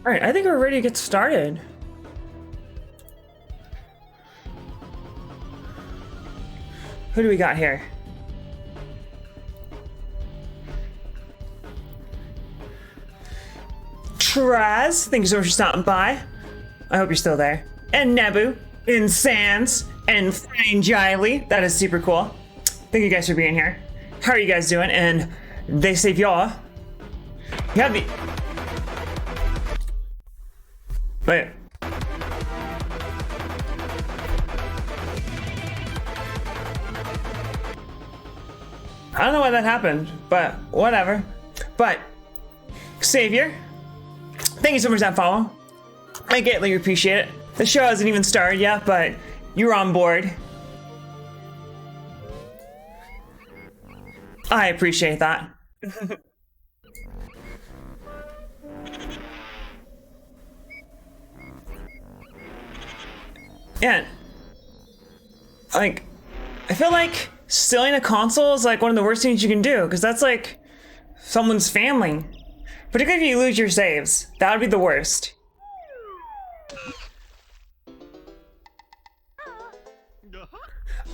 All right, I think we're ready to get started. Who do we got here? Traz, thank you so much for stopping by. I hope you're still there. And Nebu, and Sans, and Flying Jiley. That is super cool. Thank you guys for being here. How are you guys doing? And they save y'all. You have the... Wait. I don't know why that happened, but whatever. But, Savior, thank you so much for that follow. I greatly appreciate it. The show hasn't even started yet, but you're on board. I appreciate that. Yeah. Like, I feel like stealing a console is like one of the worst things you can do, because that's like someone's family. Particularly if you lose your saves. That would be the worst.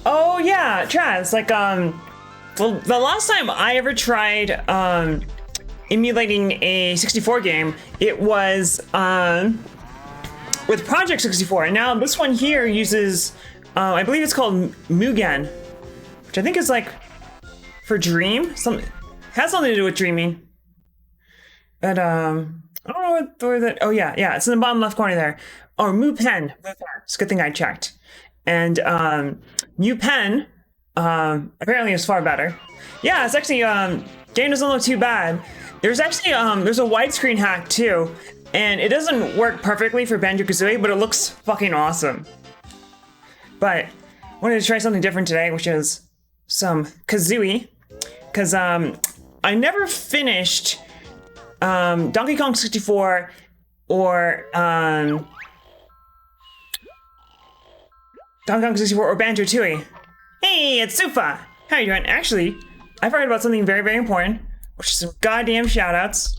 Oh yeah, Traz, like well, the last time I ever tried emulating a 64 game, it was with Project 64, and now this one here uses I believe it's called Mugen, which I think is like for Dream. Has something to do with dreaming. But I don't know where that. Oh yeah, it's in the bottom left corner there. Oh, Mupen. It's a good thing I checked. And Mupen apparently is far better. Yeah, it's actually game doesn't look too bad. There's actually there's a widescreen hack too, and it doesn't work perfectly for Banjo Kazooie, but it looks fucking awesome. But I wanted to try something different today, which is some Kazooie, because I never finished Donkey Kong 64 or Donkey Kong 64 or Banjo Tooie. Hey, it's Sufa! How are you doing? Actually, I forgot about something very, very important, which is some goddamn shoutouts.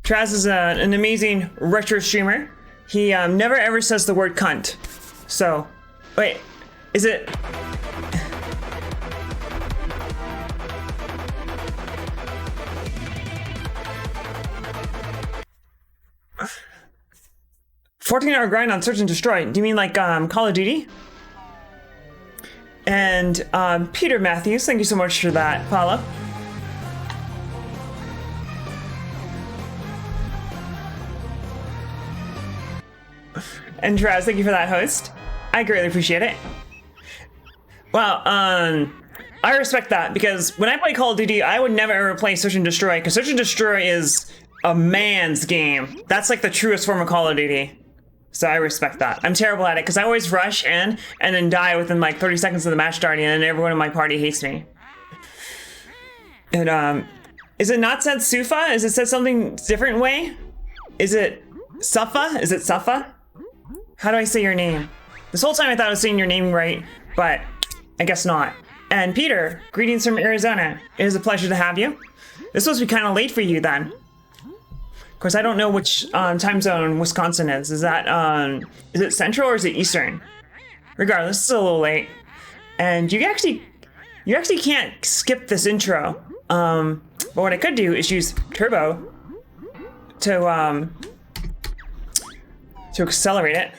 Traz is an amazing retro streamer. He never ever says the word cunt. So, wait, is it... "14-hour grind on Search and Destroy." Do you mean like Call of Duty? And Peter Matthews, thank you so much for that follow. And Traz, thank you for that host. I greatly appreciate it. Well, I respect that, because when I play Call of Duty, I would never ever play Search and Destroy, because Search and Destroy is a man's game. That's like the truest form of Call of Duty. So I respect that. I'm terrible at it, because I always rush in and then die within like 30 seconds of the match starting, and everyone in my party hates me. And is it not said Sufa? Is it said something different way? Is it Safa? Is it Safa? How do I say your name? This whole time I thought I was saying your name right, but I guess not. And Peter, greetings from Arizona. It is a pleasure to have you. This must be kind of late for you then. Of course, I don't know which time zone Wisconsin is. Is it Central or is it Eastern? Regardless, it's a little late. And you actually can't skip this intro. But what I could do is use Turbo to accelerate it.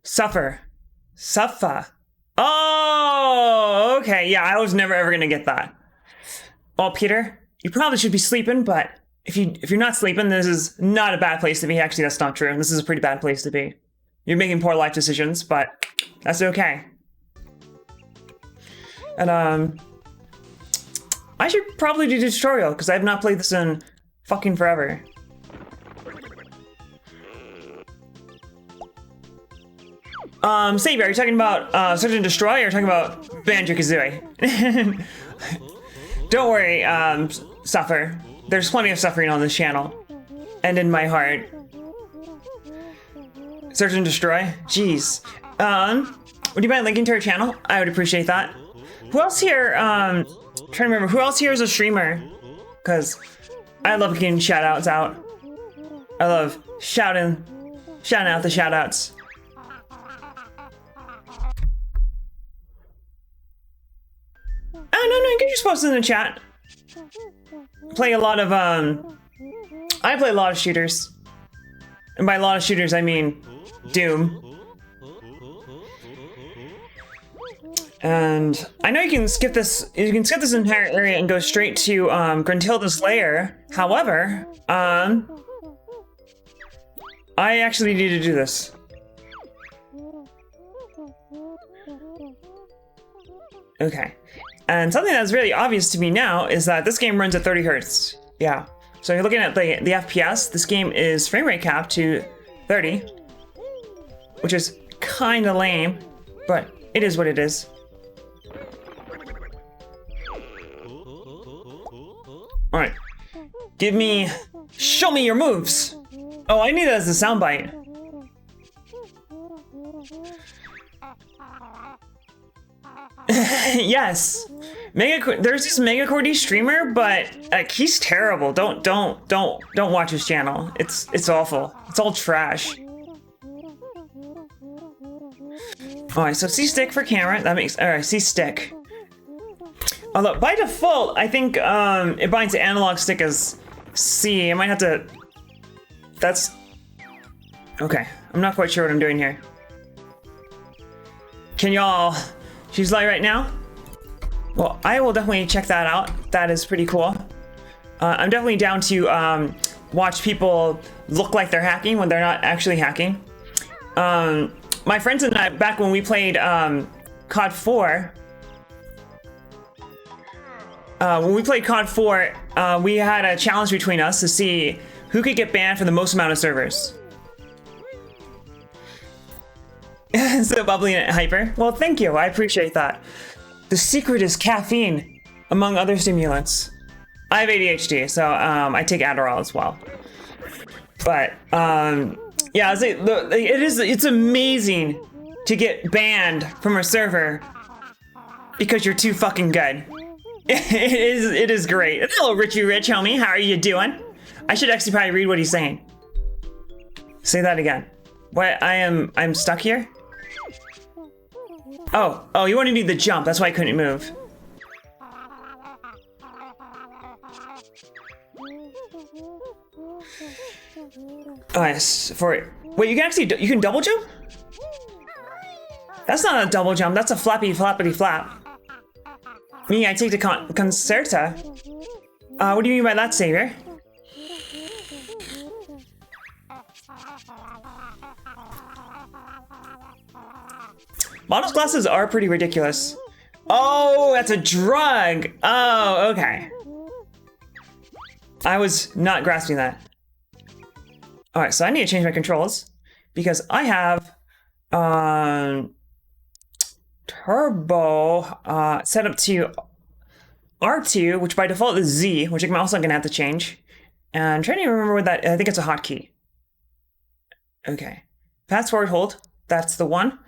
Suffer. Oh, okay. Yeah, I was never ever gonna get that. Well, Peter, you probably should be sleeping, but if you're not sleeping, this is not a bad place to be. Actually, that's not true. This is a pretty bad place to be. You're making poor life decisions, but that's okay. And I should probably do the tutorial, because I have not played this in fucking forever. Savior, are you talking about Search and Destroy, or are you talking about Banjo Kazooie? Don't worry, Suffer. There's plenty of suffering on this channel. And in my heart. Search and Destroy? Jeez. Would you mind linking to our channel? I would appreciate that. Who else here, trying to remember, who else here is a streamer? Because I love getting shout outs out. I love shouting out the shout outs. Oh, no, you can just post it in the chat. Play a lot of, I play a lot of shooters. And by a lot of shooters, I mean Doom. And I know you can skip this entire area and go straight to, Gruntilda's lair. However, I actually need to do this. Okay. And something that's really obvious to me now is that this game runs at 30 hertz. Yeah. So you're looking at the FPS, this game is frame rate capped to 30, which is kind of lame, but it is what it is. All right. Show me your moves. Oh, I need that as a soundbite. Yes. There's this Megacordy streamer, but he's terrible. Don't watch his channel. It's awful. It's all trash. Alright, so C stick for camera. That makes alright, C stick. Although by default, I think it binds the analog stick as C. I might have to. That's okay. I'm not quite sure what I'm doing here. Can y'all choose light right now? Well, I will definitely check that out. That is pretty cool. I'm definitely down to watch people look like they're hacking when they're not actually hacking. My friends and I, back when we played COD 4, we had a challenge between us to see who could get banned for the most amount of servers. So bubbly and hyper. Well, thank you. I appreciate that. The secret is caffeine, among other stimulants. I have ADHD, so I take Adderall as well. But yeah, it's amazing to get banned from a server because you're too fucking good. It is great. Hello, Richie Rich, homie. How are you doing? I should actually probably read what he's saying. Say that again. What? I'm stuck here? Oh, you want to do the jump. That's why I couldn't move. Oh, yes, for it. Wait, you can double jump? That's not a double jump. That's a flappity flap. Me, I take the concerta. What do you mean by that, Savior? Models glasses are pretty ridiculous. Oh, that's a drug. Oh, okay. I was not grasping that. All right, so I need to change my controls because I have turbo set up to R2, which by default is Z, which I'm also gonna have to change. And I'm trying to remember what that. I think it's a hotkey. Okay, fast forward hold. That's the one.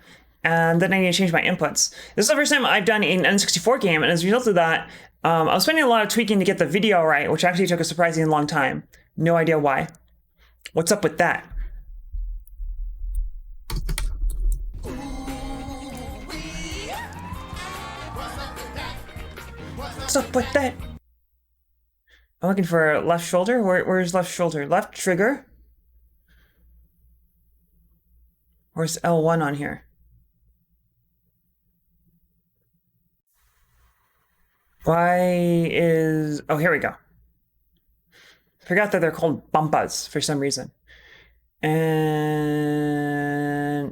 And then I need to change my inputs. This is the first time I've done an N64 game, and as a result of that, I was spending a lot of tweaking to get the video right, which actually took a surprisingly long time. No idea why. What's up with that? What's up with that? I'm looking for left shoulder. Where's left shoulder? Left trigger? Where's L1 on here? Oh, here we go. Forgot that they're called bumpas for some reason. And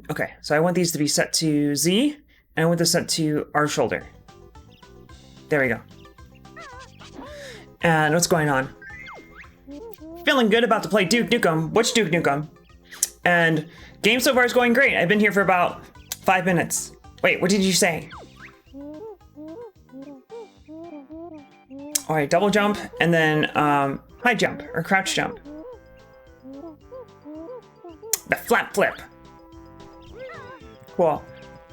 okay, so I want these to be set to Z, and I want this set to R shoulder. There we go. And what's going on? Feeling good about to play Duke Nukem. Which Duke Nukem? And game so far is going great. I've been here for about 5 minutes. Wait, what did you say? All right, double jump, and then high jump, or crouch jump. The flap flip. Cool.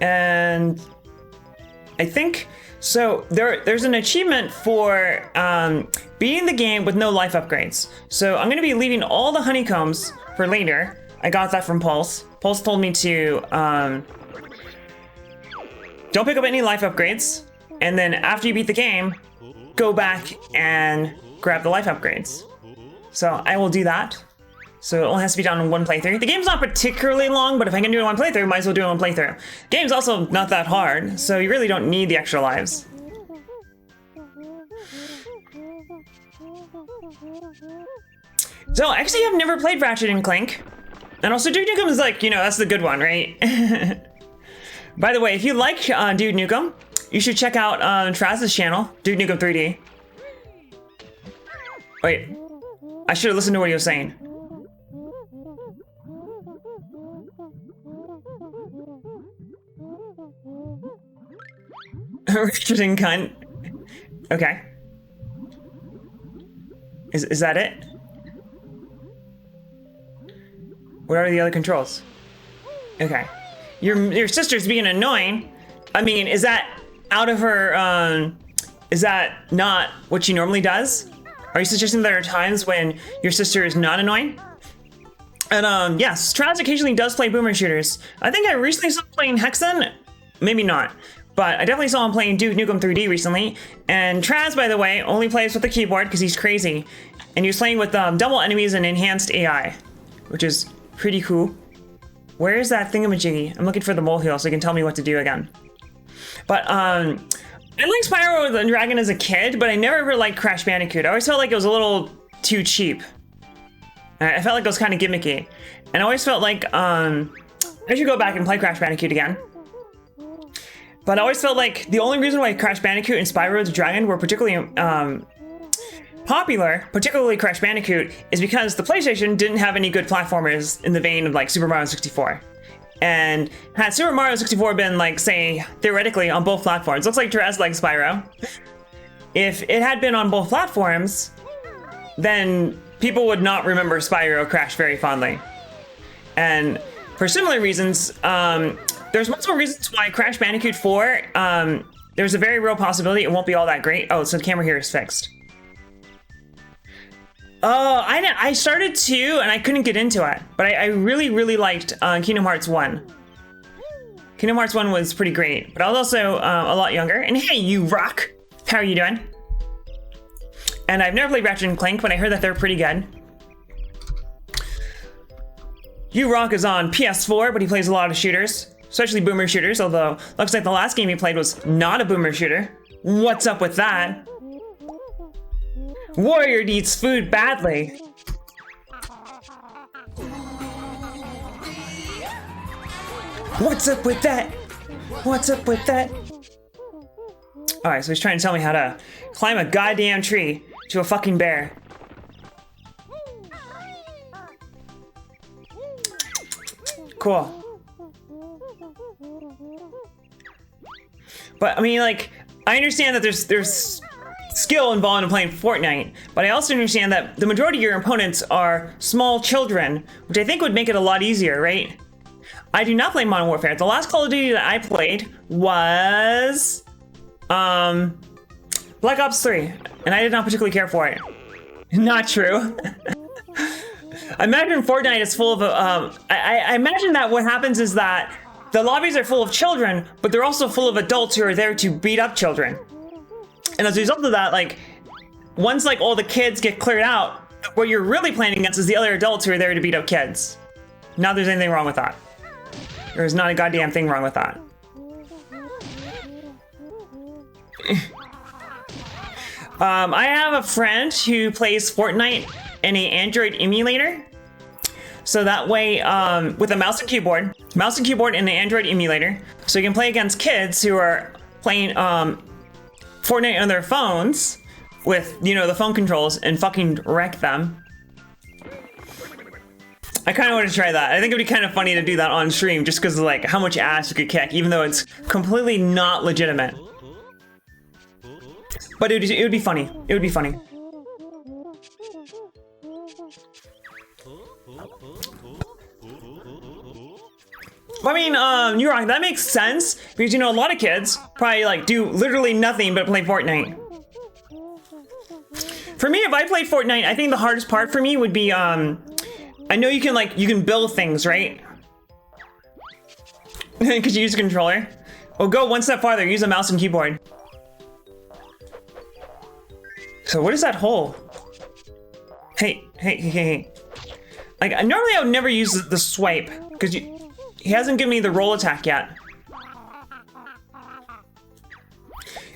And I think so. There's an achievement for beating the game with no life upgrades. So I'm going to be leaving all the honeycombs for later. I got that from Pulse. Pulse told me to don't pick up any life upgrades, and then after you beat the game, go back and grab the life upgrades. So I will do that. So it only has to be done in one playthrough. The game's not particularly long, but if I can do it in one playthrough, might as well do it in one playthrough. The game's also not that hard, so you really don't need the extra lives. So actually, I've never played Ratchet and Clank. And also Duke Nukem is like, you know, that's the good one, right? By the way, if you like Duke Nukem, you should check out Traz's channel, Duke Nukem 3D. Wait, I should have listened to what he was saying. Richard and cunt. Okay. Is that it? What are the other controls? Okay. Your sister's being annoying. I mean, is that out of her, is that not what she normally does? Are you suggesting there are times when your sister is not annoying? And yes, Traz occasionally does play boomer shooters. I think I recently saw him playing Hexen. Maybe not. But I definitely saw him playing Duke Nukem 3D recently. And Traz, by the way, only plays with the keyboard because he's crazy. And he was playing with double enemies and enhanced AI, which is pretty cool. Where is that thingamajiggy? I'm looking for the molehill so he can tell me what to do again. But I liked Spyro the Dragon as a kid, but I never ever liked Crash Bandicoot. I always felt like it was a little too cheap. I felt like it was kind of gimmicky. And I always felt like I should go back and play Crash Bandicoot again. But I always felt like the only reason why Crash Bandicoot and Spyro the Dragon were particularly popular, particularly Crash Bandicoot, is because the PlayStation didn't have any good platformers in the vein of like Super Mario 64. And had Super Mario 64 been like, say, theoretically on both platforms, looks like Therese likes Spyro. If it had been on both platforms, then people would not remember Spyro Crash very fondly. And for similar reasons, there's multiple reasons why Crash Bandicoot 4, there's a very real possibility it won't be all that great. Oh, so the camera here is fixed. Oh, I started 2 and I couldn't get into it, but I really, really liked Kingdom Hearts 1. Kingdom Hearts 1 was pretty great, but I was also a lot younger. And hey, you rock! How are you doing? And I've never played Ratchet and Clank, but I heard that they're pretty good. You Rock is on PS4, but he plays a lot of shooters, especially boomer shooters, although looks like the last game he played was not a boomer shooter. What's up with that? Warrior needs food badly. What's up with that? What's up with that? Alright, so he's trying to tell me how to climb a goddamn tree to a fucking bear. Cool. But I mean, like, I understand that there's skill involved in playing Fortnite, but I also understand that the majority of your opponents are small children, which I think would make it a lot easier, right? I do not play Modern Warfare. The last Call of Duty that I played was Black Ops 3, and I did not particularly care for it. Not true. I imagine Fortnite is full of I imagine that what happens is that the lobbies are full of children, but they're also full of adults who are there to beat up children. And as a result of that, like, once like all the kids get cleared out, what you're really playing against is the other adults who are there to beat up kids. Not there's anything wrong with that. There's not a goddamn thing wrong with that. I have a friend who plays Fortnite in an Android emulator. So that way, with a mouse and keyboard in an Android emulator, so you can play against kids who are playing Fortnite on their phones with, you know, the phone controls and fucking wreck them. I kind of want to try that. I think it'd be kind of funny to do that on stream just because of like how much ass you could kick, even though it's completely not legitimate. But it would be funny. It would be funny. I mean, you're right, that makes sense because you know a lot of kids probably like do literally nothing but play Fortnite. For me, if I played Fortnite, I think the hardest part for me would be I know you can build things, right? Because you use a controller. Well, go one step farther, use a mouse and keyboard. So what is that hole? Hey. Like, normally I would never use the swipe, because he hasn't given me the roll attack yet.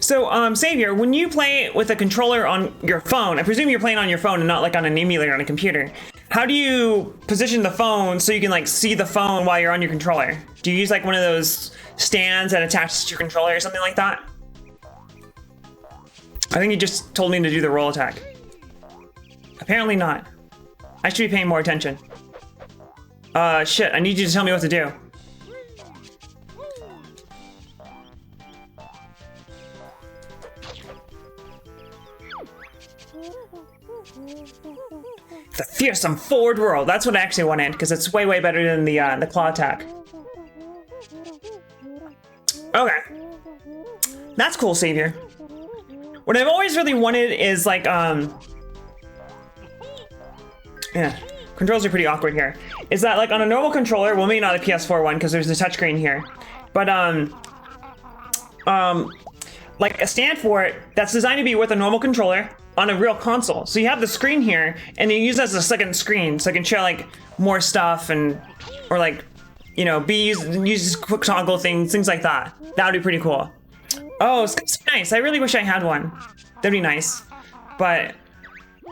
So, Savior, when you play with a controller on your phone, I presume you're playing on your phone and not like on an emulator on a computer. How do you position the phone so you can like see the phone while you're on your controller? Do you use like one of those stands that attaches to your controller or something like that? I think you just told me to do the roll attack. Apparently not. I should be paying more attention. Shit, I need you to tell me what to do. The fearsome forward whirl. That's what I actually wanted, because it's way better than the claw attack. Okay. That's cool, Savior. What I've always really wanted is like, yeah, controls are pretty awkward here. Is that like on a normal controller, well maybe not a PS4 one because there's a touchscreen here, but like a stand for it that's designed to be with a normal controller on a real console. So you have the screen here and you use it as a second screen so I can share like more stuff and, or like, you know, use quick toggle things like that. That would be pretty cool. Oh, it's nice. I really wish I had one. That'd be nice. But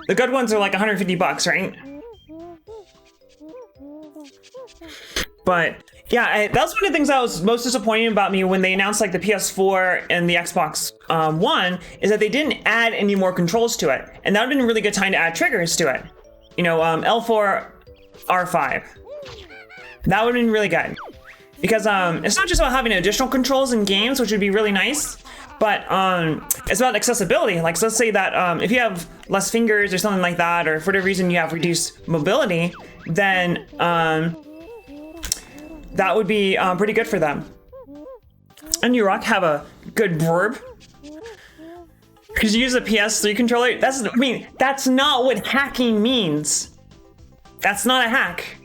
the good ones are like 150 bucks, right? But yeah, that's one of the things that was most disappointing about me when they announced like the PS4 and the Xbox One is that they didn't add any more controls to it. And that would have been a really good time to add triggers to it. You know, L4, R5. That would have been really good. Because it's not just about having additional controls in games, which would be really nice, but it's about accessibility. Like, so let's say that if you have less fingers or something like that, or for whatever reason you have reduced mobility, then that would be pretty good for them. And you rock have a good verb. Because you use a PS3 controller. That's not what hacking means. That's not a hack.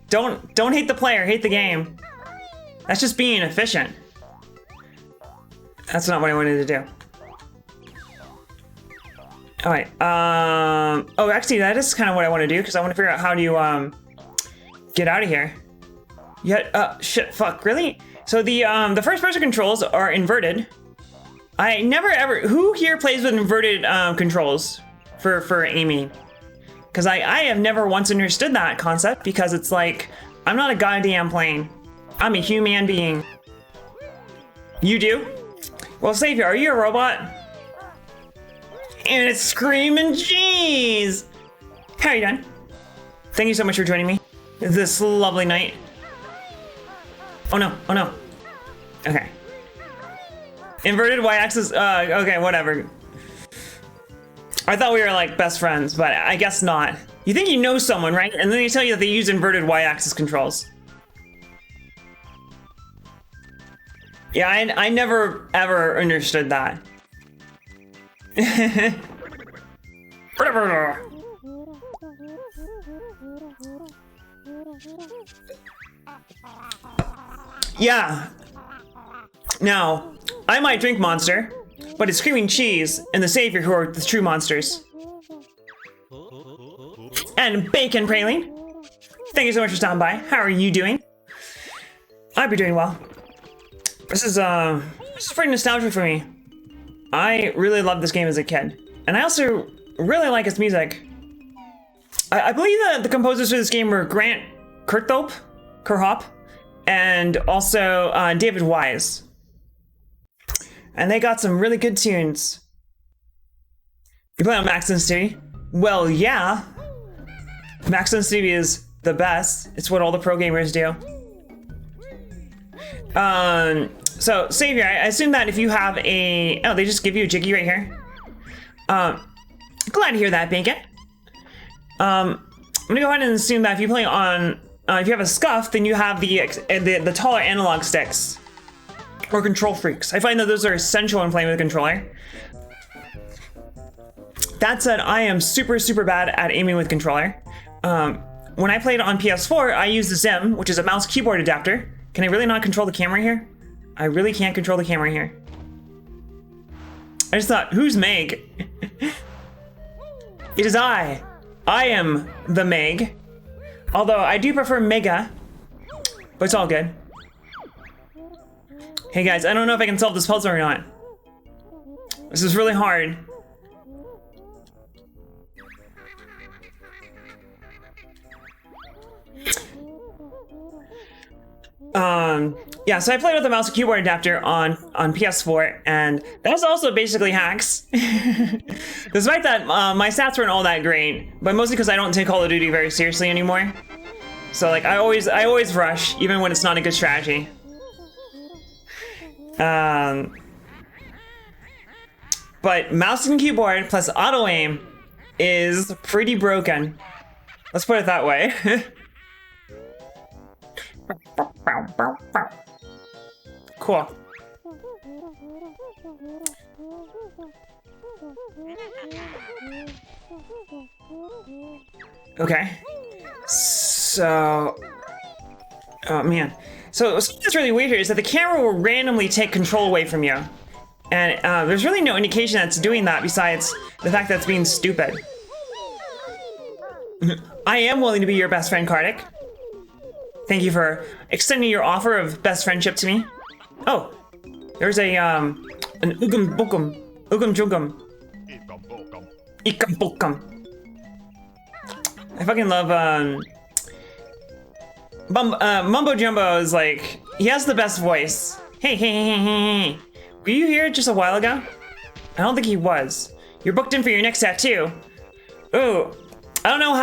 Don't hate the player, hate the game. That's just being efficient. That's not what I wanted to do. All right. Oh, actually, that is kind of what I want to do because I want to figure out how to get out of here. Yeah. Shit. Fuck. Really? So the first-person controls are inverted. I never ever. Who here plays with inverted controls for aiming? Because I have never once understood that concept because it's like I'm not a goddamn plane. I'm a human being. You do? Well, Savior, are you a robot? And it's screaming cheese! How are you doing? Thank you so much for joining me this lovely night. Oh no, oh no. Okay. Inverted y-axis, okay, whatever. I thought we were like best friends, but I guess not. You think you know someone, right? And then they tell you that they use inverted y-axis controls. Yeah, I never ever understood that. Yeah. Now, I might drink Monster, but it's Screaming Cheese and the Savior who are the true monsters. And Bacon Praline. Thank you so much for stopping by. How are you doing? I'd be doing well. This is pretty nostalgic for me. I really loved this game as a kid. And I also really like its music. I believe that the composers for this game were Grant Kirkhope, and also David Wise. And they got some really good tunes. You play on Max City? Well, yeah. Max City is the best. It's what all the pro gamers do. So Savior, I assume that if you have a, oh, they just give you a Jiggy right here. Glad to hear that, Bacon. I'm gonna go ahead and assume that if you play on if you have a scuff, then you have the taller analog sticks or control freaks. I find that those are essential when playing with a controller. That said, I am super, super bad at aiming with controller. When I played on PS4, I used the Zim, which is a mouse keyboard adapter. Can I really not control the camera here? I really can't control the camera here. I just thought, who's Meg? It is I. I am the Meg. Although I do prefer Mega, but it's all good. Hey guys, I don't know if I can solve this puzzle or not. This is really hard. Yeah, so I played with a mouse and keyboard adapter on PS4, and that's also basically hacks. Despite that, my stats weren't all that great, but mostly because I don't take Call of Duty very seriously anymore. So like, I always rush, even when it's not a good strategy. But mouse and keyboard plus auto aim is pretty broken. Let's put it that way. Cool. Okay. So, oh man. So something that's really weird here is that the camera will randomly take control away from you. And there's really no indication that it's doing that besides the fact that it's being stupid. I am willing to be your best friend, Kartik. Thank you for extending your offer of best friendship to me. Oh, there's an Ugum Bukum. Ugum Jugum. Ikam Bukum. I fucking love, Mumbo Jumbo is like, he has the best voice. Hey. Were you here just a while ago? I don't think he was. You're booked in for your next tattoo. Ooh, I don't know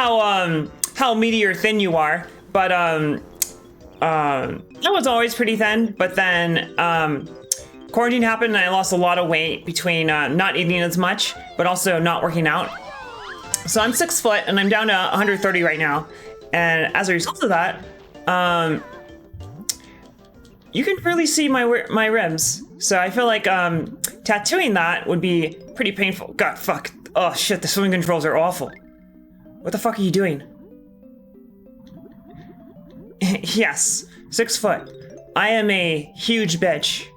how meaty or thin you are, but, I was always pretty thin, but then, quarantine happened and I lost a lot of weight between, not eating as much, but also not working out. So I'm 6 foot and I'm down to 130 right now. And as a result of that, you can really see my ribs. So I feel like, tattooing that would be pretty painful. God, fuck. Oh shit, the swing controls are awful. What the fuck are you doing? Yes, 6 foot. I am a huge bitch.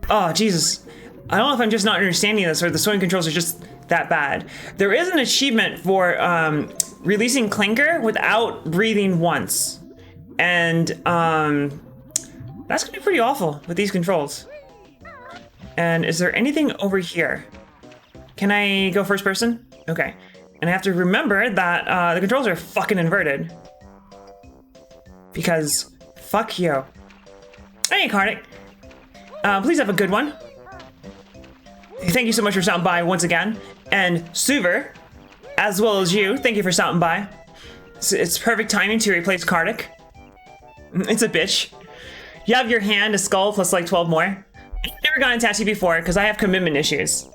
Oh, Jesus. I don't know if I'm just not understanding this or the swing controls are just that bad. There is an achievement for releasing clinker without breathing once. And that's gonna be pretty awful with these controls. And is there anything over here? Can I go first person? Okay. And I have to remember that the controls are fucking inverted. Because fuck you. Hey, Kartik. Please have a good one. Thank you so much for stopping by once again. And Suver, as well as you, thank you for stopping by. It's perfect timing to replace Kartik. It's a bitch. You have your hand, a skull, plus like 12 more. I've never gotten a tattoo before because I have commitment issues.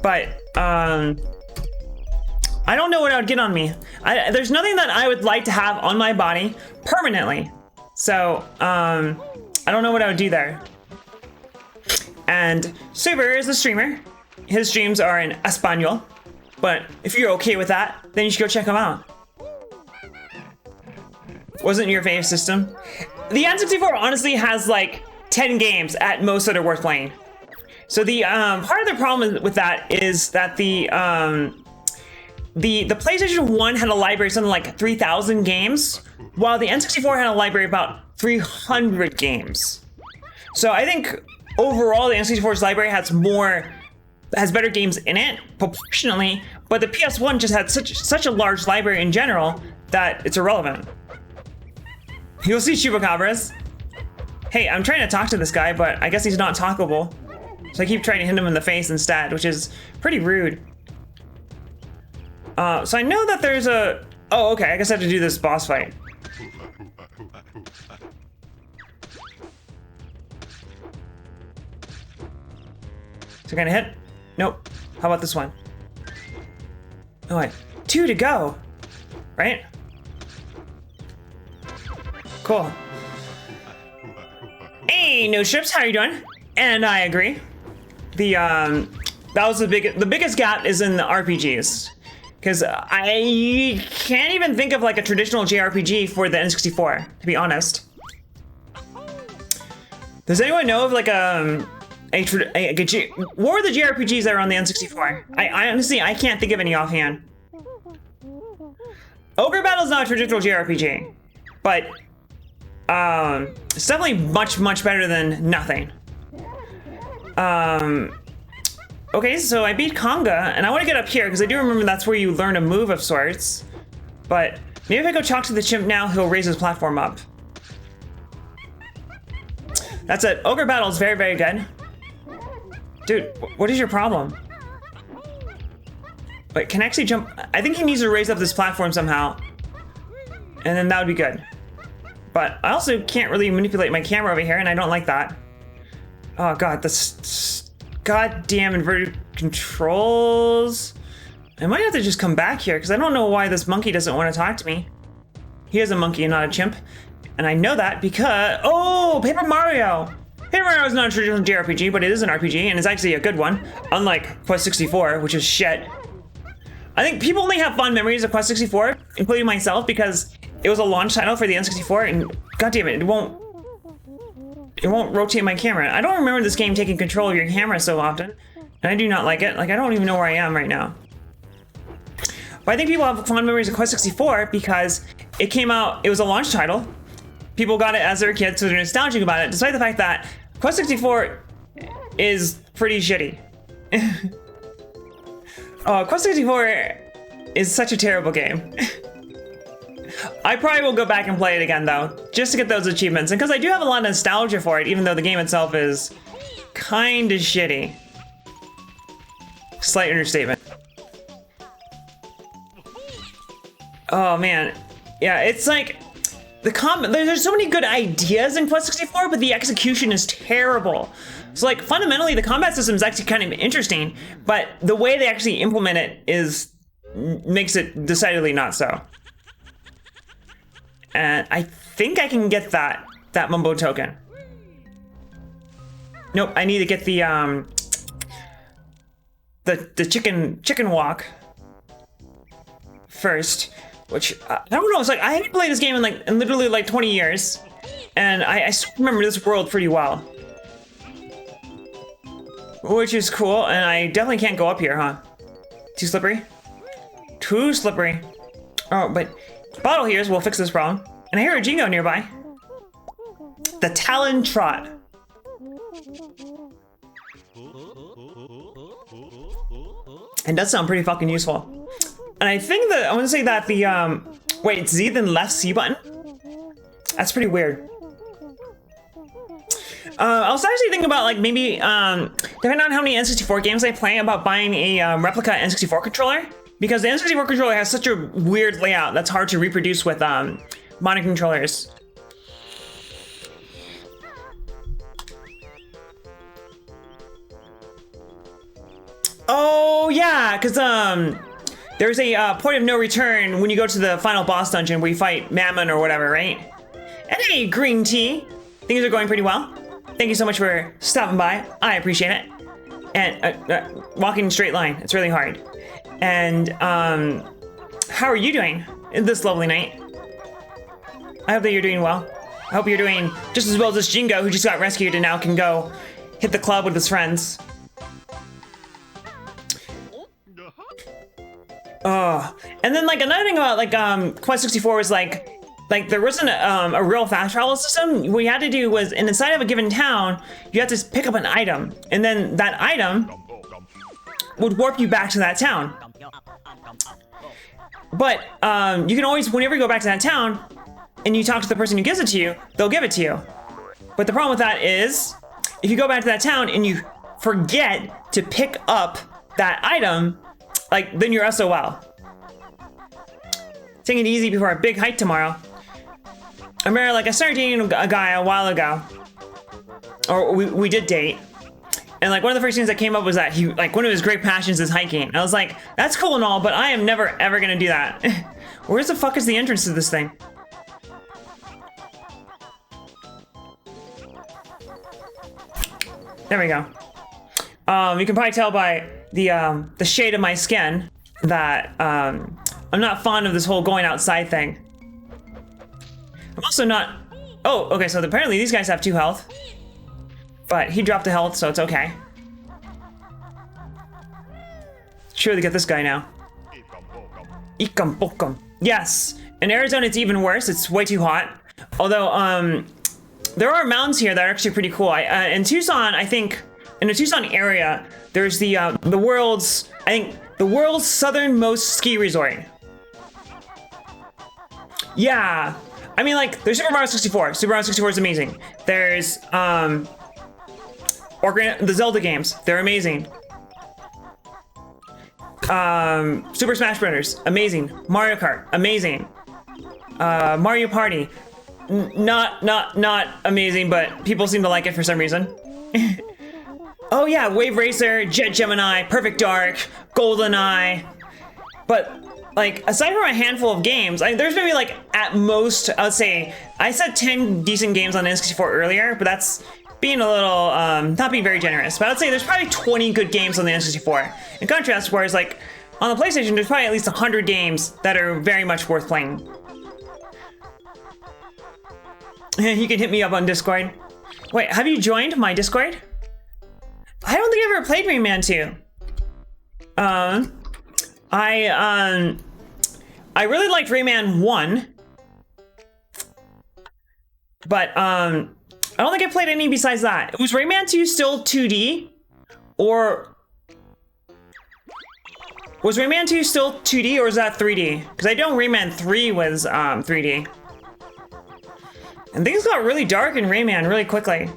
But, I don't know what I would get on me. There's nothing that I would like to have on my body permanently. So, I don't know what I would do there. And Suver is a streamer. His streams are in Espanol. But if you're okay with that, then you should go check him out. Wasn't your fave system? The N64 honestly has like 10 games at most that are worth playing. So the part of the problem with that is that the PlayStation 1 had a library of something like 3,000 games, while the N64 had a library of about 300 games. So I think overall the N64's library has better games in it proportionally, but the PS1 just had such a large library in general that it's irrelevant. You'll see Chupacabras. Hey, I'm trying to talk to this guy, but I guess he's not talkable. So I keep trying to hit him in the face instead, which is pretty rude. So I know that there's a... Oh, okay, I guess I have to do this boss fight. So gonna hit? Nope. How about this one? Oh wait, 2 to go, right? Cool. Hey, no strips, how are you doing? And I agree. That was the biggest gap is in the RPGs. Because I can't even think of like a traditional JRPG for the N64, to be honest. Does anyone know of like what were the JRPGs that were on the N64? I honestly, I can't think of any offhand. Ogre Battle's not a traditional JRPG, but it's definitely much, much better than nothing. Okay, so I beat Conga, and I want to get up here, because I do remember that's where you learn a move of sorts. But maybe if I go talk to the chimp now, he'll raise his platform up. That's it. Ogre Battle is very, very good. Dude, what is your problem? Wait, can I actually jump? I think he needs to raise up this platform somehow. And then that would be good. But I also can't really manipulate my camera over here, and I don't like that. Oh god, this goddamn inverted controls. I might have to just come back here, because I don't know why this monkey doesn't want to talk to me. He is a monkey and not a chimp. And I know that because, oh, Paper Mario! Paper Mario is not a traditional JRPG, but it is an RPG, and it's actually a good one. Unlike Quest 64, which is shit. I think people only have fond memories of Quest 64, including myself, because it was a launch title for the N64, and goddamn it, it won't rotate my camera. I don't remember this game taking control of your camera so often, and I do not like it. Like, I don't even know where I am right now. But I think people have fond memories of Quest 64 because it came out, it was a launch title. People got it as their kids, so they're nostalgic about it, despite the fact that Quest 64 is pretty shitty. Oh, Quest 64 is such a terrible game. I probably will go back and play it again, though, just to get those achievements. And because I do have a lot of nostalgia for it, even though the game itself is kind of shitty. Slight understatement. Oh, man. Yeah, it's like... there's so many good ideas in Quest 64, but the execution is terrible. So, like, fundamentally, the combat system is actually kind of interesting, but the way they actually implement it makes it decidedly not so. And I think I can get that Mumbo token. Nope, I need to get the chicken walk first, which I don't know. It's like I haven't played this game in literally like 20 years, and I remember this world pretty well, which is cool. And I definitely can't go up here, huh? Too slippery. Too slippery. Oh, but bottle here will fix this problem. And I hear a Jingo nearby. The Talon Trot. It does sound pretty fucking useful. And I think that, I want to say that the, wait, Z then left C button? That's pretty weird. I was actually thinking about, like, maybe, depending on how many N64 games I play, about buying a replica N64 controller. Because the N64 controller has such a weird layout that's hard to reproduce with, modern controllers. Oh, yeah, because, there's a point of no return when you go to the final boss dungeon where you fight Mammon or whatever, right? And hey, green tea! Things are going pretty well. Thank you so much for stopping by. I appreciate it. And walking in a straight line, it's really hard. And how are you doing this lovely night? I hope that you're doing well. I hope you're doing just as well as this Jingo who just got rescued and now can go hit the club with his friends. Oh, and then like another thing about like Quest 64 was like there wasn't a real fast travel system. What you had to do was, and inside of a given town, you had to pick up an item, and then that item would warp you back to that town. But you can always, whenever you go back to that town, and you talk to the person who gives it to you, they'll give it to you. But the problem with that is, if you go back to that town and you forget to pick up that item, like, then you're SOL. Taking it easy before our big hike tomorrow. I remember, like, I started dating a guy a while ago. Or we did date. And, like, one of the first things that came up was that he, like, one of his great passions is hiking. And I was like, that's cool and all, but I am never, ever gonna do that. Where the fuck is the entrance to this thing? There we go. You can probably tell by the shade of my skin that I'm not fond of this whole going outside thing. I'm also not... Oh, okay, so apparently these guys have 2 health. But he dropped the health, so it's okay. Surely get this guy now. Ikam. Yes. In Arizona, it's even worse. It's way too hot. Although, there are mountains here that are actually pretty cool. In Tucson, I think, in the Tucson area, there's the world's southernmost ski resort. Yeah. I mean, like, there's Super Mario 64. Super Mario 64 is amazing. There's, the Zelda games. They're amazing. Super Smash Brothers, amazing. Mario Kart, amazing. Mario Party, not amazing, but people seem to like it for some reason. Oh yeah, Wave Racer, Jet Gemini, Perfect Dark, GoldenEye. But like, aside from a handful of games, there's maybe like at most, I would say, I said 10 decent games on the N64 earlier, but that's being a little, not being very generous. But I would say there's probably 20 good games on the N64. In contrast, whereas like, on the PlayStation, there's probably at least 100 games that are very much worth playing. You can hit me up on Discord. Wait, have you joined my Discord? I don't think I've ever played Rayman 2. I really liked Rayman 1. But, I don't think I played any besides that. Was Rayman 2 still 2D? Or... Was Rayman 2 still 2D or was that 3D? Because I know Rayman 3 was 3D. And things got really dark in Rayman really quickly.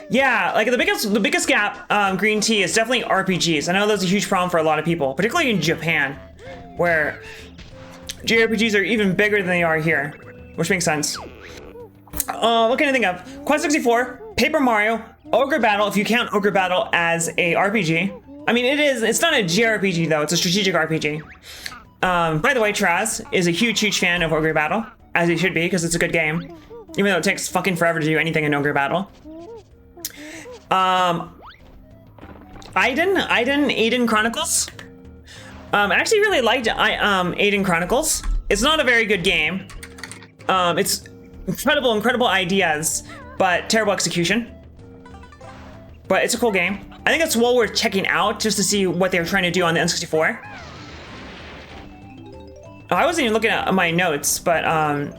Yeah, like the biggest gap, Green Tea, is definitely RPGs. I know that's a huge problem for a lot of people, particularly in Japan, where JRPGs are even bigger than they are here, which makes sense. What can I think of? Quest 64, Paper Mario, Ogre Battle, if you count Ogre Battle as a RPG. I mean, it's not a JRPG though, it's a strategic RPG. By the way, Traz is a huge fan of Ogre Battle, as he should be, because it's a good game. Even though it takes fucking forever to do anything in Ogre Battle. Aiden Chronicles. I actually really liked Aiden Chronicles. It's not a very good game. It's incredible ideas, but terrible execution. But it's a cool game. I think it's well worth checking out just to see what they were trying to do on the N64. Oh, I wasn't even looking at my notes, but I'm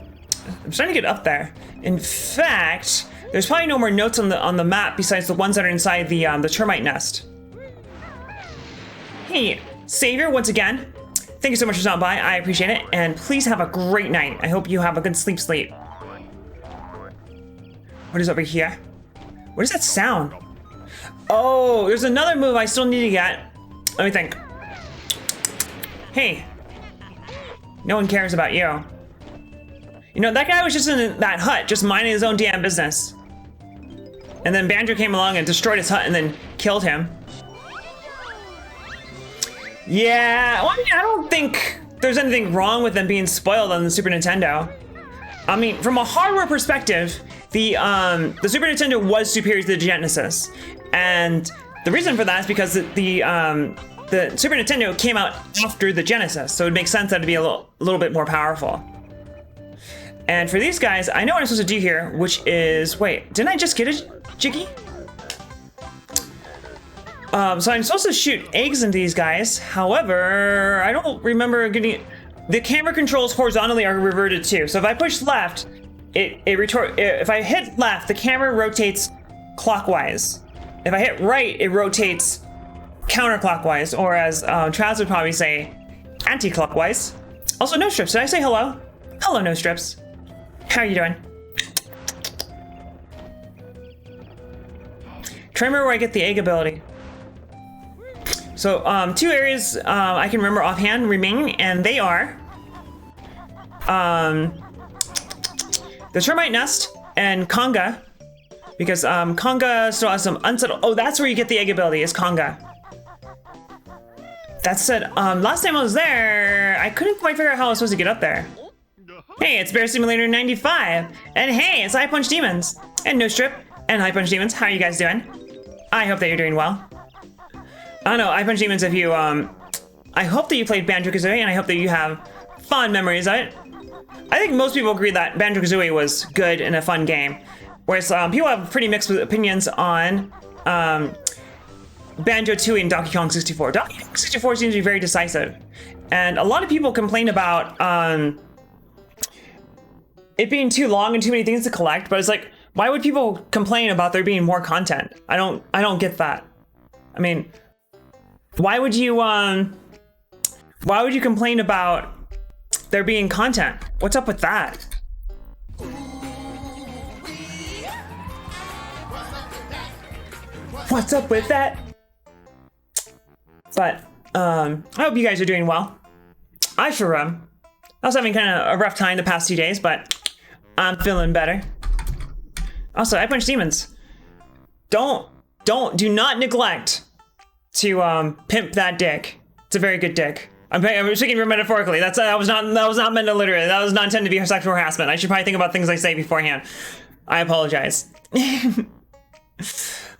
starting to get up there. In fact, there's probably no more notes on the map besides the ones that are inside the termite nest. Hey, Savior, once again, thank you so much for stopping by. I appreciate it, and please have a great night. I hope you have a good sleep. What is over here? What is that sound? Oh, there's another move I still need to get. Let me think. Hey, no one cares about you. You know, that guy was just in that hut, just minding his own damn business. And then Banjo came along and destroyed his hut and then killed him. Yeah, well, I mean, I don't think there's anything wrong with them being spoiled on the Super Nintendo. I mean, from a hardware perspective, the Super Nintendo was superior to the Genesis. And the reason for that is because the Super Nintendo came out after the Genesis, so it makes sense that it'd be a little bit more powerful. And for these guys, I know what I'm supposed to do here, which is, wait, didn't I just get a Jiggy? So I'm supposed to shoot eggs into these guys. However, I don't remember getting, the camera controls horizontally are reverted too. So if I push left, if I hit left, the camera rotates clockwise. If I hit right, it rotates counterclockwise, or as Traz would probably say, anti-clockwise. Also, No Strips, did I say hello? Hello, No Strips. How are you doing? Try to remember where I get the egg ability. So, 2 areas I can remember offhand remaining, and they are the termite nest and Conga, because Conga still has some unsettled. Oh, that's where you get the egg ability, is Conga. That said, last time I was there, I couldn't quite figure out how I was supposed to get up there. Hey, it's Bear Simulator 95, and hey, it's I Punch Demons, and No Strip. And hi, Punch Demons. How are you guys doing? I hope that you're doing well. I don't know, hi, Punch Demons, if you, I hope that you played Banjo Kazooie, and I hope that you have fond memories of it. I think most people agree that Banjo Kazooie was good and a fun game, whereas people have pretty mixed opinions on Banjo 2 and Donkey Kong 64. Donkey Kong 64 seems to be very decisive, and a lot of people complain about it being too long and too many things to collect. But it's like, why would people complain about there being more content? I don't get that. I mean, why would you complain about there being content? What's up with that? What's up with that? But I hope you guys are doing well. I sure am. I was having kind of a rough time the past 2 days, but I'm feeling better. Also, I Punch Demons. Do not neglect to pimp that dick. It's a very good dick. I'm speaking metaphorically. That was not meant to literally. That was not intended to be sexual harassment. I should probably think about things I say beforehand. I apologize.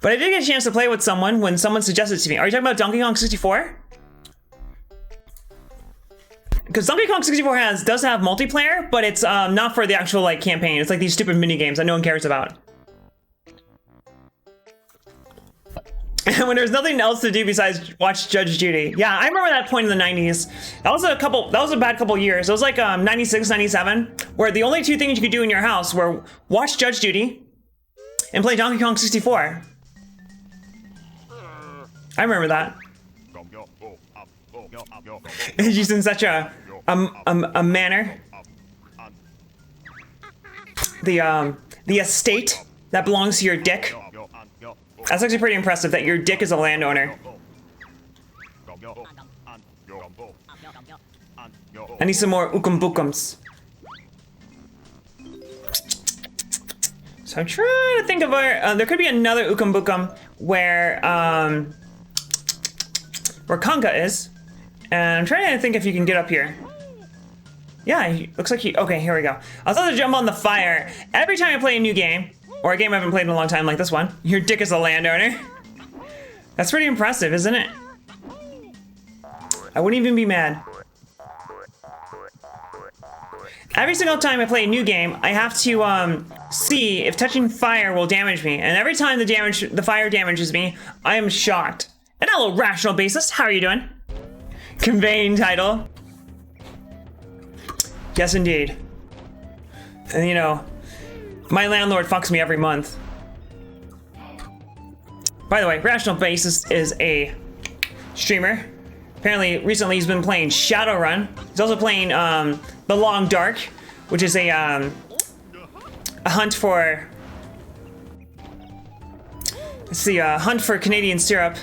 But I did get a chance to play with someone when someone suggested it to me. Are you talking about Donkey Kong 64? Because Donkey Kong 64 does have multiplayer, but it's not for the actual like campaign. It's like these stupid mini games that no one cares about. And when there's nothing else to do besides watch Judge Judy. Yeah, I remember that point in the 90s. That was a bad couple years. It was like 96, 97, where the only two things you could do in your house were watch Judge Judy and play Donkey Kong 64. I remember that. He's in such a manner. The estate that belongs to your dick. That's actually pretty impressive that your dick is a landowner. I need some more ukum bookums. So I'm trying to think of there could be another ukum bookum where Conga is. And I'm trying to think if you can get up here. Yeah, he looks like okay, here we go. I was about to jump on the fire. Every time I play a new game, or a game I haven't played in a long time like this one, your dick is a landowner. That's pretty impressive, isn't it? I wouldn't even be mad. Every single time I play a new game, I have to see if touching fire will damage me. And every time the fire damages me, I am shocked. And hello, Rational Bassist, how are you doing? Conveying title. Yes, indeed. And you know, my landlord fucks me every month. By the way, Rational Bassist is a streamer. Apparently, recently he's been playing Shadowrun. He's also playing The Long Dark, which is a hunt for... Let's see, a hunt for Canadian syrup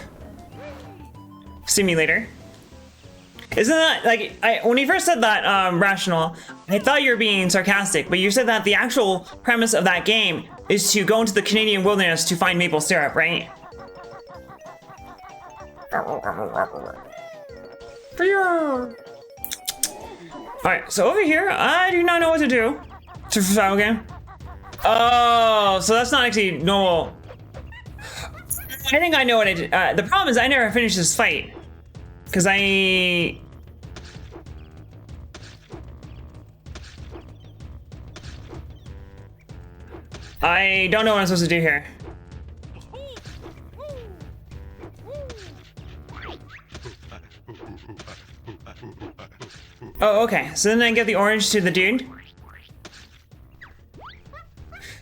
simulator. Isn't that, like, when you first said that, Rational, I thought you were being sarcastic, but you said that the actual premise of that game is to go into the Canadian wilderness to find maple syrup, right? Alright, so over here, I do not know what to do. It's a survival game. Oh, so that's not actually normal. I think I know what I did. The problem is I never finished this fight. Because I don't know what I'm supposed to do here. Oh, okay. So then I get the orange to the dude.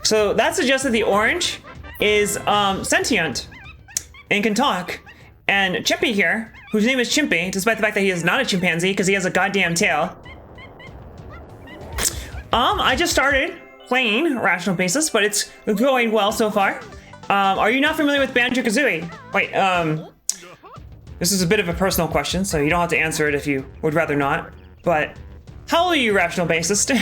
So that suggests that the orange is sentient and can talk. And Chimpy here, whose name is Chimpy, despite the fact that he is not a chimpanzee because he has a goddamn tail. I just started playing Rational Bassist, but it's going well so far. Are you not familiar with Banjo Kazooie? Wait, this is a bit of a personal question, so you don't have to answer it if you would rather not. But how old are you, Rational Bassist?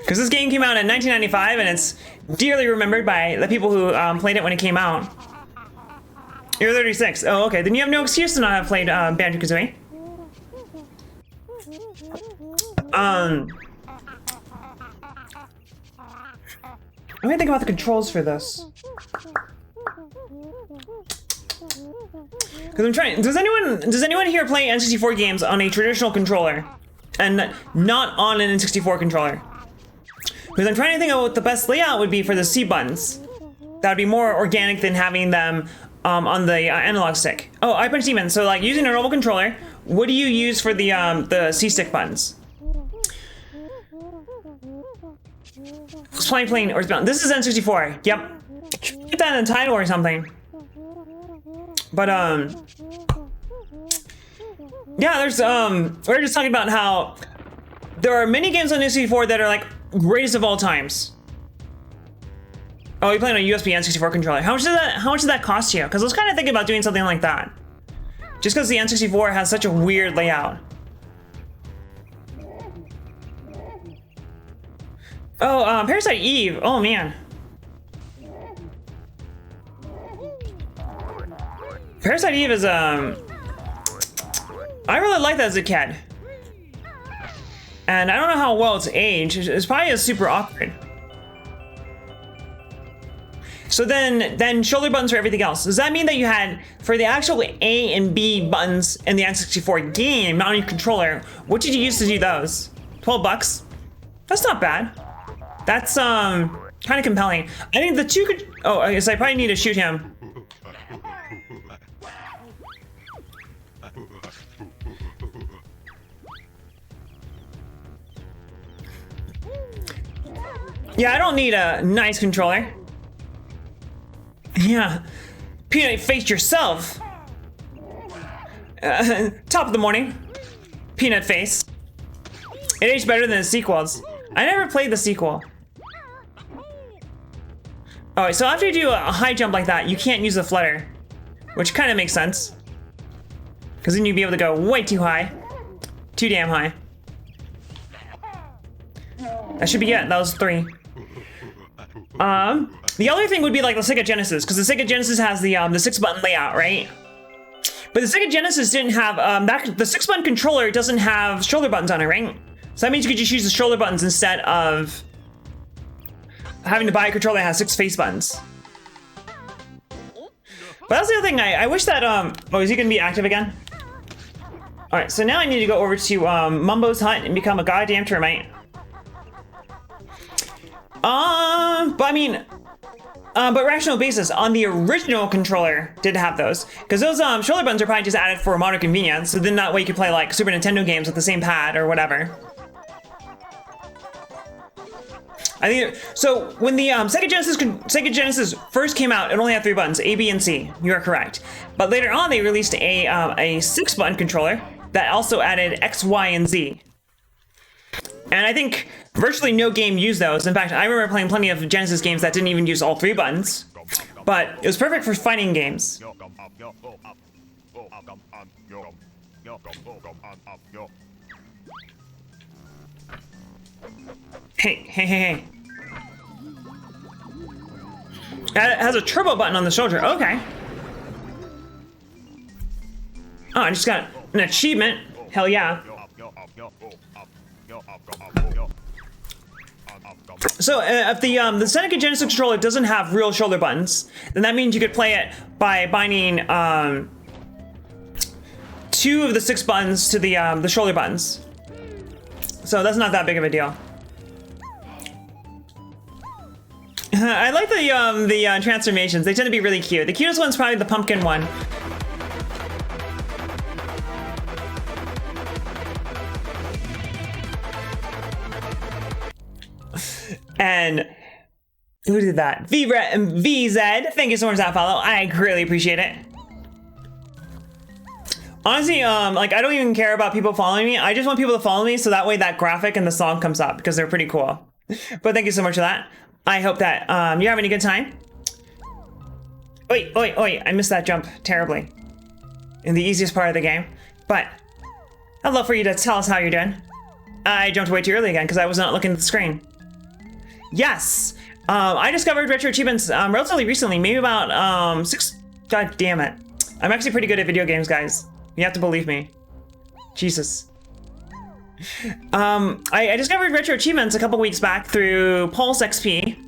Because this game came out in 1995, and it's dearly remembered by the people who played it when it came out. You're 36. Oh, okay. Then you have no excuse to not have played Banjo Kazooie. Let me think about the controls for this. Because I'm trying. Does anyone here play N64 games on a traditional controller, and not on an N64 controller? Because I'm trying to think of what the best layout would be for the C buttons. That would be more organic than having them on the analog stick. Oh, I punch demons. So like using a normal controller, what do you use for the C stick buttons? Playing or this is N64. Yep. Put that in the title or something. But yeah, there's we're just talking about how there are many games on N64 that are like greatest of all times. Oh, you're playing on a USB N64 controller. How much did that cost you? Because I was kind of thinking about doing something like that. Just because the N64 has such a weird layout. Oh, Parasite Eve. Oh man. Parasite Eve is I really liked that as a kid. And I don't know how well it's aged. It's probably super awkward. So then shoulder buttons for everything else. Does that mean that you had, for the actual A and B buttons in the N64 game, not on your controller, what did you use to do those? 12 bucks? That's not bad. That's kind of compelling. I think the two could, oh, I guess I probably need to shoot him. Yeah, I don't need a nice controller. Yeah, Peanut, face yourself. Top of the morning, Peanut face. It aged better than the sequels. I never played the sequel. Alright, so after you do a high jump like that, you can't use the flutter, which kind of makes sense. Because then you'd be able to go way too high. Too damn high. That should be it. That was 3. The other thing would be like the Sega Genesis, because the Sega Genesis has the 6-button layout, right? But the Sega Genesis didn't have the 6-button controller doesn't have shoulder buttons on it, right? So that means you could just use the shoulder buttons instead of having to buy a controller that has 6 face buttons. But that's the other thing. I wish that oh, is he gonna be active again? All right, so now I need to go over to Mumbo's hut and become a goddamn termite. But I mean, but rational basis on the original controller did have those, because those shoulder buttons are probably just added for modern convenience. So then that way you could play like Super Nintendo games with the same pad or whatever. I think so. When the Sega Genesis first came out, it only had 3 buttons, A, B, and C. You are correct. But later on, they released a 6-button controller that also added X, Y, and Z. And I think virtually no game used those. In fact, I remember playing plenty of Genesis games that didn't even use all 3 buttons. But it was perfect for fighting games. Hey. It has a turbo button on the shoulder. Okay. Oh, I just got an achievement. Hell yeah. So if the Sega Genesis controller doesn't have real shoulder buttons, then that means you could play it by binding 2 of the 6 buttons to the shoulder buttons. So that's not that big of a deal. I like the transformations. They tend to be really cute. The cutest one's probably the pumpkin one. And who did that? VZ. Thank you so much for that follow. I greatly appreciate it. Honestly, like I don't even care about people following me. I just want people to follow me so that way that graphic and the song comes up because they're pretty cool. But thank you so much for that. I hope that you're having a good time. Oi, I missed that jump terribly in the easiest part of the game. But I'd love for you to tell us how you're doing. I jumped way too early again because I was not looking at the screen. Yes, I discovered Retro Achievements relatively recently, maybe about 6. God damn it. I'm actually pretty good at video games, guys. You have to believe me. Jesus. I discovered Retro Achievements a couple weeks back through Pulse XP,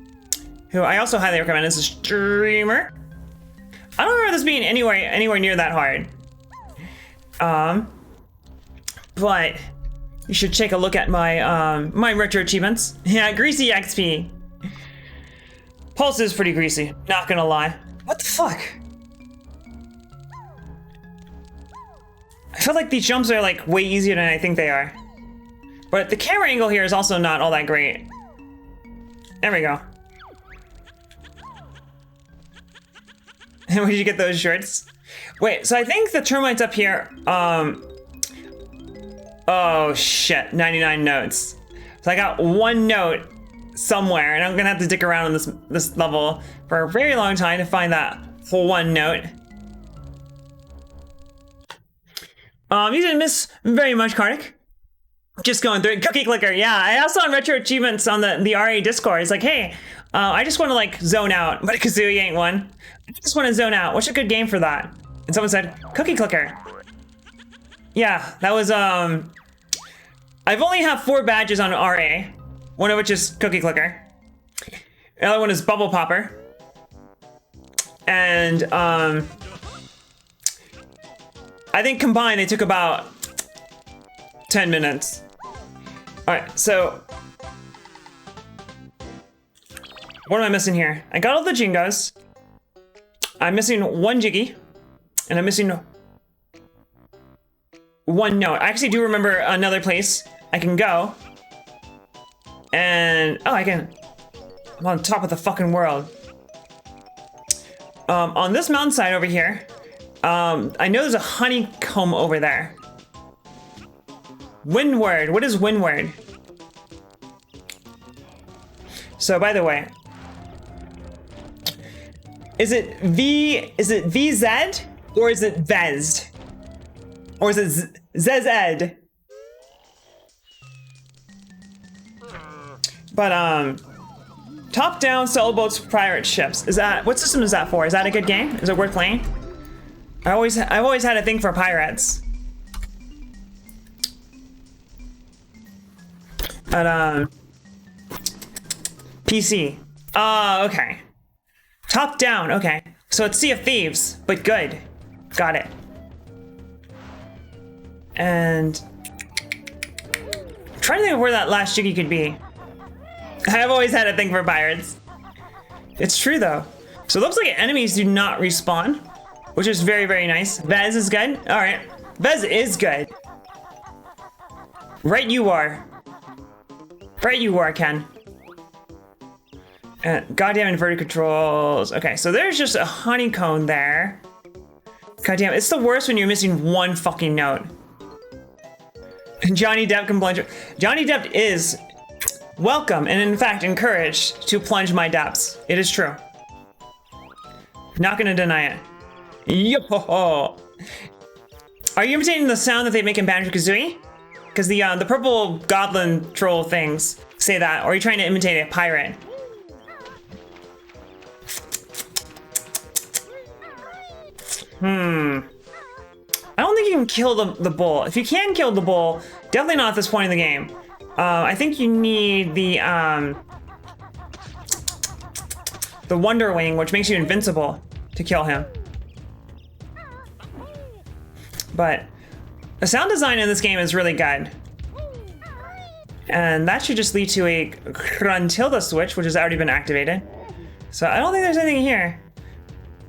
who I also highly recommend as a streamer. I don't remember this being anywhere near that hard. But you should take a look at my my retro achievements. Yeah, greasy XP. Pulse is pretty greasy, not gonna lie. What the fuck? I feel like these jumps are like way easier than I think they are. But the camera angle here is also not all that great. There we go. And where did you get those shirts? Wait, so I think the termites up here, oh shit, 99 notes. So I got one note somewhere, and I'm gonna have to dig around on this level for a very long time to find that whole one note. You didn't miss very much, Karnak. Just going through it. Cookie Clicker, yeah. I also on Retro Achievements on the RA Discord. It's like, hey, I just want to like zone out, but Kazooie ain't one. I just want to zone out. What's a good game for that? And someone said, Cookie Clicker. Yeah, that was, I've only have 4 badges on RA. One of which is Cookie Clicker. The other one is Bubble Popper. And, I think combined they took about 10 minutes. Alright, so what am I missing here? I got all the Jingos. I'm missing 1 Jiggy. And I'm missing 1 note. I actually do remember another place I can go. And oh, I'm on top of the fucking world. On this mountainside over here, I know there's a honeycomb over there. Windward, what is Windward? So by the way, is it VZ or is it Vezd? Or is it ZZ? But top-down sailboats pirate ships. Is that, what system is that for? Is that a good game? Is it worth playing? I've always had a thing for pirates. But PC. Okay. Top down, okay. So it's Sea of Thieves, but good. Got it. And I'm trying to think of where that last Jiggy could be. I've always had a thing for pirates. It's true though. So it looks like enemies do not respawn, which is very, very nice. Vez is good. All right, Vez is good. Right you are. Right you are, Ken. Goddamn inverted controls. Okay, so there's just a honeycomb there. Goddamn, it's the worst when you're missing 1 fucking note. Johnny Depp can plunge. Johnny Depp is welcome and in fact encouraged to plunge my depths. It is true. Not gonna deny it. Yo! Are you imitating the sound that they make in Banjo Kazooie? Because the purple goblin troll things say that, or are you trying to imitate a pirate? I don't think you can kill the bull. If you can kill the bull, definitely not at this point in the game. I think you need the Wonder Wing, which makes you invincible, to kill him. But the sound design in this game is really good. And that should just lead to a Gruntilda switch, which has already been activated. So I don't think there's anything here.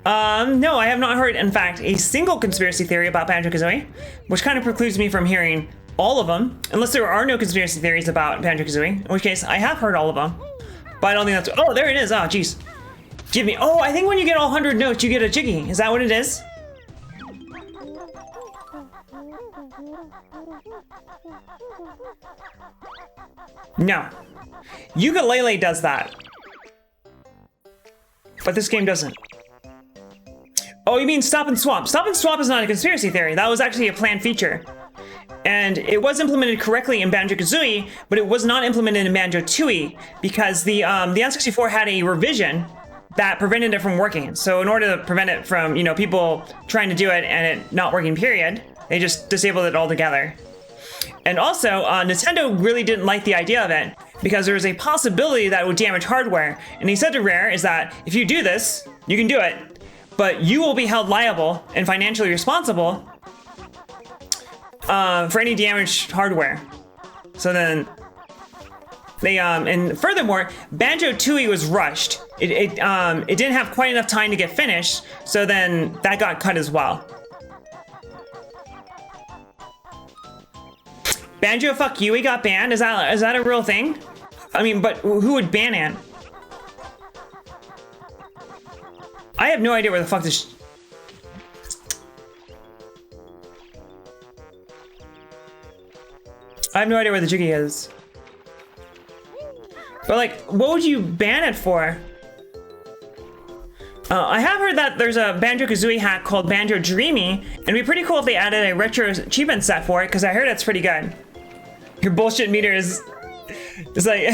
No, I have not heard, in fact, a single conspiracy theory about Banjo Kazooie, which kind of precludes me from hearing all of them, unless there are no conspiracy theories about Banjo Kazooie, in which case I have heard all of them. But I don't think that's, oh, there it is, oh, jeez. Give me, oh, I think when you get all 100 notes, you get a Jiggy. Is that what it is? No. Ukulele does that. But this game doesn't. Oh, you mean Stop and Swap. Stop and Swap is not a conspiracy theory. That was actually a planned feature. And it was implemented correctly in Banjo Kazooie, but it was not implemented in Banjo Tooie because the N64 had a revision that prevented it from working. So in order to prevent it from, you know, people trying to do it and it not working, period, they just disabled it altogether. And also, Nintendo really didn't like the idea of it because there's a possibility that it would damage hardware. And he said to Rare is that if you do this, you can do it, but you will be held liable and financially responsible for any damaged hardware. So then they and furthermore, Banjo Tooie was rushed. It didn't have quite enough time to get finished, so then that got cut as well. Banjo Fuck Yui got banned. Is that a real thing? I mean, but who would ban it? I have no idea where the fuck this. I have no idea where the Jiggy is. But like, what would you ban it for? I have heard that there's a Banjo Kazooie hack called Banjo Dreamy, and it'd be pretty cool if they added a retro achievement set for it, because I heard it's pretty good. Your bullshit meter is like.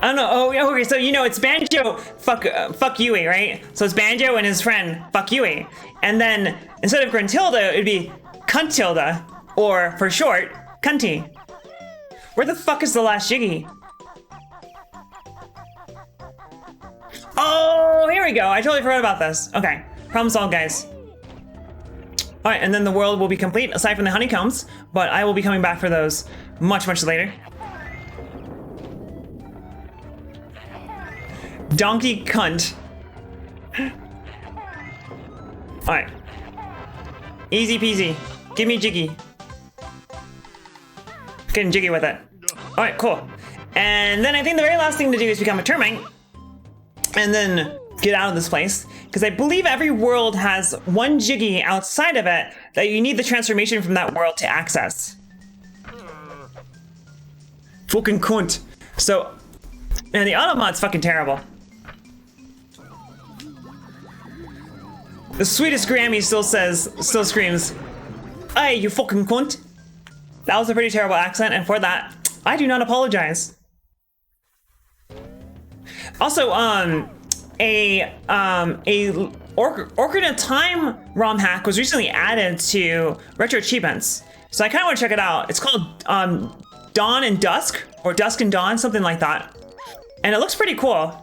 I don't know. Oh, okay. So you know it's Banjo fuck Yui, right? So it's Banjo and his friend Fuck Yui, and then instead of Gruntilda, it'd be Cuntilda, or for short, Cunty. Where the fuck is the last Jiggy? Oh, here we go. I totally forgot about this. Okay, problem solved, guys. All right, and then the world will be complete aside from the honeycombs, but I will be coming back for those much, much later. Donkey cunt. All right. Easy peasy. Give me Jiggy. Getting jiggy with it. All right, cool. And then I think the very last thing to do is become a termite, and then get out of this place, because I believe every world has one Jiggy outside of it that you need the transformation from that world to access. Fucking cunt. So, and the auto mod's fucking terrible. The sweetest Grammy still screams, "Hey, you fucking cunt." That was a pretty terrible accent, and for that, I do not apologize. Also, a Ocarina of Time ROM hack was recently added to Retro Achievements, so I kind of want to check it out. It's called Dawn and Dusk, or Dusk and Dawn, something like that, and it looks pretty cool.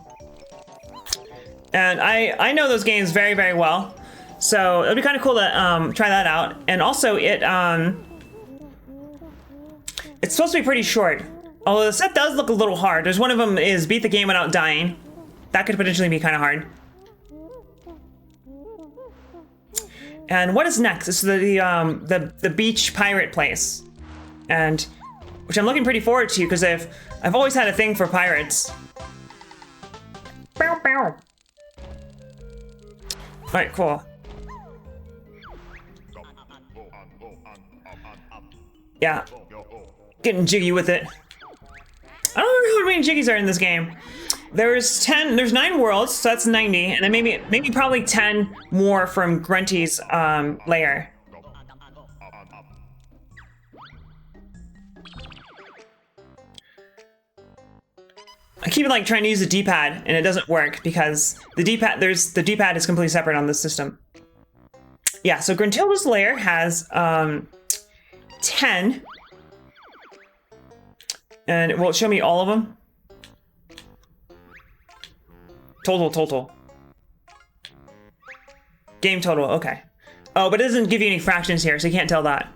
And I know those games very, very well, so it'll be kind of cool to try that out. And also, it's supposed to be pretty short, although the set does look a little hard. There's one of them is beat the game without dying. That could potentially be kind of hard. And what is next? It's the beach pirate place, and which I'm looking pretty forward to because I've always had a thing for pirates. Bow, bow. All right, cool. Yeah, getting jiggy with it. I don't remember how many jiggies are in this game. There's 9 worlds, so that's 90, and then maybe probably 10 more from Grunty's lair. I keep like trying to use the D-pad, and it doesn't work because the D-pad is completely separate on this system. Yeah, so Gruntilda's lair has 10, and it will show me all of them. Total. Game total, okay. Oh, but it doesn't give you any fractions here, so you can't tell that.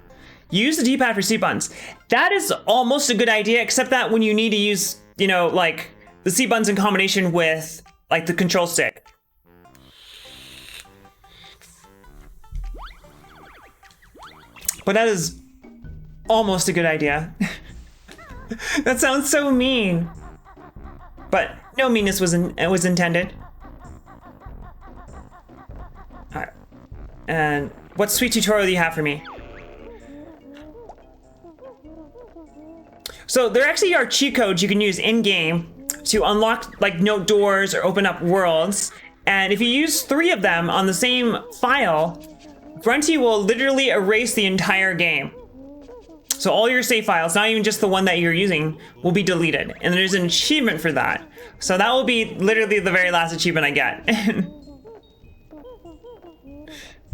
Use the D-pad for C buttons. That is almost a good idea, except that when you need to use, you know, like the C buttons in combination with like the control stick. But that is almost a good idea. That sounds so mean. But no meanness was intended. All right. And what sweet tutorial do you have for me? So there actually are cheat codes you can use in-game to unlock like note doors or open up worlds. And if you use 3 of them on the same file, Grunty will literally erase the entire game. So all your save files, not even just the one that you're using, will be deleted. And there's an achievement for that. So that will be literally the very last achievement I get.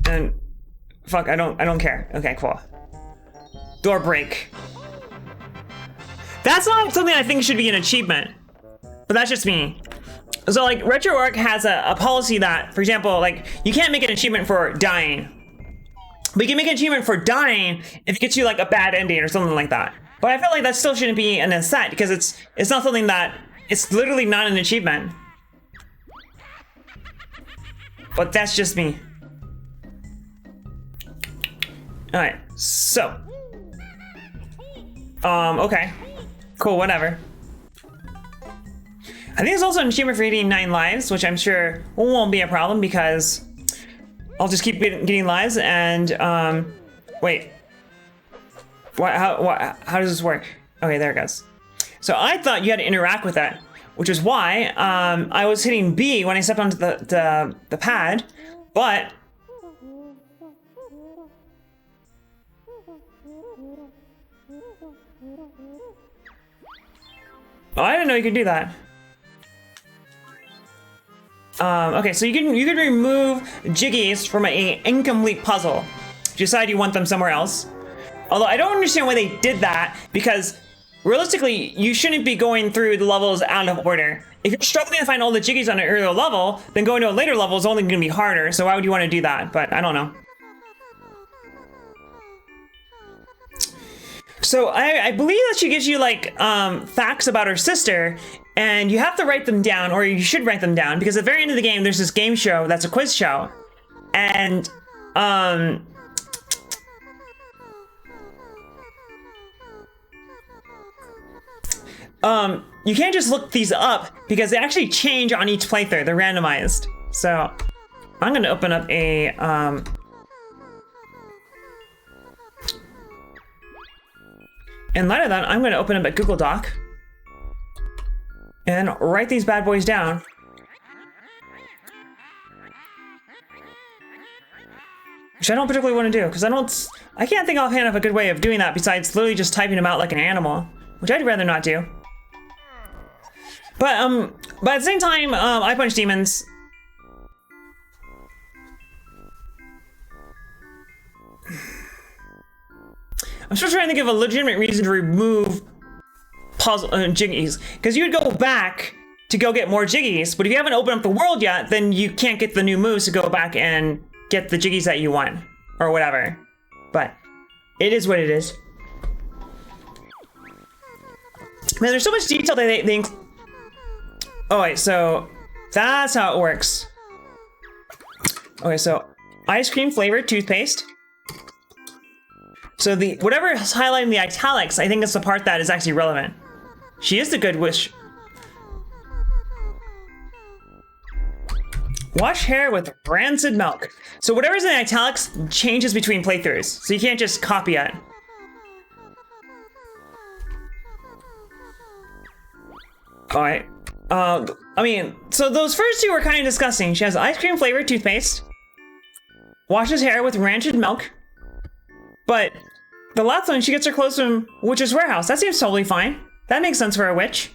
And fuck, I don't care. Okay, cool. Door break. That's not something I think should be an achievement, but that's just me. So like RetroArch has a policy that, for example, like you can't make an achievement for dying, but you can make an achievement for dying if it gets you like a bad ending or something like that. But I feel like that still shouldn't be an asset because it's not something that, it's literally not an achievement. But that's just me. All right, so, okay, cool, whatever. I think there's also an achievement for getting 9 lives, which I'm sure won't be a problem because I'll just keep getting lives and, wait. How does this work? Okay, there it goes. So I thought you had to interact with that, which is why, I was hitting B when I stepped onto the pad, but oh, I didn't know you could do that. Okay, so you can remove jiggies from an incomplete puzzle. If you decide you want them somewhere else. Although I don't understand why they did that, because realistically, you shouldn't be going through the levels out of order. If you're struggling to find all the jiggies on an earlier level, then going to a later level is only going to be harder. So why would you want to do that? But I don't know. So I believe that she gives you like facts about her sister, and you have to write them down, or you should write them down, because at the very end of the game, there's this game show that's a quiz show, and you can't just look these up because they actually change on each playthrough. They're randomized. So I'm gonna open up a in light of that, I'm gonna open up a Google Doc and write these bad boys down. Which I don't particularly want to do, because I can't think offhand of a good way of doing that besides literally just typing them out like an animal, which I'd rather not do. But at the same time, I punch demons. I'm still trying to think of a legitimate reason to remove puzzle jiggies, because you would go back to go get more jiggies, but if you haven't opened up the world yet, then you can't get the new moves to go back and get the jiggies that you want, or whatever. But it is what it is. Man, there's so much detail that they oh wait, so that's how it works. Okay, so ice cream flavored toothpaste. So whatever is highlighting the italics, I think is the part that is actually relevant. She is the good wish. Wash hair with rancid milk. So whatever's in the italics changes between playthroughs, so you can't just copy it. Alright. I mean, so those first two were kind of disgusting. She has ice cream flavored toothpaste, washes hair with rancid milk, but the last one, she gets her clothes from Witch's Warehouse. That seems totally fine. That makes sense for a witch.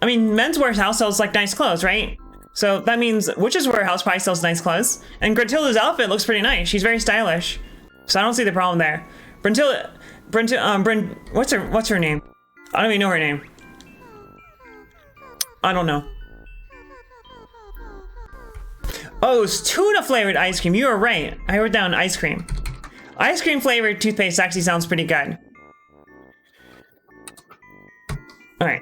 I mean, Men's Warehouse sells like nice clothes, right? So that means Witch's Warehouse probably sells nice clothes. And Gruntilda's outfit looks pretty nice. She's very stylish. So I don't see the problem there. What's her name? I don't even know her name. I don't know. Oh, it's tuna flavored ice cream. You were right. I wrote down ice cream. Ice cream flavored toothpaste actually sounds pretty good. All right,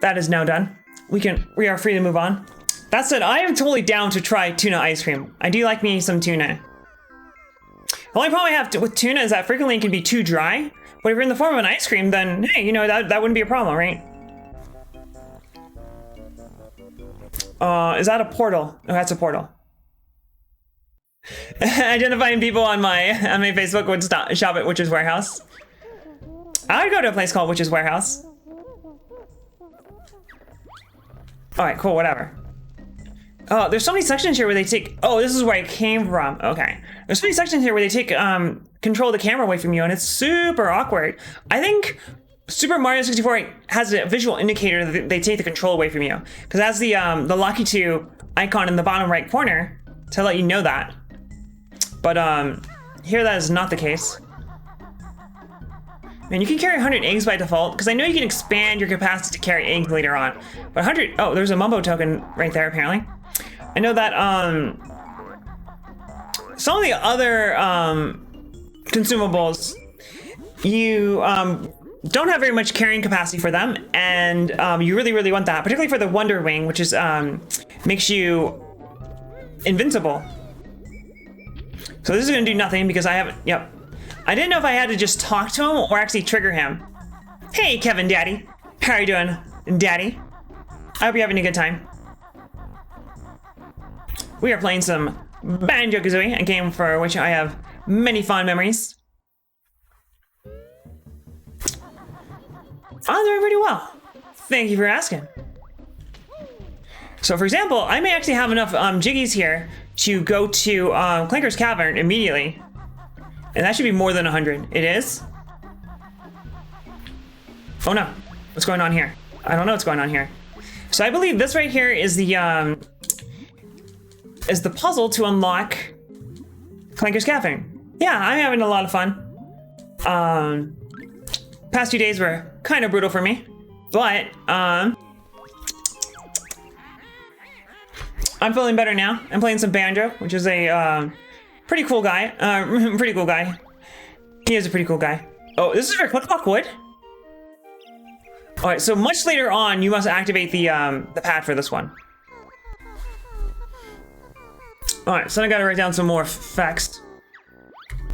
that is now done. We are free to move on. That said, I am totally down to try tuna ice cream. I do like me some tuna. The only problem I have with tuna is that frequently it can be too dry. But if you're in the form of an ice cream, then hey, you know, that wouldn't be a problem, right? Is that a portal? Oh, that's a portal. Identifying people on my Facebook would shop at Witch's Warehouse. I would go to a place called Witch's Warehouse. Alright, cool, whatever. Oh, there's so many sections here where they take... Oh, this is where I came from. Okay. There's so many sections here where they take control of the camera away from you, and it's super awkward. I think Super Mario 64 has a visual indicator that they take the control away from you. Because it has the Lucky 2 icon in the bottom right corner to let you know that. But here that is not the case. And you can carry 100 eggs by default, because I know you can expand your capacity to carry eggs later on. But 100, oh, there's a Mumbo token right there, apparently. I know that, some of the other, consumables, you, don't have very much carrying capacity for them, and, you really, really want that, particularly for the Wonder Wing, which is, makes you invincible. So this is gonna do nothing because I haven't, yep. I didn't know if I had to just talk to him or actually trigger him. Hey, Kevin Daddy. How are you doing, Daddy? I hope you're having a good time. We are playing some Banjo Kazooie, a game for which I have many fond memories. I'm doing pretty well. Thank you for asking. So for example, I may actually have enough Jiggies here to go to Clanker's Cavern immediately. And that should be more than 100. It is? Oh no, what's going on here? I don't know what's going on here. So I believe this right here is the puzzle to unlock Clanker's Cavern. Yeah, I'm having a lot of fun. Past 2 days were kind of brutal for me, but I'm feeling better now. I'm playing some Banjo, which is a pretty cool guy. Pretty cool guy. He is a pretty cool guy. Oh, this is for Click Clock Wood? Alright, so much later on, you must activate the pad for this one. Alright, so I gotta write down some more facts.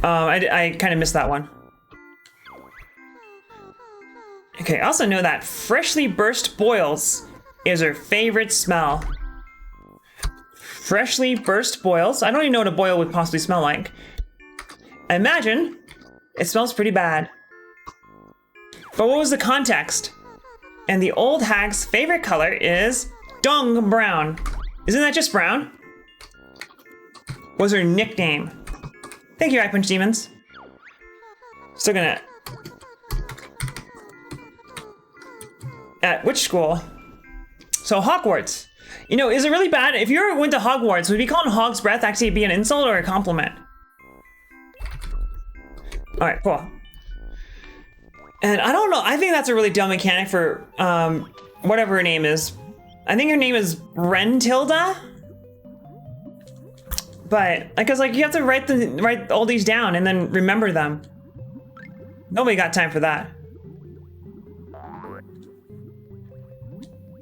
I kind of missed that one. Okay, I also know that freshly burst boils is her favorite smell. Freshly burst boils. I don't even know what a boil would possibly smell like. I imagine it smells pretty bad. But what was the context? And the old hag's favorite color is dung brown. Isn't that just brown? Was her nickname. Thank you, I Punch Demons. Still gonna... At which school? So Hogwarts. You know, is it really bad? If you went to Hogwarts, would be called Hog's Breath actually be an insult or a compliment? Alright, cool. And I don't know, I think that's a really dumb mechanic for whatever her name is. I think her name is Rentilda? But, because like you have to write all these down and then remember them. Nobody got time for that.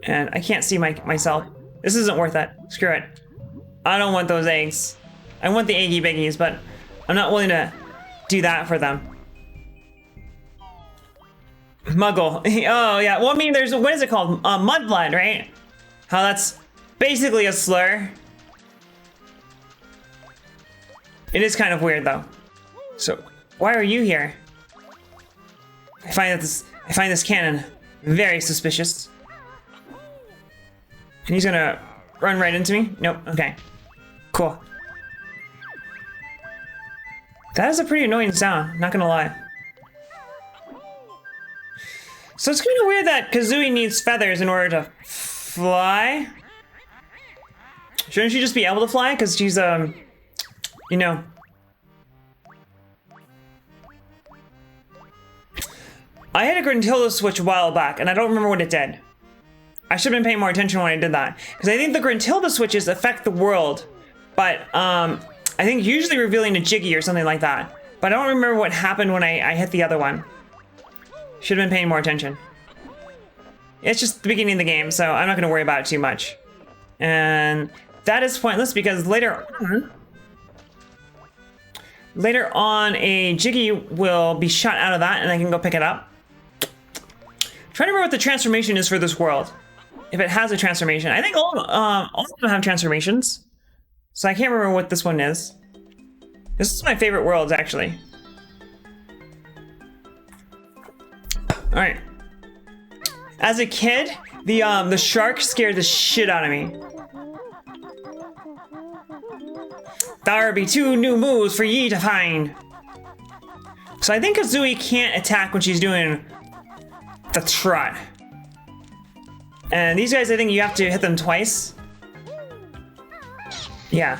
And I can't see myself. This isn't worth it. Screw it. I don't want those eggs. I want the eggy biggies, but I'm not willing to do that for them. Muggle. Oh yeah. Well, I mean, there's what is it called? Mudblood, right? How that's basically a slur. It is kind of weird though. So why are you here? I find this cannon very suspicious. And he's gonna run right into me? Nope, okay. Cool. That is a pretty annoying sound, not gonna lie. So it's kind of weird that Kazooie needs feathers in order to fly. Shouldn't she just be able to fly? Because she's, you know. I had a Gruntilda switch a while back, and I don't remember what it did. I should have been paying more attention when I did that. Because I think the Gruntilda switches affect the world. But, I think usually revealing a Jiggy or something like that. But I don't remember what happened when I hit the other one. Should have been paying more attention. It's just the beginning of the game, so I'm not going to worry about it too much. And that is pointless because later on a Jiggy will be shot out of that and I can go pick it up. Trying to remember what the transformation is for this world. If it has a transformation. I think all of them have transformations. So I can't remember what this one is. This is my favorite worlds, actually. Alright. As a kid, the shark scared the shit out of me. There be 2 new moves for ye to find. So I think Kazooie can't attack when she's doing the trot. And these guys, I think you have to hit them twice. Yeah.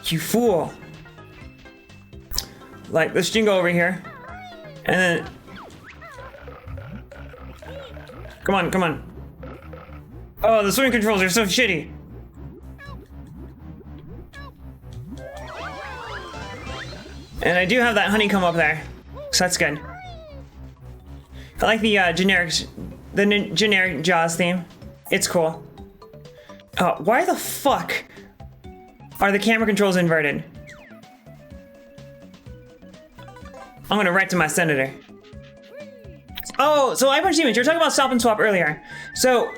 You fool. Like, let's jingle over here. And then Come on, come on. Oh, the swimming controls are so shitty. And I do have that honeycomb up there, so that's good. I like the generic Jaws theme. It's cool. Oh, why the fuck are the camera controls inverted? I'm gonna write to my senator. Oh, so I Achievements, you were talking about stop and swap earlier. So,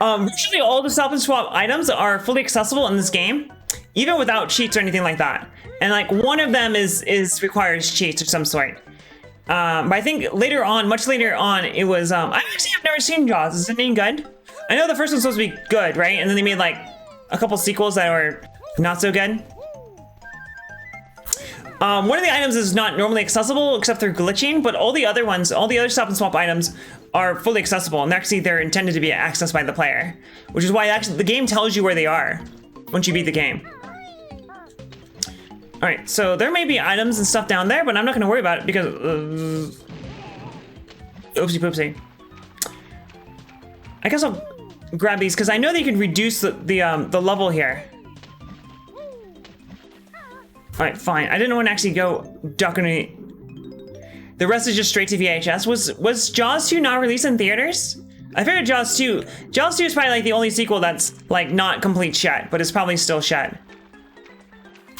usually all the stop and swap items are fully accessible in this game, even without cheats or anything like that. And like one of them requires cheats of some sort. But I think later on, much later on, it was, I actually have never seen Jaws. Is it any good? I know the first one's supposed to be good, right? And then they made like a couple sequels that were not so good. One of the items is not normally accessible except through glitching, but all the other ones, all the other stop and swap items are fully accessible, and actually they're intended to be accessed by the player, which is why actually the game tells you where they are once you beat the game. All right, so there may be items and stuff down there, but I'm not gonna worry about it because oopsie poopsie. I guess I'll grab these because I know that you can reduce the level here. All right, fine. I didn't want to actually go duck underneath. The rest is just straight to VHS. Was Jaws 2 not released in theaters? I figured Jaws 2 is probably like the only sequel that's like not complete shit, but it's probably still shit.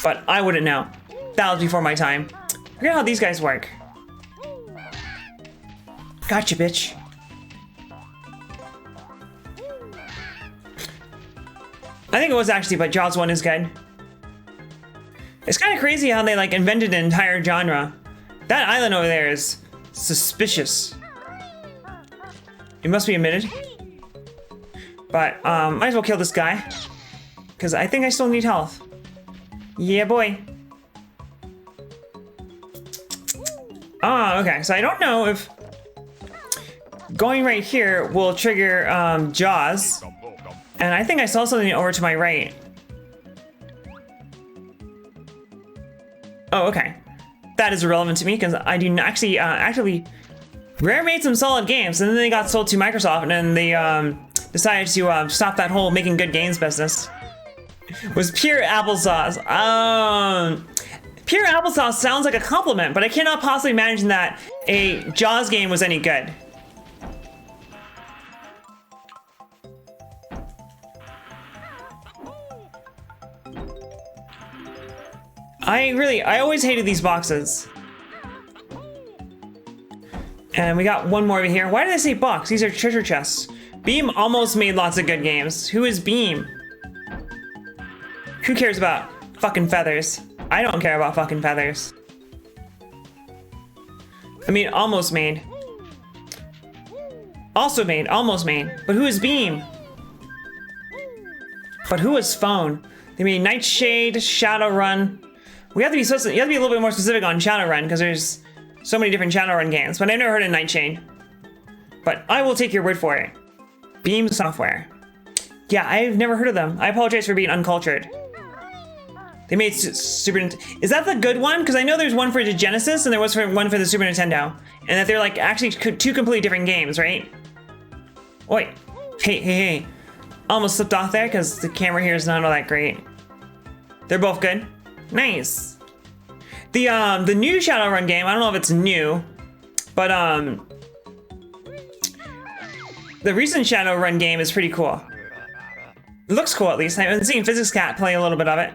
But I wouldn't know. That was before my time. I forget how these guys work. Gotcha, bitch. I think it was actually, but Jaws 1 is good. It's kind of crazy how they like invented an entire genre. That island over there is suspicious. It must be admitted. But might as well kill this guy, because I think I still need health. Yeah, boy. Ah, okay. So I don't know if going right here will trigger Jaws, and I think I saw something over to my right. Oh, okay. That is irrelevant to me because I do not actually Rare made some solid games, and then they got sold to Microsoft, and then they decided to stop that whole making good games business. It was pure applesauce. Pure applesauce sounds like a compliment, but I cannot possibly imagine that a Jaws game was any good. I always hated these boxes. And we got one more over here. Why did I say box? These are treasure chests. Beam almost made lots of good games. Who is Beam? Who cares about fucking feathers? I don't care about fucking feathers. I mean, almost made. Also made, almost made. But who is Beam? But who is Phone? They made Nightshade, Shadowrun. You have to be a little bit more specific on Shadowrun because there's so many different Shadowrun games, but I've never heard of Nightshade. But I will take your word for it. Beam Software. Yeah, I've never heard of them. I apologize for being uncultured. They made Super Nintendo. Is that the good one? Because I know there's one for the Genesis and there was one for the Super Nintendo. And that they're like actually two completely different games, right? Oi. Hey. Almost slipped off there because the camera here is not all that great. They're both good. Nice. The new Shadowrun game, I don't know if it's new, but the recent Shadowrun game is pretty cool. It looks cool at least. I've been seeing Physics Cat play a little bit of it.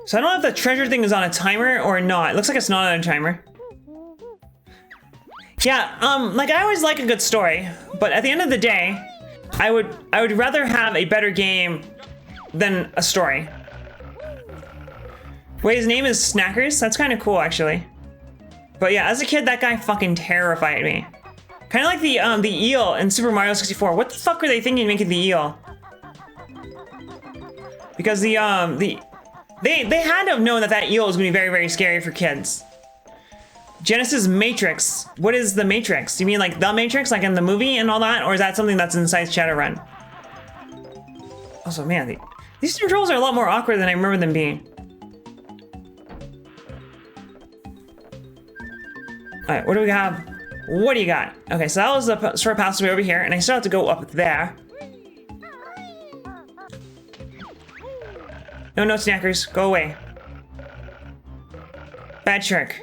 So I don't know if the treasure thing is on a timer or not. It looks like it's not on a timer. Yeah, like I always like a good story, but at the end of the day, I would rather have a better game than a story. Wait, his name is Snackers? That's kind of cool, actually. But yeah, as a kid, that guy fucking terrified me. Kind of like the eel in Super Mario 64. What the fuck were they thinking making the eel? Because they had to have known that eel was gonna be very, very scary for kids. Genesis Matrix. What is the Matrix? You mean like the Matrix, like in the movie and all that? Or is that something that's inside Shadowrun? Also, man, these controls are a lot more awkward than I remember them being. Alright, what do we have? What do you got? Okay, so that was the short passageway over here, and I still have to go up there. No, no, snackers. Go away. Bad trick.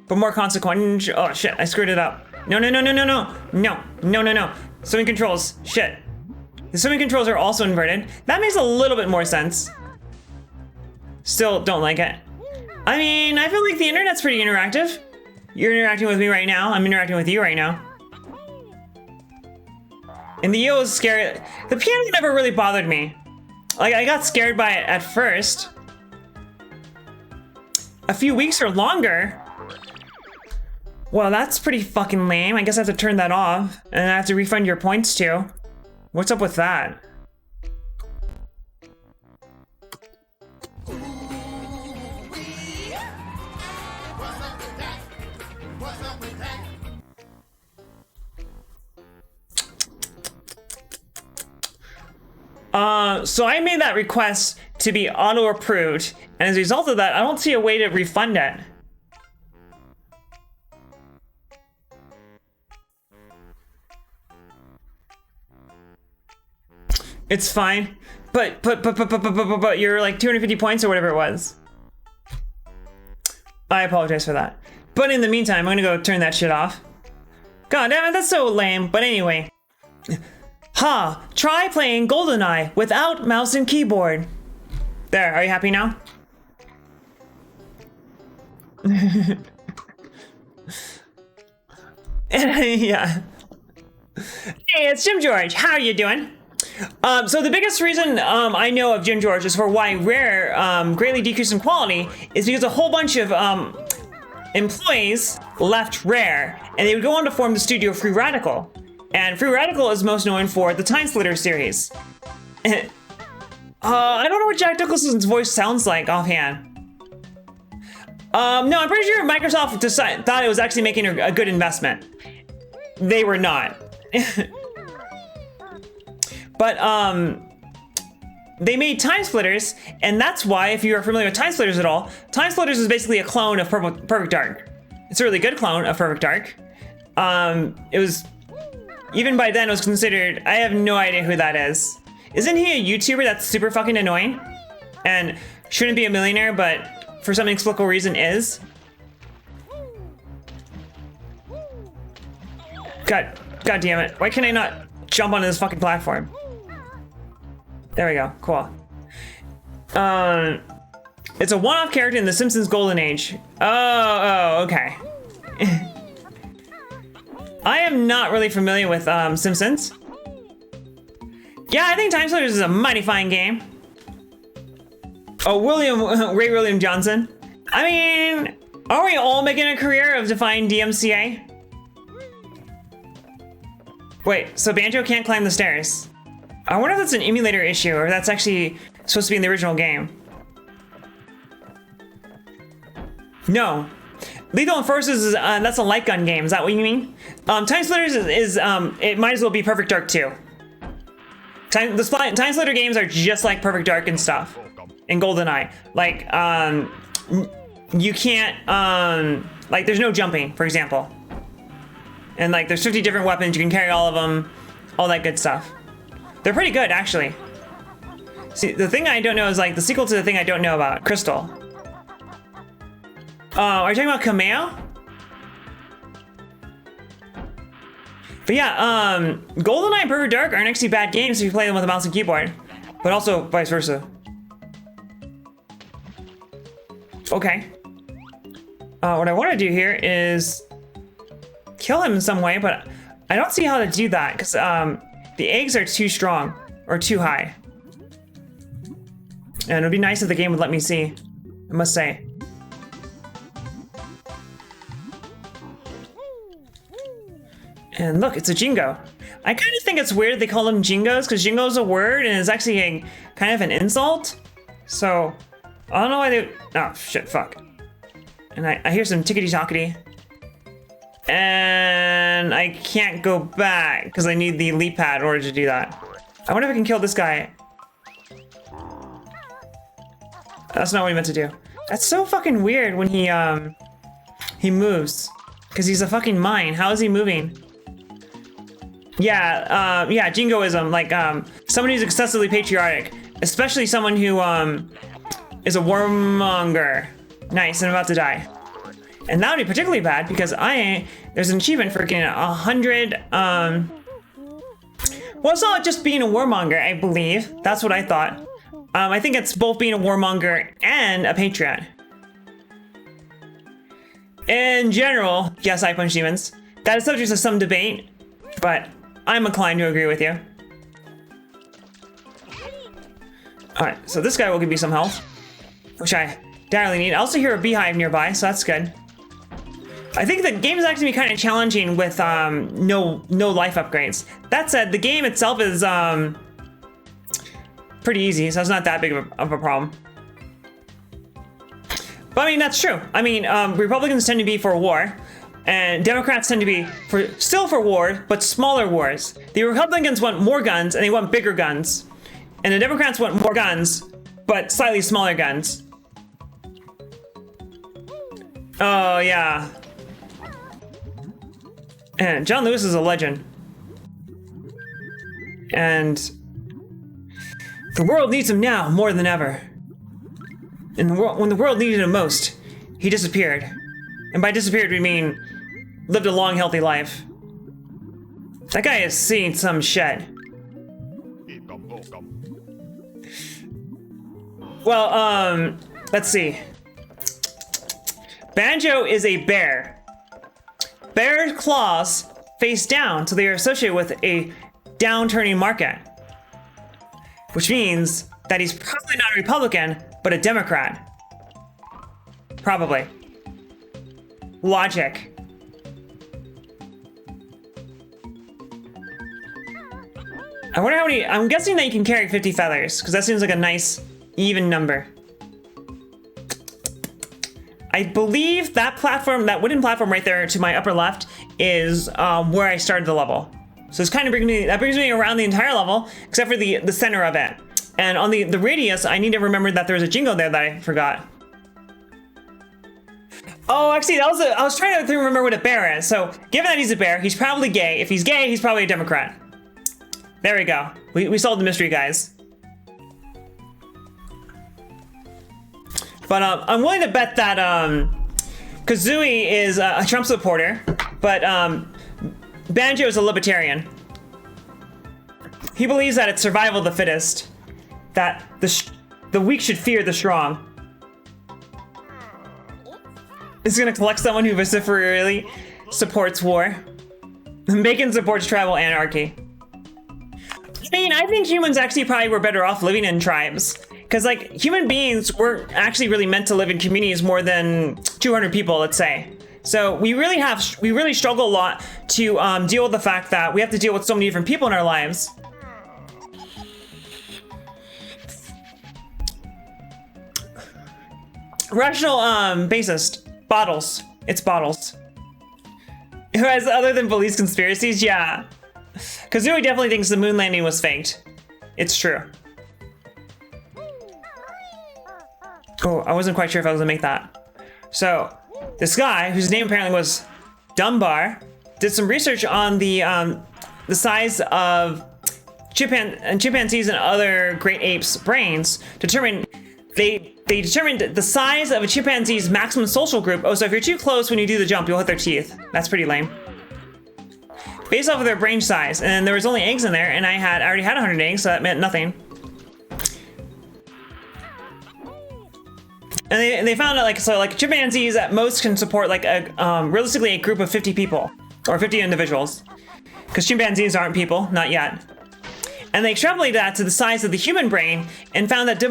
But more consequential. Oh, shit. I screwed it up. No, no, no, no, no, no. No, no, no, no. Swimming controls. Shit. The swimming controls are also inverted. That makes a little bit more sense. Still don't like it. I mean, I feel like the internet's pretty interactive. You're interacting with me right now. I'm interacting with you right now. And the yo is scary. The piano never really bothered me. Like, I got scared by it at first. A few weeks or longer. Well, that's pretty fucking lame. I guess I have to turn that off. And I have to refund your points too. What's up with that? So I made that request to be auto-approved, and as a result of that, I don't see a way to refund it. It's fine, but you're like 250 points or whatever it was. I apologize for that. But in the meantime, I'm gonna go turn that shit off. God damn it, that's so lame. But anyway. Ha! Try playing GoldenEye without mouse and keyboard. There, are you happy now? Yeah. Hey, it's Jim George. How are you doing? So the biggest reason I know of Jim George is for why Rare greatly decreased in quality is because a whole bunch of employees left Rare, and they would go on to form the studio Free Radical. And Free Radical is most known for the Time Splitter series. I don't know what Jack Nicholson's voice sounds like offhand. No, I'm pretty sure Microsoft thought it was actually making a good investment. They were not. But they made Time Splitters, and that's why, if you are familiar with Time Splitters at all, Time Splitters is basically a clone of Perfect Dark. It's a really good clone of Perfect Dark. It was, even by then, it was considered, I have no idea who that is. Isn't he a YouTuber that's super fucking annoying? And shouldn't be a millionaire, but for some inexplicable reason is? God damn it. Why can I not jump onto this fucking platform? There we go, cool. It's a one-off character in The Simpsons Golden Age. Oh, okay. I am not really familiar with Simpsons. Yeah, I think Time Splitters is a mighty fine game. Oh, Ray William Johnson. I mean, are we all making a career of defying DMCA? Wait, so Banjo can't climb the stairs. I wonder if that's an emulator issue or if that's actually supposed to be in the original game. No. Lethal Enforcers is that's a light gun game. Is that what you mean? Time Splitters is it might as well be Perfect Dark 2. Time Splitter games are just like Perfect Dark and stuff. And GoldenEye. Like you can't like there's no jumping, for example. And like there's 50 different weapons, you can carry all of them, all that good stuff. They're pretty good, actually. See, the thing I don't know is like the sequel to the thing I don't know about, Crystal. Are you talking about Kameo? But yeah, GoldenEye and Perfect Dark aren't actually bad games if you play them with a mouse and keyboard. But also vice versa. Okay. What I want to do here is kill him in some way, but I don't see how to do that because the eggs are too strong or too high. And it would be nice if the game would let me see, I must say. And look, it's a Jingo. I kind of think it's weird they call them Jingos because Jingo is a word and it's actually a kind of an insult. So I don't know why they. Oh shit! Fuck. And I hear some tickety-tockety. And I can't go back because I need the leap pad in order to do that. I wonder if I can kill this guy. That's not what he meant to do. That's so fucking weird when he He moves. Because he's a fucking mine. How is he moving? Yeah, yeah, jingoism. Like, someone who's excessively patriotic. Especially someone who, is a warmonger. Nice, and I'm about to die. And that would be particularly bad because there's an achievement for getting 100, well, it's not just being a warmonger, I believe. That's what I thought. I think it's both being a warmonger and a patriot. In general, yes, I punch demons. That is subject to some debate, but I'm inclined to agree with you. Alright, so this guy will give me some health, which I direly need. I also hear a beehive nearby, so that's good. I think the game is actually kind of challenging with no life upgrades. That said, the game itself is pretty easy, so it's not that big of a problem. But I mean, that's true. I mean, Republicans tend to be for war, and Democrats tend to be still for war, but smaller wars. The Republicans want more guns, and they want bigger guns. And the Democrats want more guns, but slightly smaller guns. Oh, yeah. And John Lewis is a legend. And the world needs him now more than ever. And when the world needed him most, he disappeared. And by disappeared, we mean lived a long, healthy life. That guy has seen some shit. Well, let's see. Banjo is a bear. Bear claws face down, so they are associated with a downturning market. Which means that he's probably not a Republican, but a Democrat. Probably. Logic. I wonder how many, I'm guessing that you can carry 50 feathers, because that seems like a nice, even number. I believe that platform, that wooden platform right there to my upper left, is where I started the level. So it's kind of brings me around the entire level, except for the center of it. And on the radius, I need to remember that there's a jingle there that I forgot. Oh, actually, I was trying to remember what a bear is. So given that he's a bear, he's probably gay. If he's gay, he's probably a Democrat. There we go. We solved the mystery, guys. But I'm willing to bet that Kazooie is a Trump supporter, but Banjo is a libertarian. He believes that it's survival of the fittest, that the weak should fear the strong. Is gonna collect someone who vociferously supports war. Bacon supports tribal anarchy. I mean, I think humans actually probably were better off living in tribes. Because, like, human beings weren't actually really meant to live in communities more than 200 people, let's say. So we really struggle a lot to deal with the fact that we have to deal with so many different people in our lives. Rational bassist. Bottles. It's bottles. Who has other than police conspiracies? Yeah. Kazooie definitely thinks the moon landing was faked. It's true. Oh, I wasn't quite sure if I was gonna make that. So, this guy, whose name apparently was Dunbar, did some research on the size of chimpanzees and other great apes' brains. They determined the size of a chimpanzee's maximum social group. Oh, so if you're too close when you do the jump, you'll hit their teeth. That's pretty lame. Based off of their brain size, and there was only eggs in there, and I already had 100 eggs, so that meant nothing. And they found out like chimpanzees at most can support like realistically a group of 50 people or 50 individuals, because chimpanzees aren't people, not yet. And they extrapolated that to the size of the human brain and found that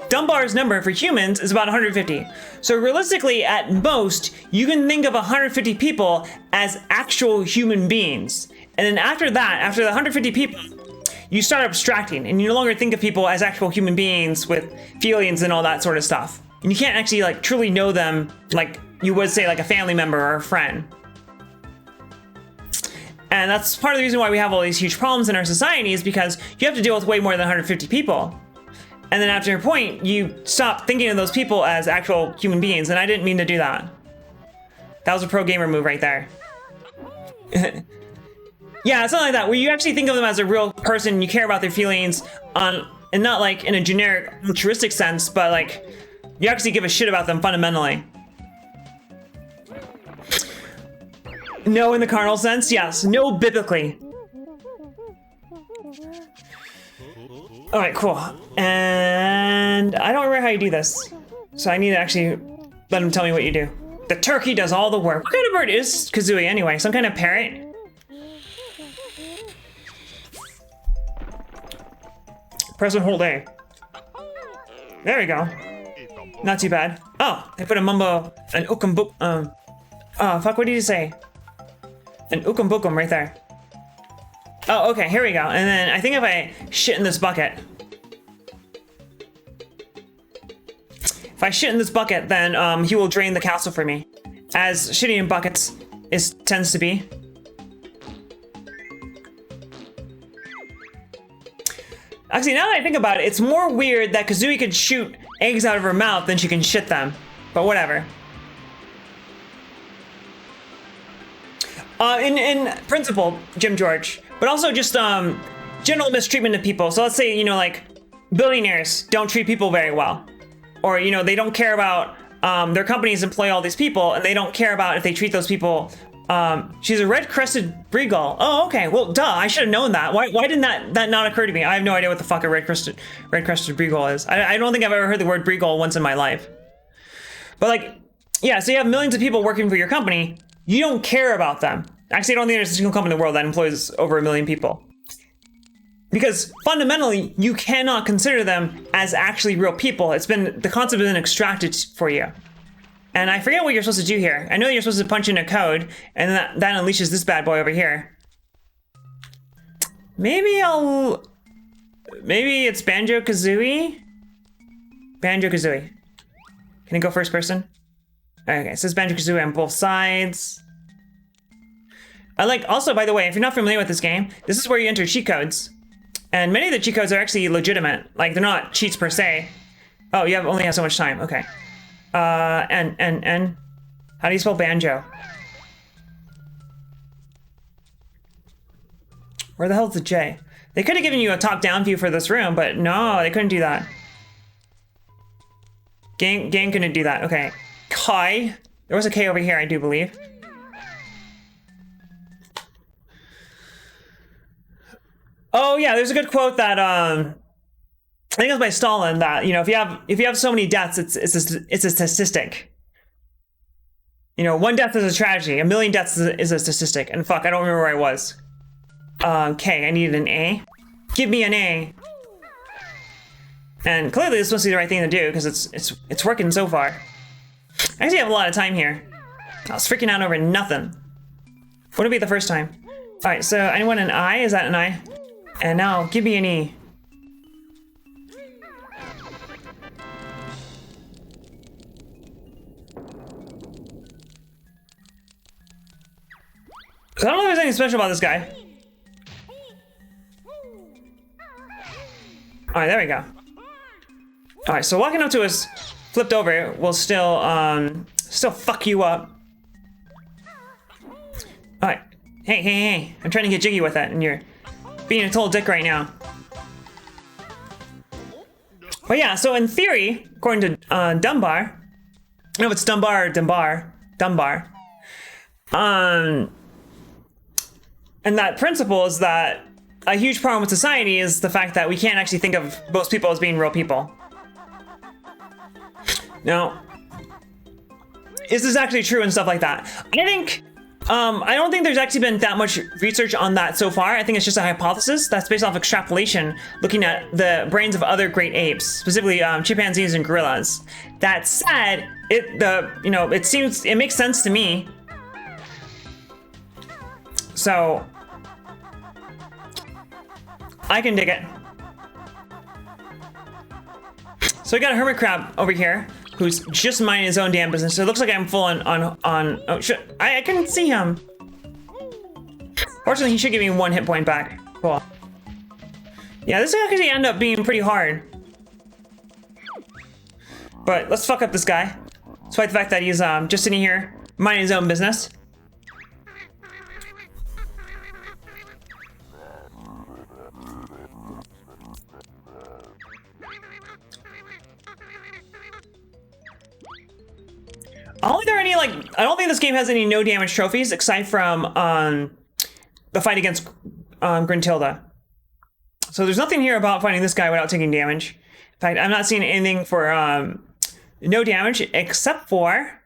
Dunbar's number for humans is about 150. So realistically, at most, you can think of 150 people as actual human beings. And then after that, after the 150 people, you start abstracting, and you no longer think of people as actual human beings with feelings and all that sort of stuff. And you can't actually like truly know them like you would say like a family member or a friend. And that's part of the reason why we have all these huge problems in our society, is because you have to deal with way more than 150 people. And then after a point, you stop thinking of those people as actual human beings, and I didn't mean to do that. That was a pro gamer move right there. Yeah, something like that, where you actually think of them as a real person, you care about their feelings, and not like in a generic altruistic sense, but like you actually give a shit about them fundamentally. No in the carnal sense, yes. No biblically. Alright, cool. And I don't remember how you do this. So I need to actually let him tell me what you do. The turkey does all the work. What kind of bird is Kazooie anyway? Some kind of parrot? Press and hold A. There we go. Not too bad. Oh, they put a mumbo, an ukumbook, oh, fuck, what did you say? An ukumbokum right there. Oh, okay, here we go. And then I think if I shit in this bucket. If I shit in this bucket, then he will drain the castle for me. As shitting in buckets tends to be. Actually, now that I think about it, it's more weird that Kazooie could shoot eggs out of her mouth than she can shit them. But whatever. In principle, Jim George, but also just general mistreatment of people. So let's say, you know, like billionaires don't treat people very well, or you know, they don't care about their companies employ all these people, and they don't care about if they treat those people. She's a red-crested breagull. Oh, okay. Well, duh. I should have known that. Why didn't that not occur to me? I have no idea what the fuck a red-crested breagull is. I don't think I've ever heard the word breagull once in my life. But like, yeah. So you have millions of people working for your company. You don't care about them. Actually, I don't think there's a single company in the world that employs over 1 million people. Because fundamentally, you cannot consider them as actually real people. The concept has been extracted for you. And I forget what you're supposed to do here. I know you're supposed to punch in a code, and that unleashes this bad boy over here. Maybe it's Banjo Kazooie? Banjo Kazooie. Can I go first person? Okay, it says Banjo Kazooie on both sides. Also, by the way, if you're not familiar with this game, this is where you enter cheat codes. And many of the cheat codes are actually legitimate. Like, they're not cheats per se. Oh, you only have so much time. Okay. N. How do you spell banjo? Where the hell is the J? They could have given you a top-down view for this room, but no, they couldn't do that. Gang couldn't do that. Okay. Kai. There was a K over here, I do believe. Oh yeah, there's a good quote that I think it was by Stalin that, you know, if you have so many deaths, it's a statistic. You know, 1 death is a tragedy. 1 million deaths is a statistic. And fuck, I don't remember where I was. Okay, I needed an A. Give me an A. And clearly this must be the right thing to do because it's working so far. I actually have a lot of time here. I was freaking out over nothing. Wouldn't be the first time. All right, so I want an I. Is that an I? And now give me an E. So I don't know if there's anything special about this guy. Alright, there we go. Alright, so walking up to us flipped over will still fuck you up. Alright. Hey. I'm trying to get jiggy with it, and you're being a total dick right now. But yeah, so in theory, according to Dunbar, I don't know if it's Dunbar or Dunbar. And that principle is that a huge problem with society is the fact that we can't actually think of most people as being real people. Now, is this actually true and stuff like that? I don't think there's actually been that much research on that so far. I think it's just a hypothesis that's based off extrapolation, looking at the brains of other great apes, specifically chimpanzees and gorillas. That said, it makes sense to me. So I can dig it. So we got a hermit crab over here who's just minding his own damn business. So it looks like I'm full on oh shit, I couldn't see him. Fortunately, he should give me 1 hit point back. Cool. Yeah, this actually ended up being pretty hard. But let's fuck up this guy. Despite the fact that he's just sitting here minding his own business. I don't think there are any, like, I don't think this game has any no damage trophies aside from the fight against Gruntilda. So there's nothing here about fighting this guy without taking damage. In fact, I'm not seeing anything for no damage except for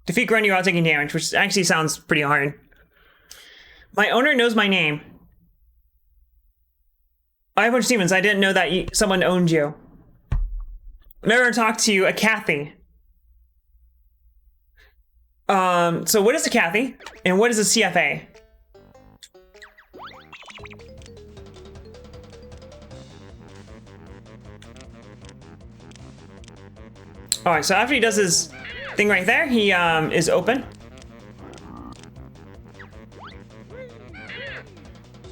defeat Grundy without taking damage, which actually sounds pretty hard. My owner knows my name. I have a bunch of demons. I didn't know that someone owned you. Never talked to a Kathy. So what is a Kathy? And what is a CFA? Alright, so after he does his thing right there, he is open.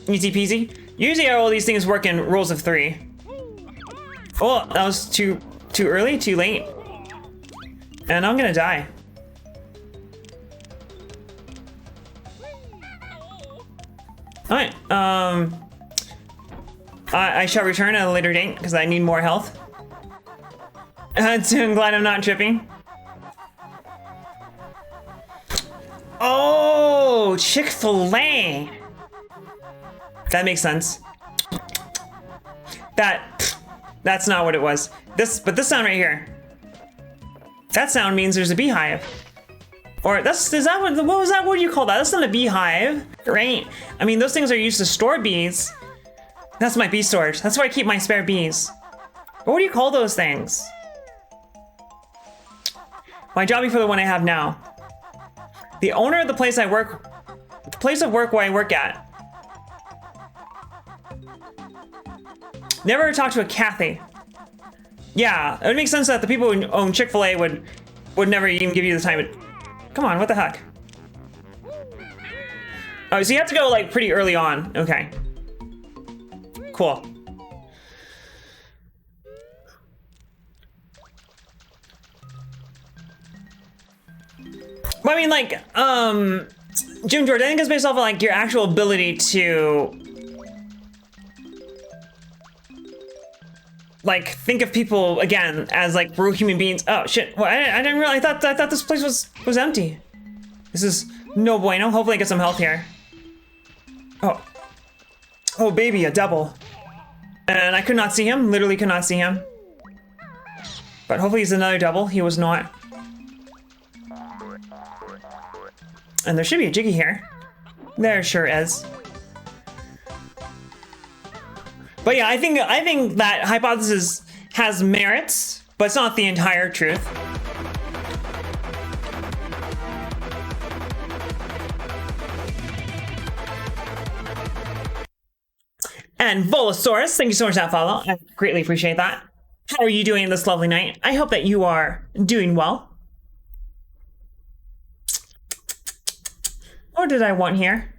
Easy peasy. Usually all these things work in rules of 3. Oh, that was too early, too late. And I'm gonna die. Alright, I shall return at a later date because I need more health. So I'm glad I'm not tripping. Oh, Chick-fil-A. That makes sense. That's not what it was. But this sound right here. That sound means there's a beehive. Or what was that word you call that? That's not a beehive, right? I mean, those things are used to store bees. That's my bee storage. That's where I keep my spare bees. But what do you call those things? My job before the one I have now. The owner of the place of work where I work at. Never talked to a Kathy. Yeah, it would make sense that the people who own Chick-fil-A would never even give you the time. Come on, what the heck? Oh, so you have to go like pretty early on. Okay. Cool. But I mean, like, Jim George, I think it's based off of like your actual ability to like think of people again as like real human beings. Oh shit! Well, I didn't realize. I thought this place was empty. This is no bueno. Hopefully, I get some health here. Oh baby, a double. And I could not see him. Literally could not see him. But hopefully, he's another double. He was not. And there should be a Jiggy here. There sure is. But yeah, I think that hypothesis has merits, but it's not the entire truth. And Volosaurus, thank you so much for that follow. I greatly appreciate that. How are you doing this lovely night? I hope that you are doing well. What did I want here?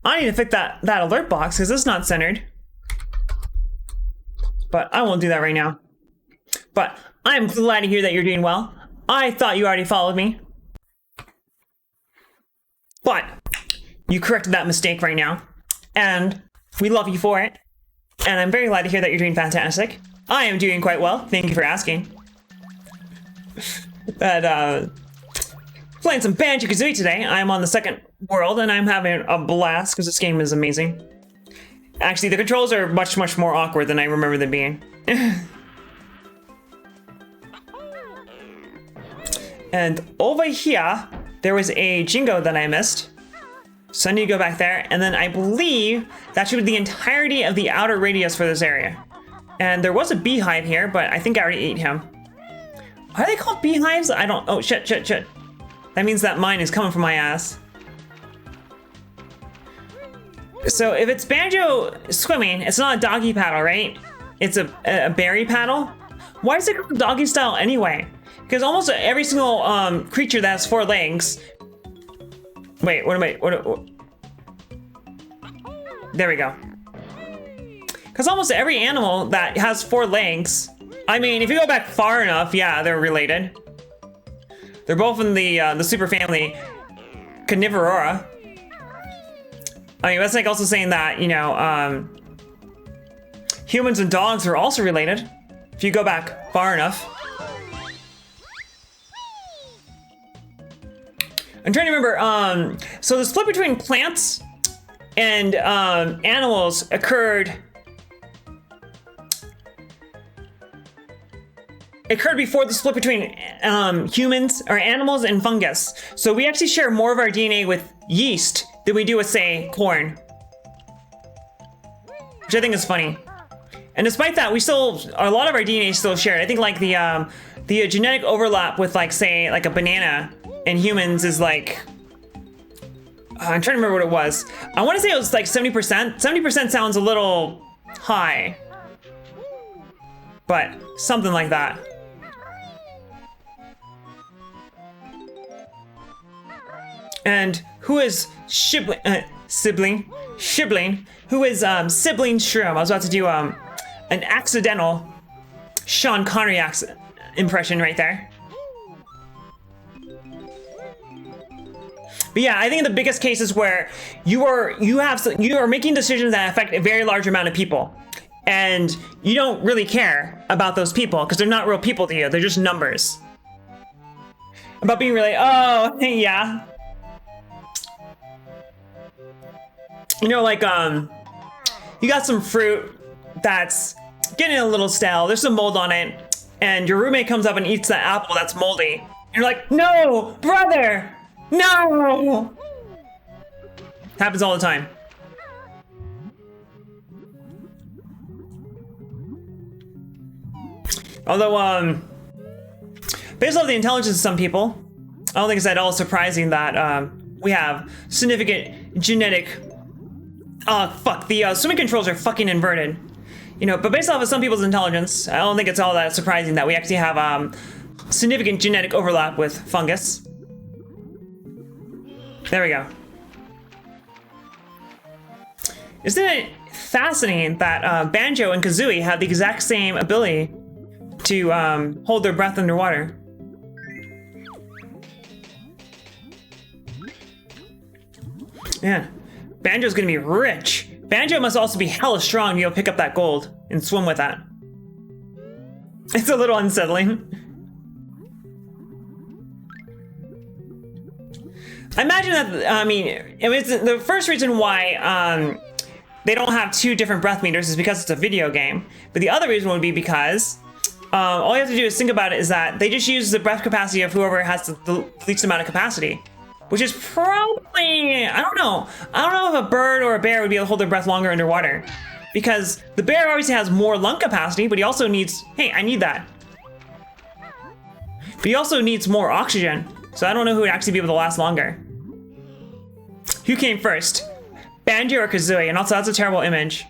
I need to fix that alert box because it's not centered. But I won't do that right now. But I'm glad to hear that you're doing well. I thought you already followed me. But you corrected that mistake right now. And we love you for it. And I'm very glad to hear that you're doing fantastic. I am doing quite well. Thank you for asking. Playing some Banjo Kazooie today. I'm on the second world and I'm having a blast because this game is amazing. Actually, the controls are much more awkward than I remember them being. And over here, there was a Jingo that I missed. So I need to go back there. And then I believe that should be the entirety of the outer radius for this area. And there was a beehive here, but I think I already ate him. Are they called beehives? I don't, oh shit. That means that mine is coming from my ass. So if it's Banjo swimming, it's not a doggy paddle, right? It's a berry paddle? Why is it called doggy style anyway? Because almost every single creature that has 4 legs. Wait, what? There we go. Because almost every animal that has 4 legs I mean, if you go back far enough, yeah, they're related. They're both in the superfamily Carnivorora. I mean, that's like also saying that, you know, humans and dogs are also related. If you go back far enough. I'm trying to remember, so the split between plants and animals occurred before the split between humans or animals and fungus. So we actually share more of our DNA with yeast than we do with, say, corn. Which I think is funny. And despite that, a lot of our DNA is still shared. I think like the genetic overlap with like, say, like a banana and humans is like, I'm trying to remember what it was. I want to say it was like 70%. 70% sounds a little high, but something like that. And who is Shibling? Who is Sibling Shroom? I was about to do an accidental Sean Connery impression right there. But yeah, I think the biggest case is where you are making decisions that affect a very large amount of people, and you don't really care about those people because they're not real people to you. They're just numbers. About being really, oh yeah. You know, like, you got some fruit that's getting a little stale, there's some mold on it, and your roommate comes up and eats that apple that's moldy. And you're like, no, brother, no! Happens all the time. Although, based off the intelligence of some people, I don't think it's at all surprising that, we have significant genetic. Fuck, the swimming controls are fucking inverted. You know, but based off of some people's intelligence, I don't think it's all that surprising that we actually have significant genetic overlap with fungus. There we go. Isn't it fascinating that Banjo and Kazooie have the exact same ability to hold their breath underwater? Yeah. Banjo's gonna be rich. Banjo must also be hella strong to be able to pick up that gold and swim with that. It's a little unsettling. I imagine that, I mean, it's the first reason why they don't have two different breath meters is because it's a video game. But the other reason would be because all you have to do is think about it is that they just use the breath capacity of whoever has the least amount of capacity. Which is probably, I don't know if a bird or a bear would be able to hold their breath longer underwater. Because the bear obviously has more lung capacity, but he also needs, hey, I need that. But he also needs more oxygen. So I don't know who would actually be able to last longer. Who came first? Banjo or Kazooie? And also that's a terrible image.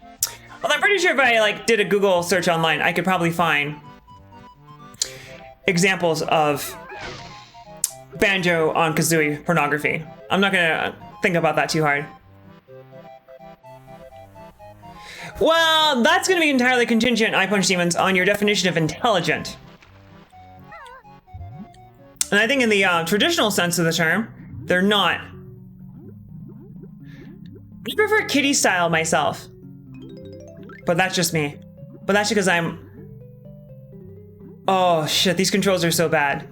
Well, I'm pretty sure if I like did a Google search online, I could probably find examples of Banjo on Kazooie pornography. I'm not gonna think about that too hard. Well, that's gonna be entirely contingent, I Punch Demons, on your definition of intelligent. And I think in the traditional sense of the term, they're not. I prefer kitty style myself. But that's just me. But that's because oh shit, these controls are so bad.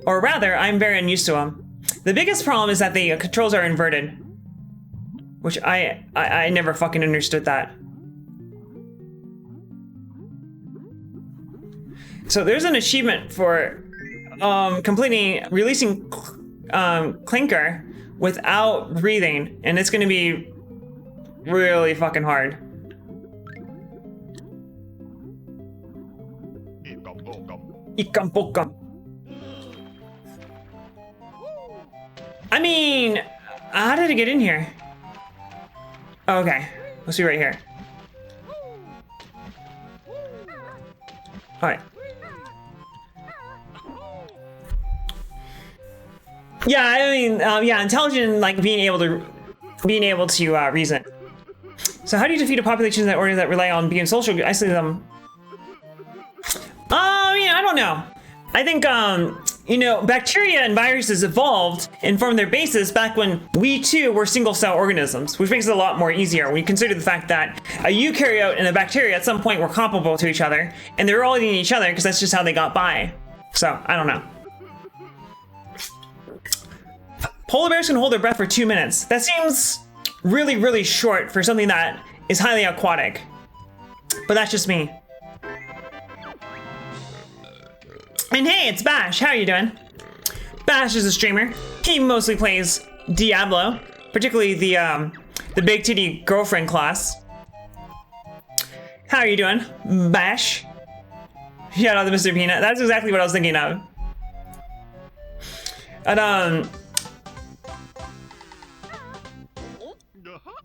Or rather, I'm very unused to them. The biggest problem is that the controls are inverted. Which I never fucking understood that. So there's an achievement for releasing Clinker without breathing, and it's gonna be really fucking hard. Ikam. I mean, how did it get in here? Oh, okay, let's see right here. All right. Yeah, I mean, yeah, intelligent, like being able to reason. So how do you defeat a population that rely on being social? Isolate them. don't know. I think, you know, bacteria and viruses evolved and formed their basis back when we too were single-cell organisms, which makes it a lot more easier when you consider the fact that a eukaryote and a bacteria at some point were comparable to each other, and they were all eating each other because that's just how they got by. So, I don't know. Polar bears can hold their breath for 2 minutes. That seems really, really short for something that is highly aquatic. But that's just me. And hey, it's Bash. How are you doing? Bash is a streamer. He mostly plays Diablo, particularly the big titty girlfriend class. How are you doing, Bash? Shout out to Mr. Peanut. That's exactly what I was thinking of.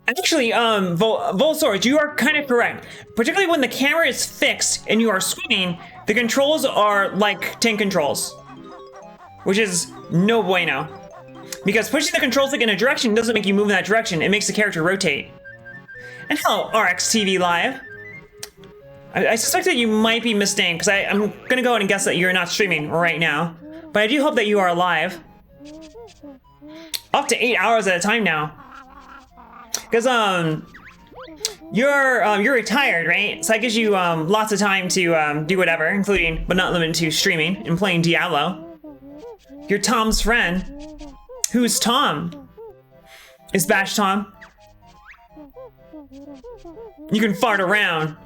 And actually, Volsword, you are kind of correct. Particularly when the camera is fixed and you are swimming, the controls are like tank controls, which is no bueno. Because pushing the control stick in a direction doesn't make you move in that direction, it makes the character rotate. And hello, RxTV Live. I suspect that you might be misnamed, because I'm gonna go ahead and guess that you're not streaming right now. But I do hope that you are live. Up to 8 hours at a time now. Because, you're retired, right? So that gives you, lots of time to, do whatever, including, but not limited to, streaming and playing Diablo. You're Tom's friend. Who's Tom? Is Bash Tom? You can fart around.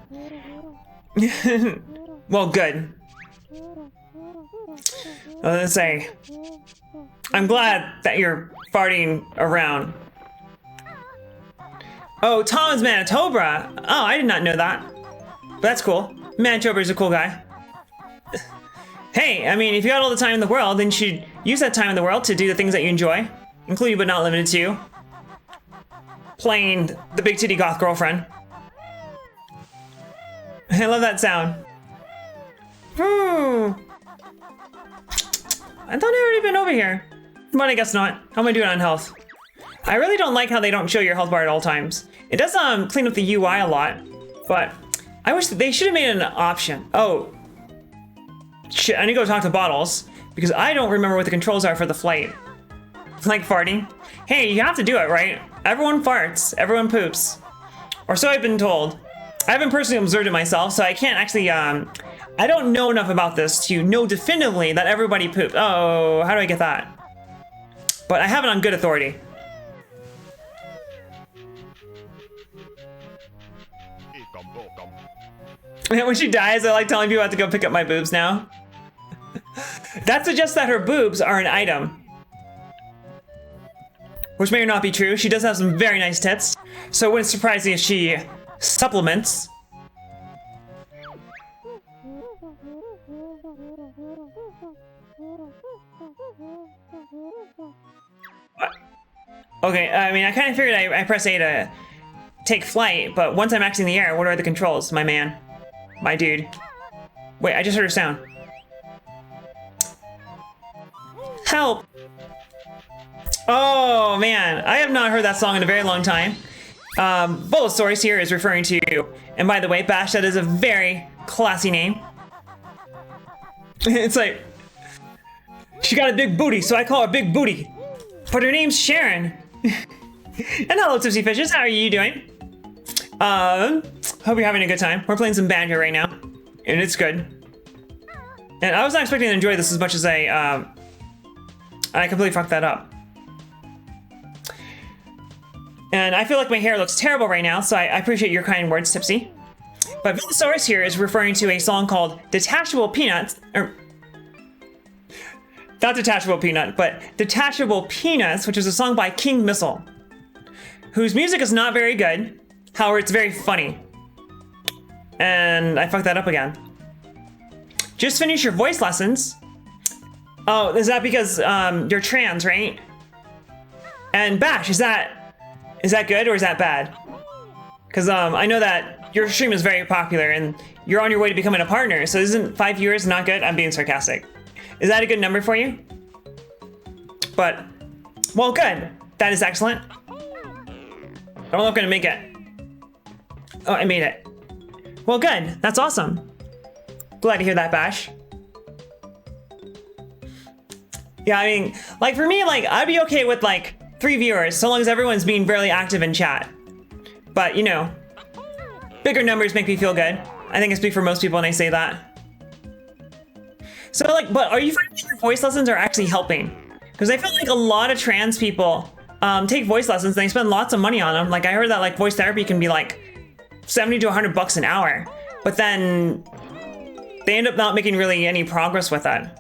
Well, good. Let's say, I'm glad that you're farting around. Oh, Tom is Manitoba. Oh, I did not know that. But that's cool. Manitoba is a cool guy. Hey, I mean, if you got all the time in the world, then you should use that time in the world to do the things that you enjoy, including but not limited to playing the big titty goth girlfriend. I love that sound. I thought I'd already been over here. But I guess not. How am I doing on health? I really don't like how they don't show your health bar at all times. It does clean up the UI a lot, but I wish they should have made an option. Oh, shit, I need to go talk to Bottles, because I don't remember what the controls are for the flight. Like farting. Hey, you have to do it, right? Everyone farts, everyone poops. Or so I've been told. I haven't personally observed it myself, so I can't actually, I don't know enough about this to know definitively that everybody poops. Oh, how do I get that? But I have it on good authority. When she dies, I like telling people I have to go pick up my boobs now. That suggests that her boobs are an item. Which may or not be true. She does have some very nice tits, so it wouldn't surprise me if she supplements. Okay, I mean, I kind of figured I press A to take flight, but once I'm actually in the air, what are the controls, my man? My dude. Wait, I just heard a sound. Help! Oh, man. I have not heard that song in a very long time. Bullosaurus here is referring to, and by the way, Bash, that is a very classy name. It's like, she got a big booty, so I call her Big Booty. But her name's Sharon. And hello, Tipsy Fishes. How are you doing? Hope you're having a good time. We're playing some Banjo right now, and it's good. And I was not expecting to enjoy this as much as I completely fucked that up. And I feel like my hair looks terrible right now, so I appreciate your kind words, Tipsy. But Bullosaurus here is referring to a song called Detachable Peanuts, or not Detachable Peanut, but Detachable Peanuts, which is a song by King Missile, whose music is not very good. However, it's very funny. And I fucked that up again. Just finished your voice lessons. Oh, is that because you're trans, right? And Bash, is that good or is that bad? Because I know that your stream is very popular and you're on your way to becoming a partner, so isn't 5 years not good? I'm being sarcastic. Is that a good number for you? But, well, good. That is excellent. I don't know if I'm gonna make it. Oh, I made it. Well, good. That's awesome. Glad to hear that, Bash. Yeah, I mean, like for me, like I'd be okay with like 3 viewers so long as everyone's being fairly active in chat. But you know, bigger numbers make me feel good. I think I speak for most people when I say that. So like, but are you finding your voice lessons are actually helping? Because I feel like a lot of trans people take voice lessons and they spend lots of money on them. Like I heard that like voice therapy can be like 70 to 100 bucks an hour, but then they end up not making really any progress with that.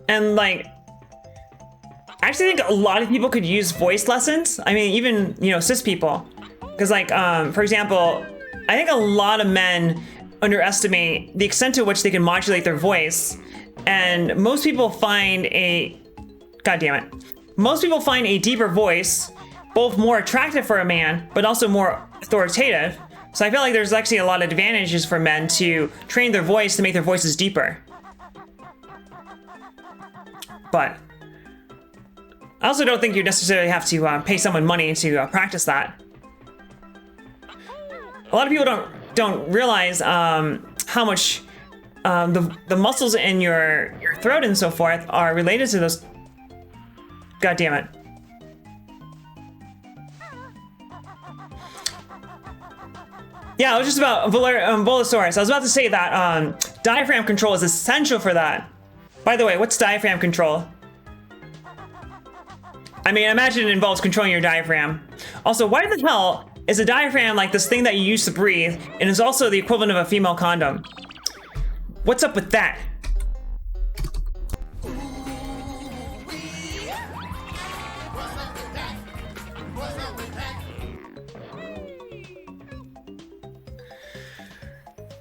And like, I actually think a lot of people could use voice lessons. I mean, even, you know, cis people. Because like, for example, I think a lot of men underestimate the extent to which they can modulate their voice. And most people find God damn it. Most people find a deeper voice both more attractive for a man, but also more authoritative. So I feel like there's actually a lot of advantages for men to train their voice to make their voices deeper. But I also don't think you necessarily have to pay someone money to practice that. A lot of people don't realize how much the muscles in your throat and so forth are related to those. God damn it. Yeah, it was just about Volosaurus. I was about to say that diaphragm control is essential for that. By the way, what's diaphragm control? I mean, imagine it involves controlling your diaphragm. Also, why the hell is a diaphragm like this thing that you use to breathe and is also the equivalent of a female condom? What's up with that?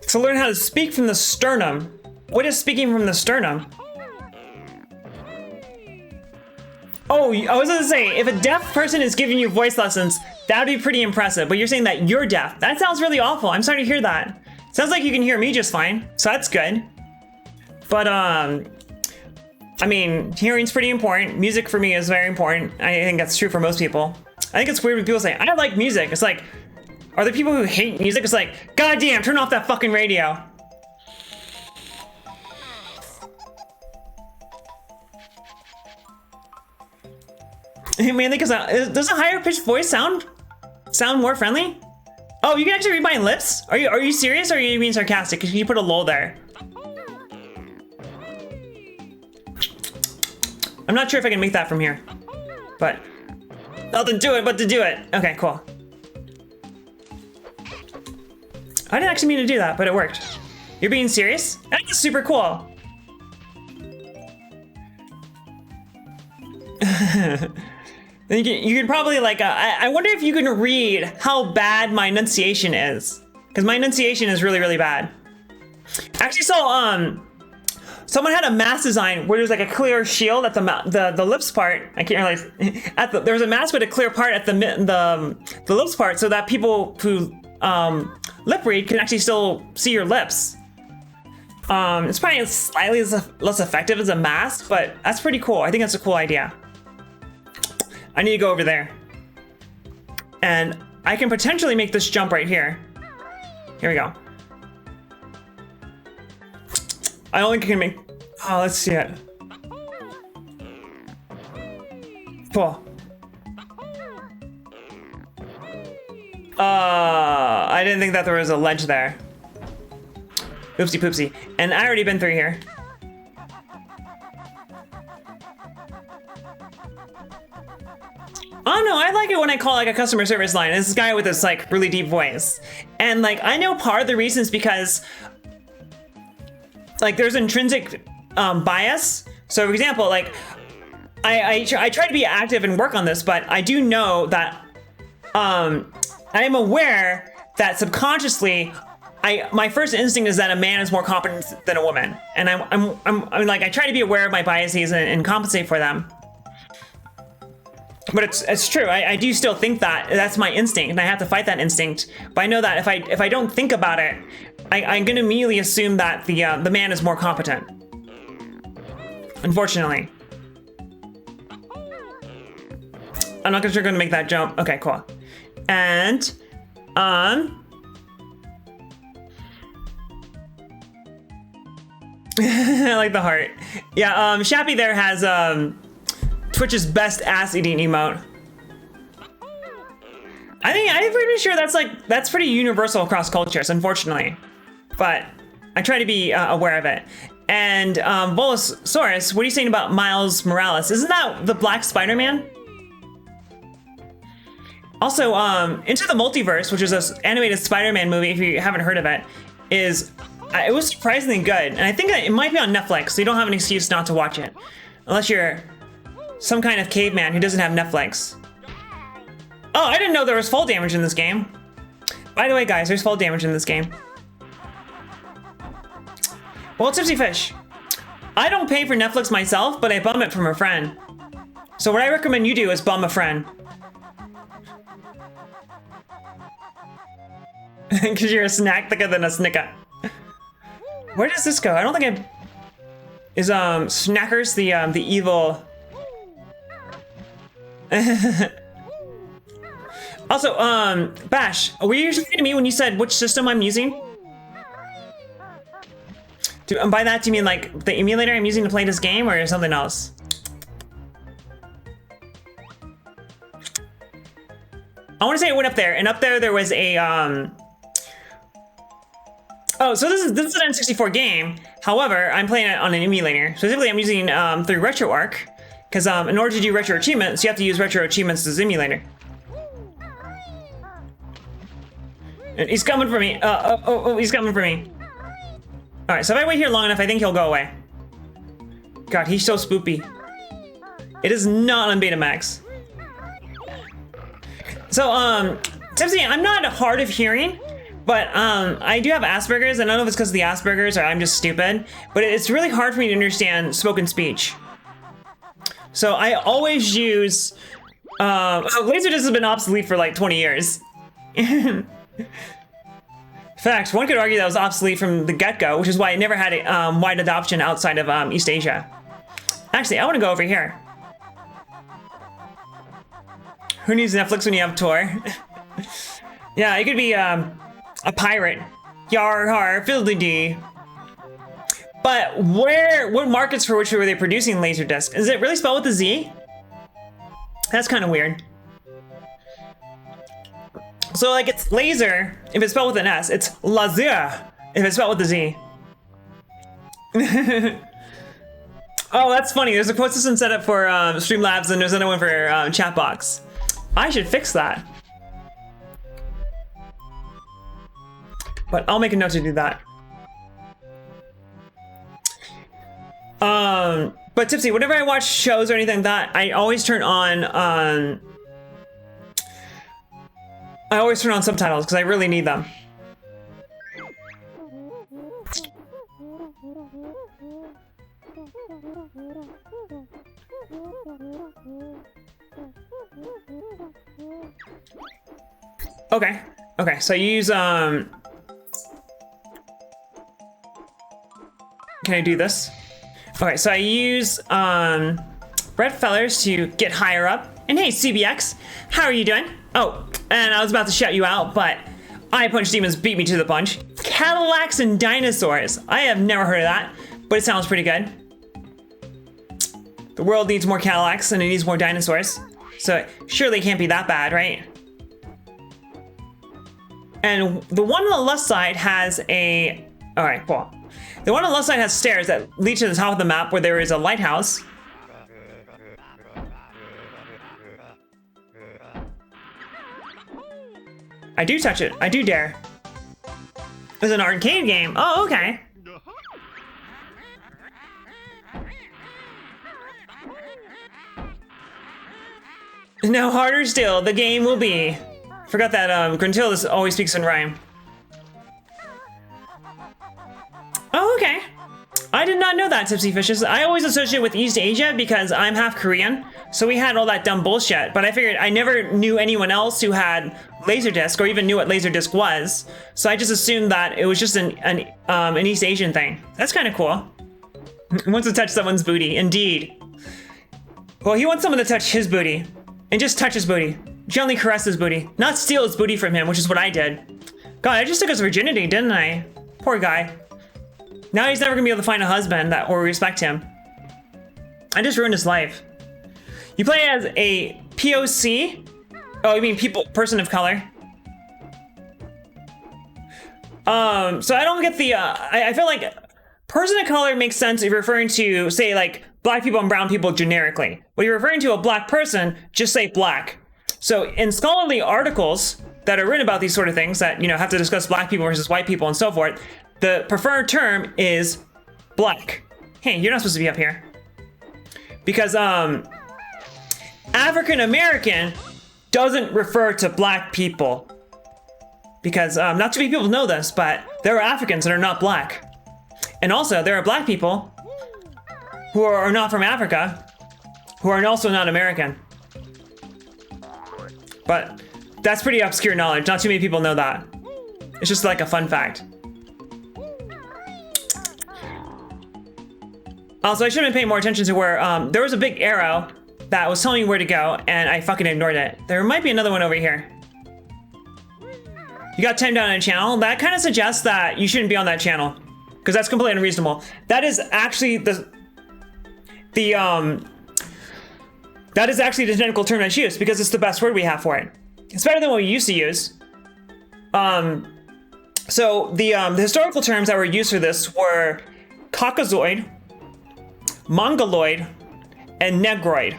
So learn how to speak from the sternum. What is speaking from the sternum? Oh, I was gonna say, if a deaf person is giving you voice lessons, that would be pretty impressive, but you're saying that you're deaf. That sounds really awful. I'm sorry to hear that. Sounds like you can hear me just fine, so that's good. But, I mean, hearing's pretty important. Music for me is very important. I think that's true for most people. I think it's weird when people say, I like music. It's like, are there people who hate music? It's like, goddamn, turn off that fucking radio. Mainly because does a higher pitched voice sound more friendly? Oh, you can actually read my lips? Are you serious or are you being sarcastic? Because you put a lull there. I'm not sure if I can make that from here, but nothing to it but to do it. Okay, cool. I didn't actually mean to do that, but it worked. You're being serious? I think it's super cool. You could probably like, I wonder if you can read how bad my enunciation is. Because my enunciation is really, really bad. I actually saw, someone had a mask design where there's like a clear shield at the lips part. I can't realize, there was a mask with a clear part at the lips part so that people who lip read can actually still see your lips. It's probably slightly less effective as a mask, but that's pretty cool. I think that's a cool idea. I need to go over there. And I can potentially make this jump right here. Here we go. I only can make... Oh, let's see it. Cool. I didn't think that there was a ledge there. Oopsie poopsie. And I already been through here. Oh no, I like it when I call like a customer service line. This guy with this like really deep voice. And like, I know part of the reason is because like there's intrinsic bias. So for example, like I try to be active and work on this, but I do know that I am aware that subconsciously my first instinct is that a man is more competent than a woman. And I'm like, I try to be aware of my biases and compensate for them. But it's true. I do still think that that's my instinct, and I have to fight that instinct. But I know that if I don't think about it, I'm gonna immediately assume that the man is more competent. Unfortunately, I'm not gonna make that jump. Okay, cool. And I like the heart. Yeah, Shappy there has Twitch's best ass eating emote. I'm pretty sure that's pretty universal across cultures, unfortunately. But I try to be aware of it. And Volosaurus, what are you saying about Miles Morales? Isn't that the Black Spider-Man? Also, Into the Multiverse, which is an animated Spider-Man movie, if you haven't heard of it, it was surprisingly good. And I think that it might be on Netflix, so you don't have an excuse not to watch it. Unless you're some kind of caveman who doesn't have Netflix. Oh, I didn't know there was fall damage in this game. By the way, guys, there's fall damage in this game. Well, Tipsy Fish, I don't pay for Netflix myself, but I bum it from a friend. So what I recommend you do is bum a friend. Because you're a snack thicker than a snicker. Where does this go? I don't think is Snackers the evil. Also, Bash, were you saying to me when you said which system I'm using? And by that, do you mean like the emulator I'm using to play this game, or something else? I want to say it went up there, and up there was a Oh, so this is an N64 game. However, I'm playing it on an emulator. Specifically, I'm using through RetroArch, because in order to do Retro Achievements, you have to use Retro Achievements as emulator. And he's coming for me. He's coming for me. All right, so if I wait here long enough, I think he'll go away. God, he's so spoopy. It is not on Betamax. So, Tipsy, I'm not hard of hearing, but I do have Asperger's. I don't know if it's because of the Asperger's or I'm just stupid, but it's really hard for me to understand spoken speech. So I always use, Laserdisc has been obsolete for like 20 years. In fact, one could argue that was obsolete from the get-go, which is why it never had a wide adoption outside of East Asia. Actually, I want to go over here. Who needs Netflix when you have Tor? Yeah, it could be a pirate. Yar har, fiddly-dee. But what markets for which were they producing Laserdisc? Is it really spelled with a Z? That's kind of weird. So like it's laser if it's spelled with an S. It's laser if it's spelled with a Z. Oh, that's funny. There's a quote system set up for Streamlabs and there's another one for Chatbox. I should fix that. But I'll make a note to do that. But Tipsy, whenever I watch shows or anything like that, I always turn on subtitles because I really need them. Okay, so you use can I do this? Okay, so I use red feathers to get higher up. And hey, CBX, how are you doing? Oh, and I was about to shout you out, but I Punch Demons beat me to the punch. Cadillacs and dinosaurs. I have never heard of that, but it sounds pretty good. The world needs more Cadillacs and it needs more dinosaurs. So surely it can't be that bad, right? And the one on the left side has a... All right, cool. The one on the left side has stairs that lead to the top of the map where there is a lighthouse. I do touch it. I do dare. It's an arcade game. Oh, okay. Now harder still, the game will be. Forgot that Gruntilda always speaks in rhyme. Oh, okay. I did not know that, Tipsy Fishes. I always associate with East Asia because I'm half Korean, so we had all that dumb bullshit. But I figured I never knew anyone else who had Laserdisc or even knew what Laserdisc was, so I just assumed that it was just an East Asian thing. That's kind of cool. He wants to touch someone's booty, indeed. Well, he wants someone to touch his booty, and just touch his booty. Gently caress his booty, not steal his booty from him, which is what I did. God, I just took his virginity, didn't I? Poor guy. Now he's never gonna be able to find a husband that will respect him. I just ruined his life. You play as a POC? Oh, you mean person of color? So I don't get the, I feel like person of color makes sense if you're referring to, say, like, black people and brown people generically. When you're referring to a black person, just say black. So in scholarly articles that are written about these sort of things that, you know, have to discuss black people versus white people and so forth, the preferred term is black. Hey, you're not supposed to be up here. Because African American doesn't refer to black people. Because not too many people know this, but there are Africans that are not black. And also, there are black people who are not from Africa, who are also not American. But that's pretty obscure knowledge. Not too many people know that. It's just like a fun fact. Also, I should have been paying more attention to where there was a big arrow that was telling me where to go, and I fucking ignored it. There might be another one over here. You got 10 down on a channel. That kind of suggests that you shouldn't be on that channel, because that's completely unreasonable. That is actually the technical term that's used because it's the best word we have for it. It's better than what we used to use. So the historical terms that were used for this were Caucasoid, Mongoloid, and Negroid.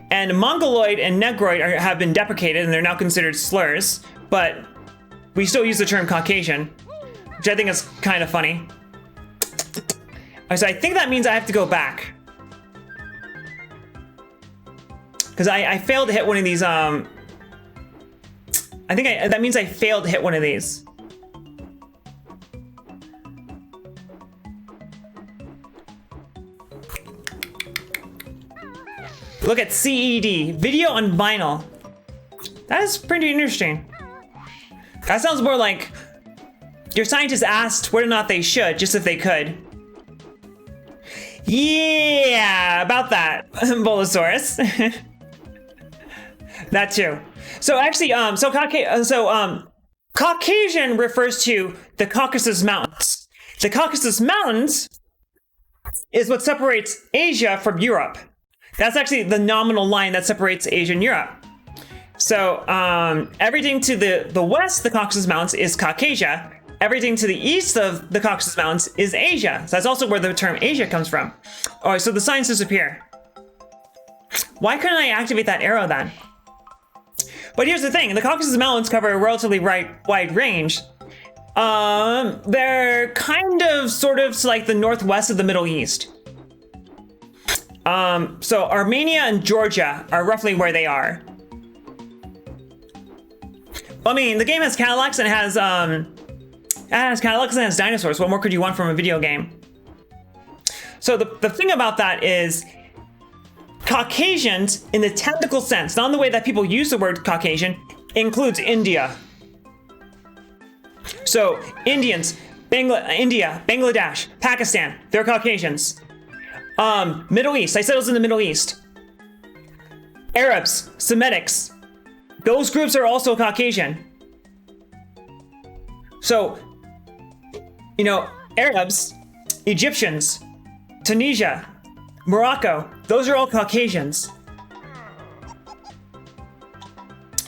And Mongoloid and Negroid have been deprecated and they're now considered slurs, but we still use the term Caucasian, which I think is kind of funny. So I think that means I have to go back. Because I failed to hit one of these, that means I failed to hit one of these. Look at CED, video on vinyl. That is pretty interesting. That sounds more like your scientists asked whether or not they should, just if they could. Yeah, about that, Bolosaurus. That too. So actually, Caucasian refers to the Caucasus Mountains. The Caucasus Mountains is what separates Asia from Europe. That's actually the nominal line that separates Asia and Europe. So everything to the west of the Caucasus Mountains is Caucasia. Everything to the east of the Caucasus Mountains is Asia. So that's also where the term Asia comes from. All right, so the signs disappear. Why couldn't I activate that arrow then? But here's the thing, the Caucasus Mountains cover a relatively wide range. They're kind of sort of like the northwest of the Middle East. So Armenia and Georgia are roughly where they are. I mean, the game has Cadillacs and it has dinosaurs. What more could you want from a video game? So the thing about that is Caucasians in the technical sense, not in the way that people use the word Caucasian, includes India. So Indians, India, Bangladesh, Pakistan, they're Caucasians. Middle East, I said it was in the Middle East. Arabs, Semitics, those groups are also Caucasian. So, you know, Arabs, Egyptians, Tunisia, Morocco, those are all Caucasians.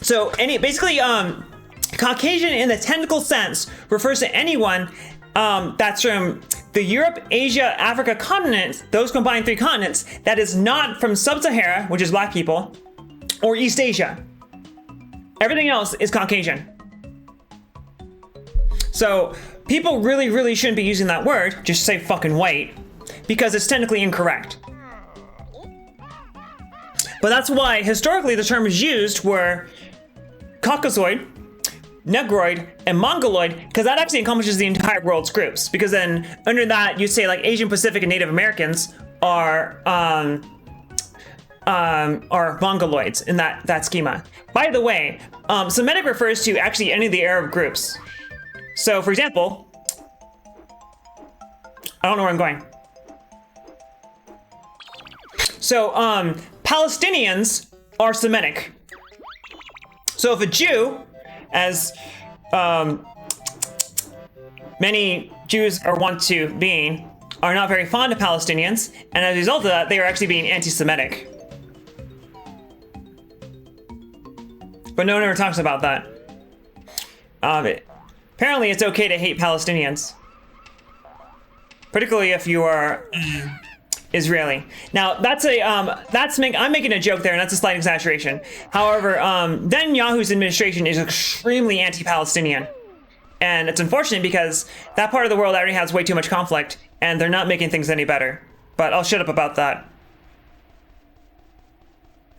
So Caucasian in the technical sense refers to anyone that's from the Europe, Asia, Africa continent, those combined 3 continents, that is not from Sub-Sahara, which is black people, or East Asia. Everything else is Caucasian. So people really, really shouldn't be using that word, just say fucking white, because it's technically incorrect. But that's why historically the terms used were Caucasoid, Negroid, and Mongoloid, because that actually encompasses the entire world's groups. Because then under that, you'd say like Asian Pacific and Native Americans are Mongoloids in that schema. By the way, Semitic refers to actually any of the Arab groups. So for example, I don't know where I'm going. So Palestinians are Semitic. So if a Jew, as many Jews are wont to being, are not very fond of Palestinians, and as a result of that, they are actually being anti-Semitic. But no one ever talks about that. Apparently, it's okay to hate Palestinians, particularly if you are Israeli. Now, I'm making a joke there, and that's a slight exaggeration. However, Netanyahu's administration is extremely anti-Palestinian. And it's unfortunate because that part of the world already has way too much conflict, and they're not making things any better. But I'll shut up about that.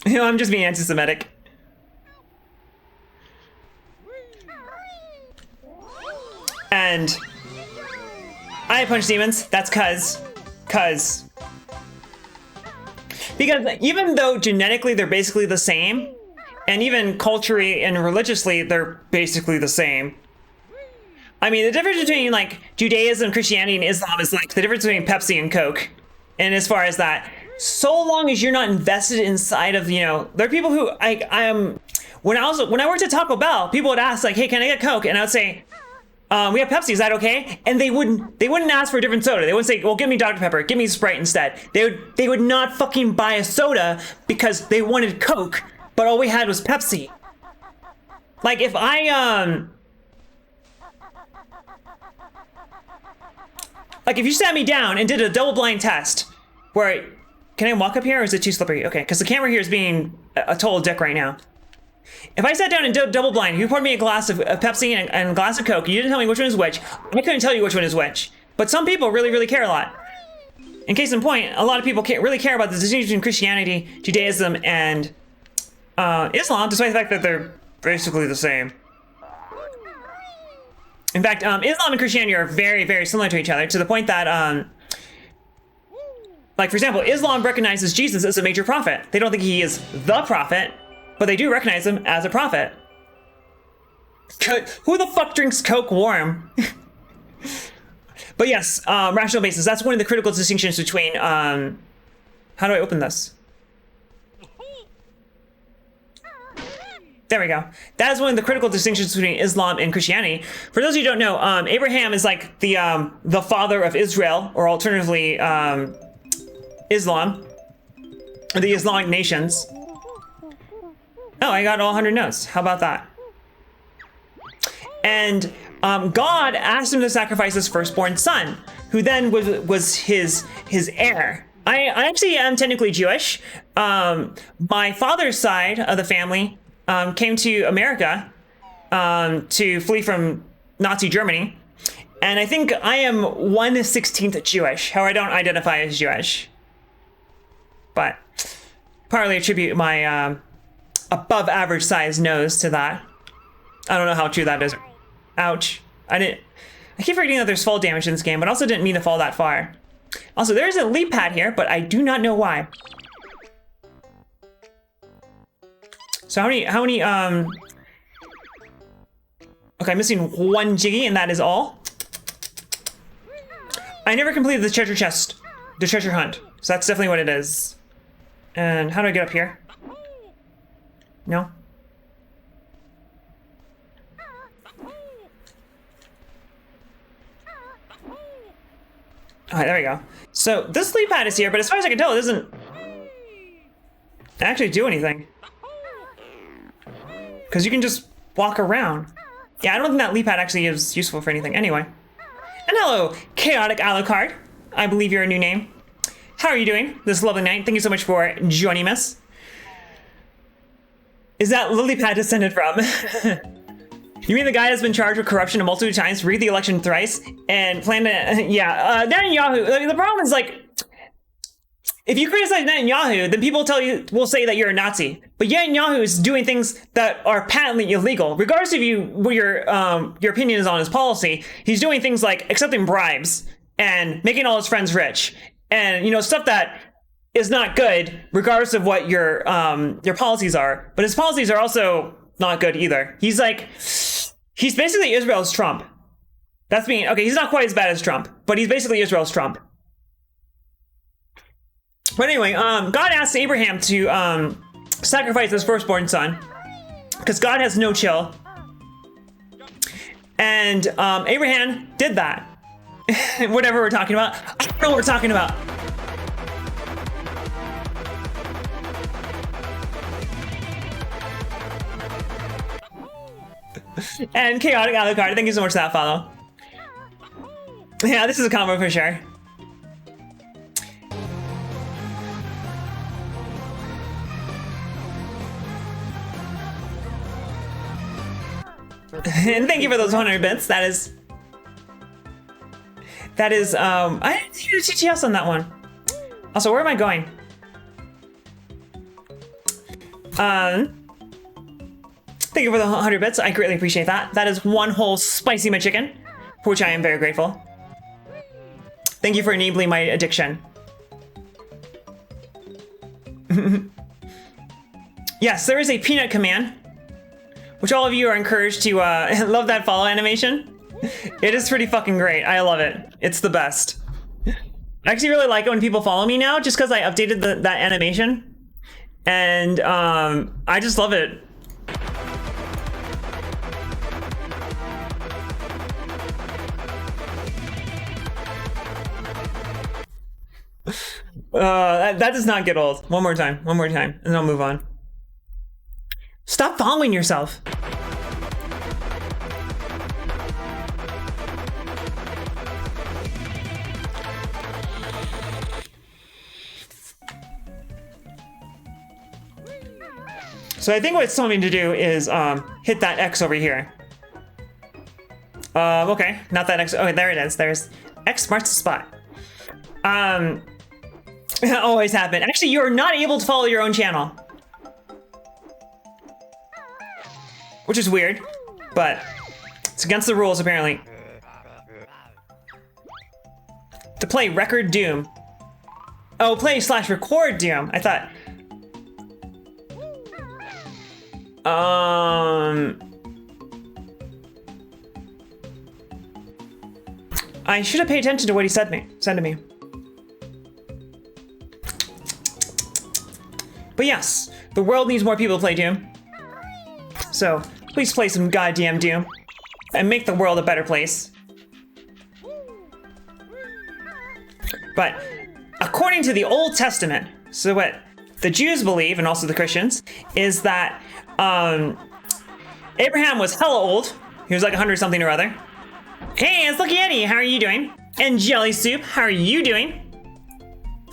You know, I'm just being anti-Semitic. And I punch demons. That's because even though genetically they're basically the same, and even culturally and religiously they're basically the same. I mean, the difference between like Judaism, Christianity, and Islam is like the difference between Pepsi and Coke. And as far as that, so long as you're not invested inside of, you know, there are people who when I worked at Taco Bell, people would ask like, hey, can I get Coke? And I would say, we have Pepsi, is that okay? And they wouldn't ask for a different soda. They wouldn't say, well, give me Dr. Pepper, give me Sprite instead. They would not fucking buy a soda because they wanted Coke, but all we had was Pepsi. Like if like if you sat me down and did a double blind test where, can I walk up here or is it too slippery? Okay, because the camera here is being a total dick right now. If I sat down and did double blind, you poured me a glass of Pepsi and a glass of Coke, you didn't tell me which one is which, I couldn't tell you which one is which. But some people really, really care a lot. In case in point, a lot of people really care about the distinction between Christianity, Judaism, and Islam, despite the fact that they're basically the same. In fact, Islam and Christianity are very, very similar to each other, to the point that, like for example, Islam recognizes Jesus as a major prophet. They don't think he is the prophet, but they do recognize him as a prophet. Who the fuck drinks Coke warm? But yes, rational basis. That's one of the critical distinctions between, how do I open this? There we go. That is one of the critical distinctions between Islam and Christianity. For those of you who don't know, Abraham is like the father of Israel, or alternatively, Islam, or the Islamic nations. Oh, I got all 100 notes. How about that? And God asked him to sacrifice his firstborn son, who then was his heir. I actually am technically Jewish. My father's side of the family came to America to flee from Nazi Germany. And I think I am 1/16 Jewish, however I don't identify as Jewish. But partly attribute my above average size nose to that. I don't know how true that is. Ouch. I keep forgetting that there's fall damage in this game, but also didn't mean to fall that far. Also, there is a leap pad here, but I do not know why. So how many, okay, I'm missing one Jiggy, and that is all. I never completed the treasure chest, the treasure hunt, so that's definitely what it is. And how do I get up here? No? Alright, there we go. So this leap pad is here, but as far as I can tell, it doesn't actually do anything. Because you can just walk around. Yeah, I don't think that leap pad actually is useful for anything. Anyway. And hello, Chaotic Alucard. I believe you're a new name. How are you doing this lovely night? Thank you so much for joining us. Is that lily pad descended from? You mean the guy that's been charged with corruption a multitude of times, rigged the election thrice, and planned to, yeah, Netanyahu, the problem is like, if you criticize Netanyahu, then people will say that you're a Nazi. But Netanyahu is doing things that are patently illegal. Regardless of what your opinion is on his policy, he's doing things like accepting bribes and making all his friends rich. And, you know, stuff that is not good, regardless of what your policies are. But his policies are also not good either. He's basically Israel's Trump. Okay, he's not quite as bad as Trump, but he's basically Israel's Trump. But anyway, God asked Abraham to sacrifice his firstborn son, because God has no chill. And Abraham did that. Whatever we're talking about. I don't know what we're talking about. And Chaotic Alucard, thank you so much for that follow. Yeah, this is a combo for sure. And thank you for those 100 bits. That is, I didn't see the TTS on that one. Also, where am I going? Thank you for the 100 bits. I greatly appreciate that. That is one whole spicy McChicken, for which I am very grateful. Thank you for enabling my addiction. Yes, there is a peanut command, which all of you are encouraged to love that follow animation. It is pretty fucking great. I love it. It's the best. I actually really like it when people follow me now, just because I updated that animation. And I just love it. That does not get old. One more time, and then I'll move on. Stop following yourself. So I think what it's telling me to do is hit that X over here. Okay, not that X. Okay, there it is. There's X marks the spot. Always happen. Actually, you're not able to follow your own channel, which is weird, but it's against the rules apparently. To play record Doom. Oh, play/record Doom. I thought. I should have paid attention to what he said to me. But yes, the world needs more people to play Doom. So please play some goddamn Doom and make the world a better place. But according to the Old Testament, so what the Jews believe, and also the Christians, is that Abraham was hella old. He was like 100 something or other. Hey, it's Lucky Eddie. How are you doing? And Jelly Soup, how are you doing?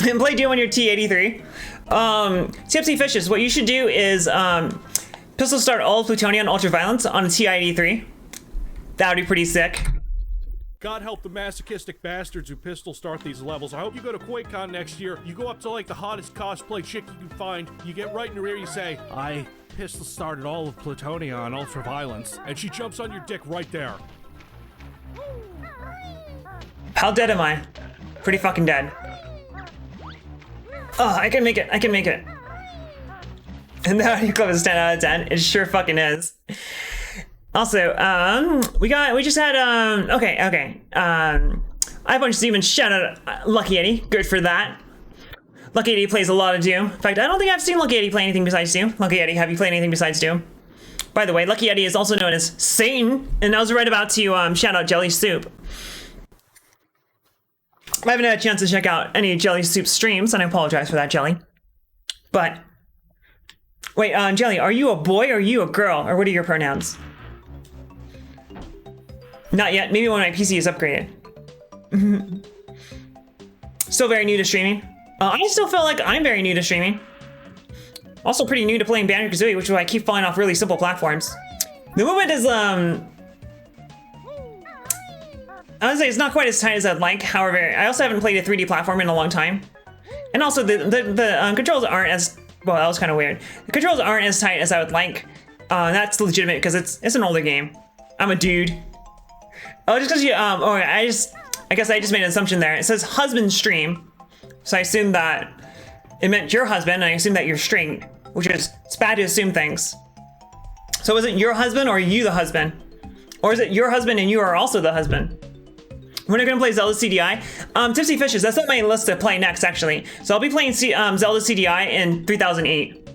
And play Doom on your T83. TFC Fishes, what you should do is pistol start all plutonium ultraviolence on a T83. That would be pretty sick. God help the masochistic bastards who pistol start these levels. I hope you go to QuakeCon next year. You go up to like the hottest cosplay chick you can find. You get right in her ear, you say, I pistol started all of Plutonia on ultraviolence. And she jumps on your dick right there. How dead am I? Pretty fucking dead. Oh, I can make it. I can make it. And the audio clip is 10 out of 10. It sure fucking is. Also, we just had, okay. iPhone Steven, shout out Lucky Eddie. Good for that. Lucky Eddie plays a lot of Doom. In fact, I don't think I've seen Lucky Eddie play anything besides Doom. Lucky Eddie, have you played anything besides Doom? By the way, Lucky Eddie is also known as Satan, and I was right about to shout out Jelly Soup. I haven't had a chance to check out any of Jelly Soup's streams, and I apologize for that, Jelly. But, wait, Jelly, are you a boy or are you a girl? Or what are your pronouns? Not yet. Maybe when my PC is upgraded. Still very new to streaming. I still feel like I'm very new to streaming. Also pretty new to playing Banjo Kazooie, which is why I keep falling off really simple platforms. The movement is, I would say it's not quite as tight as I'd like. However, I also haven't played a 3D platform in a long time. And also the controls aren't as, well, that was kind of weird. The controls aren't as tight as I would like. That's legitimate because it's an older game. I'm a dude. Oh, just because you, I guess I just made an assumption there. It says husband stream. So I assumed that it meant your husband, and I assumed that you're straight, which is, it's bad to assume things. So is it your husband or are you the husband? Or is it your husband and you are also the husband? We're not gonna play Zelda CDI. Tipsy Fishes, that's on my list to play next, actually. So I'll be playing Zelda CDI in 3008.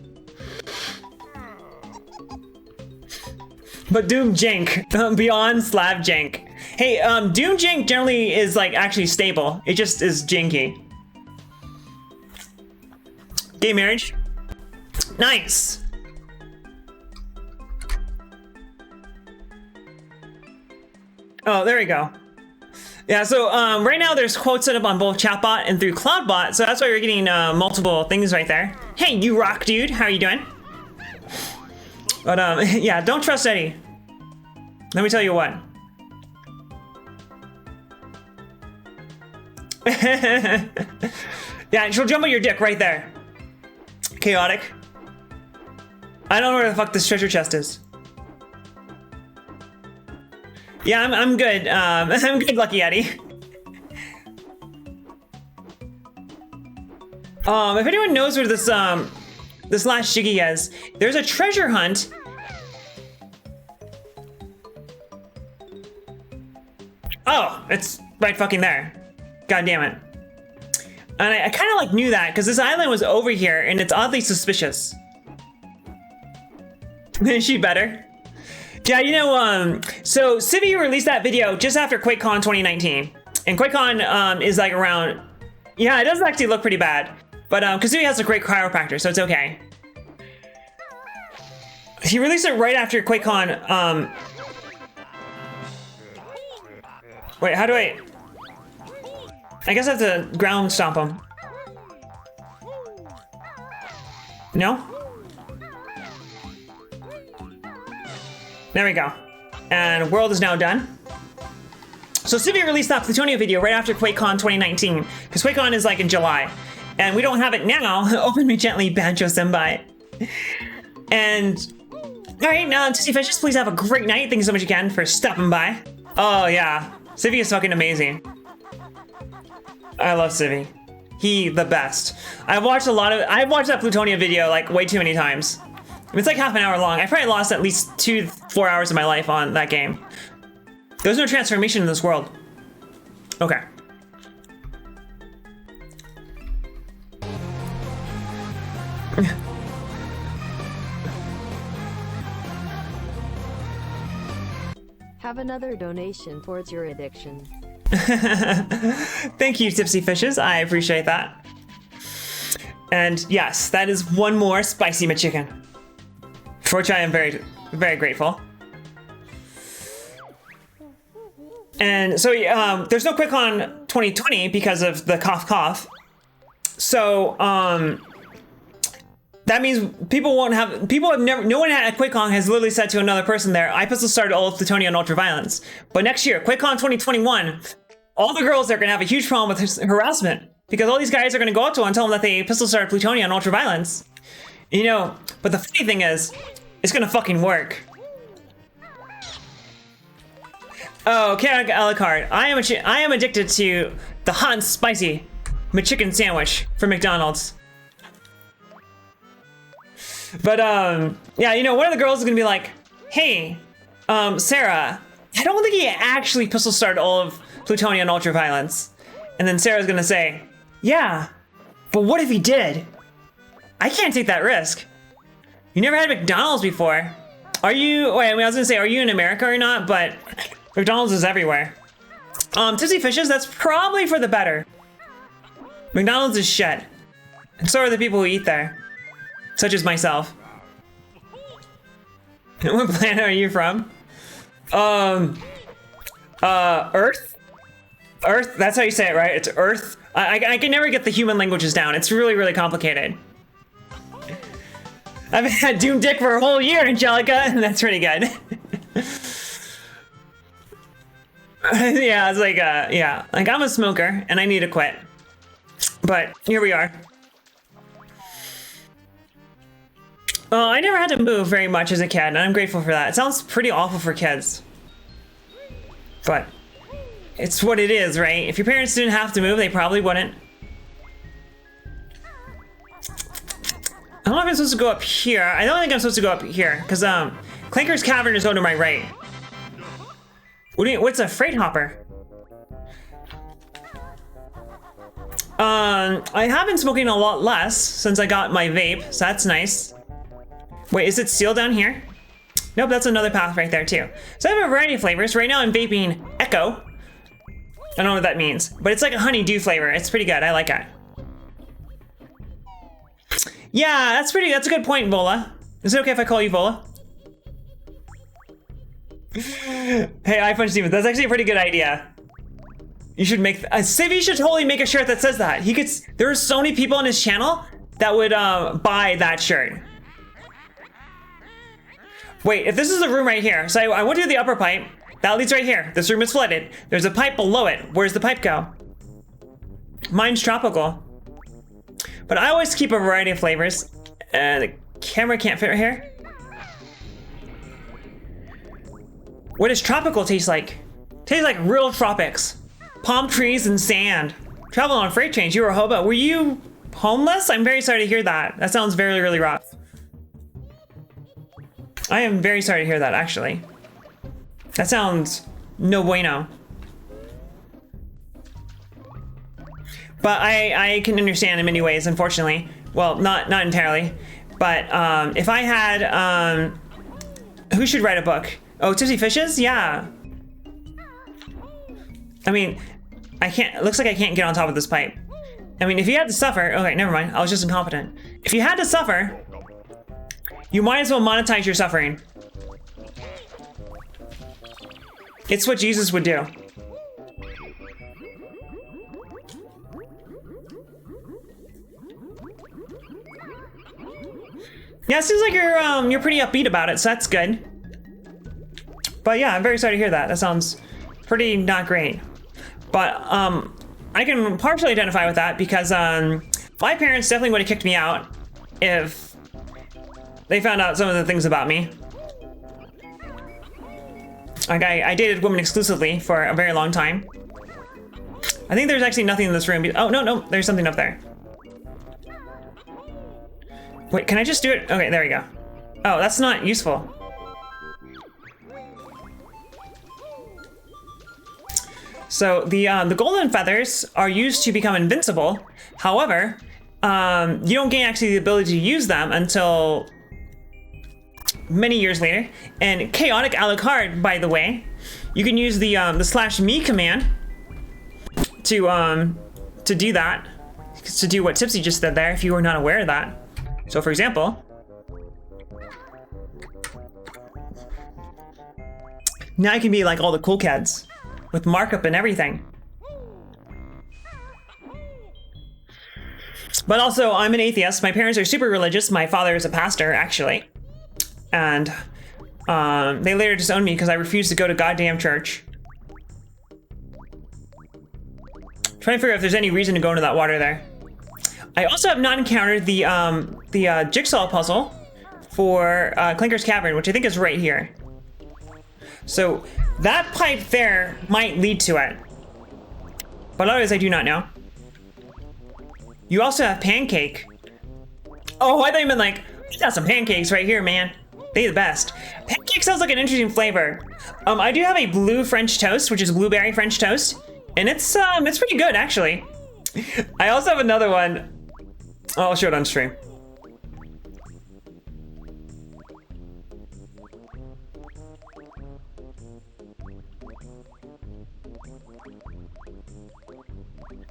But Doom Jank, beyond Slab Jank. Hey, Doom Jink generally is like actually stable. It just is jinky. Gay marriage. Nice. Oh, there we go. Yeah, so right now there's quotes set up on both chatbot and through CloudBot, so that's why you're getting multiple things right there. Hey, you rock, dude. How are you doing? But yeah, don't trust Eddie. Let me tell you what. Yeah, she'll jump on your dick right there. Chaotic. I don't know where the fuck this treasure chest is. Yeah, I'm good. I'm good, Lucky Eddie. If anyone knows where this this last Shiggy is, there's a treasure hunt. Oh, it's right fucking there. God damn it. And I kind of like knew that because this island was over here and it's oddly suspicious. Is she better? Yeah, you know, so Civi released that video just after QuakeCon 2019. And QuakeCon is like around, yeah, it does actually look pretty bad. But Kazooie has a great chiropractor, so it's okay. He released it right after QuakeCon. Wait, how do I guess I have to ground stomp him. No? There we go. And world is now done. So Civi released that Plutonia video right after QuakeCon 2019, because QuakeCon is like in July. And we don't have it now. Open me gently, Banjo Senpai. And alright, now Tissy Fishes, please have a great night. Thank you so much again for stopping by. Oh yeah. Civi is fucking amazing. I love Civi. He the best. I've watched that Plutonia video like way too many times. It's like half an hour long. I probably lost at least 2-4 hours of my life on that game. There's no transformation in this world. Okay. Have another donation towards your addiction. Thank you, Tipsy Fishes. I appreciate that. And yes, that is one more spicy McChicken. For which I am very, very grateful. And so there's no QuakeCon 2020 because of the cough cough. So that means no one at QuakeCon has literally said to another person there, I pistol started all of Plutonia and Ultraviolence. But next year, QuakeCon 2021, all the girls are gonna have a huge problem with harassment because all these guys are gonna go up to them and tell them that they pistol started Plutonia and Ultraviolence. You know, but the funny thing is, it's gonna fucking work. Oh, Karen a la carte. I am addicted to the hot and spicy McChicken sandwich from McDonald's. But yeah, you know, one of the girls is gonna be like, "Hey, Sarah, I don't think he actually pistol started all of Plutonia and Ultraviolence." And then Sarah's gonna say, "Yeah, but what if he did? I can't take that risk. You never had McDonald's before. Are you?" Wait, I was gonna say, are you in America or not? But McDonald's is everywhere. Tipsy Fishes, that's probably for the better. McDonald's is shit. And so are the people who eat there. Such as myself. What planet are you from? Earth? Earth? That's how you say it, right? It's Earth? I can never get the human languages down. It's really, really complicated. I've had Doom Dick for a whole year, Angelica, and that's pretty good. Yeah, it's like, yeah. Like, I'm a smoker, and I need to quit. But, here we are. I never had to move very much as a kid, and I'm grateful for that. It sounds pretty awful for kids. But, it's what it is, right? If your parents didn't have to move, they probably wouldn't. I don't know if I'm supposed to go up here. I don't think I'm supposed to go up here, because Clanker's Cavern is over to my right. What's a freight hopper? I have been smoking a lot less since I got my vape, so that's nice. Wait, is it sealed down here? Nope, that's another path right there too. So I have a variety of flavors. Right now I'm vaping Echo. I don't know what that means, but it's like a honeydew flavor. It's pretty good. I like it. Yeah, that's a good point, Vola. Is it okay if I call you Vola? Hey, iPhone Steven, that's actually a pretty good idea. You should make, Civi should totally make a shirt that says that. There are so many people on his channel that would buy that shirt. Wait, if this is the room right here, so I went to the upper pipe, that leads right here. This room is flooded. There's a pipe below it. Where's the pipe go? Mine's tropical. But I always keep a variety of flavors. The camera can't fit right here. What does tropical taste like? Tastes like real tropics. Palm trees and sand. Travel on freight trains. You were a hobo. Were you homeless? I'm very sorry to hear that. That sounds very, really rough. I am very sorry to hear that, actually. That sounds no bueno. But I can understand in many ways, unfortunately. Well, not entirely. But if I had, who should write a book? Oh, Tipsy Fishes? Yeah. I mean, I can't, it looks like I can't get on top of this pipe. I mean, if you had to suffer, okay, never mind. I was just incompetent. If you had to suffer, you might as well monetize your suffering. It's what Jesus would do. Yeah, it seems like you're pretty upbeat about it, so that's good. But yeah, I'm very sorry to hear that. That sounds pretty not great. But I can partially identify with that because my parents definitely would have kicked me out if they found out some of the things about me. Like I dated women exclusively for a very long time. I think there's actually nothing in this room. Oh, no, there's something up there. Wait, can I just do it? Okay, there we go. Oh, that's not useful. So the golden feathers are used to become invincible. However, you don't gain actually the ability to use them until many years later. And chaotic a la carte, by the way, you can use the /me command to do that, to do what Tipsy just did there. If you were not aware of that. So, for example, now I can be like all the cool kids with markup and everything. But also, I'm an atheist. My parents are super religious. My father is a pastor, actually. And they later disowned me because I refused to go to goddamn church. Trying to figure out if there's any reason to go into that water there. I also have not encountered the jigsaw puzzle for Clinker's Cavern, which I think is right here. So that pipe there might lead to it. But otherwise, I do not know. You also have pancake. Oh, I thought you meant like, you got some pancakes right here, man. They the best. Pancake sounds like an interesting flavor. I do have a blue French toast, which is blueberry French toast. And it's pretty good, actually. I also have another one. Oh, I'll show it on stream.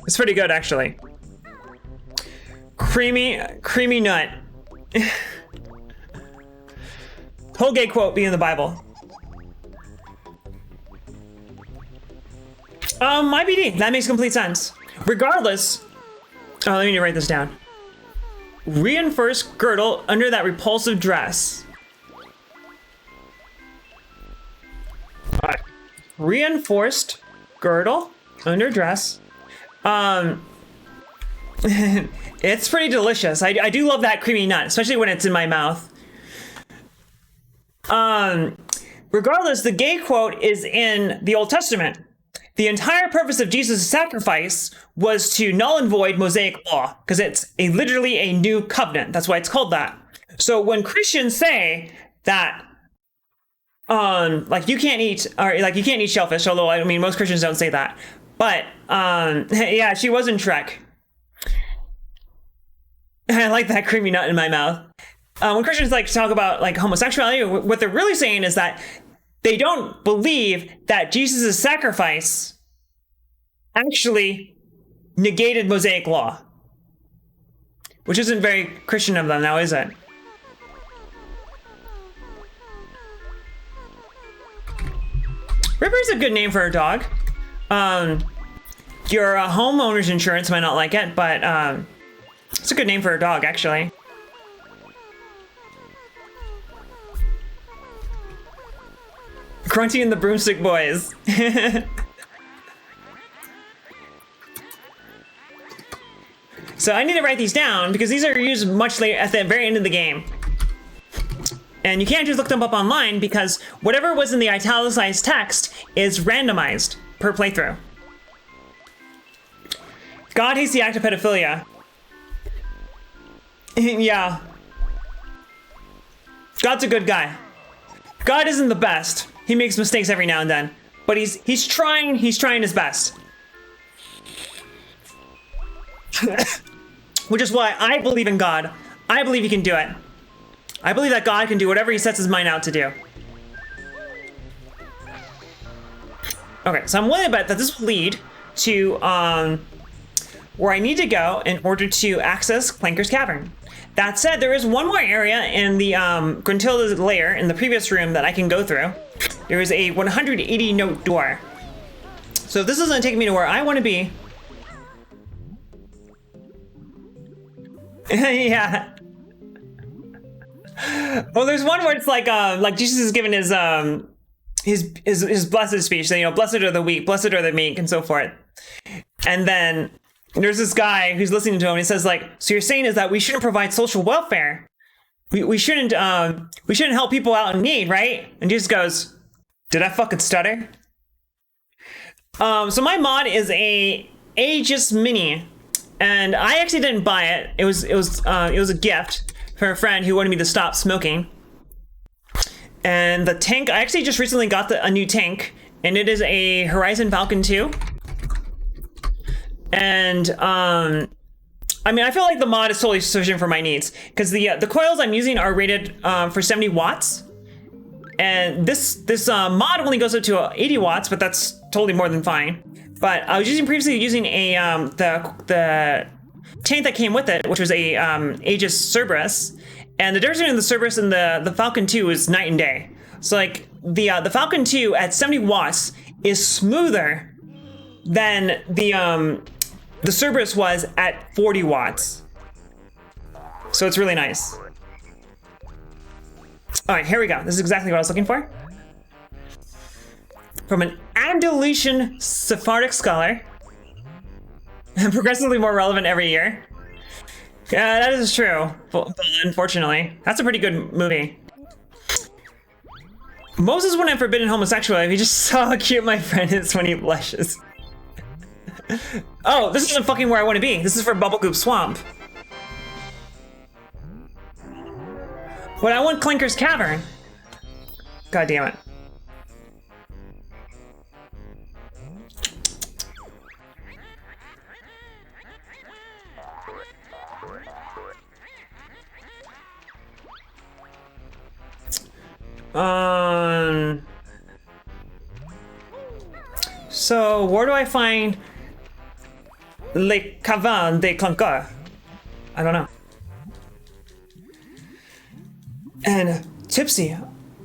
It's pretty good, actually. Creamy nut. Whole gay quote be in the Bible. My BD, that makes complete sense. Regardless, oh, let me write this down. Reinforced girdle under that repulsive dress. Alright. Reinforced girdle under dress. It's pretty delicious. I do love that creamy nut, especially when it's in my mouth. Regardless, the gay quote is in the Old Testament. The entire purpose of Jesus' sacrifice was to null and void Mosaic law, because it's literally a new covenant. That's why it's called that. So when Christians say that, like you can't eat shellfish, although I mean most Christians don't say that. But yeah, she was in Shrek. I like that creamy nut in my mouth. when Christians like talk about like homosexuality, what they're really saying is that they don't believe that Jesus' sacrifice actually negated Mosaic law. Which isn't very Christian of them now, is it? Ripper's a good name for a dog. Your homeowner's insurance might not like it, but it's a good name for a dog, actually. Grunty and the Broomstick Boys. So I need to write these down because these are used much later at the very end of the game. And you can't just look them up online because whatever was in the italicized text is randomized per playthrough. God hates the act of pedophilia. Yeah. God's a good guy. God isn't the best. He makes mistakes every now and then. But he's trying his best. Which is why I believe in God. I believe he can do it. I believe that God can do whatever he sets his mind out to do. Okay, so I'm willing to bet that this will lead to where I need to go in order to access Clanker's Cavern. That said, there is one more area in the Gruntilda's lair in the previous room that I can go through. There is a 180 note door. So if this is going to take me to where I want to be. Yeah. Well, there's one where it's like Jesus is giving his blessed speech. So, you know, blessed are the weak, blessed are the meek, and so forth. And then there's this guy who's listening to him, and he says, like, so you're saying is that we shouldn't provide social welfare. We shouldn't help people out in need, right? And Jesus goes, did I fucking stutter? So my mod is a Aegis Mini. And I actually didn't buy it. It was a gift for a friend who wanted me to stop smoking. And the tank, I actually just recently got a new tank, and it is a Horizon Falcon 2. And I mean, I feel like the mod is totally sufficient for my needs because the coils I'm using are rated for 70 watts, and this mod only goes up to 80 watts, but that's totally more than fine. But I was previously using a the tank that came with it, which was a Aegis Cerberus, and the difference between the Cerberus and the Falcon 2 is night and day. So like the Falcon 2 at 70 watts is smoother than the Cerberus was at 40 watts. So it's really nice. All right, here we go. This is exactly what I was looking for. From an Andalusian Sephardic scholar. Progressively more relevant every year. Yeah, that is true. But unfortunately, that's a pretty good movie. Moses wouldn't have forbidden homosexuality if he just saw how cute my friend is when he blushes. Oh, this isn't fucking where I want to be. This is for Bubblegoop Swamp. But I want Clanker's Cavern. God damn it. So where do I find Le Cavern de Clanker? I don't know. And Tipsy,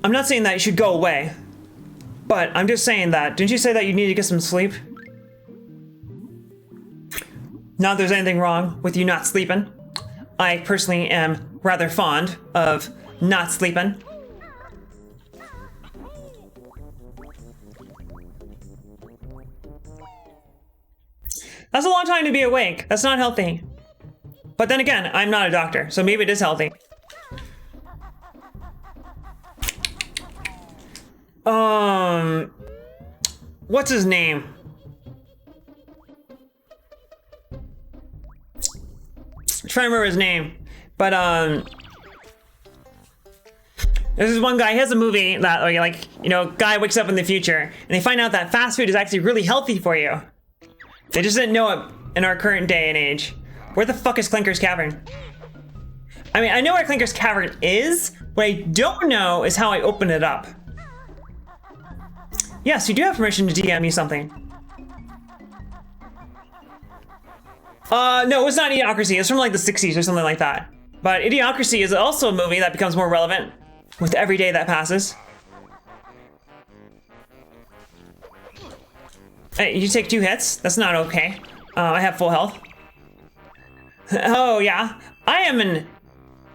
I'm not saying that you should go away, but I'm just saying that, didn't you say that you need to get some sleep? Not that there's anything wrong with you not sleeping. I personally am rather fond of not sleeping. That's a long time to be awake. That's not healthy. But then again, I'm not a doctor, so maybe it is healthy. What's his name? I'm trying to remember his name, but there's this one guy. He has a movie that, like, you know, guy wakes up in the future and they find out that fast food is actually really healthy for you. They just didn't know it in our current day and age. Where the fuck is Clanker's Cavern? I mean, I know where Clinker's Cavern is. What I don't know is how I open it up. Yes, you do have permission to DM me something. No, it's not Idiocracy. It's from like the 60s or something like that. But Idiocracy is also a movie that becomes more relevant with every day that passes. Hey, you take 2 hits? That's not okay. I have full health. Oh, yeah. I am in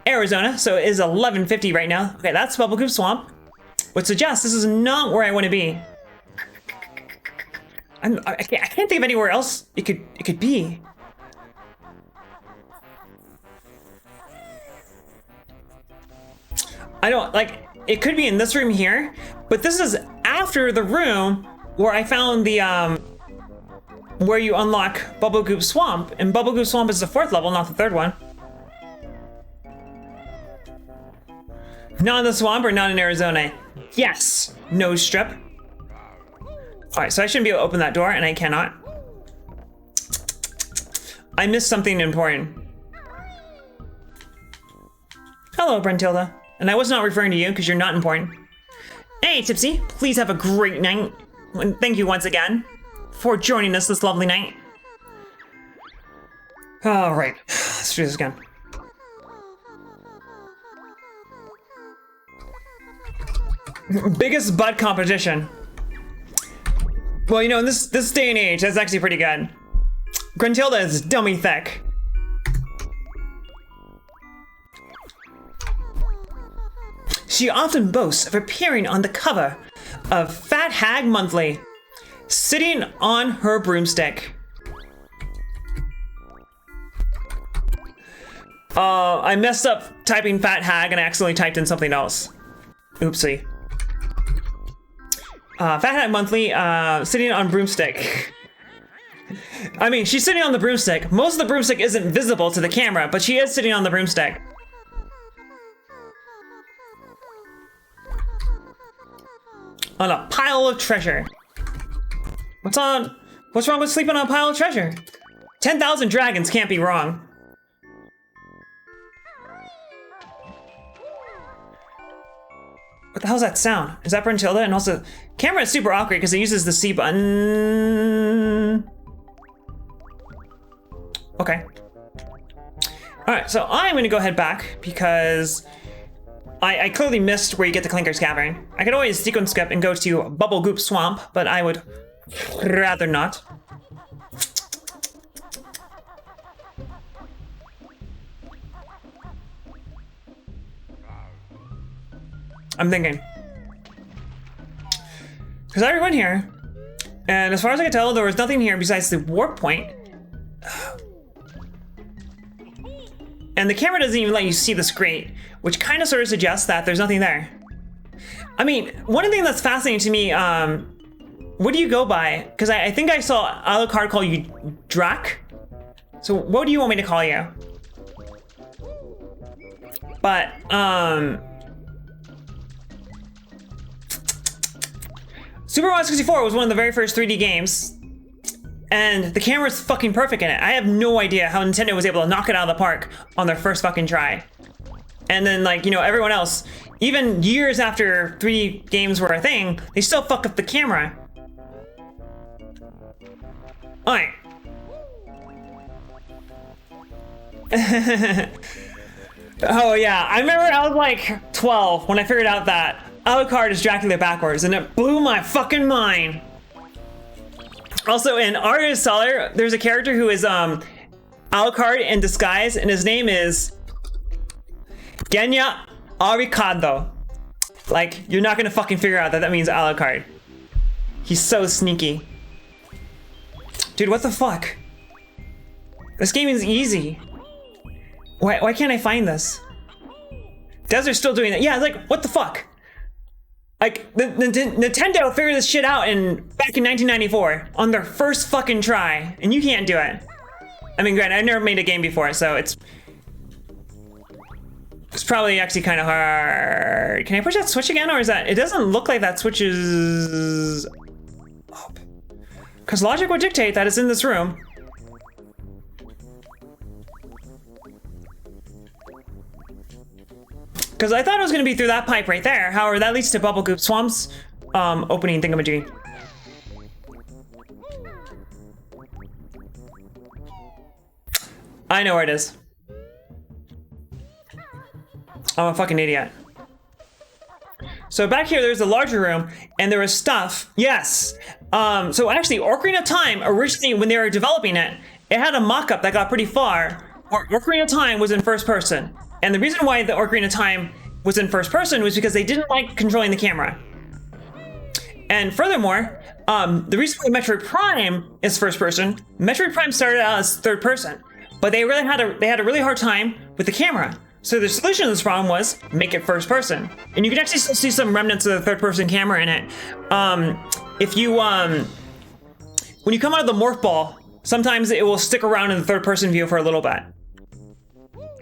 Arizona, so it is 11:50 right now. Okay, that's Bubblegoo Swamp, which suggests this is not where I want to be. I can't think of anywhere else it could be. I don't, like, it could be in this room here, but this is after the room where I found the, where you unlock Bubblegoo Swamp, and Bubblegoo Swamp is the 4th level, not the 3rd one. Not in the swamp or not in Arizona? Yes! Nose strip. Alright, so I shouldn't be able to open that door, and I cannot. I missed something important. Hello, Brentilda. And I was not referring to you, because you're not important. Hey, Tipsy. Please have a great night. And thank you once again for joining us this lovely night. Alright, let's do this again. Biggest butt competition. Well, you know, in this day and age, that's actually pretty good. Gruntilda is dummy thick. She often boasts of appearing on the cover of Fat Hag Monthly, sitting on her broomstick. I messed up typing Fat Hag and I accidentally typed in something else. Oopsie. Fat Hag Monthly, sitting on broomstick. I mean, she's sitting on the broomstick. Most of the broomstick isn't visible to the camera, but she is sitting on the broomstick. On a pile of treasure. What's wrong with sleeping on a pile of treasure? 10,000 dragons can't be wrong. What the hell's that sound? Is that Brentilda? And also, camera is super awkward because it uses the C button. Okay. Alright, so I'm gonna go head back because I clearly missed where you get to Clinker's Cavern. I could always sequence skip and go to Bubblegoop Swamp, but I would rather not. I'm thinking. Because I already went here, and as far as I could tell, there was nothing here besides the warp point. And the camera doesn't even let you see the screen, which kind of sort of suggests that there's nothing there. I mean, one thing that's fascinating to me, what do you go by? Because I think I saw Alucard call you Drac. So what do you want me to call you? But, Super Mario 64 was one of the very first 3D games, and the camera's fucking perfect in it. I have no idea how Nintendo was able to knock it out of the park on their first fucking try. And then, like, you know, everyone else, even years after 3D games were a thing, they still fuck up the camera. Alright. Oh yeah, I remember I was like 12 when I figured out that Alucard is Dracula backwards, and it blew my fucking mind. Also, in Aria Solar, there's a character who is Alucard in disguise, and his name is Genya Aricado. Like, you're not gonna fucking figure out that that means Alucard. He's so sneaky. Dude, what the fuck? This game is easy. Why can't I find this? Desert's still doing that. Yeah, it's like, what the fuck? Like, Nintendo figured this shit out back in 1994 on their first fucking try, and you can't do it. I mean, granted, I've never made a game before, so it's probably actually kind of hard. Can I push that switch again, or is that? It doesn't look like that switch is up. Because logic would dictate that it's in this room. Because I thought it was going to be through that pipe right there. However, that leads to Bubble Goop Swamp's opening thingamajiggy. I know where it is. I'm a fucking idiot. So back here, there's a larger room, and there was stuff. Yes. So actually, Ocarina of Time, originally, when they were developing it, it had a mock-up that got pretty far. Ocarina of Time was in first person. And the reason why the Ocarina of Time was in first person was because they didn't like controlling the camera. And furthermore, the reason why Metroid Prime is first person, Metroid Prime started out as third person, but they had a really hard time with the camera. So the solution to this problem was make it first person. And you can actually still see some remnants of the third person camera in it. If you, when you come out of the morph ball, sometimes it will stick around in the third person view for a little bit.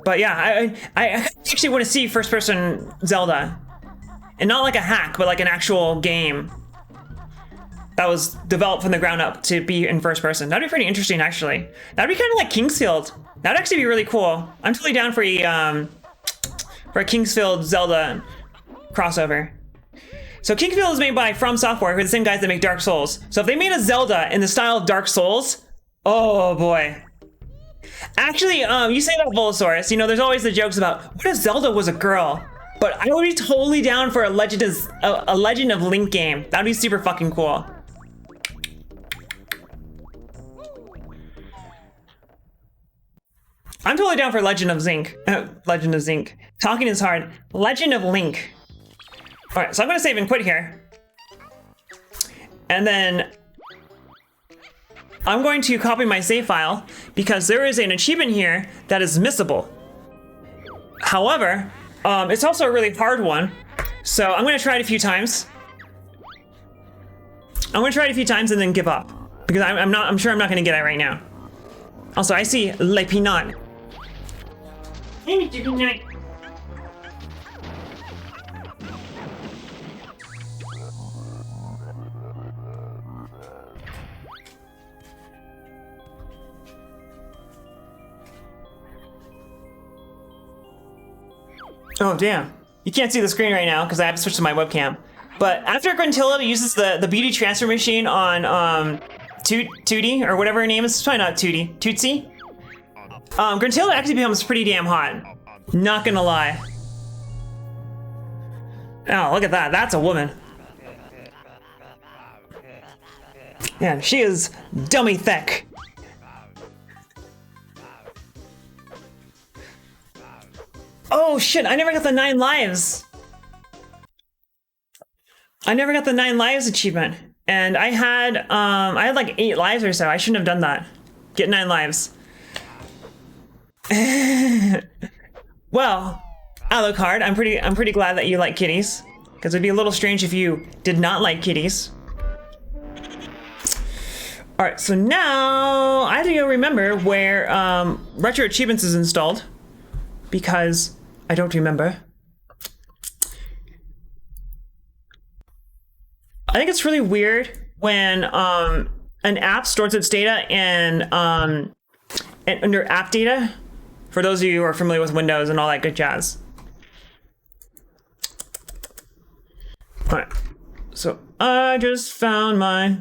But yeah, I actually want to see first person Zelda. And not like a hack, but like an actual game that was developed from the ground up to be in first person. That'd be pretty interesting, actually. That'd be kind of like Kingsfield. That'd actually be really cool. I'm totally down for a Kingsfield Zelda crossover. So Kingsfield is made by From Software, who are the same guys that make Dark Souls. So if they made a Zelda in the style of Dark Souls, oh boy. Actually, you say that, Volosaurus. You know, there's always the jokes about what if Zelda was a girl. But I would be totally down for a Legend of Link game. That'd be super fucking cool. I'm totally down for Legend of Zinc. Legend of Zinc. Talking is hard. Legend of Link. All right, so I'm gonna save and quit here. And then I'm going to copy my save file because there is an achievement here that is missable. However, it's also a really hard one. So I'm gonna try it a few times. I'm gonna try it a few times and then give up. Because I'm sure I'm not gonna get it right now. Also, I see Le Pinot. Oh damn. You can't see the screen right now because I have to switch to my webcam. But after Gruntilda uses the beauty transfer machine on Tootie, or whatever her name is, it's probably not Tootie, Tootsie. Gruntilda actually becomes pretty damn hot. Not gonna lie. Oh, look at that. That's a woman. Yeah, she is dummy thick. Oh shit, I never got the 9 lives. I never got the 9 lives achievement. And I had like 8 lives or so. I shouldn't have done that. Get 9 lives. Well, Alucard, I'm pretty glad that you like kitties. Because it'd be a little strange if you did not like kitties. Alright, so now I have to go remember where Retro Achievements is installed. Because I don't remember. I think it's really weird when an app stores its data in under app data. For those of you who are familiar with Windows and all that good jazz. All right, so I just found my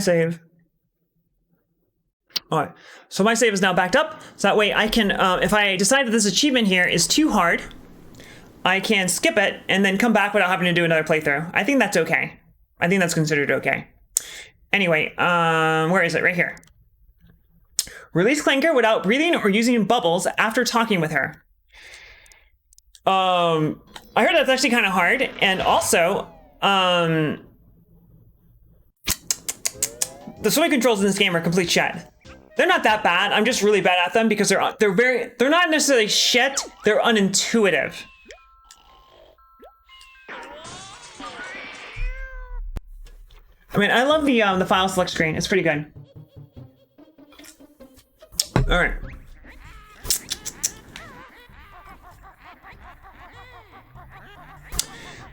save. All right, so my save is now backed up. So that way I can, if I decide that this achievement here is too hard, I can skip it and then come back without having to do another playthrough. I think that's okay. I think that's considered okay. Anyway, where is it? Right here. Release Clanker without breathing or using bubbles after talking with her. I heard that's actually kind of hard. And also, the swimming controls in this game are complete shit. They're not that bad. I'm just really bad at them because they're not necessarily shit. They're unintuitive. I mean, I love the file select screen. It's pretty good. All right.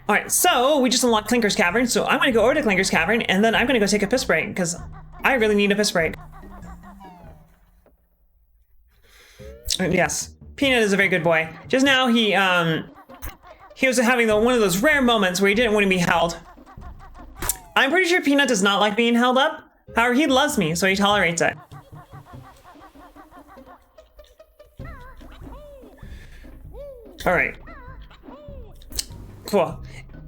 All right, so we just unlocked Clinker's Cavern. So I'm gonna go over to Clinker's Cavern and then I'm gonna go take a piss break because I really need a piss break. Yes, Peanut is a very good boy. Just now he was having one of those rare moments where he didn't want to be held. I'm pretty sure Peanut does not like being held up. However, he loves me, so he tolerates it. All right. Cool.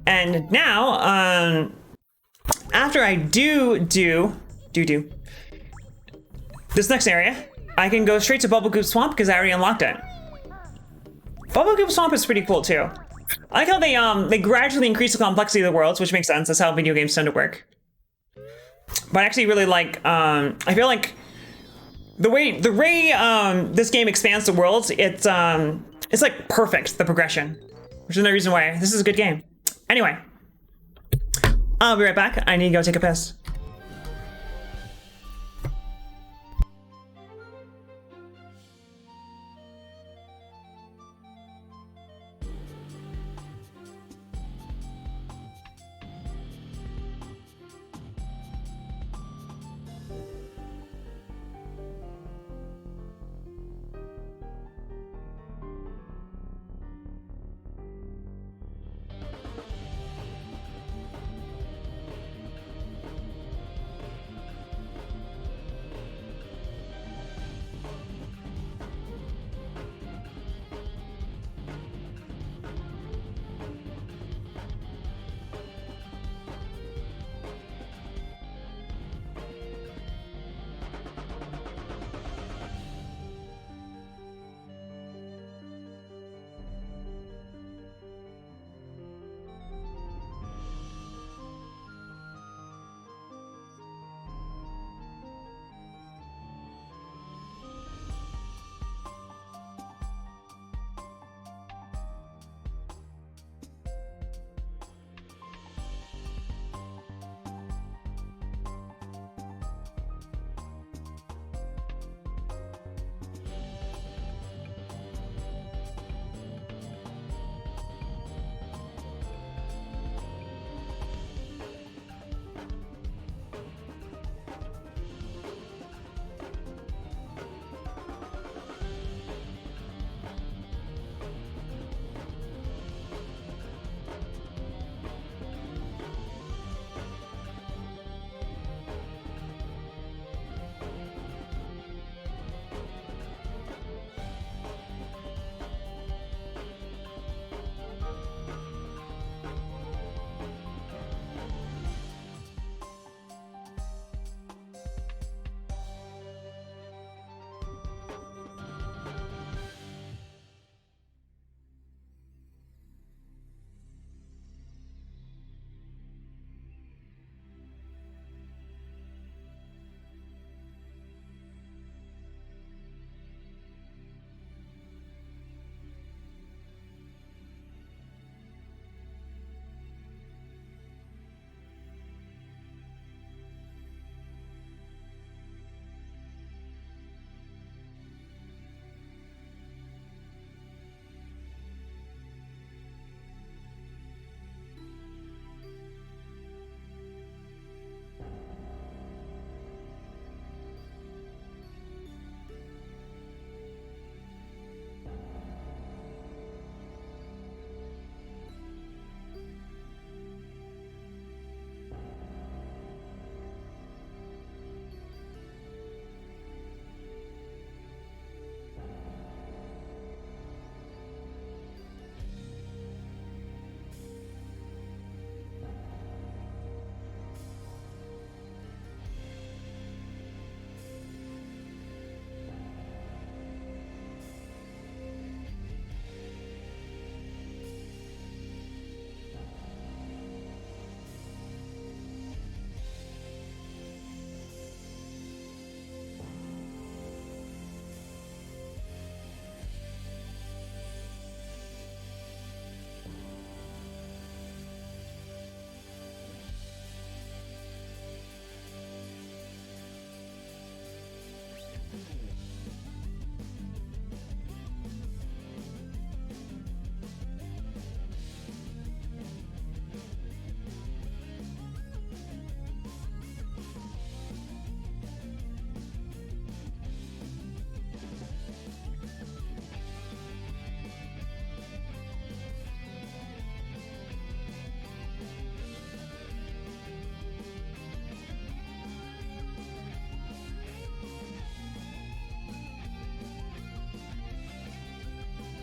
And now, after I do this next area, I can go straight to Bubblegoop Swamp because I already unlocked it. Bubblegoop Swamp is pretty cool too. I like how they gradually increase the complexity of the worlds, which makes sense. That's how video games tend to work. But I actually really like, I feel like the way this game expands the worlds, it's like perfect, the progression, which is another reason why this is a good game. Anyway, I'll be right back. I need to go take a piss.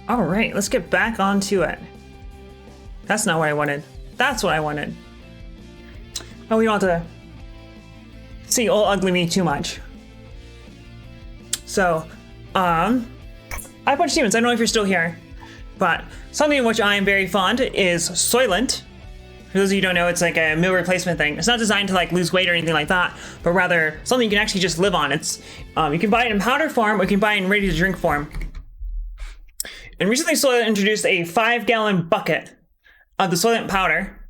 All right, let's get back onto it. That's not what I wanted. That's what I wanted. Oh, we don't have to see old ugly me too much. So, I have Banjo Achievements. I don't know if you're still here, but something in which I am very fond is Soylent. For those of you who don't know, it's like a meal replacement thing. It's not designed to like lose weight or anything like that, but rather something you can actually just live on. It's you can buy it in powder form or you can buy it in ready to drink form. And recently Soylent introduced a 5-gallon bucket of the Soylent powder,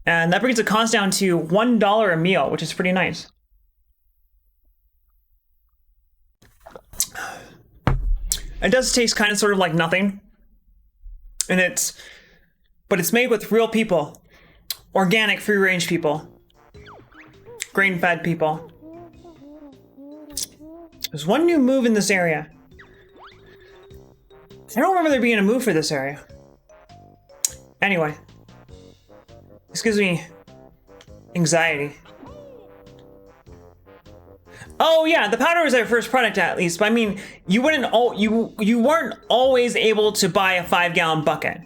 and that brings the cost down to $1 a meal, which is pretty nice. It does taste kind of sort of like nothing, but it's made with real people, organic, free-range people, grain-fed people. There's one new move in this area. I don't remember there being a move for this area. Anyway, this gives me anxiety. Oh yeah, the powder was our first product at least, but I mean, you weren't always able to buy a 5-gallon bucket.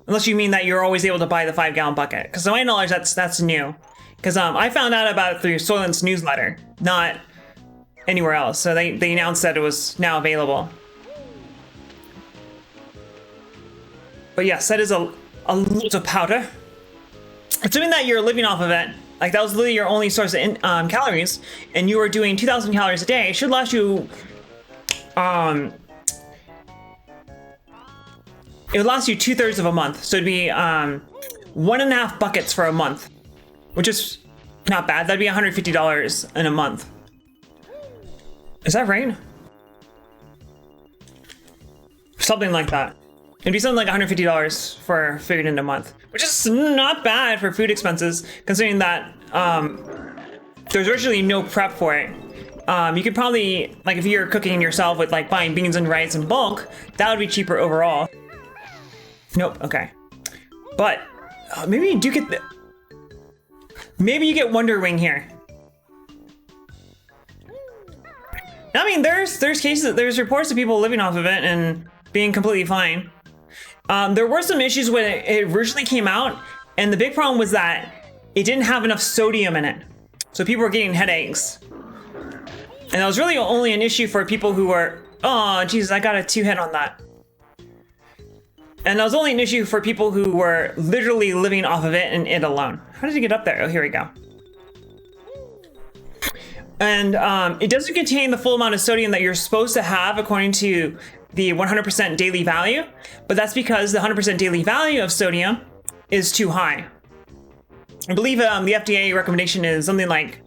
Unless you mean that you're always able to buy the 5-gallon bucket. Because to my knowledge, that's new. Because I found out about it through Soylent's newsletter, not anywhere else. So they announced that it was now available. But yes, that is a lot of powder. Assuming that you're living off of it, like that was literally your only source of calories, and you were doing 2,000 calories a day, it should last you, it would last you 2/3 of a month. So it'd be 1.5 buckets for a month, which is not bad. That'd be $150 in a month. Is that right? Something like that. It'd be something like $150 for food in a month, which is not bad for food expenses, considering that there's virtually no prep for it. You could probably, like if you're cooking yourself with like buying beans and rice in bulk, that would be cheaper overall. Nope, okay. But maybe you do get maybe you get Wonder Wing here. I mean, there's reports of people living off of it and being completely fine. There were some issues when it originally came out, and the big problem was that it didn't have enough sodium in it. So people were getting headaches. And that was really only an issue for people who were, oh, Jesus, I got a 2-hit on that. And that was only an issue for people who were literally living off of it and it alone. How did you get up there? Oh, here we go. And it doesn't contain the full amount of sodium that you're supposed to have according to the 100% daily value, but that's because the 100% daily value of sodium is too high. I believe the FDA recommendation is something like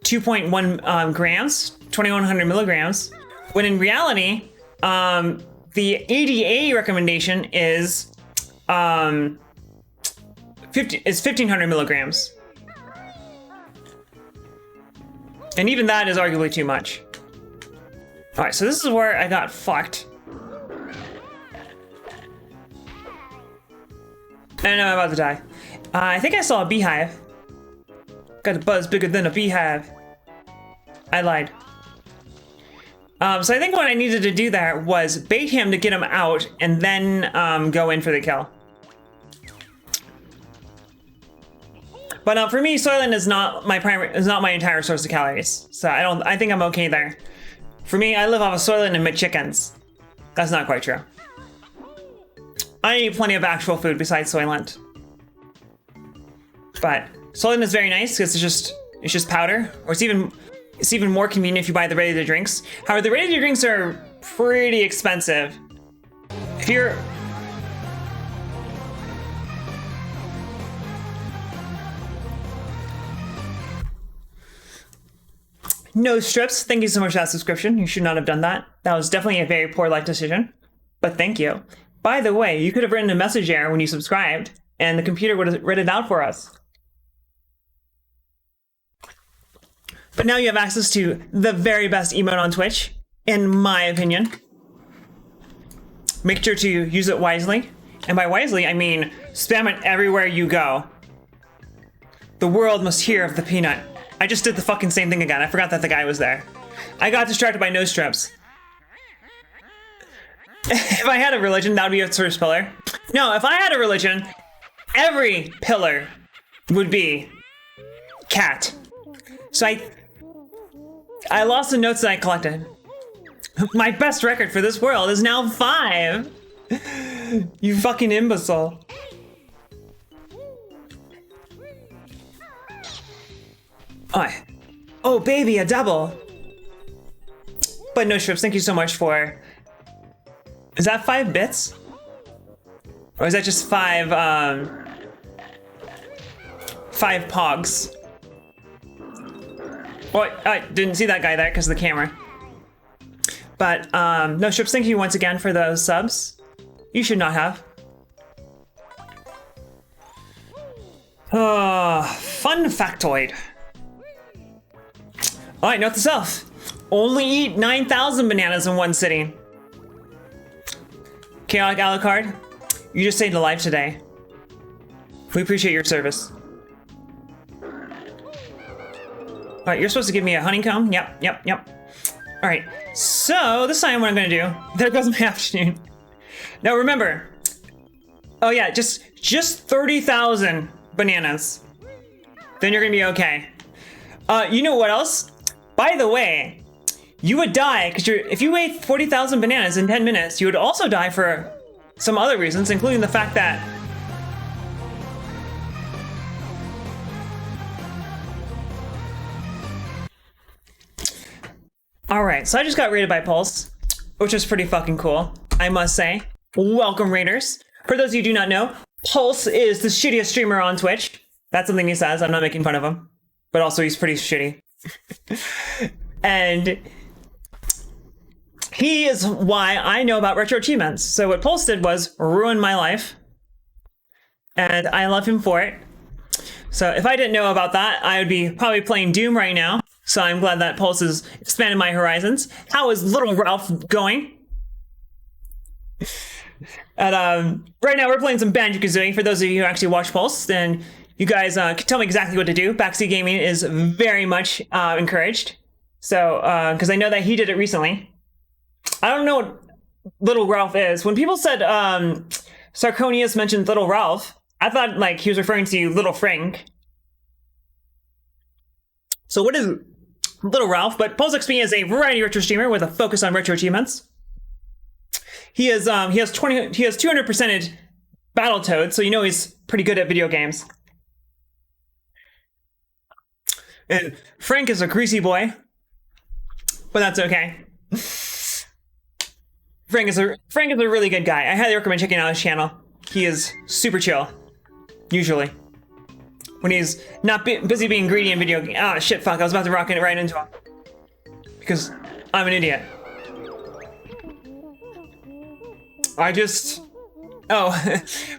2.1 grams, 2,100 milligrams, when in reality, the ADA recommendation is 1,500 milligrams. And even that is arguably too much. All right, so this is where I got fucked. And I'm about to die. I think I saw a beehive. Got a buzz bigger than a beehive. I lied. So I think what I needed to do there was bait him to get him out and then go in for the kill. But for me, Soylent is not my entire source of calories. So I think I'm okay there. For me, I live off of Soylent and McChickens. That's not quite true. I eat plenty of actual food besides Soylent. But Soylent is very nice because it's just powder, or it's even more convenient if you buy the ready to drinks. However, the ready to drinks are pretty expensive. If you're No strips, thank you so much for that subscription. You should not have done that. That was definitely a very poor life decision, but thank you. By the way, you could have written a message error when you subscribed, and the computer would have read it out for us. But now you have access to the very best emote on Twitch, in my opinion. Make sure to use it wisely. And by wisely, I mean spam it everywhere you go. The world must hear of the peanut. I just did the fucking same thing again. I forgot that the guy was there. I got distracted by no strips. If I had a religion, that would be a first pillar. No, if I had a religion, every pillar would be cat. So I lost the notes that I collected. My best record for this world is now 5. You fucking imbecile. Oh, baby, a double. But no strips, thank you so much for... Is that 5 bits? Or is that just 5 pogs? Oh, I didn't see that guy there because of the camera. But, no strips, thank you once again for those subs. You should not have. Fun factoid. Alright, note to self. Only eat 9,000 bananas in one sitting. Chaotic Alucard, you just saved a life today. We appreciate your service. Alright, you're supposed to give me a honeycomb. Yep. Alright, so this time what I'm gonna do, there goes my afternoon. Now remember, oh yeah, just 30,000 bananas. Then you're gonna be okay. You know what else? By the way, you would die because if you ate 40,000 bananas in 10 minutes, you would also die for some other reasons, including the fact that alright, so I just got raided by Pulse, which was pretty fucking cool, I must say. Welcome, raiders. For those of you who do not know, Pulse is the shittiest streamer on Twitch. That's something he says, I'm not making fun of him. But also he's pretty shitty. And he is why I know about Retro Achievements. So what Pulse did was ruin my life. And I love him for it. So if I didn't know about that, I would be probably playing Doom right now. So I'm glad that Pulse has expanded my horizons. How is little Ralph going? And right now we're playing some Banjo Kazooie. For those of you who actually watch Pulse, then you guys can tell me exactly what to do. Backseat gaming is very much encouraged. So, because I know that he did it recently. I don't know what Little Ralph is. When people said Sarconius mentioned Little Ralph, I thought like he was referring to Little Frank. So what is Little Ralph? But Pulse XP is a variety retro streamer with a focus on retro achievements. He has 200%ed Battletoads, so you know he's pretty good at video games. And Frank is a greasy boy, but that's okay. Frank is a really good guy. I highly recommend checking out his channel. He is super chill, usually. When he's not busy being greedy in video games. Ah, shit, fuck, I was about to rock it right into him. Because I'm an idiot.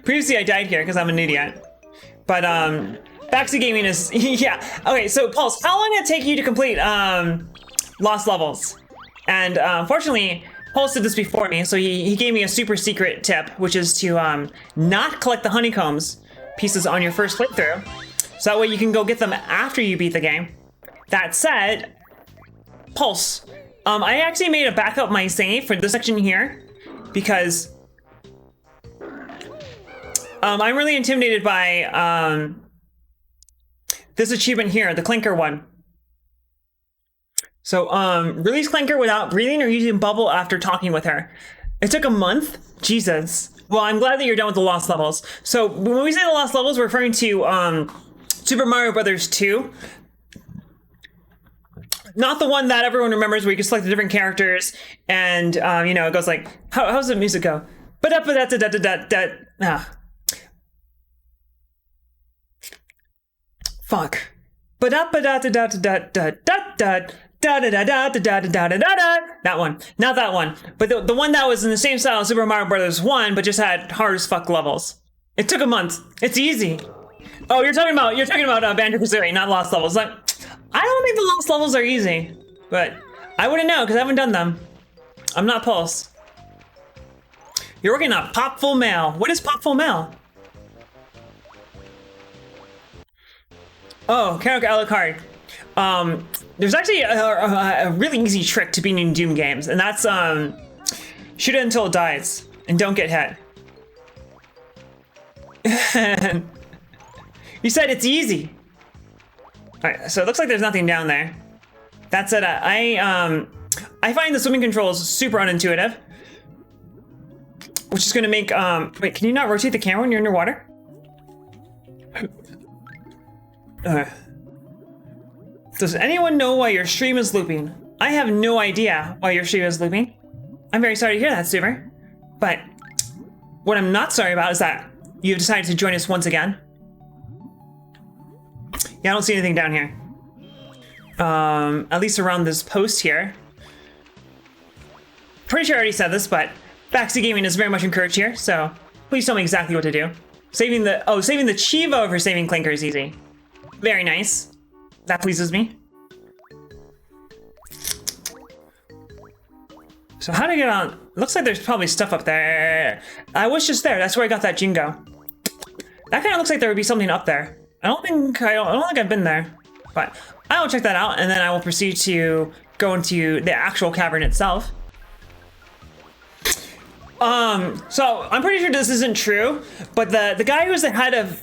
Previously I died here because I'm an idiot. But, Backseat gaming is, yeah. Okay, so Pulse, how long did it take you to complete, lost levels? And, fortunately, Pulse did this before me, so he gave me a super secret tip, which is to, not collect the honeycombs pieces on your first playthrough. So that way you can go get them after you beat the game. That said, Pulse, I actually made a backup my save for this section here, because, I'm really intimidated by, this achievement here, the Clinker one. So, release Clinker without breathing or using bubble after talking with her. It took a month? Jesus. Well, I'm glad that you're done with the lost levels. So, when we say the lost levels, we're referring to, Super Mario Brothers 2. Not the one that everyone remembers where you can select the different characters and, you know, it goes like, how's the music go? Fuck. That one. Not that one. But the one that was in the same style as Super Mario Brothers 1, but just had hard as fuck levels. It took a month. It's easy. Oh, you're talking about Banjo Kazooie, not lost levels. Like, I don't think the lost levels are easy, but I wouldn't know because I haven't done them. I'm not Pulse. You're working on Popful Mail. What is Popful Mail? Oh, Chaotic Alucard. There's actually a really easy trick to beating Doom games, and that's Shoot it until it dies, and don't get hit. You said it's easy. All right, so it looks like there's nothing down there. That said, I find the swimming controls super unintuitive, which is going to make wait, can you not rotate the camera when you're underwater? Does anyone know why your stream is looping? I have no idea why your stream is looping. I'm very sorry to hear that, Super. But what I'm not sorry about is that you've decided to join us once again. Yeah, I don't see anything down here. At least around this post here. Pretty sure I already said this, but Backseat Gaming is very much encouraged here, so please tell me exactly what to do. Saving the Chivo over saving Clinker is easy. Very nice. That pleases me. So how to get on? Looks like there's probably stuff up there. I was just there. That's where I got that Jingo. That kind of looks like there would be something up there. I don't think I've been there, but I will check that out, and then I will proceed to go into the actual cavern itself. So I'm pretty sure this isn't true, but the guy who's the head of...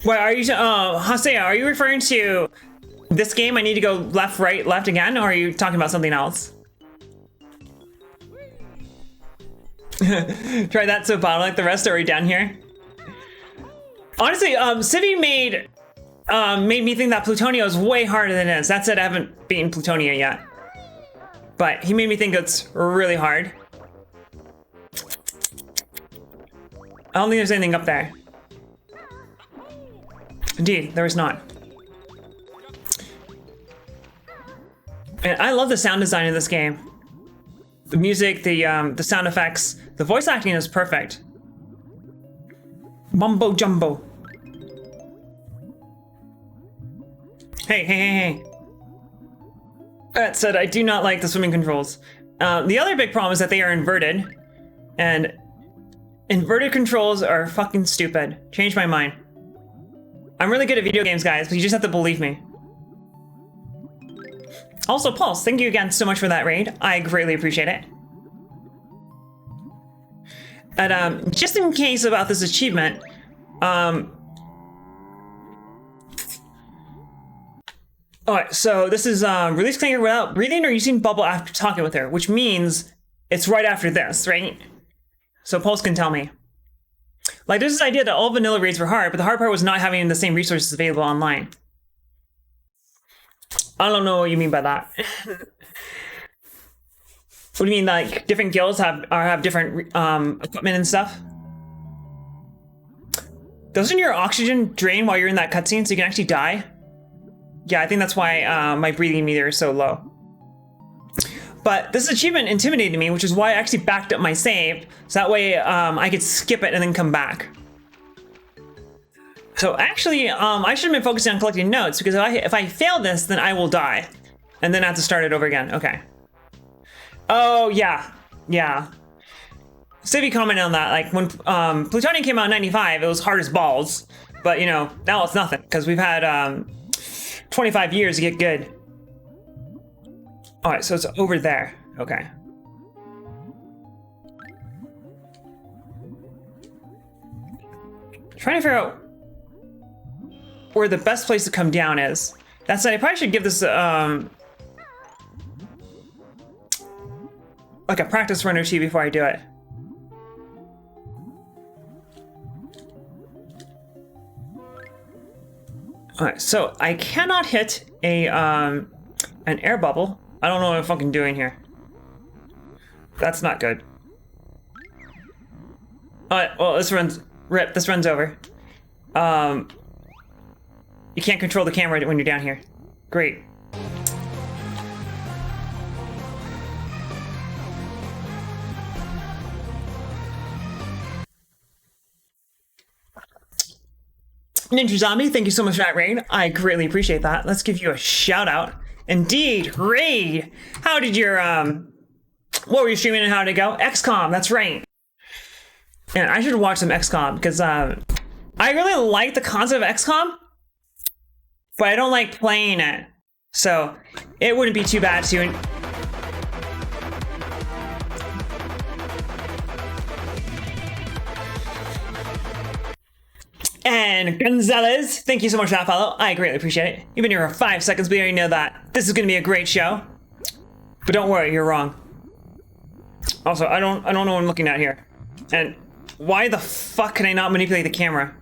What are you, Hasea, are you referring to this game? I need to go left, right, left again, or are you talking about something else? Try that to bottle like the rest are already down here. Honestly, Civi made me think that Plutonia is way harder than it is. That said, I haven't beaten Plutonia yet. But he made me think it's really hard. I don't think there's anything up there. Indeed, there is not. And I love the sound design in this game. The music, the sound effects, the voice acting is perfect. Mumbo jumbo. Hey. That said, I do not like the swimming controls. The other big problem is that they are inverted. And inverted controls are fucking stupid. Change my mind. I'm really good at video games, guys, but you just have to believe me. Also, Pulse, thank you again so much for that raid. I greatly appreciate it. And just in case about this achievement, alright, so this is release Clinker without breathing or using bubble after talking with her, which means it's right after this, right? So Pulse can tell me. Like, there's this idea that all vanilla raids were hard, but the hard part was not having the same resources available online. I don't know what you mean by that. What do you mean, like, different guilds have different equipment and stuff? Doesn't your oxygen drain while you're in that cutscene so you can actually die? Yeah, I think that's why my breathing meter is so low. But this achievement intimidated me, which is why I actually backed up my save, so that way I could skip it and then come back. So actually, I should have been focusing on collecting notes, because if I fail this, then I will die. And then I have to start it over again. Okay. Oh, yeah. Civi commented on that, like, when Plutonia came out in 95, it was hard as balls. But, you know, now it's nothing, because we've had 25 years to get good. Alright, so it's over there. Okay. Trying to figure out where the best place to come down is. That said, I probably should give this like a practice run or two before I do it. Alright, so I cannot hit a an air bubble. I don't know what I'm fucking doing here. That's not good. Alright, well, this runs over. You can't control the camera when you're down here. Great. Ninja Zombie, thank you so much for that raid. I greatly appreciate that. Let's give you a shout out. Indeed, raid. How did your what were you streaming and how did it go? XCOM, that's right. And I should watch some XCOM because I really like the concept of XCOM, but I don't like playing it. So it wouldn't be too bad to And Gonzalez, thank you so much for that follow. I greatly appreciate it. You've been here for 5 seconds, but you already know that this is going to be a great show. But don't worry, you're wrong. Also, I don't know what I'm looking at here. And why the fuck can I not manipulate the camera?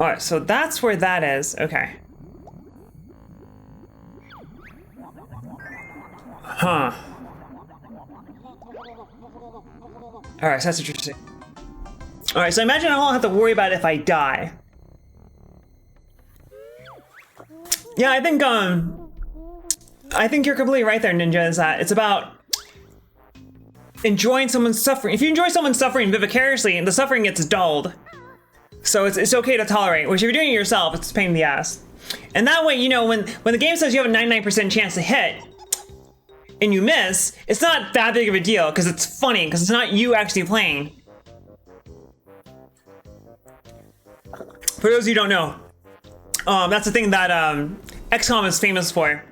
Alright, so that's where that is. Okay. Huh. Alright, so that's interesting. Alright, so imagine I won't have to worry about it if I die. Yeah, I think you're completely right there, Ninja, is that it's about enjoying someone's suffering. If you enjoy someone's suffering vicariously, the suffering gets dulled. So it's okay to tolerate, which if you're doing it yourself, it's a pain in the ass. And that way, you know, when the game says you have a 99% chance to hit, and you miss, it's not that big of a deal, because it's funny, because it's not you actually playing. For those of you who don't know, that's the thing that XCOM is famous for.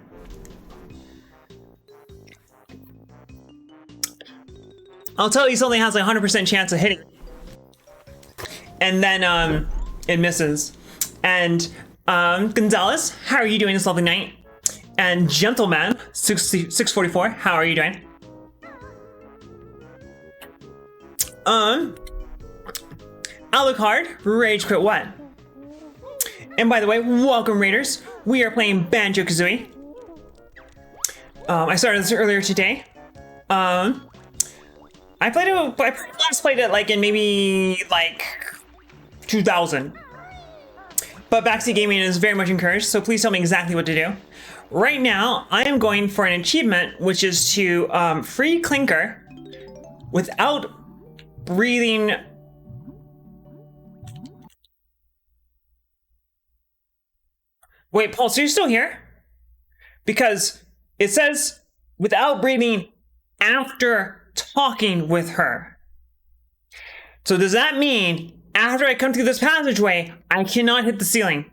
I'll tell you, something has a 100% chance of hitting, and then it misses. And Gonzalez, how are you doing this lovely night? And Gentleman 644, how are you doing? Alucard, Rage Quit What? And by the way, welcome Raiders. We are playing Banjo Kazooie. I started this earlier today. I last played it like in maybe like 2000. But Backseat Gaming is very much encouraged, so please tell me exactly what to do. Right now, I am going for an achievement, which is to free Clinker without breathing. Wait, Pulse, are you still here? Because it says without breathing after talking with her. So does that mean after I come through this passageway, I cannot hit the ceiling?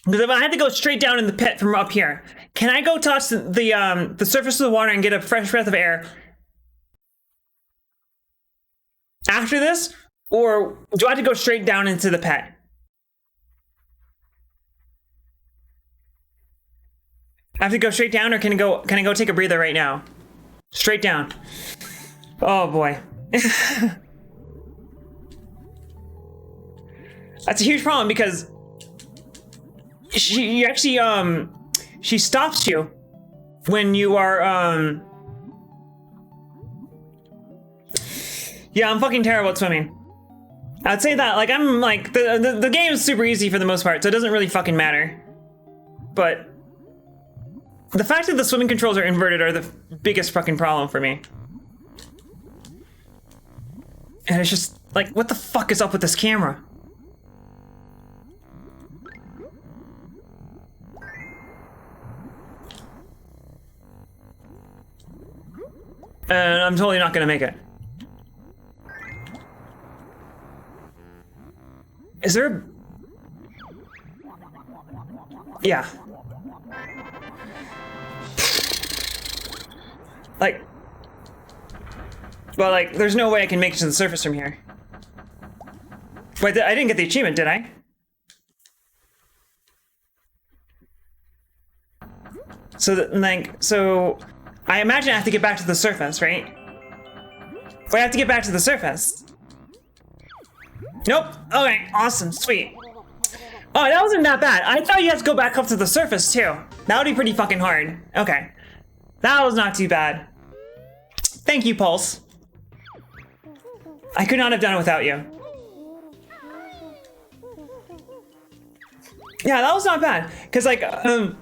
Because if I had to go straight down in the pit from up here, can I go touch the surface of the water and get a fresh breath of air after this? Or do I have to go straight down into the pit? I have to go straight down, or can I go take a breather right now? Straight down. Oh boy. That's a huge problem because she actually she stops you when you are yeah, I'm fucking terrible at swimming. I'd say that, like, I'm like the game is super easy for the most part, so it doesn't really fucking matter. But the fact that the swimming controls are inverted are the biggest fucking problem for me. And it's just like, what the fuck is up with this camera? And I'm totally not gonna make it. Is there a... Yeah. Like... Well, like, there's no way I can make it to the surface from here. Wait, I didn't get the achievement, did I? So I imagine I have to get back to the surface, right? If I have to get back to the surface. Nope. Okay, awesome, sweet. Oh, that wasn't that bad. I thought you had to go back up to the surface too. That would be pretty fucking hard. Okay. That was not too bad. Thank you, Pulse. I could not have done it without you. Yeah, that was not bad. Cause like, I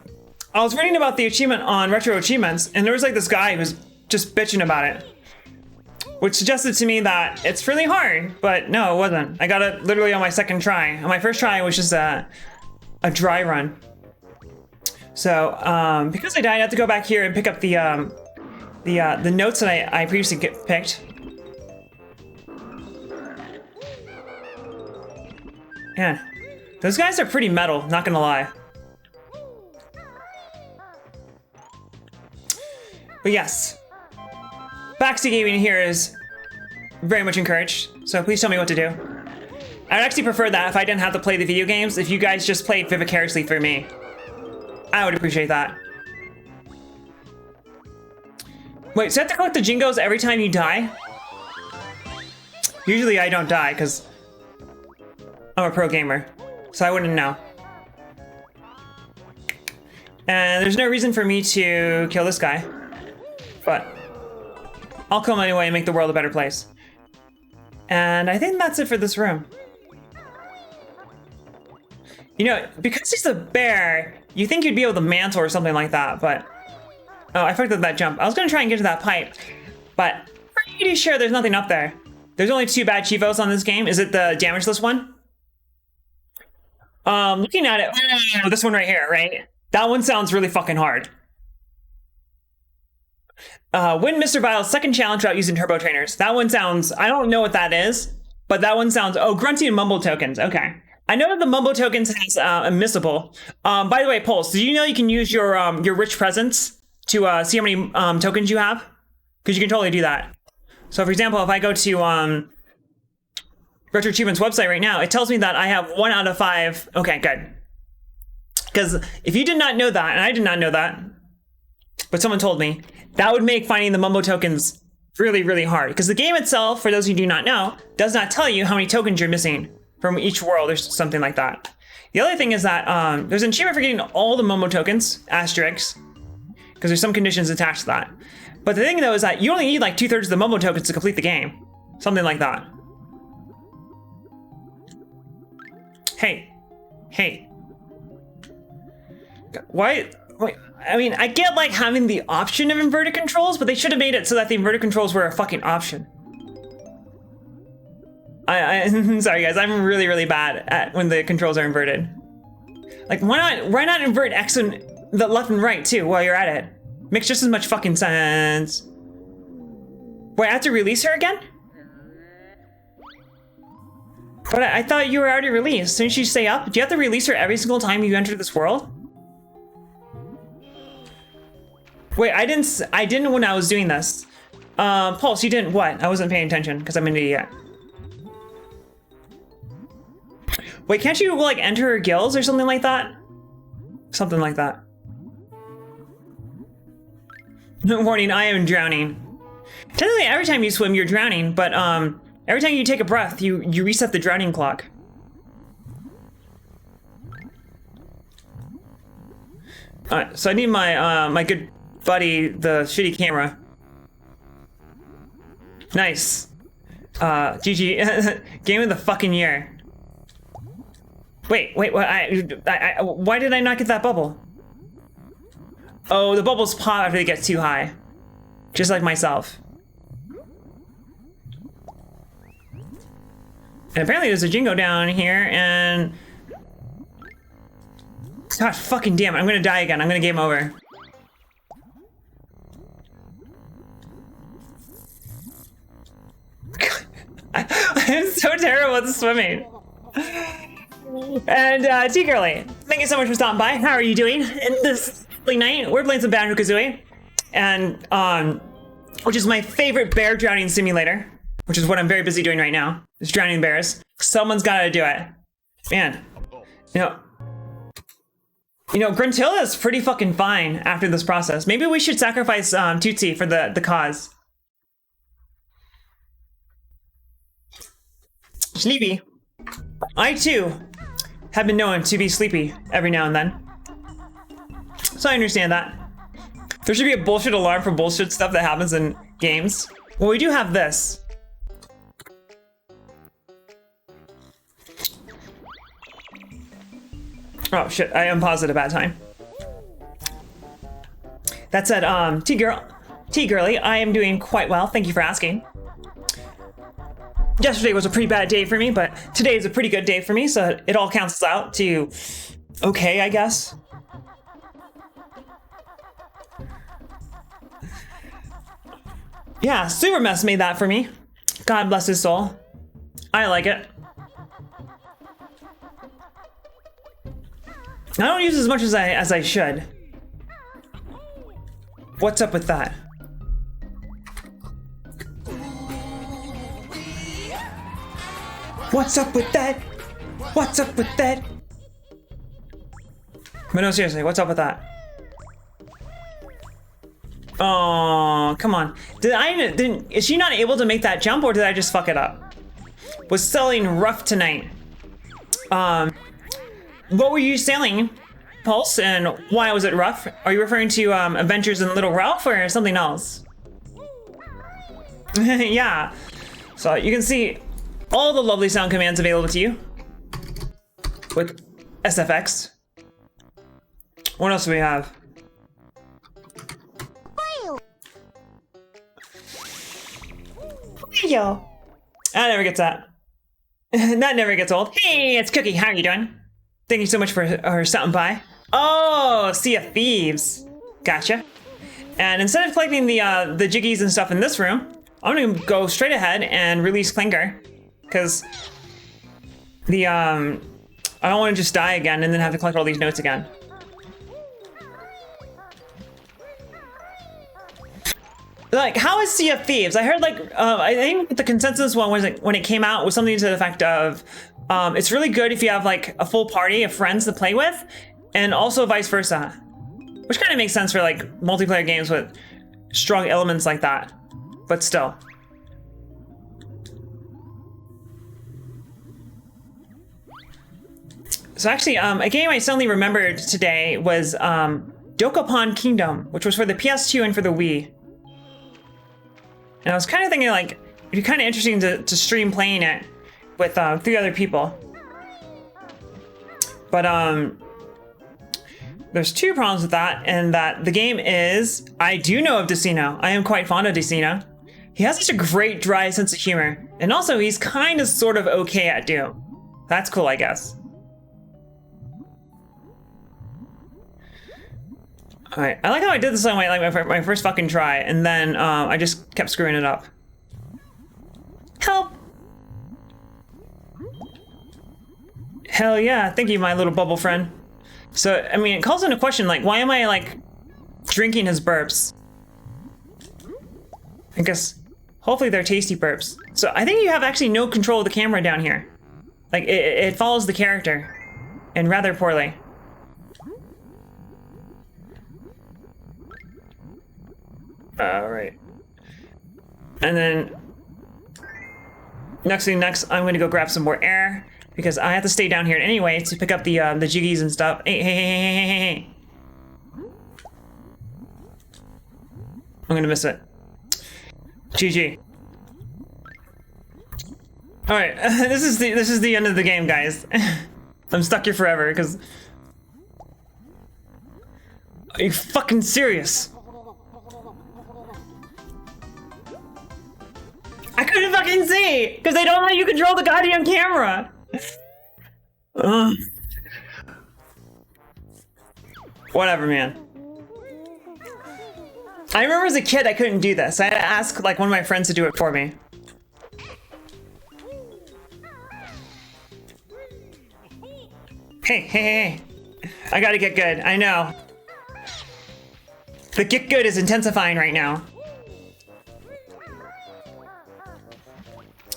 was reading about the achievement on Retro Achievements, and there was like this guy who was just bitching about it, which suggested to me that it's really hard, but no, it wasn't. I got it literally on my second try. On my first try, it was just a dry run. So, because I died, I had to go back here and pick up the notes that I previously picked. Yeah, those guys are pretty metal, not gonna lie. But yes, backseat gaming here is very much encouraged. So please tell me what to do. I'd actually prefer that if I didn't have to play the video games, if you guys just played vicariously through me. I would appreciate that. Wait, so you have to collect the jingos every time you die? Usually I don't die because I'm a pro gamer, so I wouldn't know. And there's no reason for me to kill this guy, but I'll kill him anyway and make the world a better place. And I think that's it for this room. You know, because he's a bear, you think you'd be able to mantle or something like that, but... Oh, I fucked up that jump. I was gonna try and get to that pipe, but pretty sure there's nothing up there. There's only 2 bad chivos on this game. Is it the damageless one? Looking at it, oh, this one right here, right? That one sounds really fucking hard. Win Mr. Vile's second challenge without using turbo trainers. That one sounds, I don't know what that is, but that one sounds, oh, grunty and mumble tokens, okay. I know that the mumble tokens has a missable. By the way, Pulse, did you know you can use your rich presents to see how many tokens you have? Because you can totally do that. So for example, if I go to Retro Achievements website right now, it tells me that I have 1 out of 5. Okay, good. Because if you did not know that, and I did not know that, but someone told me, that would make finding the mumbo tokens really, really hard. Because the game itself, for those who do not know, does not tell you how many tokens you're missing from each world or something like that. The other thing is that there's an achievement for getting all the mumbo tokens, asterisks, because there's some conditions attached to that. But the thing though is that you only need like 2/3 of the mumbo tokens to complete the game. Something like that. Hey. Hey. Why? Wait, I mean, I get like having the option of inverted controls, but they should have made it so that the inverted controls were a fucking option. Sorry guys, I'm really, really bad at when the controls are inverted. Like, why not invert X and the left and right too while you're at it? Makes just as much fucking sense. Wait, I have to release her again? But I thought you were already released. Didn't you stay up? Do you have to release her every single time you enter this world? Wait, I didn't when I was doing this. Pulse, you didn't what? I wasn't paying attention because I'm an idiot. Wait, can't you like enter her guilds or something like that? Something like that. Warning, I am drowning. Technically, every time you swim, you're drowning, but every time you take a breath, you reset the drowning clock. Alright, so I need my my good buddy, the shitty camera. Nice. GG. Game of the fucking year. Wait, what? Why did I not get that bubble? Oh, the bubbles pop after they get too high. Just like myself. And apparently there's a jingo down here, and... God fucking damn it, I'm gonna die again. I'm gonna game over. I'm so terrible at swimming. And T-Girly, thank you so much for stopping by. How are you doing? In this night, we're playing some Banjo Kazooie, and which is my favorite bear drowning simulator, which is what I'm very busy doing right now. Is drowning bears. Someone's got to do it. Man, you know, Gruntilda is pretty fucking fine after this process. Maybe we should sacrifice Tootsie for the cause. Sleepy. I too have been known to be sleepy every now and then. So I understand that. There should be a bullshit alarm for bullshit stuff that happens in games. Well, we do have this. Oh shit, I unpaused at a bad time. That said, T-Girly, I am doing quite well, thank you for asking. Yesterday was a pretty bad day for me, but today is a pretty good day for me, so it all cancels out to okay, I guess. Yeah, Super Mess made that for me. God bless his soul. I like it. I don't use as much as I should. What's up with that? What's up with that? What's up with that? But no, seriously, what's up with that? Oh, come on. Is she not able to make that jump, or did I just fuck it up? Was sailing rough tonight? What were you sailing, Pulse, and why was it rough? Are you referring to Adventures in Little Ralph or something else? Yeah. So you can see all the lovely sound commands available to you with SFX. What else do we have? Yo. That never gets that. That never gets old. Hey, it's Cookie. How are you doing? Thank you so much for stopping by. Oh, Sea of Thieves. Gotcha. And instead of collecting the jiggies and stuff in this room, I'm gonna go straight ahead and release Clinker, because I don't want to just die again and then have to collect all these notes again. Like, how is Sea of Thieves? I heard, like, I think the consensus one was, like, when it came out was something to the effect of, it's really good if you have, like, a full party of friends to play with, and also vice versa. Which kind of makes sense for, like, multiplayer games with strong elements like that. But still. So actually, a game I suddenly remembered today was Dokapon Kingdom, which was for the PS2 and for the Wii. And I was kind of thinking, like, it'd be kind of interesting to stream playing it with 3 other people. But there's 2 problems with that, and that the game is, I do know of Decino. I am quite fond of Decino. He has such a great dry sense of humor, and also he's kind of sort of okay at Doom. That's cool, I guess. Alright, I like how I did this on my first fucking try, and then I just kept screwing it up. Help! Hell yeah, thank you, my little bubble friend. So, I mean, it calls into question, like, why am I, like, drinking his burps? I guess, hopefully they're tasty burps. So, I think you have actually no control of the camera down here. Like, it follows the character, and rather poorly. Alright. And then next, I'm gonna go grab some more air, because I have to stay down here anyway to pick up the jiggies and stuff. Hey. I'm gonna miss it. GG. Alright, this is the end of the game, guys. I'm stuck here forever, because are you fucking serious? I couldn't fucking see! Because they don't let you control the goddamn camera! Whatever, man. I remember as a kid I couldn't do this. I had to ask, like, one of my friends to do it for me. Hey. I gotta get good, I know. The get good is intensifying right now.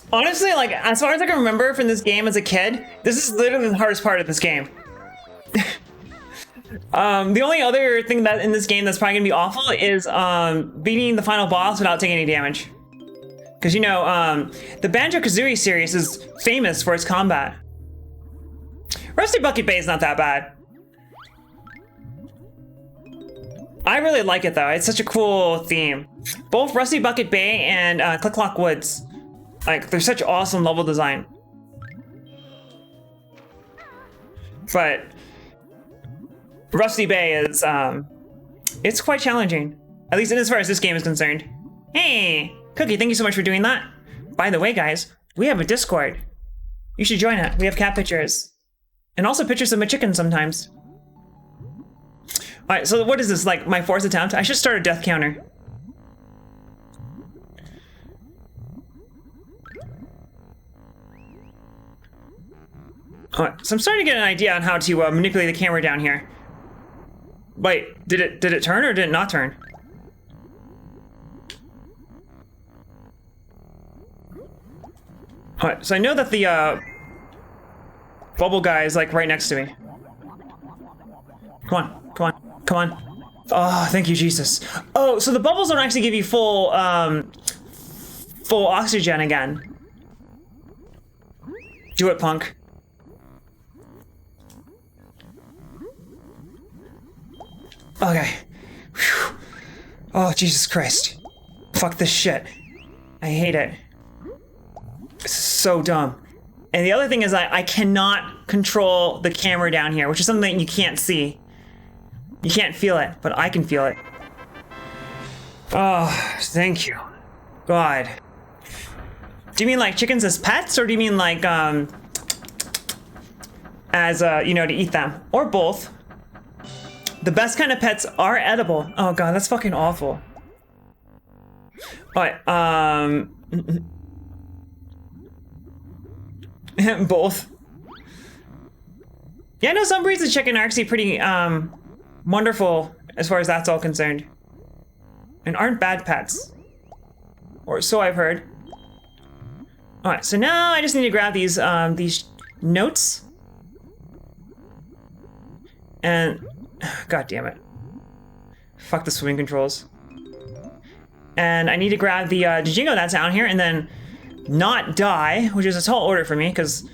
Honestly, like, as far as I can remember from this game as a kid, this is literally the hardest part of this game. The only other thing that in this game that's probably gonna be awful is beating the final boss without taking any damage. Because, you know, the Banjo Kazooie series is famous for its combat. Rusty Bucket Bay is not that bad. I really like it though, it's such a cool theme. Both Rusty Bucket Bay and Click Clock Woods. Like, they're such awesome level design. But Rusty Bay is, it's quite challenging. At least as far as this game is concerned. Hey, Cookie, thank you so much for doing that. By the way, guys, we have a Discord. You should join it. We have cat pictures. And also pictures of my chicken sometimes. Alright, so what is this, like, my 4th attempt? I should start a death counter. Alright, so I'm starting to get an idea on how to manipulate the camera down here. Wait, did it turn or did it not turn? All right, so I know that the bubble guy is like right next to me. Come on, come on, come on. Oh, thank you, Jesus. Oh, so the bubbles don't actually give you full full oxygen again. Do it, punk. Okay. Whew. Oh, Jesus Christ. Fuck this shit. I hate it. It's so dumb. And the other thing is I cannot control the camera down here, which is something you can't see. You can't feel it, but I can feel it. Oh, thank you. God. Do you mean like chickens as pets, or do you mean like, as, you know, to eat them? Or both. The best kind of pets are edible. Oh God, that's fucking awful. Alright, both. Yeah, I know some breeds of chicken are actually pretty, wonderful as far as that's all concerned. And aren't bad pets. Or so I've heard. Alright, so now I just need to grab these notes. And, God damn it. Fuck the swimming controls. And I need to grab the Django that's down here and then not die, which is a tall order for me, because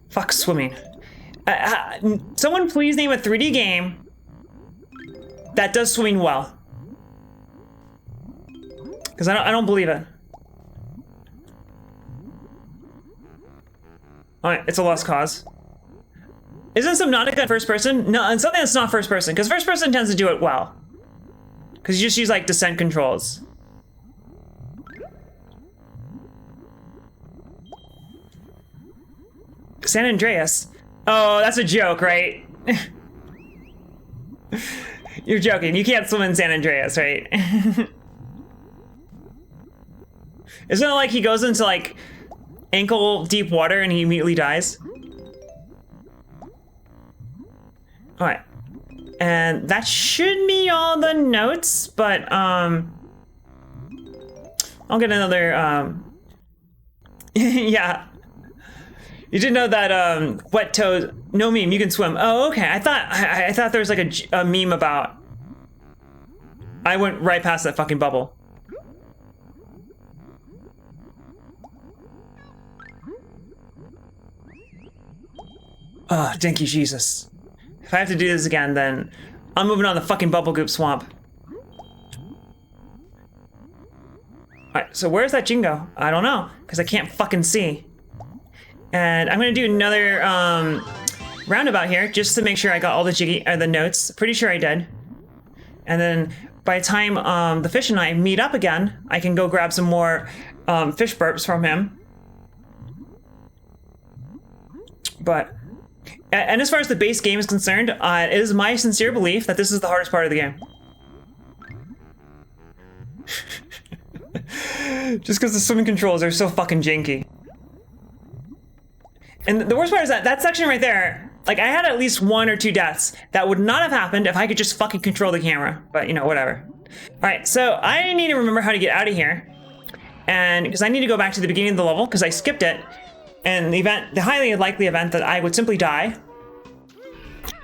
fuck swimming. Someone please name a 3D game that does swimming well. Because I don't believe it. Alright, it's a lost cause. Isn't Subnautica first person? No, and something that's not first person, because first person tends to do it well. Because you just use like descent controls. San Andreas? Oh, that's a joke, right? You're joking. You can't swim in San Andreas, right? Isn't it like he goes into like ankle deep water and he immediately dies? Alright. And that should be all the notes, but I'll get another yeah. You didn't know that wet toes, no meme, you can swim. Oh, okay. I thought there was like a meme about. I went right past that fucking bubble. Oh, thank you, Jesus. If I have to do this again, then I'm moving on the fucking bubble goop swamp. Alright, so where's that Jingo? I don't know, because I can't fucking see. And I'm gonna do another roundabout here just to make sure I got all the notes. Pretty sure I did. And then by the time the fish and I meet up again, I can go grab some more fish burps from him. But, and as far as the base game is concerned, it is my sincere belief that this is the hardest part of the game. Just because the swimming controls are so fucking janky. And the worst part is that section right there, like I had at least 1 or 2 deaths that would not have happened if I could just fucking control the camera. But you know, whatever. Alright, so I need to remember how to get out of here. And because I need to go back to the beginning of the level because I skipped it. And the highly likely event that I would simply die.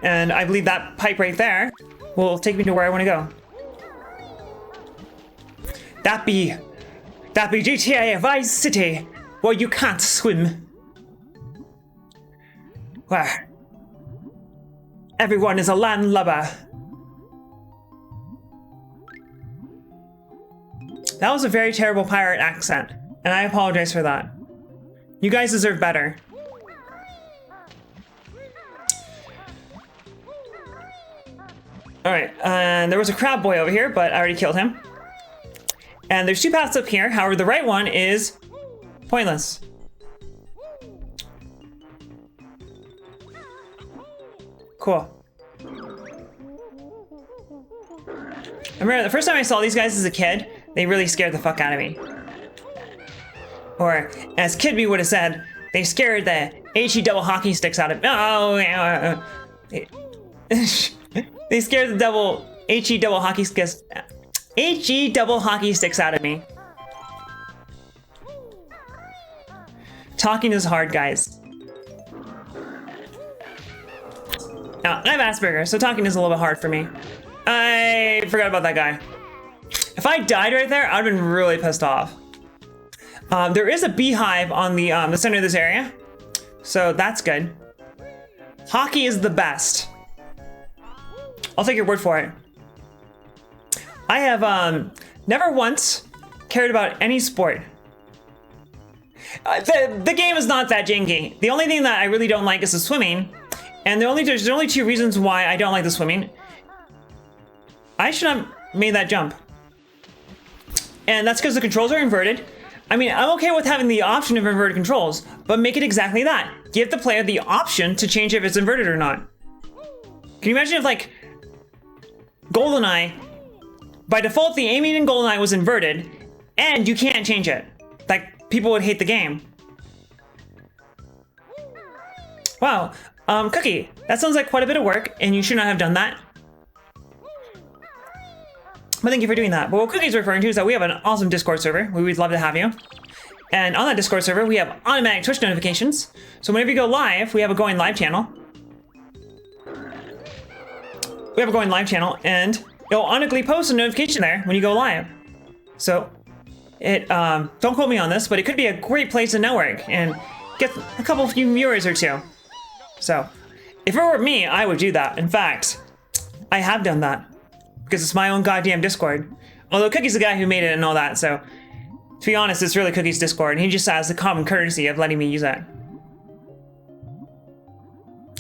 And I believe that pipe right there will take me to where I want to go. That be GTA Vice City, where you can't swim. Where everyone is a landlubber. That was a very terrible pirate accent, and I apologize for that. You guys deserve better. Alright, and there was a crab boy over here, but I already killed him. And there's 2 paths up here, however the right one is pointless. Cool. I remember the first time I saw these guys as a kid, they really scared the fuck out of me. Or, as Kid Me would have said, they scared the HE double hockey sticks out of me. Oh, they scared the double HE double hockey sticks. HE double hockey sticks out of me. Talking is hard, guys. Now, I have Asperger's, so talking is a little bit hard for me. I forgot about that guy. If I died right there, I'd have been really pissed off. There is a beehive on the center of this area, so that's good. Hockey is the best. I'll take your word for it. I have never once cared about any sport. The game is not that janky. The only thing that I really don't like is the swimming, and there's only two reasons why I don't like the swimming. I should have made that jump, and that's because the controls are inverted. I mean, I'm okay with having the option of inverted controls, but make it exactly that. Give the player the option to change if it's inverted or not. Can you imagine if, like, GoldenEye, by default, the aiming in GoldenEye was inverted, and you can't change it? Like, people would hate the game. Wow, Cookie, that sounds like quite a bit of work, and you should not have done that. But thank you for doing that. But what Cookie's referring to is that we have an awesome Discord server. We would love to have you. And on that Discord server, we have automatic Twitch notifications. So whenever you go live, we have a going live channel. We have a going live channel, and it'll automatically post a notification there when you go live. So it don't quote me on this, but it could be a great place to network and get a couple few viewers or two. So if it were me, I would do that. In fact, I have done that because it's my own goddamn Discord. Although Cookie's the guy who made it and all that, so to be honest, it's really Cookie's Discord, and he just has the common courtesy of letting me use it.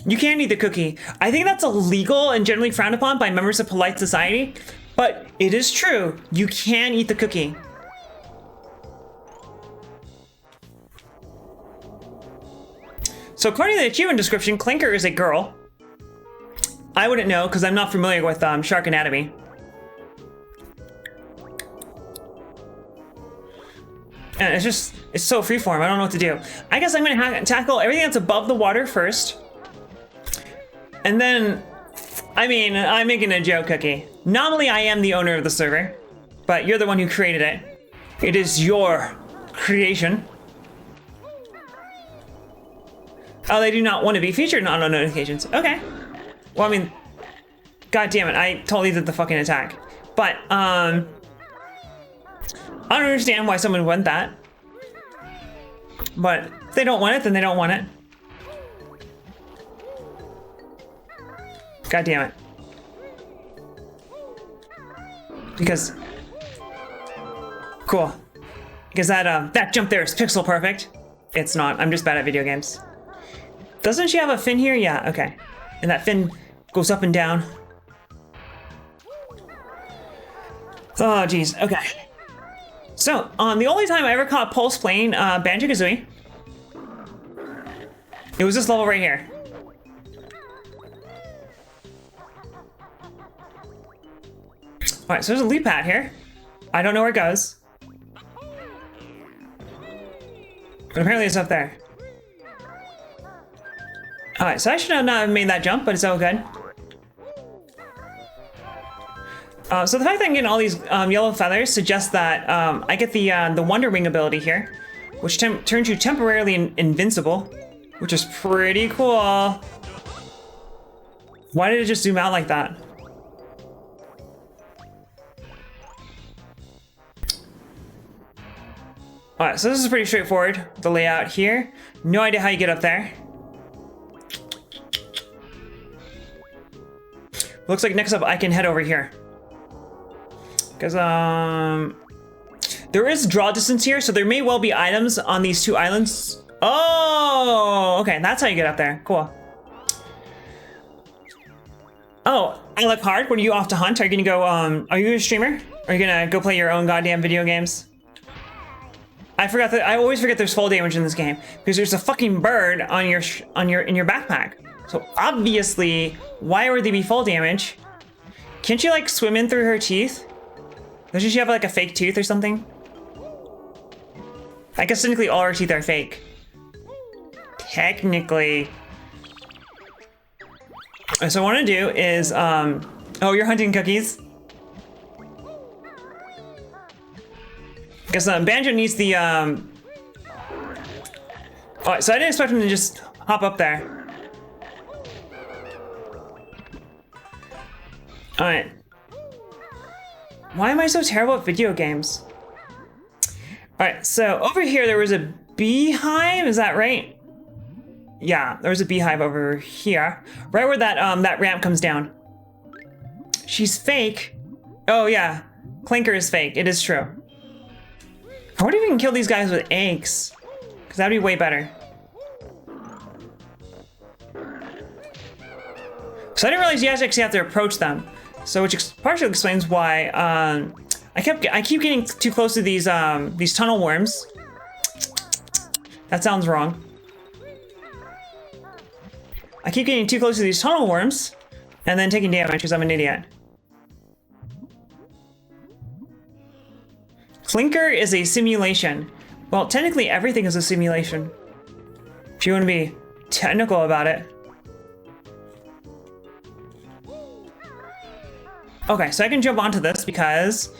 You can eat the cookie. I think that's illegal and generally frowned upon by members of polite society, but it is true. You can eat the cookie. So according to the achievement description, Clinker is a girl. I wouldn't know because I'm not familiar with shark anatomy. And it's so freeform. I don't know what to do. I guess I'm gonna tackle everything that's above the water first. And then, I mean, I'm making a joke, Cookie. Nominally, I am the owner of the server, but you're the one who created it. It is your creation. Oh, they do not want to be featured in auto notifications. Okay. Well, I mean, god damn it, I totally did the fucking attack. But, I don't understand why someone would want that. But if they don't want it, then they don't want it. God damn it. Because... Cool. Because that jump there is pixel perfect. It's not. I'm just bad at video games. Doesn't she have a fin here? Yeah, okay. And that fin goes up and down. Oh, geez. Okay. So, the only time I ever caught Pulse playing Banjo Kazooie, it was this level right here. Alright, so there's a leap pad here. I don't know where it goes. But apparently it's up there. Alright, so I should have not made that jump, but it's all good. So the fact that I'm getting all these yellow feathers suggests that I get the Wonder Wing ability here, which turns you temporarily invincible, which is pretty cool. Why did it just zoom out like that? Alright, so this is pretty straightforward, the layout here. No idea how you get up there. Looks like next up I can head over here. Because, there is draw distance here, so there may well be items on these two islands. Oh, okay, that's how you get up there. Cool. Oh, I look hard. What are you off to hunt? Are you gonna go, are you a streamer? Are you gonna go play your own goddamn video games? I always forget there's fall damage in this game because there's a fucking bird on your in your backpack. So obviously, why would they be fall damage? Can't you like swim in through her teeth? Doesn't she have like a fake tooth or something? I guess technically all her teeth are fake. Technically. So what I want to do is, oh, you're hunting cookies? Because Banjo needs the All right, so I didn't expect him to just hop up there. All right. Why am I so terrible at video games? All right, so over here there was a beehive. Is that right? Yeah, there was a beehive over here, right where that ramp comes down. She's fake. Oh yeah, Clinker is fake. It is true. I wonder if we can kill these guys with eggs, because that'd be way better. So I didn't realize you guys actually have to approach them. So which partially explains why I keep getting too close to these tunnel worms. That sounds wrong. I keep getting too close to these tunnel worms and then taking damage because I'm an idiot. Clinker is a simulation. Well, technically everything is a simulation. If you want to be technical about it. Okay, so I can jump onto this because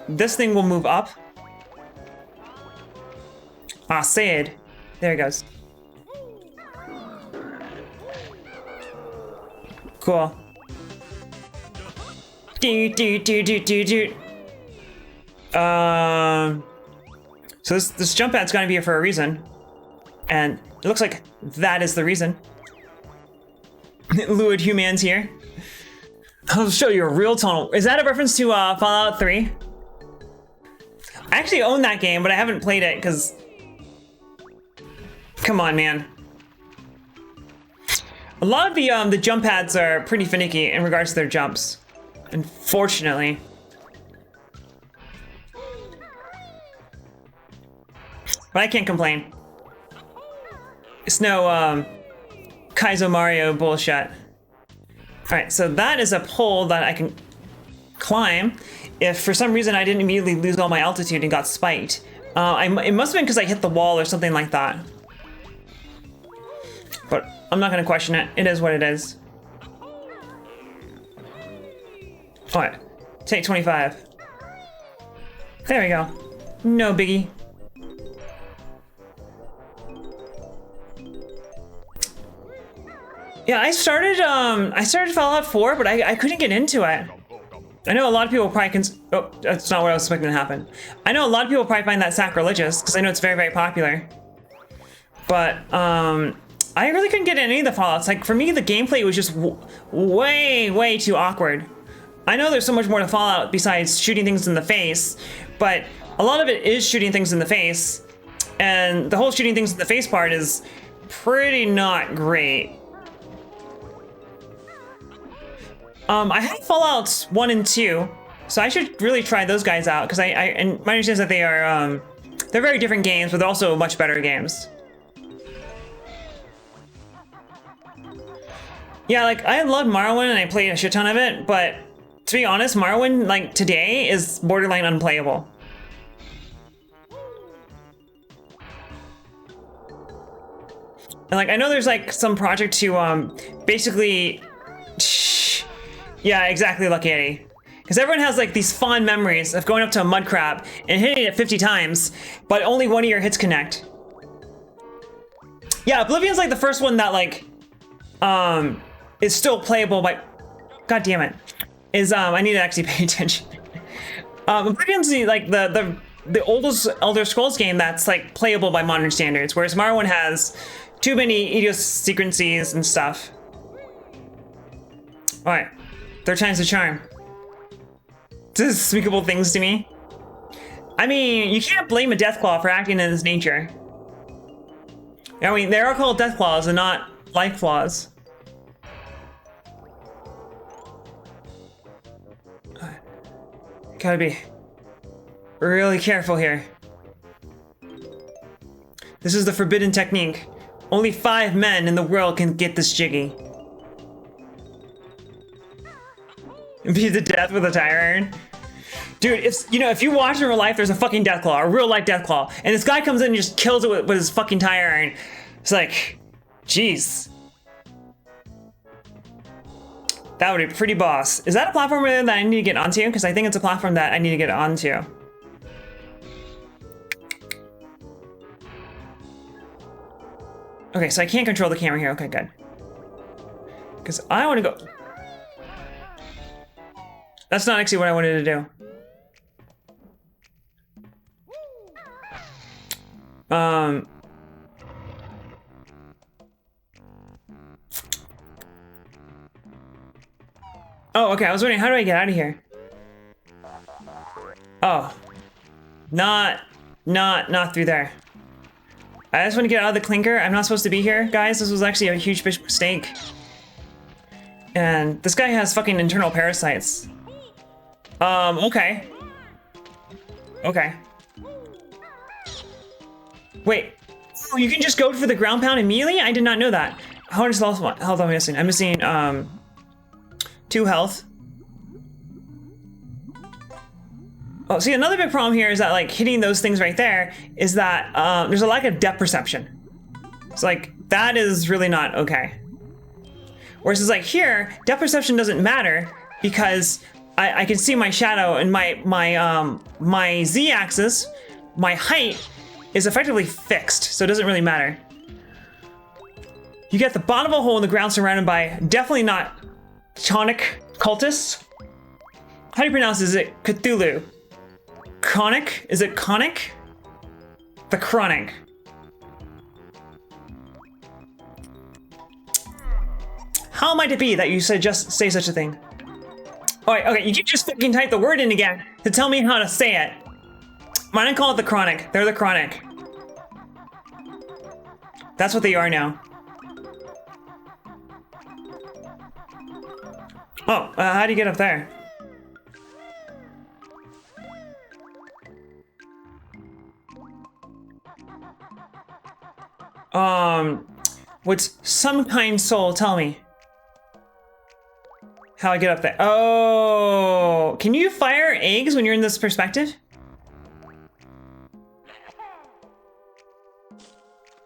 this thing will move up. Ah, Sid. There it goes. Cool. So this jump pad's gonna be here for a reason. And it looks like that is the reason. Luid Humans here. I'll show you a real tunnel. Is that a reference to Fallout 3? I actually own that game, but I haven't played it because... Come on, man. A lot of the jump pads are pretty finicky in regards to their jumps. Unfortunately. But I can't complain. It's no Kaizo Mario bullshit. Alright, so that is a pole that I can climb if for some reason I didn't immediately lose all my altitude and got spiked. It must have been because I hit the wall or something like that. But I'm not going to question it. It is what it is. Alright, take 25. There we go. No biggie. Yeah, I started Fallout 4, but I couldn't get into it. I know a lot of people probably oh, that's not what I was expecting to happen. I know a lot of people probably find that sacrilegious, because I know it's very, very popular. But, I really couldn't get into any of the Fallouts. Like, for me, the gameplay was just way, way too awkward. I know there's so much more to Fallout besides shooting things in the face, but a lot of it is shooting things in the face, and the whole shooting things in the face part is pretty not great. I have Fallouts 1 and 2, so I should really try those guys out, because and my understanding is that they are, they're very different games, but they're also much better games. Yeah, like, I love Morrowind and I played a shit ton of it, but to be honest, Morrowind, like, today is borderline unplayable. And, like, I know there's, like, some project to, basically... Yeah, exactly, Lucky Eddie. Because everyone has, like, these fond memories of going up to a mud crab and hitting it 50 times, but only one of your hits connect. Yeah, Oblivion's, like, the first one that, like, is still playable by... God damn it. I need to actually pay attention. Oblivion's, like, the oldest Elder Scrolls game that's, like, playable by modern standards, whereas Morrowind has too many idiosyncrasies and stuff. Alright. Third time's the charm. Despicable things to me. I mean, you can't blame a Deathclaw for acting in this nature. I mean, they are called Deathclaws and not life flaws. Gotta be really careful here. This is the forbidden technique. Only 5 men in the world can get this jiggy. Beat to death with a tire iron. Dude, if you watch in real life, there's a fucking Deathclaw, a real life Deathclaw, and this guy comes in and just kills it with his fucking tire iron. It's like, jeez. That would be pretty boss. Is that a platform that I need to get onto? Because I think it's a platform that I need to get onto. Okay, so I can't control the camera here. Okay, good. Because I want to go... That's not actually what I wanted to do. Oh, okay, I was wondering, how do I get out of here? Oh. Not through there. I just want to get out of the clinker. I'm not supposed to be here, guys. This was actually a huge mistake. And this guy has fucking internal parasites. Okay. Okay. Wait. Oh, you can just go for the ground pound immediately? I did not know that. How much health am I missing? I'm missing, 2 health. Oh, see, another big problem here is that, like, hitting those things right there is that, there's a lack of depth perception. It's like, that is really not okay. Whereas it's like here, depth perception doesn't matter because I can see my shadow and my z-axis, my height, is effectively fixed, so it doesn't really matter. You get the bottom of a hole in the ground surrounded by definitely not Chonic cultists. How do you pronounce it? Is it Cthulhu? Conic? Is it Conic? The Chronic. How might it be that you just say such a thing? Alright, okay, you can just fucking type the word in again to tell me how to say it. Why don't I call it the Chronic? They're the Chronic. That's what they are now. Oh, how do you get up there? What's some kind soul? Tell me. How I get up there? Oh, can you fire eggs when you're in this perspective?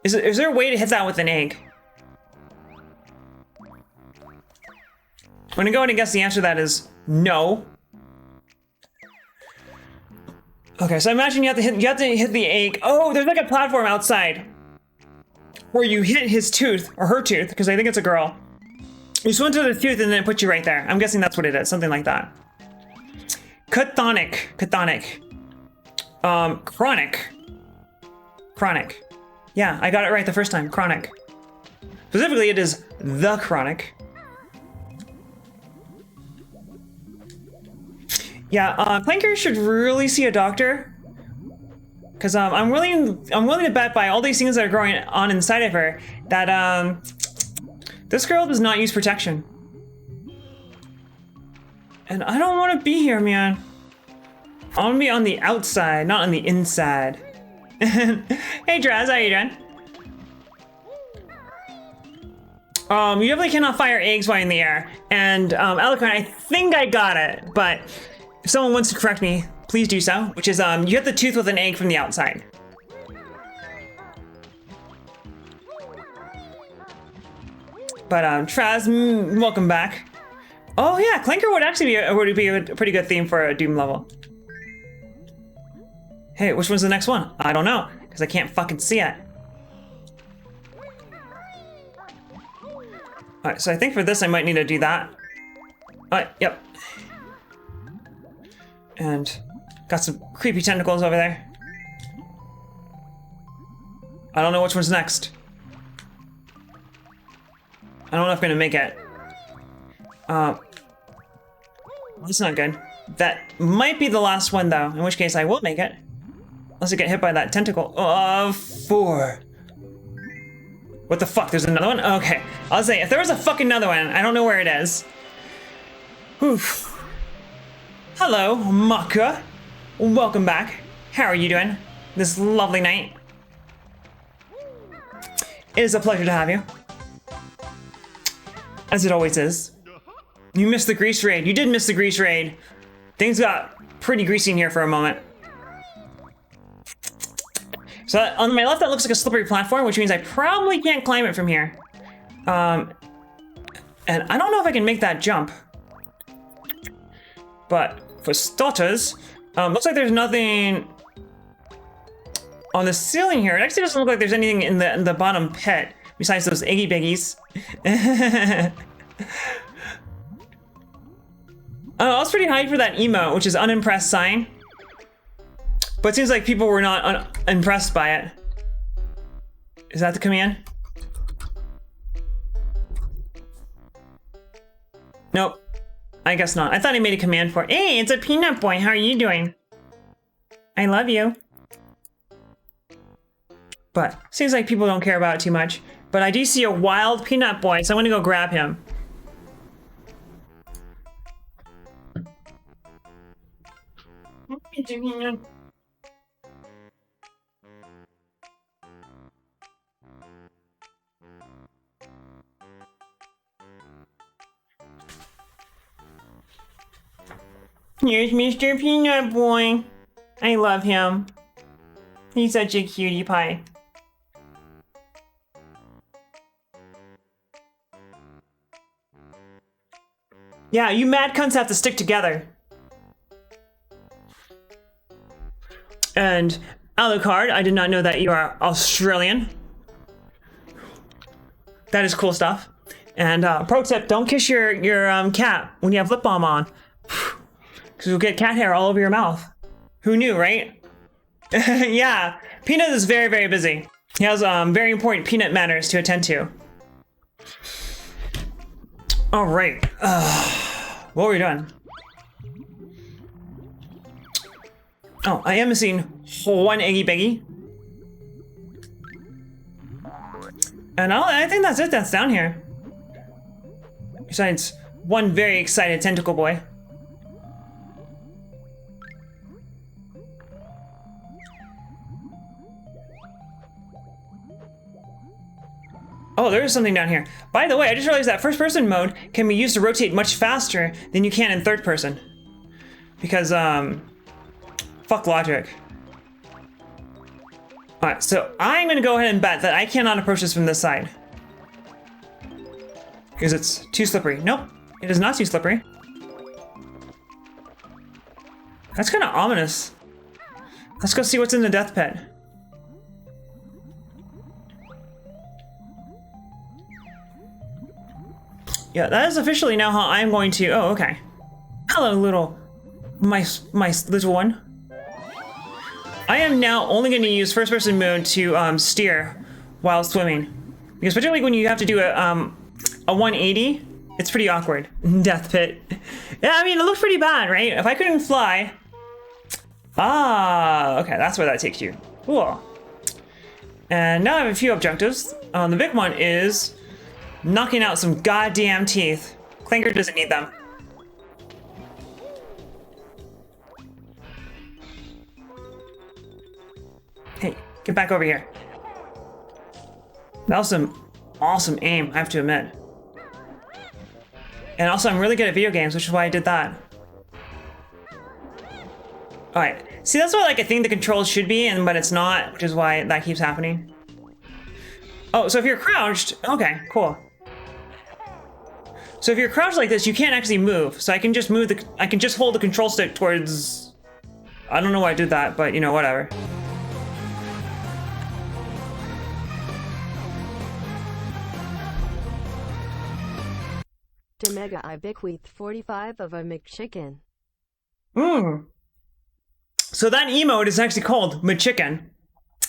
Is there a way to hit that with an egg? I'm gonna go ahead and guess the answer to that is no. Okay, so I imagine you have to hit the egg. Oh, there's like a platform outside where you hit his tooth or her tooth, because I think it's a girl. You swim to the tooth and then it puts you right there. I'm guessing that's what it is, something like that. Chthonic. Chronic. Yeah, I got it right the first time. Chronic. Specifically, it is the Chronic. Yeah, Clanker should really see a doctor, because I'm willing to bet by all these things that are growing on inside of her that this girl does not use protection. And I don't want to be here, man. I want to be on the outside, not on the inside. Hey, Draz, how you doing? You definitely cannot fire eggs while in the air. And Eloquent, I think I got it, but if someone wants to correct me, please do so. Which is, you hit the tooth with an egg from the outside. But Traz, welcome back. Oh yeah, Clanker would actually be a pretty good theme for a Doom level. Hey, which one's the next one? I don't know, because I can't fucking see it. Alright, so I think for this I might need to do that. Alright, yep. And got some creepy tentacles over there. I don't know which one's next. I don't know if I'm gonna make it. That's not good. That might be the last one though, in which case I will make it. Unless I get hit by that tentacle. 4. What the fuck, there's another one? Okay, I'll say, if there was a fucking another one, I don't know where it is. Oof. Hello, Maka. Welcome back. How are you doing this lovely night? It is a pleasure to have you. As it always is. You missed the grease raid. You did miss the grease raid. Things got pretty greasy in here for a moment. So on my left, that looks like a slippery platform, which means I probably can't climb it from here. And I don't know if I can make that jump. But for starters, looks like there's nothing on the ceiling here. It actually doesn't look like there's anything in the bottom pit. besides those Iggy Biggies. I was pretty hyped for that emote, which is unimpressed sign. But it seems like people were not impressed by it. Is that the command? Nope. I guess not. I thought he made a command for it. Hey, it's a peanut boy. How are you doing? I love you. But seems like people don't care about it too much. But I do see a wild peanut boy, so I'm gonna go grab him. Here's Mr. Peanut Boy. I love him. He's such a cutie pie. Yeah, you mad cunts have to stick together. And Alucard, I did not know that you are Australian. That is cool stuff. And pro tip, don't kiss your cat when you have lip balm on. Because you'll get cat hair all over your mouth. Who knew, right? Yeah, Peanut is very, very busy. He has very important peanut matters to attend to. All right. What were we doing? Oh, I am missing one Iggy Biggy. And I think that's it. That's down here. Besides one very excited tentacle boy. Oh, there is something down here. By the way, I just realized that first person mode can be used to rotate much faster than you can in third person. Because, fuck logic. Alright, so I'm gonna go ahead and bet that I cannot approach this from this side. Because it's too slippery. Nope, it is not too slippery. That's kind of ominous. Let's go see what's in the death pit. Yeah, that is officially now how I'm going to... Oh, okay. Hello, my little one. I am now only going to use first-person mode to steer while swimming. Because particularly when you have to do a 180, it's pretty awkward. Death pit. Yeah, I mean, it looks pretty bad, right? If I couldn't fly... Ah, okay, that's where that takes you. Cool. And now I have a few objectives. The big one is... knocking out some goddamn teeth. Clanker doesn't need them. Hey, get back over here. That was some awesome aim, I have to admit. And also, I'm really good at video games, which is why I did that. Alright, see, that's what I think the controls should be, but it's not, which is why that keeps happening. Oh, so if you're crouched, okay, cool. So if you're crouched like this, you can't actually move. So I can just I can just hold the control stick towards... I don't know why I did that, but you know, whatever. Demega I bequeath 45 of a McChicken. So that emote is actually called McChicken.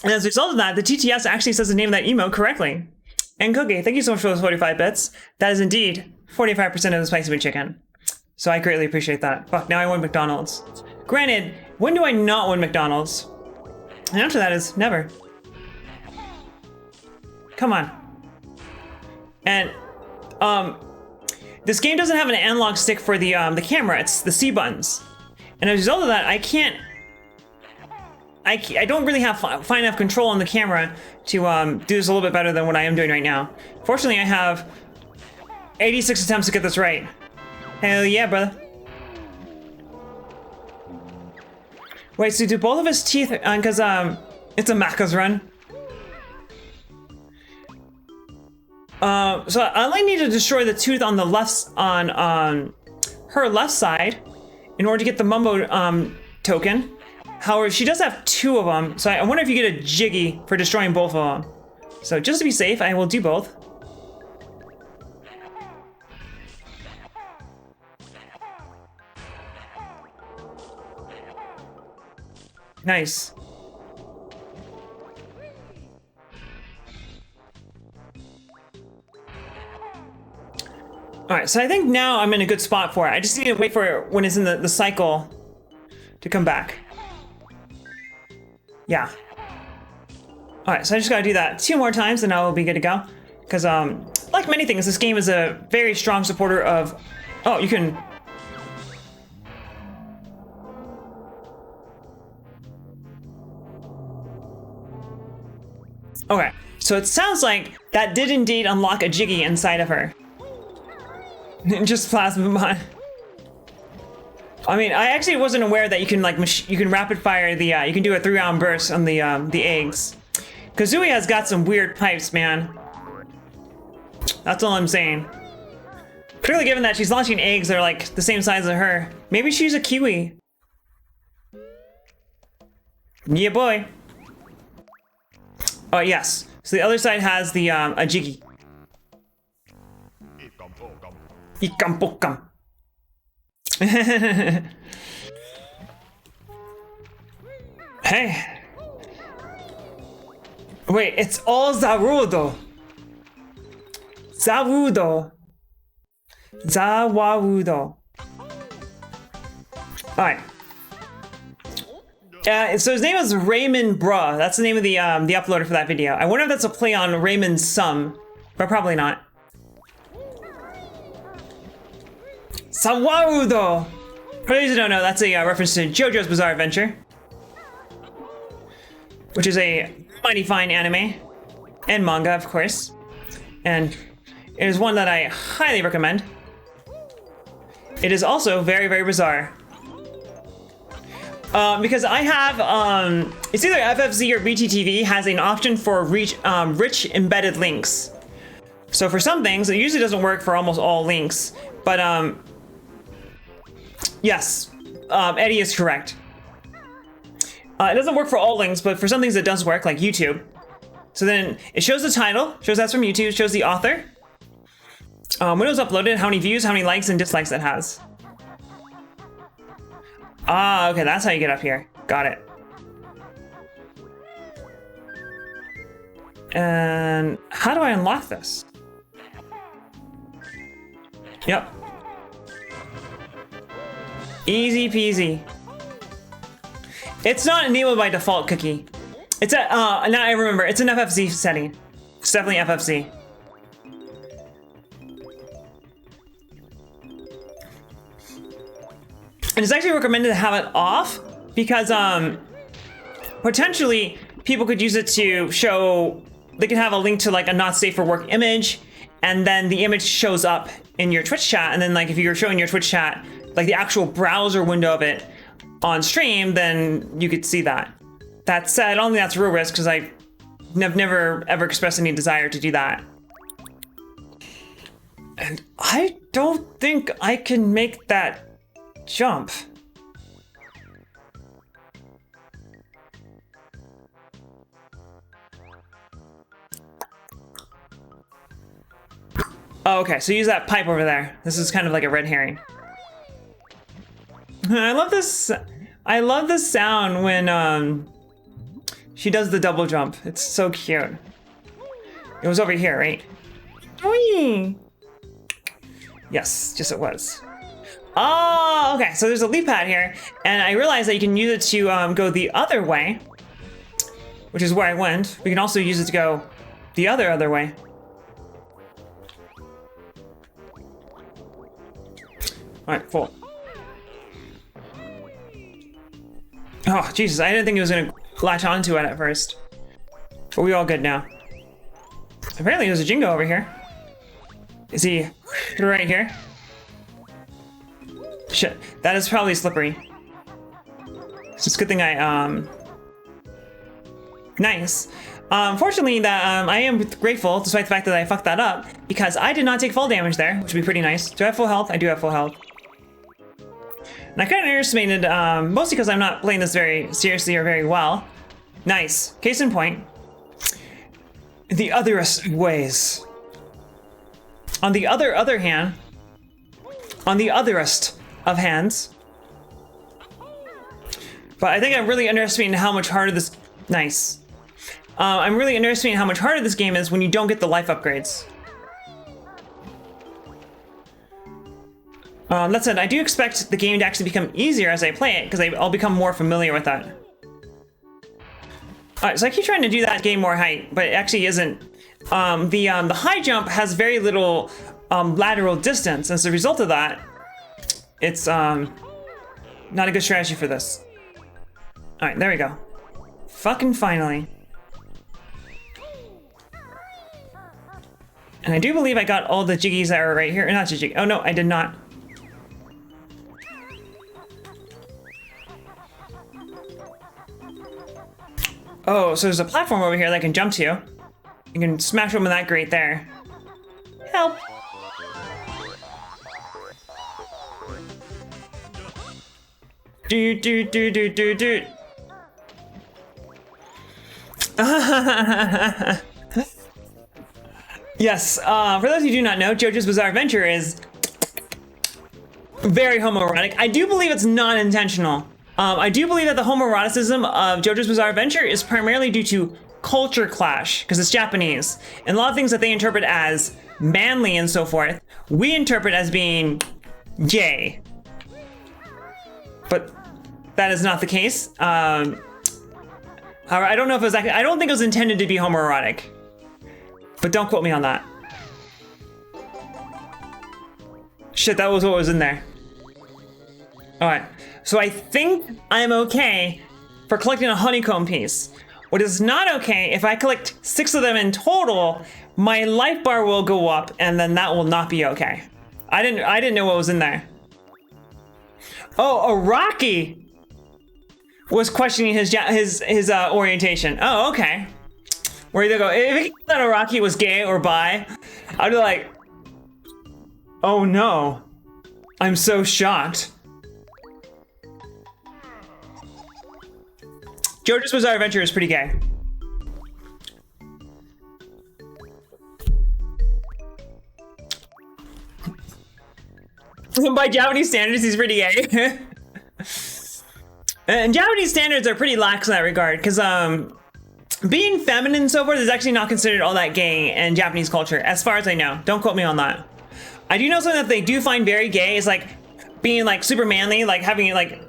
And as a result of that, the TTS actually says the name of that emote correctly. And Cookie, thank you so much for those 45 bits. That is indeed 45% of the spicy McChicken. So I greatly appreciate that. Fuck, now I won McDonald's. Granted, when do I not win McDonald's? The answer to that is never. Come on. And, this game doesn't have an analog stick for the camera, it's the C buttons. And as a result of that, I don't really have fine enough control on the camera to do this a little bit better than what I am doing right now. Fortunately, I have 86 attempts to get this right. Hell yeah, brother. Wait, so do both of his teeth, because it's a Macca's run. So I only need to destroy the tooth on the left, on her left side in order to get the Mumbo token. However, she does have two of them, so I wonder if you get a Jiggy for destroying both of them. So just to be safe, I will do both. Nice. Alright, so I think now I'm in a good spot for it. I just need to wait for it when it's in the cycle to come back. Yeah. Alright, so I just gotta do that 2 more times and I will be good to go. Because, like many things, this game is a very strong supporter of... Oh, you can... Okay, so it sounds like that did indeed unlock a Jiggy inside of her. Just plasma bomb. I mean, I actually wasn't aware that you can like you can rapid fire the you can do a 3-round burst on the eggs. Kazooie has got some weird pipes, man. That's all I'm saying. Particularly given that she's launching eggs that are like the same size as her. Maybe she's a kiwi. Yeah, boy. Oh yes. So the other side has the a Jiggy. Ikampokam. Hey. Wait, it's all Zarudo. Zarudo. Zawaudo. Alright. So his name is Raymond Bruh. That's the name of the uploader for that video. I wonder if that's a play on Raymond's Sum, but probably not. Sawaudo! For those who don't know, that's a reference to JoJo's Bizarre Adventure, which is a mighty fine anime and manga, of course, and it is one that I highly recommend. It is also very, very bizarre. Because I have, it's either FFZ or BTTV has an option for rich embedded links. So for some things, it usually doesn't work for almost all links, but yes, Eddie is correct. It doesn't work for all links, but for some things it does work, like YouTube. So then it shows the title, shows that's from YouTube, shows the author, when it was uploaded, how many views, how many likes and dislikes it has. Ah, okay, that's how you get up here. Got it. And how do I unlock this? Yep. Easy peasy. It's not enabled by default, Cookie. It's a, now I remember, it's an FFC setting. It's definitely FFC. And it's actually recommended to have it off because potentially people could use it to show, they could have a link to like a not safe for work image, and then the image shows up in your Twitch chat, and then like if you're showing your Twitch chat, like the actual browser window of it on stream, then you could see that. That said, I don't think that's a real risk because I've never ever expressed any desire to do that. And I don't think I can make that jump. Oh, okay, so use that pipe over there. This is kind of like a red herring. I love this. I love the sound when she does the double jump. It's so cute. It was over here, right? Oy! Yes, just it was. Oh, okay, so there's a leap pad here, and I realized that you can use it to go the other way, which is where I went. We can also use it to go the other way. All right, full. Oh, Jesus, I didn't think it was gonna latch onto it at first. But we all good now. Apparently there's a Jingo over here. Is he right here? Shit, that is probably slippery. It's a good thing I, nice. Fortunately, that I am grateful, despite the fact that I fucked that up, because I did not take fall damage there, which would be pretty nice. Do I have full health? I do have full health. And I kind of underestimated, mostly because I'm not playing this very seriously or very well. Nice. Case in point. the otherest ways. On the other hand, on the otherest of hands. But I think I'm really underestimating how much harder this... Nice. I'm really underestimating how much harder this game is when you don't get the life upgrades. That said, I do expect the game to actually become easier as I play it, because I'll become more familiar with that. Alright, so I keep trying to do that, gain more height, but it actually isn't. The high jump has very little lateral distance, and as a result of that, it's not a good strategy for this. Alright, there we go. Fucking finally. And I do believe I got all the jiggies that are right here. Not the jiggy. Oh no, I did not. Oh, so there's a platform over here that I can jump to. You can smash open that grate there. Help! Do. Yes, for those who do not know, JoJo's Bizarre Adventure is very homoerotic. I do believe it's not intentional. I do believe that the homoeroticism of JoJo's Bizarre Adventure is primarily due to culture clash, because it's Japanese. And a lot of things that they interpret as manly and so forth, we interpret as being gay. But that is not the case. However, I don't know if it was I don't think it was intended to be homoerotic. But don't quote me on that. Shit, that was what was in there. Alright, so I think I'm okay for collecting a honeycomb piece. What is not okay, if I collect 6 of them in total, my life bar will go up, and then that will not be okay. I didn't know what was in there. Oh, Araki was questioning his orientation. Oh, okay. Where you go? If he thought Araki was gay or bi, I'd be like, oh no, I'm so shocked. JoJo's Bizarre Adventure is pretty gay. By Japanese standards, he's pretty gay. And Japanese standards are pretty lax in that regard, because being feminine and so forth is actually not considered all that gay in Japanese culture, as far as I know. Don't quote me on that. I do know something that they do find very gay is like being like super manly, like having like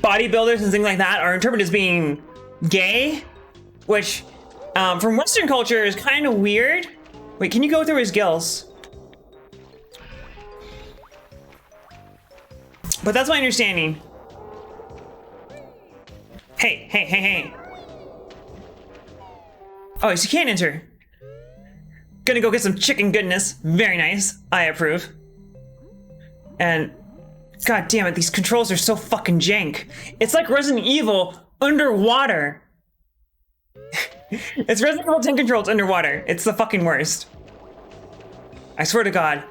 bodybuilders and things like that are interpreted as being gay, which from Western culture is kind of weird. Wait, can you go through his gills? But that's my understanding. Hey. Oh, so you can't enter. Gonna go get some chicken goodness. Very nice. I approve. And god damn it, these controls are so fucking jank. It's like Resident Evil underwater. It's Resident Evil 10 controls underwater. It's the fucking worst. I swear to God,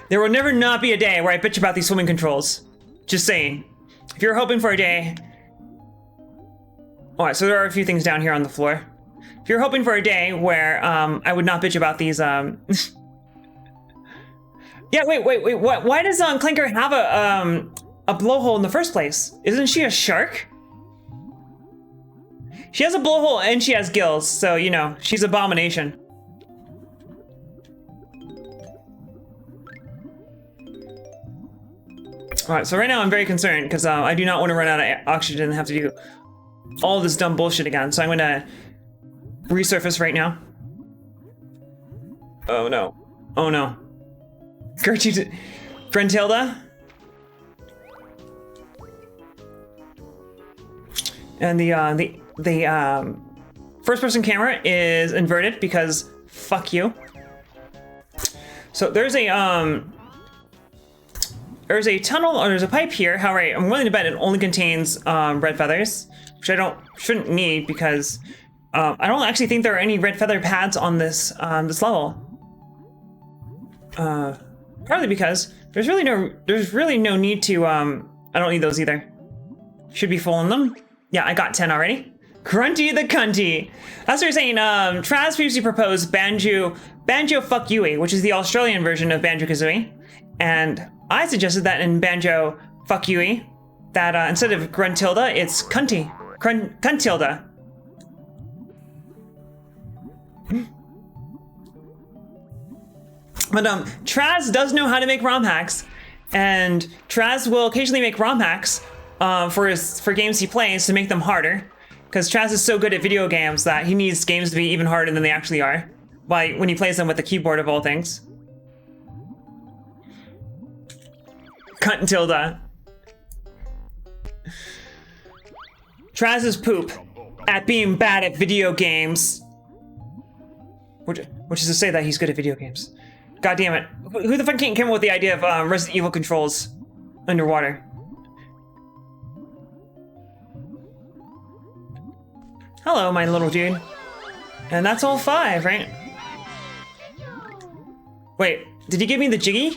there will never not be a day where I bitch about these swimming controls. Just saying. If you're hoping for a day... Alright, so there are a few things down here on the floor. If you're hoping for a day where I would not bitch about these... Yeah, wait, what? Why does Clinker have a blowhole in the first place? Isn't she a shark? She has a blowhole and she has gills, so, you know, she's abomination. Alright, so right now I'm very concerned, because I do not want to run out of oxygen and have to do all this dumb bullshit again, so I'm gonna resurface right now. Oh no. Oh no. Gertrude... Brentilda? And the first-person camera is inverted because fuck you. So there's a tunnel, or there's a pipe here. However, I'm willing to bet it only contains red feathers, which I shouldn't need because I don't actually think there are any red feather pads on this this level. Partly because there's really no need to. I don't need those either. Should be full on them. Yeah, I got 10 already. Grunty the Cunty. That's what you're saying. Traz previously proposed Banjo Fuck Yui, which is the Australian version of Banjo Kazooie. And I suggested that in Banjo Fuck Yui, that instead of Gruntilda, it's Cunty. Cuntilda. But Traz does know how to make ROM hacks, and Traz will occasionally make ROM hacks for games he plays to make them harder. Because Traz is so good at video games that he needs games to be even harder than they actually are. When he plays them with the keyboard of all things. Cuntilda. Traz's poop at being bad at video games. Which is to say that he's good at video games. God damn it. Who the fuck came up with the idea of Resident Evil controls underwater? Hello, my little dude. And that's all 5, right? Wait, did he give me the jiggy?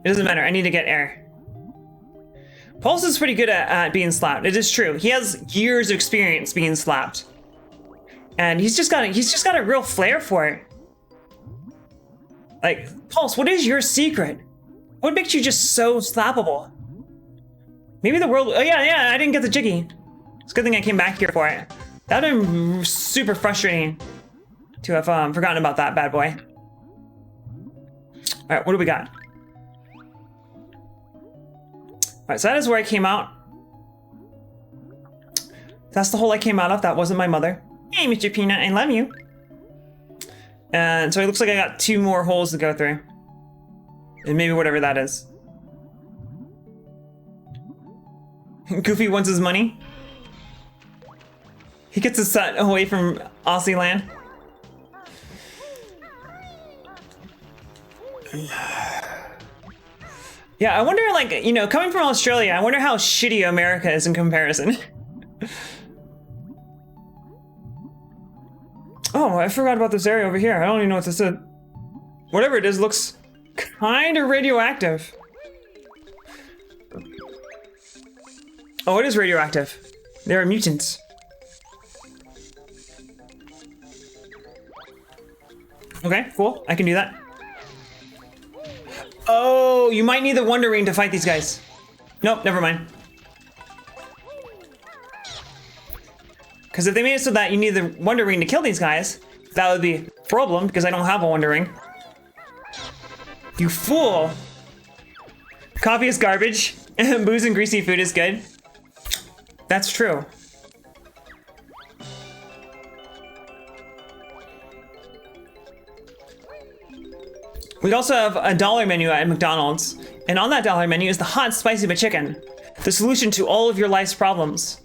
It doesn't matter, I need to get air. Pulse is pretty good at being slapped. It is true. He has years of experience being slapped. And he's just got a real flair for it. Like, Pulse, what is your secret? What makes you just so slappable? Maybe the world... Oh yeah, I didn't get the jiggy. It's a good thing I came back here for it. That would have been super frustrating to have forgotten about that bad boy. Alright, what do we got? Alright, so that is where I came out. That's the hole I came out of. That wasn't my mother. Hey, Mr. Peanut, I love you. And so it looks like I got 2 more holes to go through. And maybe whatever that is. Goofy wants his money. He gets his set away from Aussie land. Yeah, I wonder, like, you know, coming from Australia, I wonder how shitty America is in comparison. Oh, I forgot about this area over here. I don't even know what this is. Whatever it is looks kind of radioactive. Oh, it is radioactive. There are mutants. Okay, cool. I can do that. Oh, you might need the Wonder Ring to fight these guys. Nope, never mind. Because if they made it so that you need the Wonder Ring to kill these guys, that would be a problem, because I don't have a Wonder Ring. You fool! Coffee is garbage, and booze and greasy food is good. That's true. We also have a dollar menu at McDonald's, and on that dollar menu is the hot spicy McChicken, the solution to all of your life's problems.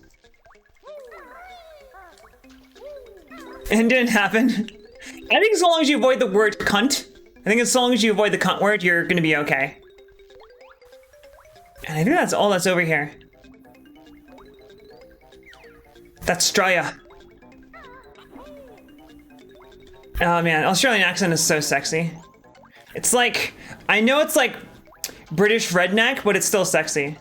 And it didn't happen. I think as long as you avoid the word cunt, I think as long as you avoid the cunt word, you're gonna be okay. And I think that's all that's over here. That's Straya. Oh man, Australian accent is so sexy. It's like, I know it's like British redneck, but it's still sexy.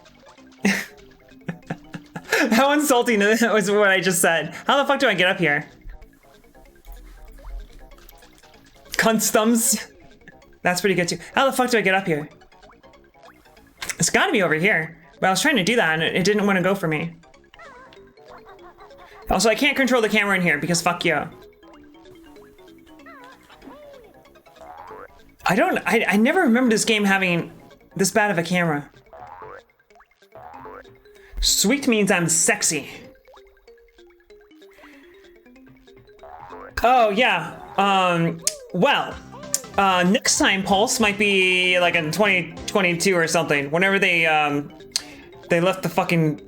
How insulting was what I just said. How the fuck do I get up here? Customs. That's pretty good too. How the fuck do I get up here? It's gotta be over here. But I was trying to do that and it didn't want to go for me. Also, I can't control the camera in here because fuck you. I never remember this game having this bad of a camera. Sweet means I'm sexy. Oh yeah, well, next time Pulse might be like in 2022 or something, whenever they left the fucking...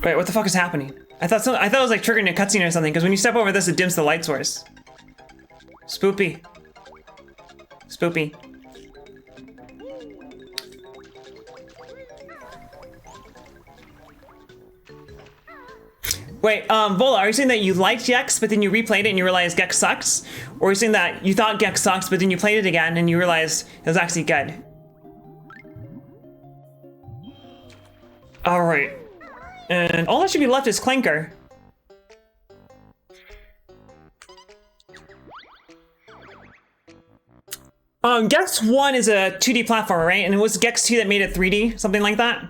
Wait, what the fuck is happening? I thought it was like triggering a cutscene or something, because when you step over this, it dims the light source. Spoopy. Spoopy. Wait, Vola, are you saying that you liked Gex, but then you replayed it and you realized Gex sucks? Or are you saying that you thought Gex sucks, but then you played it again and you realized it was actually good? Alright. And all that should be left is Clanker. Gex 1 is a 2D platformer, right? And it was Gex 2 that made it 3D, something like that.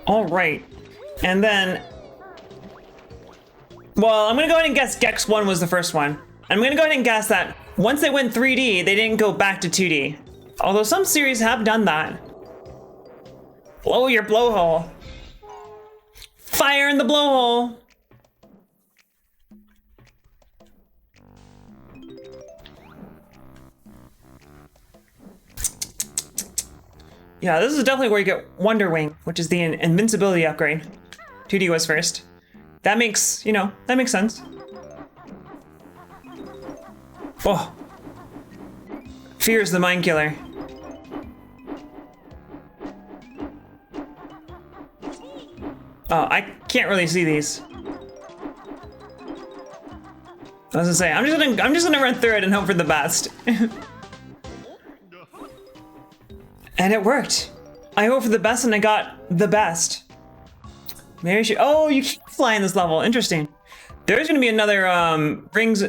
All right, and then, well, I'm gonna go ahead and guess Gex 1 was the first one. I'm gonna go ahead and guess that once they went 3D, they didn't go back to 2D. Although some series have done that. Blow your blowhole. Fire in the blowhole. Yeah, this is definitely where you get Wonder Wing, which is the invincibility upgrade. 2D was first. That makes, you know, that makes sense. Oh. Fear is the mind killer. Oh, I can't really see these. I was gonna say, I'm just gonna run through it and hope for the best. And it worked. I hope for the best and I got the best. Maybe I should, oh, you can fly in this level, interesting. There's gonna be another, rings.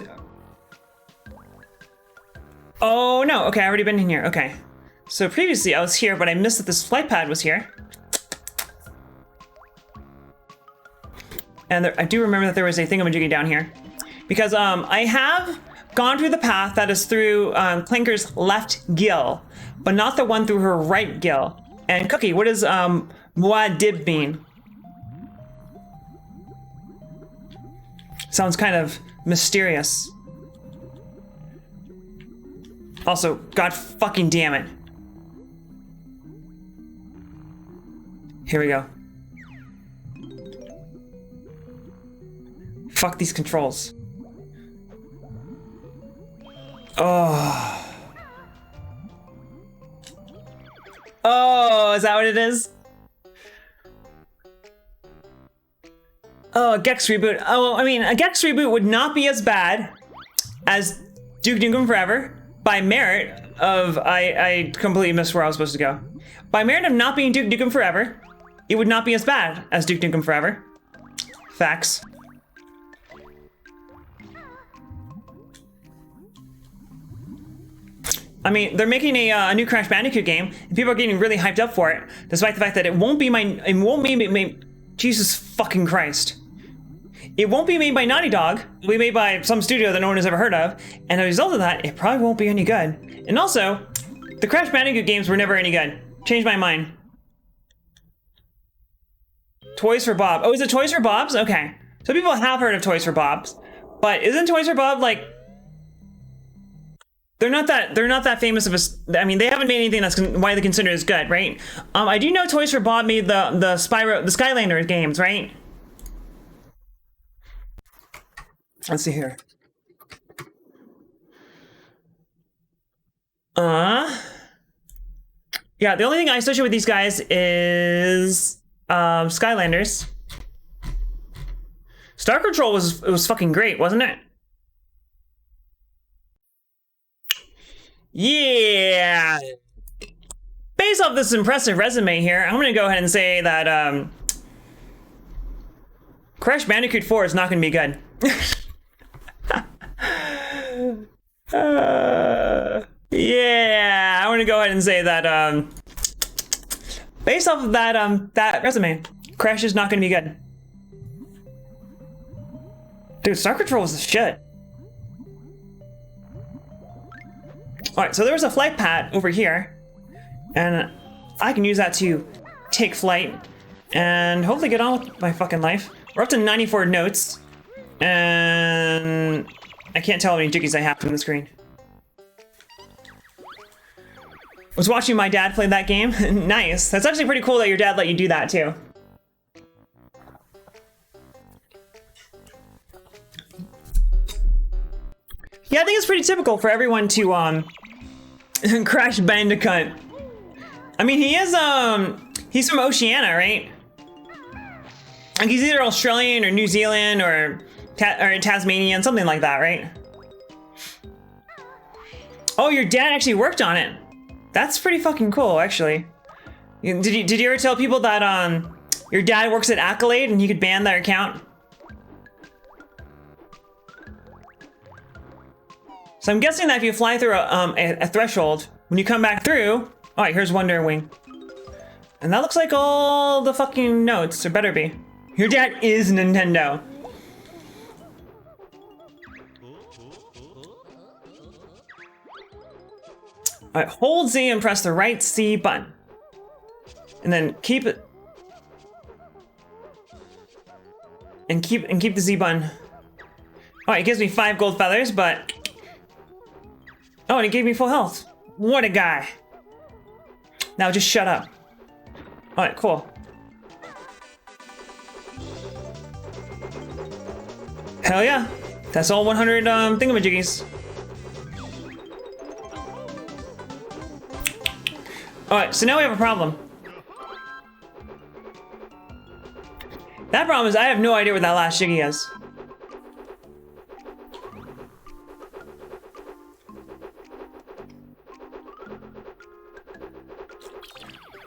Oh no, okay, I already been in here, okay. So previously I was here, but I missed that this flight pad was here. And I do remember that there was a thingamajiggy down here. Because I have gone through the path that is through Clanker's left gill, but not the one through her right gill. And Cookie, what does Muad'Dib mean? Sounds kind of mysterious. Also, god fucking damn it. Here we go. Fuck these controls. Oh. Oh, is that what it is? Oh, a Gex reboot. Oh, well, I mean, a Gex reboot would not be as bad as Duke Nukem Forever by merit of, I completely missed where I was supposed to go. By merit of not being Duke Nukem Forever, it would not be as bad as Duke Nukem Forever. Facts. I mean, they're making a new Crash Bandicoot game, and people are getting really hyped up for it, despite the fact that it won't be Jesus fucking Christ. It won't be made by Naughty Dog. It'll be made by some studio that no one has ever heard of, and as a result of that, it probably won't be any good. And also, the Crash Bandicoot games were never any good. Changed my mind. Toys for Bob. Oh, is it Toys for Bob's? Okay. So people have heard of Toys for Bob's, but isn't Toys for Bob like... They're not that famous of a. I mean, they haven't made anything that's widely considered as good, right? I do know Toys for Bob made the Skylanders games, right? Let's see here. Yeah, the only thing I associate with these guys is Skylanders. Star Control was fucking great, wasn't it? Yeah. Based off this impressive resume here, I'm gonna go ahead and say that Crash Bandicoot 4 is not gonna be good. Yeah, I'm gonna go ahead and say that based off of that resume, Crash is not gonna be good. Dude, Star Control is the shit. Alright, so there was a flight pad over here, and I can use that to take flight and hopefully get on with my fucking life. We're up to 94 notes, and I can't tell how many jiggies I have from the screen. Was watching my dad play that game. Nice. That's actually pretty cool that your dad let you do that too. Yeah, I think it's pretty typical for everyone to Crash Bandicoot. I mean, he is he's from Oceania, right? Like he's either Australian or New Zealand or Tasmanian, something like that, right? Oh, your dad actually worked on it. That's pretty fucking cool, actually. Did you ever tell people that your dad works at Accolade and you could ban their account? So I'm guessing that if you fly through a threshold, when you come back through, all right, here's Wonder Wing. And that looks like all the fucking notes, or better be. Your dad is Nintendo. All right, hold Z and press the right C button. And then keep it. And keep the Z button. All right, it gives me 5 gold feathers, but oh, and it gave me full health. What a guy. Now just shut up. All right, cool. Hell yeah. That's all 100 thingamajiggies. All right, so now we have a problem. That problem is I have no idea what that last jiggy is.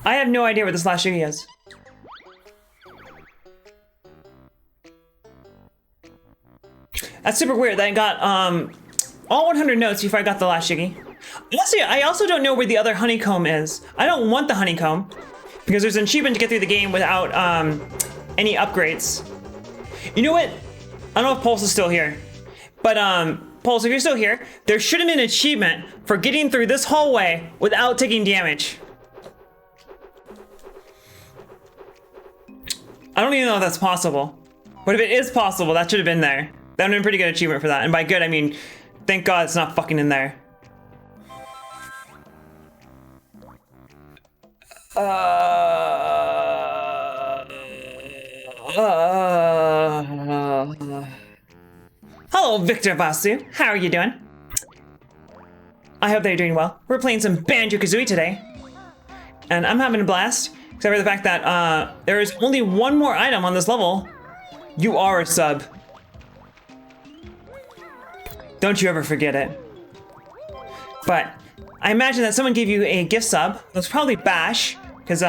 I have no idea what this last jiggy is. That's super weird that I got all 100 notes before I got the last jiggy. Honestly, I also don't know where the other honeycomb is. I don't want the honeycomb because there's an achievement to get through the game without any upgrades. You know what? I don't know if Pulse is still here, but Pulse, if you're still here, there should have been an achievement for getting through this hallway without taking damage. I don't even know if that's possible, but if it is possible, that should have been there. That would have been a pretty good achievement for that. And by good, I mean, thank God it's not fucking in there. Hello, Victor Vasu. How are you doing? I hope that you're doing well. We're playing some Banjo Kazooie today, and I'm having a blast. Except for the fact that there is only one more item on this level. You are a sub. Don't you ever forget it. But I imagine that someone gave you a gift sub. It was probably Bash, because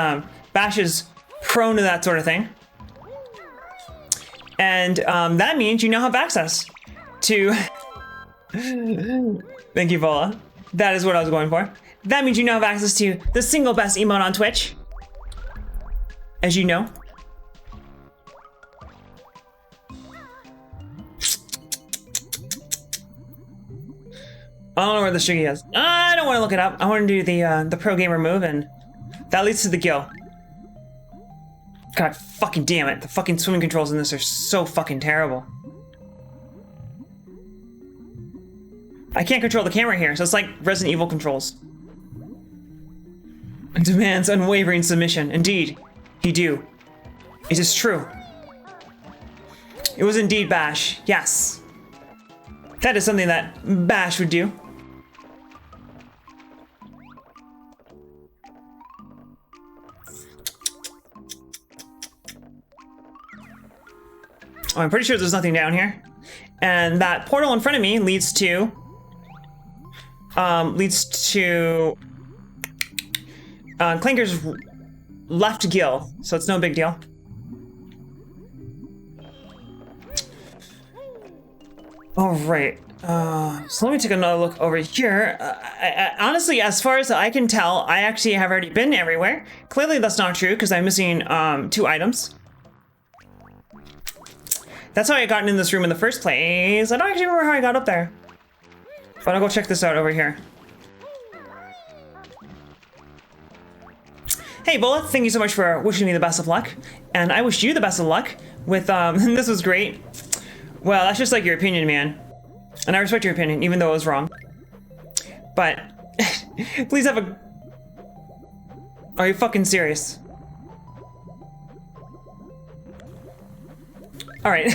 Bash is prone to that sort of thing. And that means you now have access to... Thank you, Vola. That is what I was going for. That means you now have access to the single best emote on Twitch. As you know. I don't know where the Shiggy is. I don't want to look it up. I want to do the pro gamer move, and that leads to the gill. God fucking damn it. The fucking swimming controls in this are so fucking terrible. I can't control the camera here, so it's like Resident Evil controls. It demands unwavering submission. Indeed, he do. It is true. It was indeed Bash. Yes. That is something that Bash would do. Oh, I'm pretty sure there's nothing down here. And that portal in front of me leads to Clanker's left gill, so it's no big deal. All right, so let me take another look over here. Honestly, as far as I can tell, I actually have already been everywhere. Clearly that's not true because I'm missing 2 items. That's how I got in this room in the first place. I don't actually remember how I got up there. But I'll go check this out over here. Hey, Bullet, thank you so much for wishing me the best of luck. And I wish you the best of luck with, this was great. Well, that's just like your opinion, man. And I respect your opinion, even though it was wrong. But, please have a... Are you fucking serious? All right,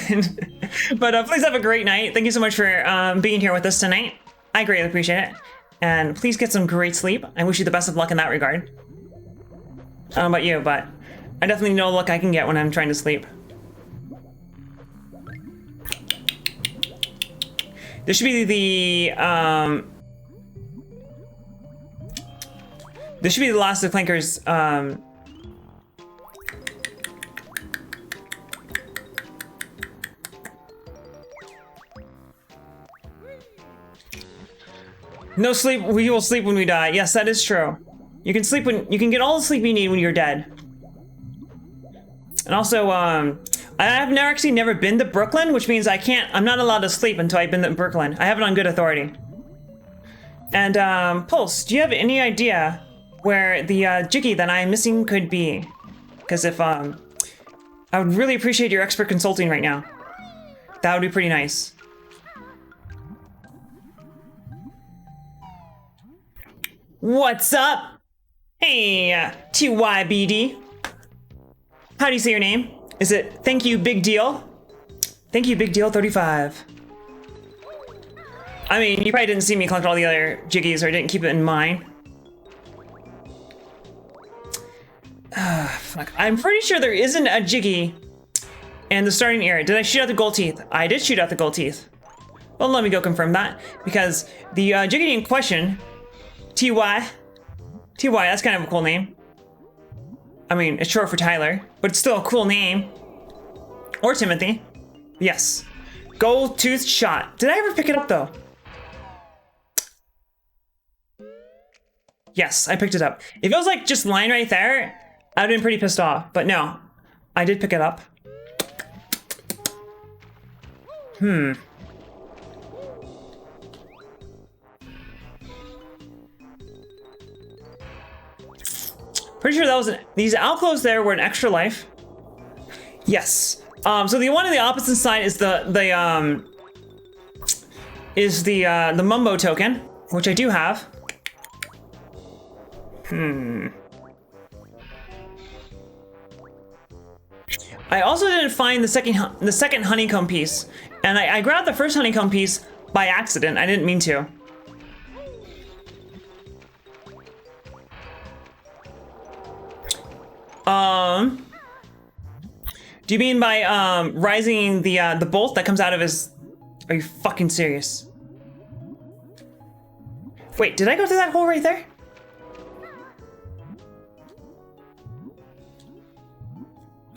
but please have a great night. Thank you so much for being here with us tonight. I greatly appreciate it. And please get some great sleep. I wish you the best of luck in that regard. I don't know about you, but I definitely know the luck I can get when I'm trying to sleep. This should be the This should be the last of the Clinkers. No sleep. We will sleep when we die. Yes, that is true. You can sleep when you can get all the sleep you need when you're dead. And also, I have actually never been to Brooklyn, which means I'm not allowed to sleep until I've been to Brooklyn. I have it on good authority. And, Pulse, do you have any idea where the, Jiggy that I'm missing could be? Because if, I would really appreciate your expert consulting right now. That would be pretty nice. What's up? Hey, TYBD. How do you say your name? Is it Thank You Big Deal? Thank You Big Deal 35. I mean, you probably didn't see me collect all the other Jiggies or didn't keep it in mind. Fuck. I'm pretty sure there isn't a Jiggy in the starting area. Did I shoot out the gold teeth? I did shoot out the gold teeth. Well, let me go confirm that, because the Jiggy in question, TY, that's kind of a cool name. I mean, it's short for Tyler, but it's still a cool name. Or Timothy. Yes. Gold tooth shot. Did I ever pick it up though? Yes, I picked it up. If it was like just lying right there, I'd have been pretty pissed off. But no, I did pick it up. Pretty sure that was these alcoves there were an extra life. Yes. So the one on the opposite side is the Mumbo token, which I do have. I also didn't find the second honeycomb piece, and I grabbed the first honeycomb piece by accident. I didn't mean to. Do you mean by rising the bolt that comes out of his? Are you fucking serious? Wait, did I go through that hole right there?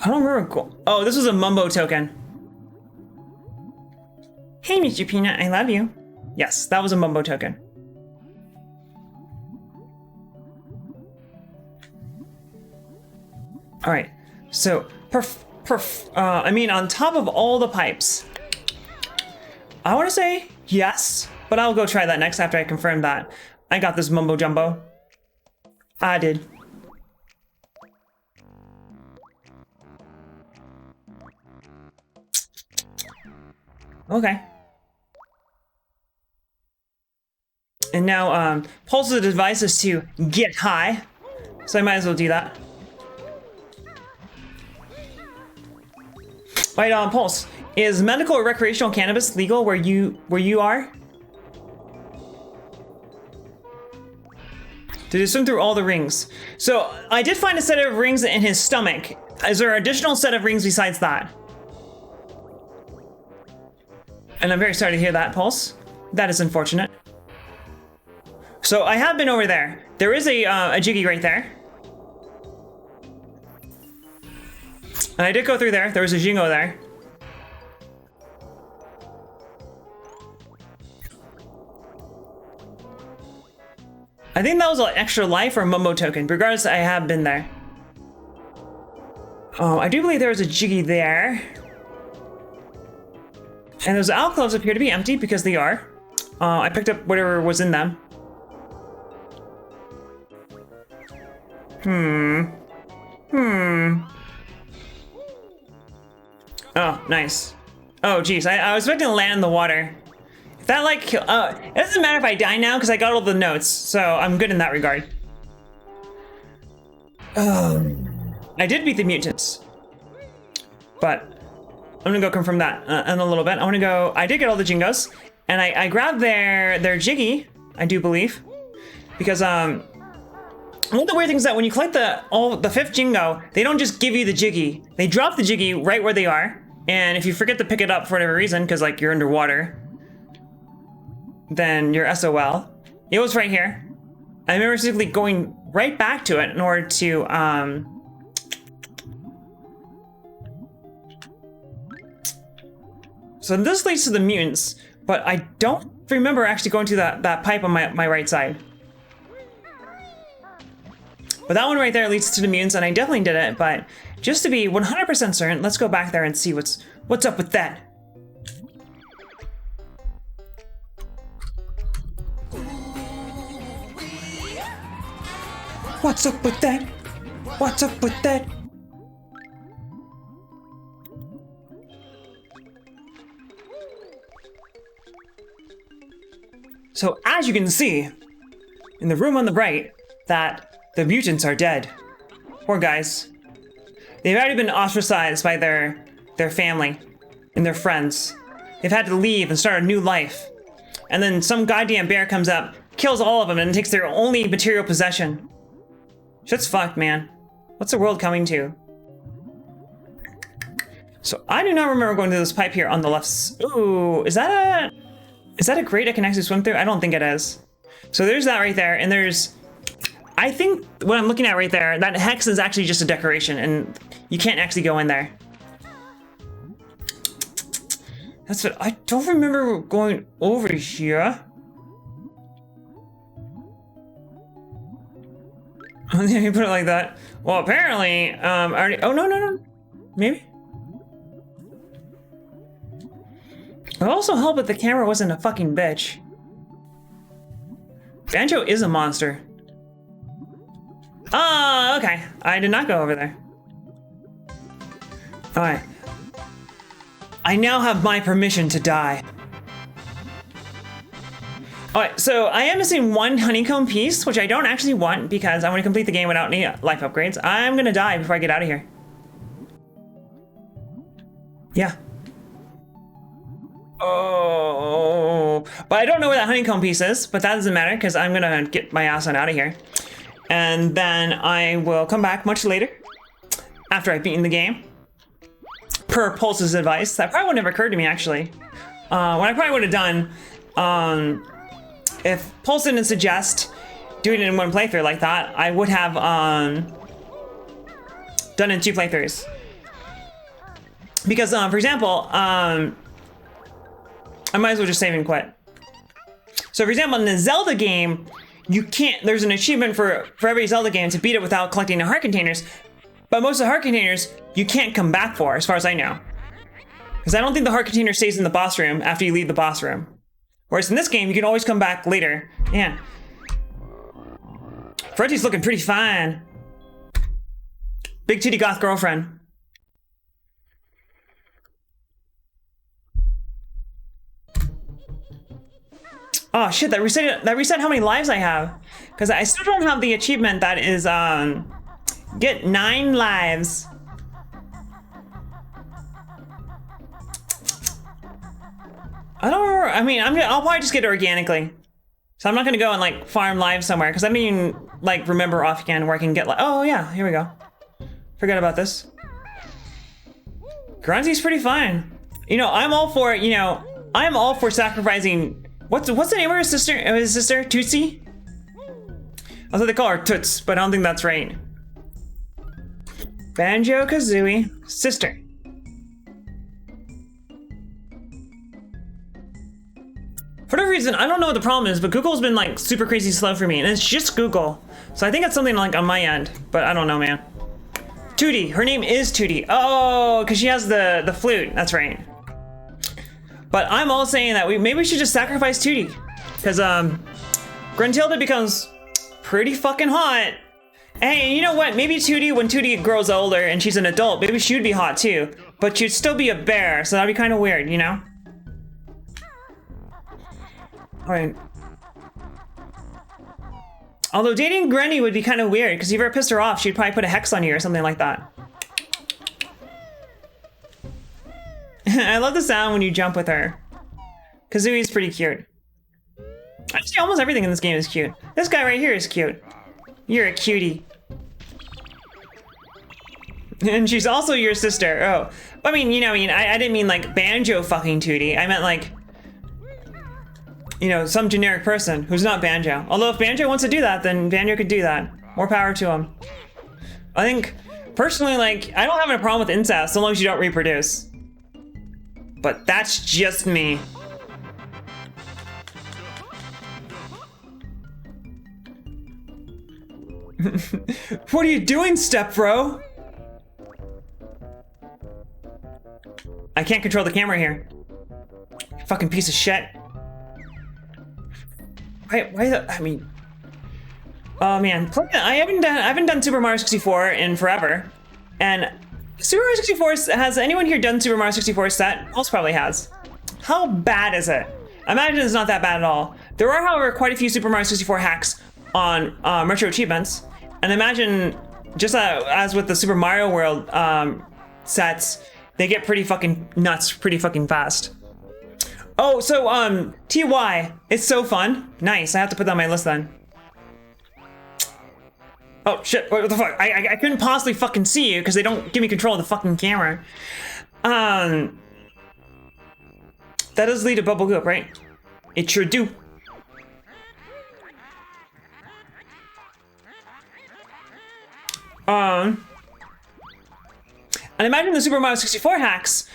I don't remember. Oh, this was a Mumbo token. Hey, Mr. Peanut, I love you. Yes, that was a Mumbo token. All right, so I mean, on top of all the pipes, I want to say yes, but I'll go try that next after I confirm that I got this mumbo jumbo. I did. Okay. And now, Pulse's advice is to get high, so I might as well do that. Wait, Pulse, is medical or recreational cannabis legal where you are? Did he swim through all the rings? So I did find a set of rings in his stomach. Is there an additional set of rings besides that? And I'm very sorry to hear that, Pulse. That is unfortunate. So I have been over there. There is a Jiggy right there. And I did go through there. There was a Jingo there. I think that was an extra life or a Mumbo token. Regardless, I have been there. I do believe there was a Jiggy there. And those alcoves appear to be empty because they are. I picked up whatever was in them. Oh, nice. Oh, geez. I was expecting to land in the water. If that, like, it doesn't matter if I die now because I got all the notes, so I'm good in that regard. I did beat the mutants. But I'm gonna go confirm that in a little bit. I did get all the Jingos, and I grabbed their Jiggy, I do believe. Because, one of the weird things is that when you collect the fifth Jingo, they don't just give you the Jiggy. They drop the Jiggy right where they are, and if you forget to pick it up for whatever reason, because like you're underwater, then you're SOL. It was right here. I remember simply going right back to it in order to, so this leads to the mutants, but I don't remember actually going to that pipe on my right side. But that one right there leads to the mutants, and I definitely did it, but just to be 100% certain, let's go back there and see what's up with that. What's up with that? What's up with that? So as you can see, in the room on the right, that the mutants are dead. Poor guys. They've already been ostracized by their family and their friends. They've had to leave and start a new life. And then some goddamn bear comes up, kills all of them, and takes their only material possession. Shit's fucked, man. What's the world coming to? So I do not remember going to this pipe here on the left. Ooh, is that a grate I can actually swim through? I don't think it is. So there's that right there, and there's, I think what I'm looking at right there, that hex is actually just a decoration, and you can't actually go in there. That's what, I don't remember going over here. You put it like that. Well, apparently, already, oh, no. Maybe? It would also help if the camera wasn't a fucking bitch. Banjo is a monster. Ah, okay. I did not go over there. Alright. I now have my permission to die. Alright, so I am missing one honeycomb piece, which I don't actually want because I want to complete the game without any life upgrades. I'm gonna die before I get out of here. Yeah. Oh, but I don't know where that honeycomb piece is, but that doesn't matter because I'm gonna get my ass on out of here. And then I will come back much later after I've beaten the game. Per Pulse's advice. That probably wouldn't have occurred to me actually. What I probably would have done, if Pulse didn't suggest doing it in one playthrough like that, I would have done it in 2 playthroughs. Because, for example, I might as well just save and quit. So, for example, in the Zelda game, you can't, there's an achievement for every Zelda game to beat it without collecting the heart containers, but most of the heart containers you can't come back for, as far as I know. Because I don't think the heart container stays in the boss room after you leave the boss room. Whereas in this game, you can always come back later. Yeah. Freddy's looking pretty fine. Big titty goth girlfriend. Oh shit, that reset how many lives I have. Because I still don't have the achievement that is, get 9 lives. I don't remember, I mean, I'll probably just get it organically. So I'm not gonna go and like farm lives somewhere, because I mean, like remember offhand where I can get like, oh yeah, here we go. Forget about this. Grunty's pretty fine. You know, I'm all for, you know, I'm all for sacrificing, what's the name of his sister? Tootsie? I thought they call her Toots, but I don't think that's right. Banjo Kazooie, sister. For whatever reason, I don't know what the problem is, but Google's been like super crazy slow for me, and it's just Google. So I think it's something like on my end, but I don't know, man. Tootie, her name is Tootie. Oh, because she has the flute, that's right. But I'm all saying that maybe we should just sacrifice Tootie. Because Gruntilda becomes pretty fucking hot. Hey, you know what? Maybe Tootie, when Tootie grows older and she's an adult, maybe she'd be hot too. But she'd still be a bear, so that'd be kind of weird, you know? Alright. Although dating Granny would be kind of weird, because if you ever pissed her off, she'd probably put a hex on you or something like that. I love the sound when you jump with her. Kazooie's pretty cute. Actually, almost everything in this game is cute. This guy right here is cute. You're a cutie. And she's also your sister. Oh, I mean, you know, I didn't mean like Banjo fucking Tootie. I meant like, you know, some generic person who's not Banjo. Although if Banjo wants to do that, then Banjo could do that. More power to them. I think, personally, like, I don't have a problem with incest so long as you don't reproduce. But that's just me. What are you doing, step bro? I can't control the camera here. Fucking piece of shit. I mean, oh man, I haven't done Super Mario 64 in forever, and Super Mario 64 has anyone here done Super Mario 64 set? Most probably has. How bad is it? I imagine it's not that bad at all. There are, however, quite a few Super Mario 64 hacks on Retro Achievements, and imagine just as with the Super Mario World sets, they get pretty fucking nuts pretty fucking fast. Oh, so, TY, it's so fun. Nice, I have to put that on my list then. Oh, shit, what the fuck? I couldn't possibly fucking see you because they don't give me control of the fucking camera. That does lead to Bubble Goop, right? It sure do. And imagine the Super Mario 64 hacks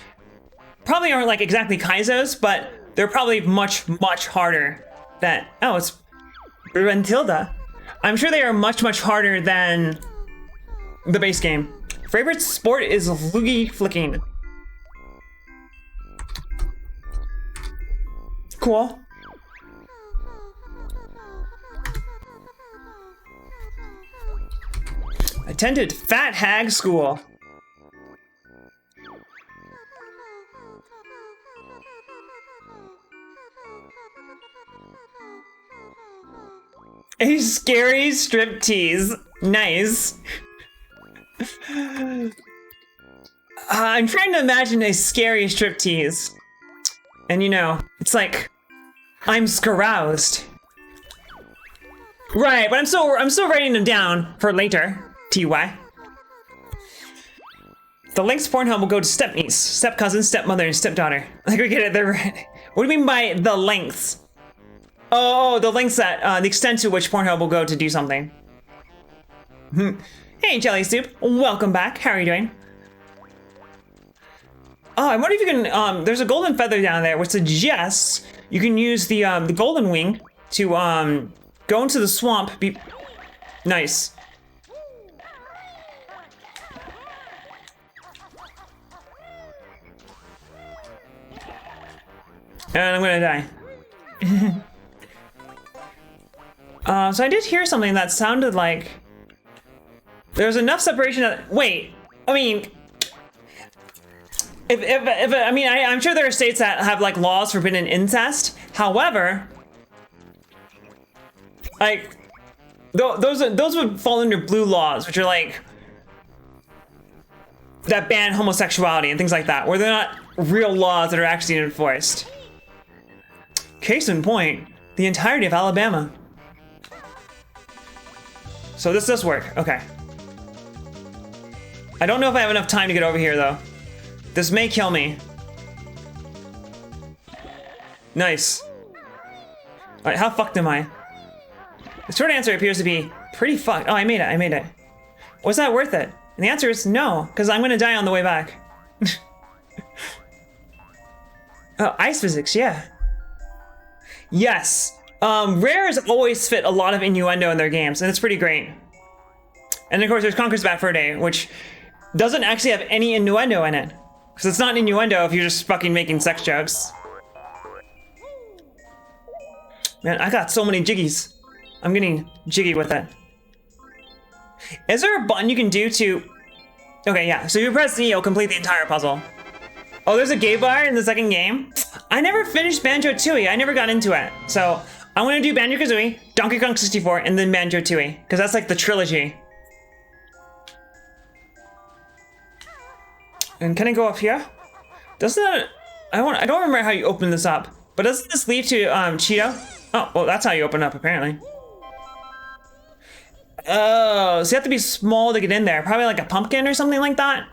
probably aren't like exactly Kaizo's, but they're probably much, much harder than, oh, it's Rentilda. I'm sure they are much, much harder than the base game. Favorite sport is loogie flicking. Cool. Attended Fat Hag School. A scary striptease. Nice. I'm trying to imagine a scary striptease. And you know, it's like, I'm scaroused. Right, but I'm still writing them down for later. TY. The links Pornhub will go to stepniece, step-cousin, stepmother, and stepdaughter. Like we get it, they're right. What do you mean by the lengths? Oh, the links that, the extent to which Pornhub will go to do something. Hey, Jelly Soup, welcome back. How are you doing? Oh, I wonder if you can, there's a golden feather down there, which suggests you can use the golden wing to, go into the swamp. Nice. And I'm gonna die. So I did hear something that sounded like there's enough separation that, wait, I mean, I mean, I'm sure there are states that have like laws forbidding incest. However, like, those would fall under blue laws, which are like, that ban homosexuality and things like that, where they're not real laws that are actually enforced. Case in point, the entirety of Alabama. So this does work, okay. I don't know if I have enough time to get over here though. This may kill me. Nice. Alright, how fucked am I? The short answer appears to be pretty fucked. Oh, I made it. Was that worth it? And the answer is no, because I'm gonna die on the way back. Oh, ice physics, yeah. Yes. Rares always fit a lot of innuendo in their games, and it's pretty great. And of course, there's Conker's Bad Fur Day, which doesn't actually have any innuendo in it. Because it's not innuendo if you're just fucking making sex jokes. Man, I got so many jiggies. I'm getting jiggy with it. Is there a button you can do to... Okay, yeah, so you press E, you'll complete the entire puzzle. Oh, there's a gay bar in the second game? I never finished Banjo Tooie, I never got into it. So, I'm gonna do Banjo Kazooie, Donkey Kong 64, and then Banjo Tooie. Because that's like the trilogy. And can I go up here? Doesn't that... I don't remember how you open this up. But doesn't this lead to Cheeto? Oh, well, that's how you open up, apparently. Oh, so you have to be small to get in there. Probably like a pumpkin or something like that.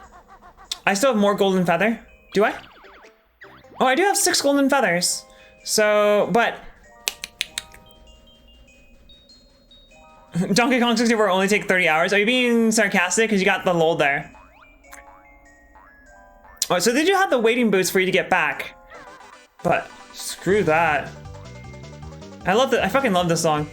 I still have more golden feather. Do I? Oh, I do have 6 golden feathers. So, but... Donkey Kong 64 only take 30 hours. Are you being sarcastic? Because you got the lull there. Oh, so they do have the waiting boots for you to get back. But screw that. I fucking love this song.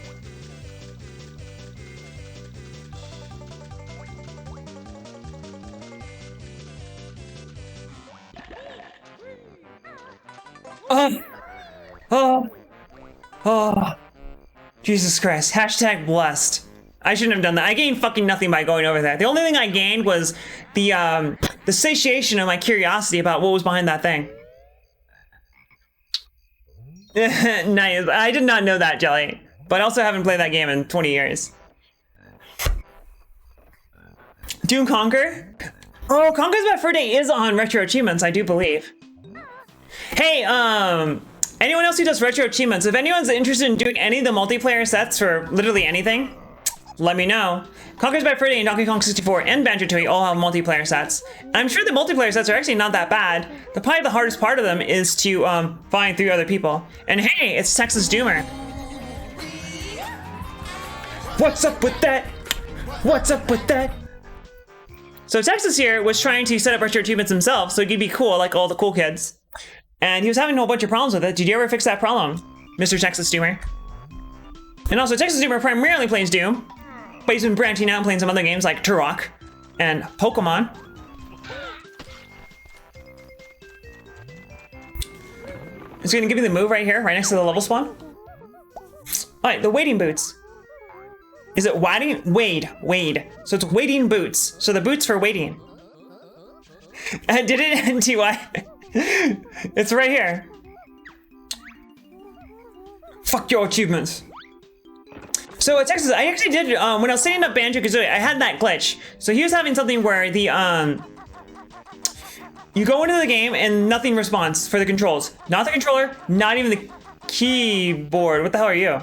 Oh, Jesus Christ. Hashtag blessed. I shouldn't have done that. I gained fucking nothing by going over there. The only thing I gained was the satiation of my curiosity about what was behind that thing. Nice. I did not know that, Jelly. But I also haven't played that game in 20 years. Doom Conquer? Oh, Conquer's Bad Fur Day is on Retro Achievements, I do believe. Hey, anyone else who does Retro Achievements, if anyone's interested in doing any of the multiplayer sets for literally anything, let me know. Conquer's Bad Fur Day and Donkey Kong 64 and Banjo Kazooie all have multiplayer sets. I'm sure the multiplayer sets are actually not that bad. Probably the hardest part of them is to find 3 other people. And hey, it's Texas Doomer. What's up with that? What's up with that? So Texas here was trying to set up Retro Achievements himself so he could be cool like all the cool kids. And he was having a whole bunch of problems with it. Did you ever fix that problem, Mr. Texas Doomer? And also, Texas Doomer primarily plays Doom, but he's been branching out and playing some other games like Turok and Pokemon. It's gonna give you the move right here, right next to the level spawn. Alright, the wading boots. Is it wading? Wade. So it's wading boots. So the boots for wading. Did it? TY? It's right here. Fuck your achievements. So at Texas, I actually did, when I was setting up Banjo Kazooie, I had that glitch. So he was having something where the, you go into the game and nothing responds for the controls. Not the controller, not even the keyboard. What the hell are you?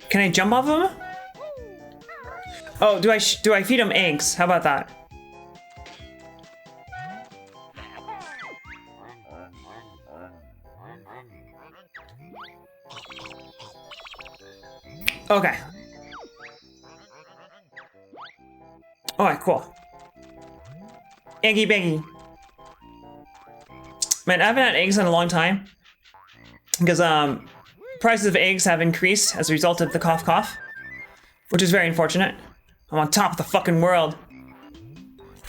Can I jump off of him? Oh, do I feed him eggs? How about that? Okay. Alright, cool. Eggy beggy. Man, I haven't had eggs in a long time. Because, prices of eggs have increased as a result of the cough cough. Which is very unfortunate. I'm on top of the fucking world.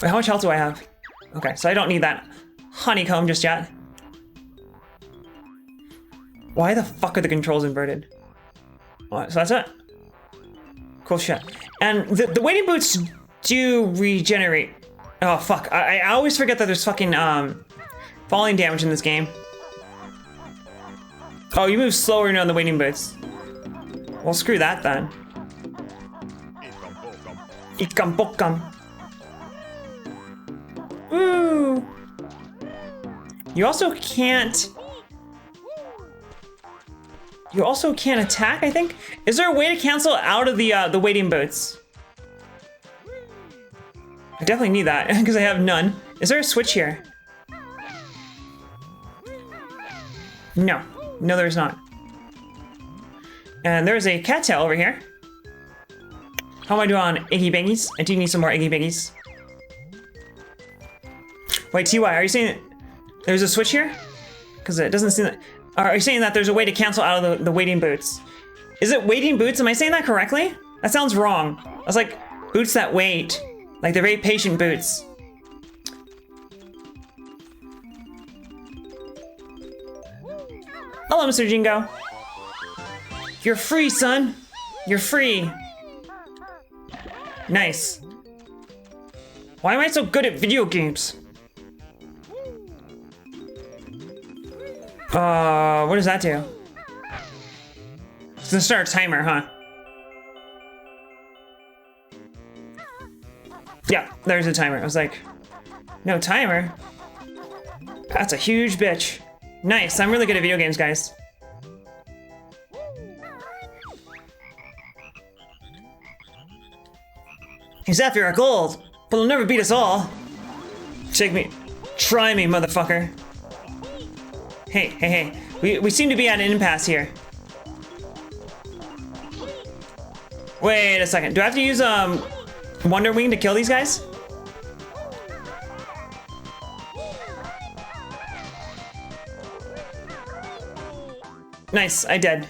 Wait, how much health do I have? Okay, so I don't need that honeycomb just yet. Why the fuck are the controls inverted? Alright, so that's it. Cool shit. And the wading boots do regenerate. Oh fuck, I always forget that there's fucking falling damage in this game. Oh, you move slower now on the wading boots. Well, screw that then. Ikam bokam. Woo! You also can't attack, I think? Is there a way to cancel out of the wading boots? I definitely need that, because I have none. Is there a switch here? No. No, there's not. And there's a cattail over here. How am I doing on Iggy Baggies? I do need some more Iggy Baggies. Wait, TY, are you saying there's a switch here? Because it doesn't seem that... Are you saying that there's a way to cancel out of the wading boots? Is it wading boots? Am I saying that correctly? That sounds wrong. That's like boots that wait. Like they're very patient boots. Hello, Mr. Jingo. You're free, son. You're free. Nice. Why am I so good at video games? What does that do? It's gonna start a timer, huh? Yeah, there's a timer. I was like, no timer? That's a huge bitch. Nice, I'm really good at video games, guys. He's after our gold, but he'll never beat us all. Shake me. Try me, motherfucker. Hey, hey, hey. We seem to be at an impasse here. Wait a second. Do I have to use Wonder Wing to kill these guys? Nice, I did.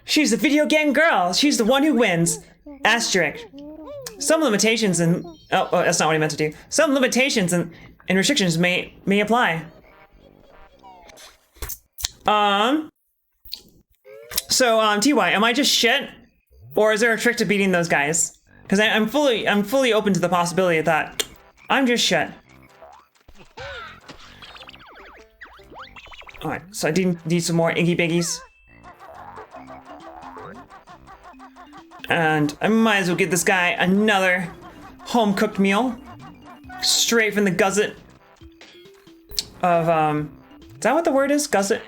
She's the video game girl. She's the one who wins. Asterisk. Some limitations and oh, that's not what I meant to do. Some limitations and restrictions may apply. So TY, am I just shit, or is there a trick to beating those guys? Because I'm fully open to the possibility of that. I'm just shit. All right, so I do need some more Iggy Biggies. And I might as well give this guy another home-cooked meal. Straight from the gusset of, is that what the word is? Gusset?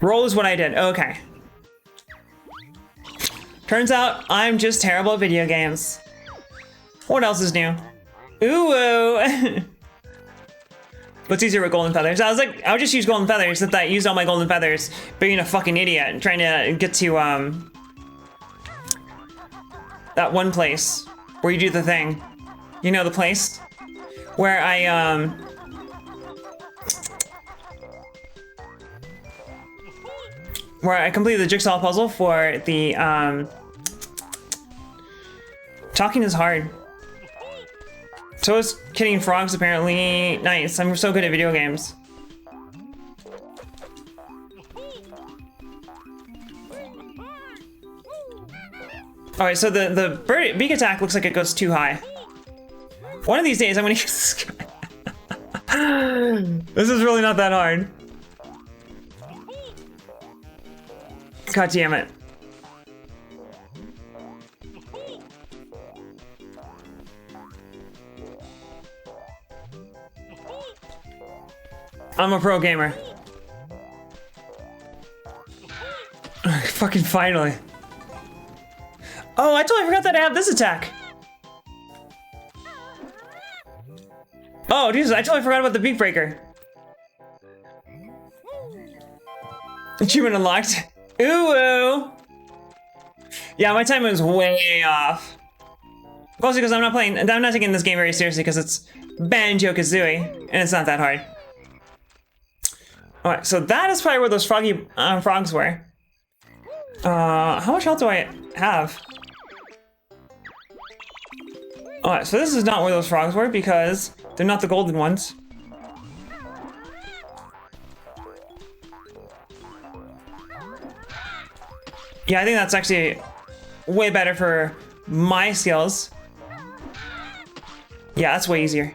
Roll is what I did, okay. Turns out I'm just terrible at video games. What else is new? Ooh. What's easier with golden feathers? I was like, I would just use golden feathers, except that I used all my golden feathers being a fucking idiot and trying to get to, that one place where you do the thing. You know the place? Where I, where I completed the jigsaw puzzle for the, talking is hard. So is killing frogs, apparently. Nice, I'm so good at video games. Alright, so the beak attack looks like it goes too high. One of these days I'm gonna use this guy. This is really not that hard. God damn it. I'm a pro gamer. Fucking finally. Oh, I totally forgot that I have this attack. Oh, Jesus, I totally forgot about the beak breaker. Achievement unlocked. Ooh. Yeah, my time was way off. Mostly because I'm not taking this game very seriously because it's Banjo Kazooie, and it's not that hard. Alright, so that is probably where those froggy frogs were. How much health do I have? Alright, so this is not where those frogs were because they're not the golden ones. Yeah, I think that's actually way better for my skills. Yeah, that's way easier.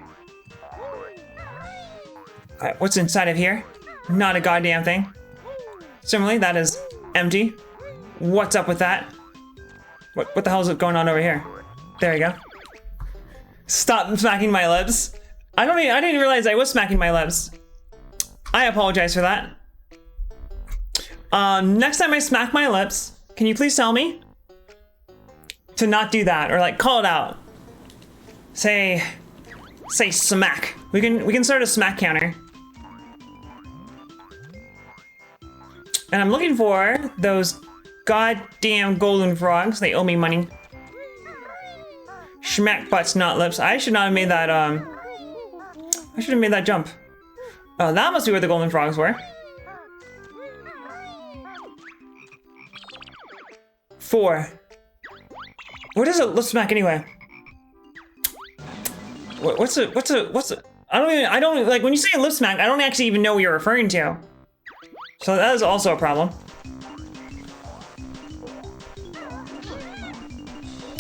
Alright, what's inside of here? Not a goddamn thing. Similarly, that is empty. What's up with that? What the hell is going on over here? There you go. Stop smacking my lips. I didn't realize I was smacking my lips. I apologize for that. Next time I smack my lips, can you please tell me to not do that, or like call it out? Say smack. We can start a smack counter. And I'm looking for those goddamn golden frogs. They owe me money. Schmack butts, not lips. I should not have made that, I should have made that jump. Oh, that must be where the golden frogs were. 4. What is a lip smack anyway? What's a, I don't, like, when you say lip smack, I don't actually even know what you're referring to. So that is also a problem.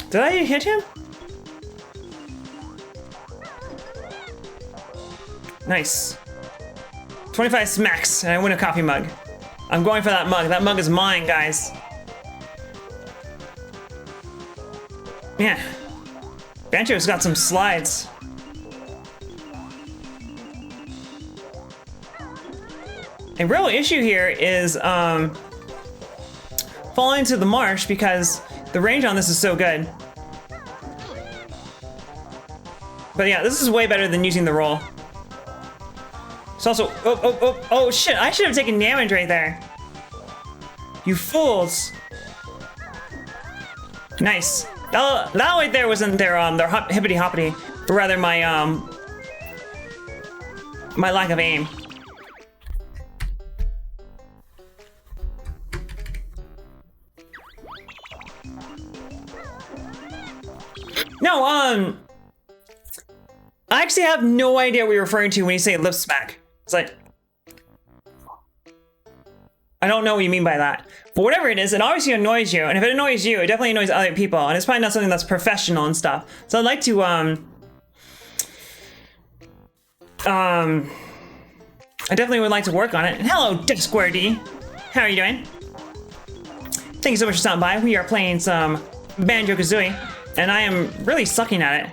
Did I hit him? Nice. 25 smacks, and I win a coffee mug. I'm going for that mug. That mug is mine, guys. Yeah. Banjo's got some slides. A real issue here is falling into the marsh because the range on this is so good. But yeah, this is way better than using the roll. It's also, oh shit, I should have taken damage right there. You fools. Nice. That right there wasn't their hippity hoppity, but rather my my lack of aim. No, I actually have no idea what you're referring to when you say lip smack. It's like, I don't know what you mean by that. But whatever it is, it obviously annoys you. And if it annoys you, it definitely annoys other people. And it's probably not something that's professional and stuff. So I'd like to, I definitely would like to work on it. And hello, Square D. How are you doing? Thank you so much for stopping by. We are playing some Banjo Kazooie. And I am really sucking at it.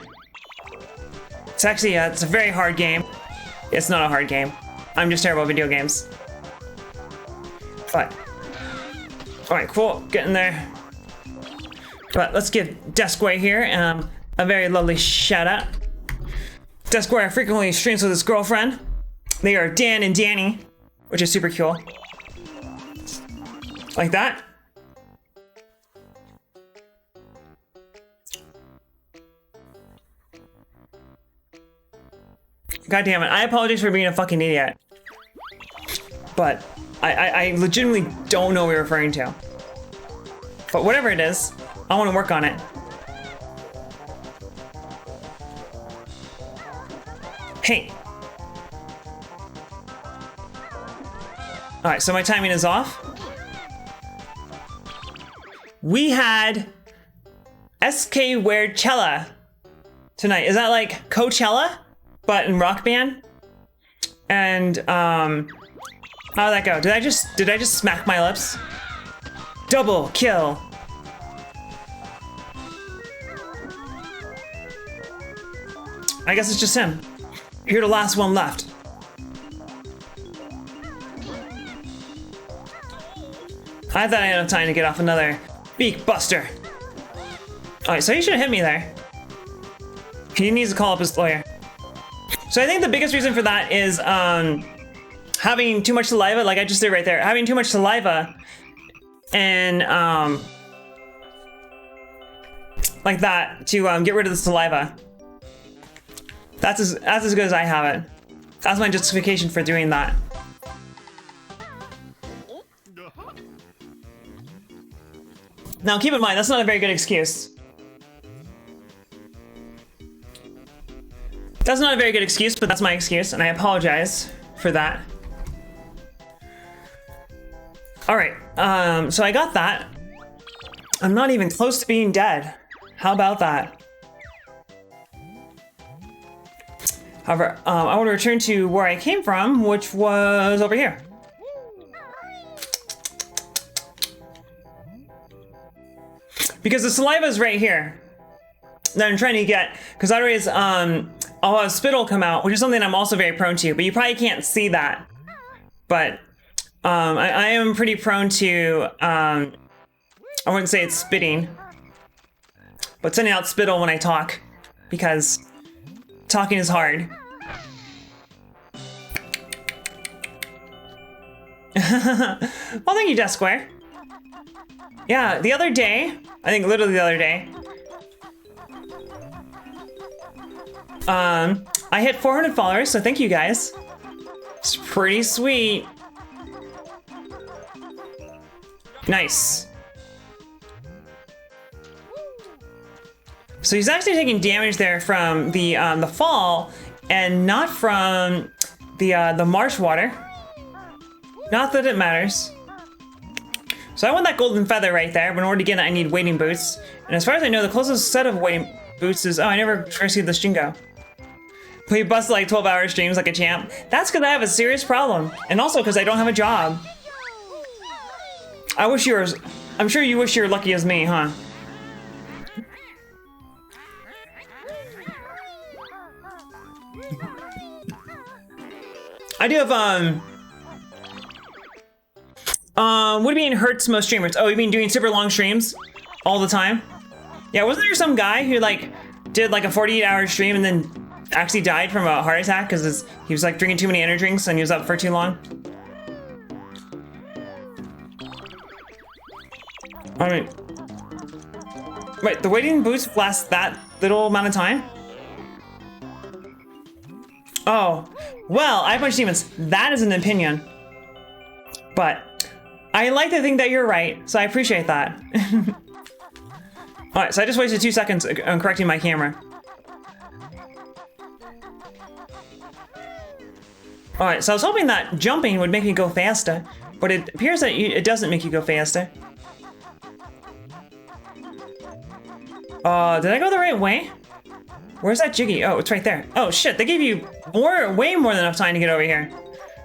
It's actually, it's a very hard game. It's not a hard game. I'm just terrible at video games. But, alright, cool, getting there. But let's give Desquay here a very lovely shout out. Desquay frequently streams with his girlfriend. They are Dan and Danny, which is super cool. Like that. God damn it, I apologize for being a fucking idiot. But I legitimately don't know what you're referring to. But whatever it is, I want to work on it. Hey. Alright, so my timing is off. We had SK Weird-Cella tonight. Is that like Coachella? But in Rock Band? And, how'd that go? Did I just smack my lips? Double kill. I guess it's just him. You're the last one left. I thought I had enough time to get off another Beak Buster. Alright, so he should have hit me there. He needs to call up his lawyer. So I think the biggest reason for that is having too much saliva, like I just did right there, having too much saliva and like that to get rid of the saliva. That's as good as I have it. That's my justification for doing that. Now keep in mind, that's not a very good excuse. That's not a very good excuse, but that's my excuse, and I apologize for that. Alright, so I got that. I'm not even close to being dead. How about that? However, I want to return to where I came from, which was over here. Because the saliva is right here that I'm trying to get, because otherwise, I'll have spittle come out, which is something I'm also very prone to, but you probably can't see that. But I am pretty prone to, I wouldn't say it's spitting, but sending out spittle when I talk, because talking is hard. Well, thank you, Desquare. Yeah, the other day, I think literally the other day, I hit 400 followers, so thank you guys. It's pretty sweet. Nice. So he's actually taking damage there from the fall, and not from the marsh water. Not that it matters. So I want that golden feather right there, but in order to get it, I need wading boots. And as far as I know, the closest set of wading boots is, oh, I never received the Shingo. But he busted like 12-hour streams like a champ. That's because I have a serious problem. And also because I don't have a job. I wish you were, I'm sure you wish you were lucky as me, huh? I do have, what do you mean hurts most streamers? Oh, you mean doing super long streams all the time? Yeah, wasn't there some guy who like did like a 48-hour stream and then actually died from a heart attack because he was like drinking too many energy drinks and he was up for too long. I mean, wait, the waiting boots last that little amount of time? Oh, well, I Punch Demons. That is an opinion. But I like to think that you're right, so I appreciate that. Alright, so I just wasted 2 seconds on correcting my camera. Alright, so I was hoping that jumping would make me go faster, but it appears that it doesn't make you go faster. Did I go the right way? Where's that Jiggy? Oh, it's right there. Oh shit, they gave you way more than enough time to get over here.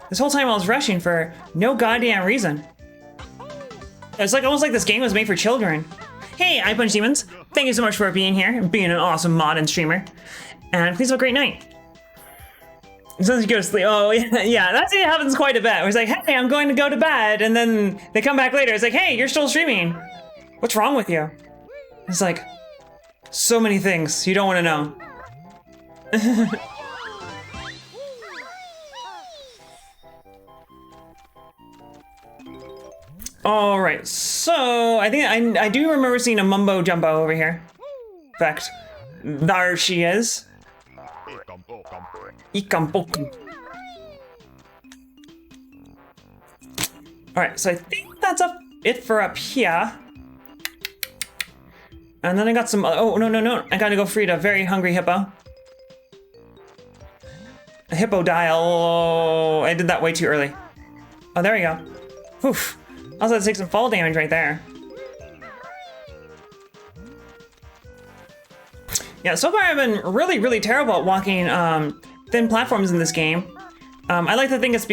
This whole time I was rushing for no goddamn reason. It's like almost like this game was made for children. Hey, I Punch Demons. Thank you so much for being here and being an awesome mod and streamer. And please have a great night. As soon as you go to sleep, oh yeah, that happens quite a bit. Where it's like, hey, I'm going to go to bed, and then they come back later. It's like, hey, you're still streaming. What's wrong with you? It's like, so many things you don't want to know. All right, so I think I do remember seeing a Mumbo Jumbo over here. In fact, there she is. Ikampokum. All right, so I think that's it for up here. And then I got some, oh, no. I gotta go feed a very hungry hippo. A hippo dial. Oh, I did that way too early. Oh, there we go. Oof. I also had to take some fall damage right there. Yeah, so far I've been really terrible at walking thin platforms in this game. I like to think it's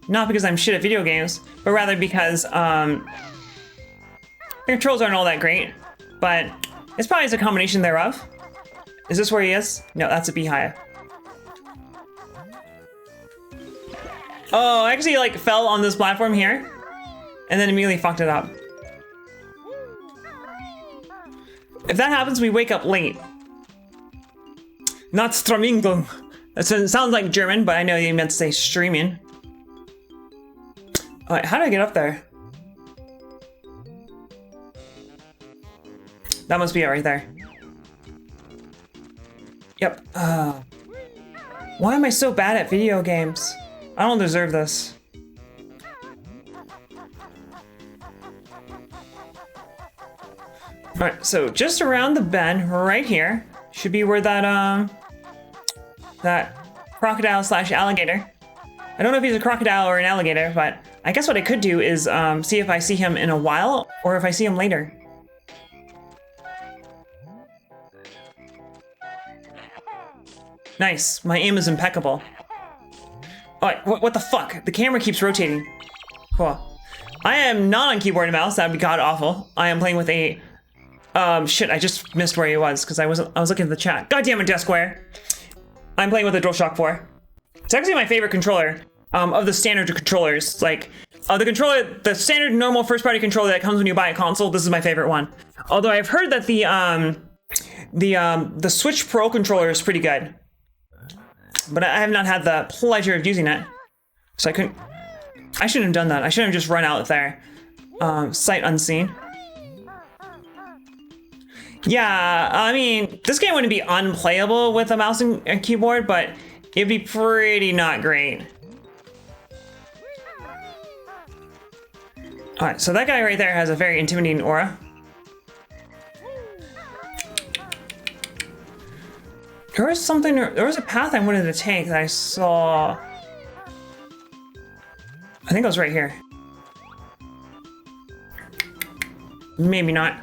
not because I'm shit at video games, but rather because the controls aren't all that great. But it's probably a combination thereof. Is this where he is? No, that's a beehive. Oh, I actually like fell on this platform here and then immediately fucked it up. If that happens, we wake up late. Not Stramingung. It sounds like German, but I know you meant to say streaming. Alright, how do I get up there? That must be it right there. Yep. Why am I so bad at video games? I don't deserve this. Alright, so just around the bend, right here, should be where that crocodile / alligator. I don't know if he's a crocodile or an alligator, but I guess what I could do is see if I see him in a while or if I see him later. Nice, my aim is impeccable. Alright, what the fuck? The camera keeps rotating. Cool. I am not on keyboard and mouse, that would be god awful. I am playing with a... shit, I just missed where he was, because I was looking at the chat. God damn it, Desquare! I'm playing with a DualShock 4. It's actually my favorite controller of the standard controllers. Like, the standard normal first-party controller that comes when you buy a console, this is my favorite one. Although I've heard that the Switch Pro controller is pretty good. But I have not had the pleasure of using it. So I shouldn't have done that. I shouldn't have just run out there. Sight unseen. Yeah, I mean, this game wouldn't be unplayable with a mouse and keyboard, but it'd be pretty not great. Alright, so that guy right there has a very intimidating aura. There was a path I wanted to take that I saw. I think it was right here. Maybe not.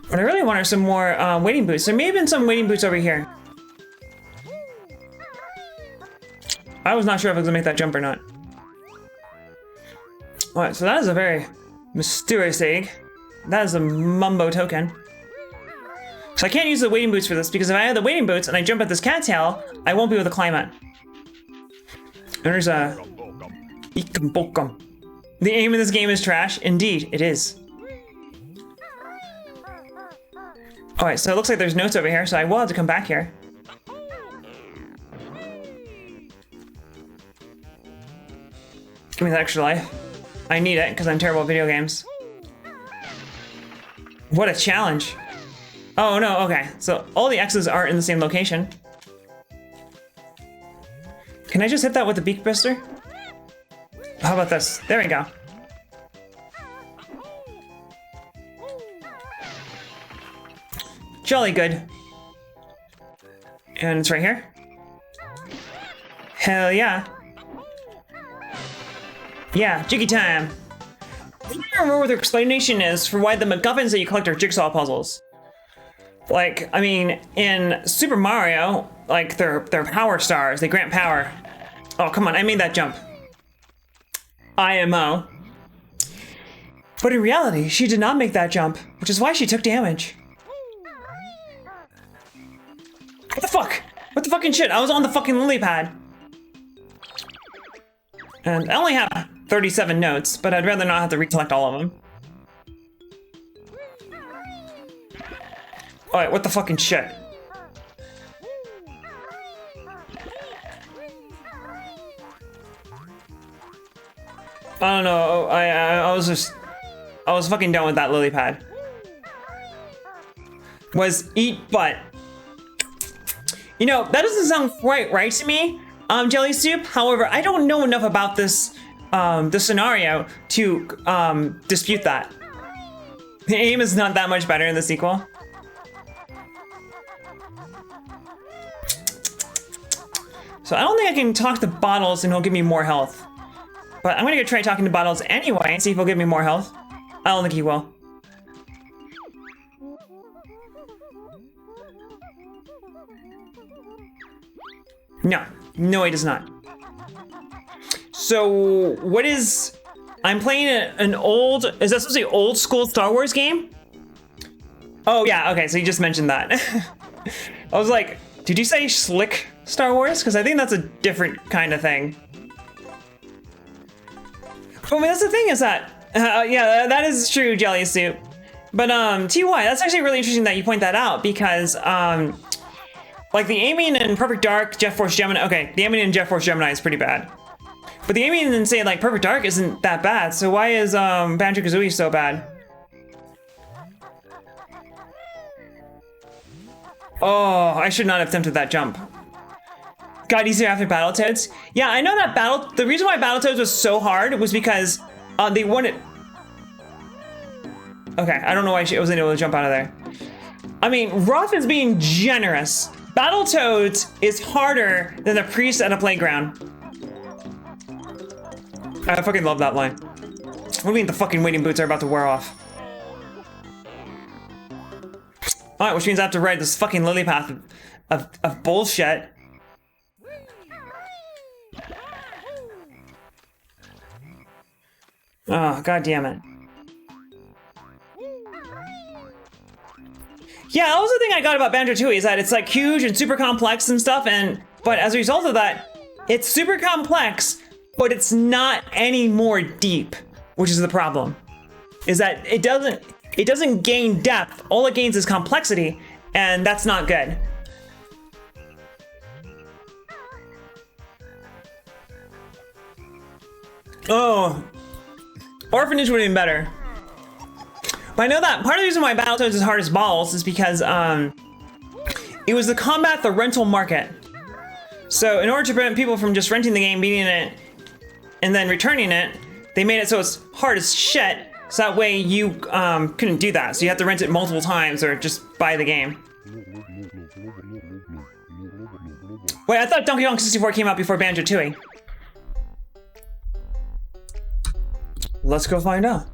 What I really want are some more waiting boots. There may have been some waiting boots over here. I was not sure if I was gonna make that jump or not. Alright, so that is a very mysterious egg. That is a Mumbo token. So I can't use the waiting boots for this, because if I have the waiting boots and I jump at this cattail, I won't be able to climb it. And there's a... The aim in this game is trash. Indeed, it is. Alright, so it looks like there's notes over here, so I will have to come back here. Give me that extra life. I need it because I'm terrible at video games. What a challenge. Oh no, okay. So all the X's aren't in the same location. Can I just hit that with the beak blister? How about this? There we go. Jolly good. And it's right here. Hell yeah. Yeah, jiggy time. I don't remember what the explanation is for why the MacGuffins that you collect are jigsaw puzzles. Like, I mean, in Super Mario, like, they're power stars. They grant power. Oh, come on, I made that jump. IMO. But in reality, she did not make that jump, which is why she took damage. What the fuck? What the fucking shit? I was on the fucking lily pad. And I only have 37 notes, but I'd rather not have to recollect all of them. Alright, what the fucking shit? I don't know, I was fucking done with that lily pad. Was eat butt. You know, that doesn't sound quite right to me, Jelly Soup. However, I don't know enough about this scenario to dispute that. The aim is not that much better in the sequel. So I don't think I can talk to Bottles and he'll give me more health. But I'm gonna go try talking to Bottles anyway and see if he'll give me more health. I don't think he will. No, he does not. So, what is... I'm playing an old... Is that supposed to be old school Star Wars game? Oh, yeah, okay, so you just mentioned that. I was like, did you say slick Star Wars? Because I think that's a different kind of thing. But I mean, that's the thing is that... yeah, that is true, Jelly Soup. But, TY, that's actually really interesting that you point that out because, like the aiming in Perfect Dark, Jet Force Gemini, okay, the aiming in Jet Force Gemini is pretty bad. But the aiming in, say, like Perfect Dark isn't that bad, so why is Banjo Kazooie so bad? Oh, I should not have attempted that jump. Got easier after Battletoads? Yeah, I know that the reason why Battletoads was so hard was because they wanted... Okay, I don't know why I wasn't able to jump out of there. I mean, Roth is being generous. Battletoads is harder than the priest at a playground. I fucking love that line. What do you mean the fucking wading boots are about to wear off? Alright, which means I have to ride this fucking lily path of bullshit. Oh, god damn it. Yeah, that was the thing I got about Banjo Kazooie is that it's like huge and super complex and stuff, but as a result of that, it's super complex, but it's not any more deep, which is the problem. Is that it doesn't gain depth. All it gains is complexity, and that's not good. Oh, Orphanage would have been better. But I know that part of the reason why Battletoads is hard as balls is because it was to combat the rental market. So in order to prevent people from just renting the game, beating it, and then returning it, they made it so it's hard as shit. So that way you couldn't do that. So you have to rent it multiple times or just buy the game. Wait, I thought Donkey Kong 64 came out before Banjo Kazooie. Let's go find out.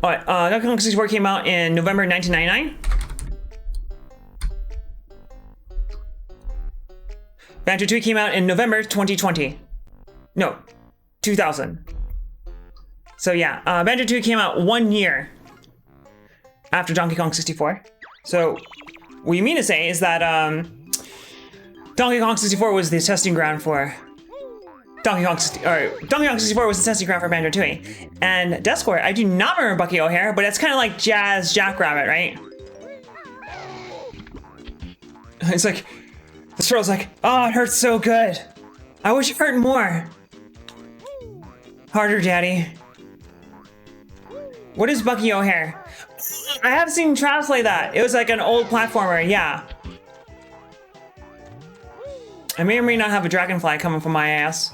Alright, Donkey Kong 64 came out in November 1999. Banjo Kazooie came out in November 2020. No, 2000. So yeah, Banjo Kazooie came out 1 year after Donkey Kong 64. So what you mean to say is that Donkey Kong 64 was the testing ground for Donkey Kong 64 was the testing ground for Banjo Kazooie. And Discord, I do not remember Bucky O'Hare, but it's kind of like Jazz Jackrabbit, right? It's like, this girl's like, oh, it hurts so good. I wish it hurt more. Harder, Daddy. What is Bucky O'Hare? I have seen Travis play that. It was like an old platformer, yeah. I may or may not have a dragonfly coming from my ass.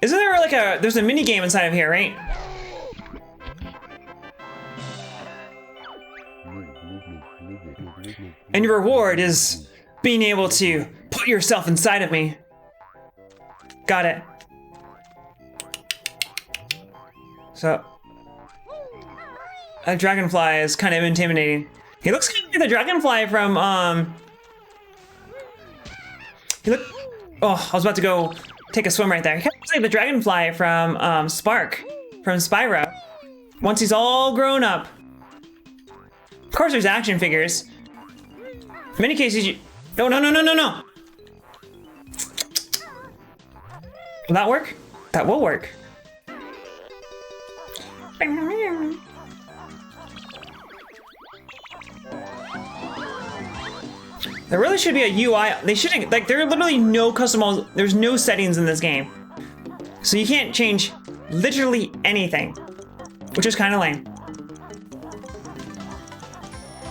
Isn't there like there's a mini game inside of here, right? And your reward is being able to put yourself inside of me. Got it. So, a dragonfly is kind of intimidating. He looks kind of like the dragonfly from, oh, I was about to go take a swim right there. He kind of looks like the dragonfly from, Spark, from Spyro. Once he's all grown up. Of course there's action figures. In many cases you... No. Will that work? That will work. There really should be a UI. They shouldn't, like, there are literally no customizable, there's no settings in this game. So you can't change literally anything, which is kind of lame.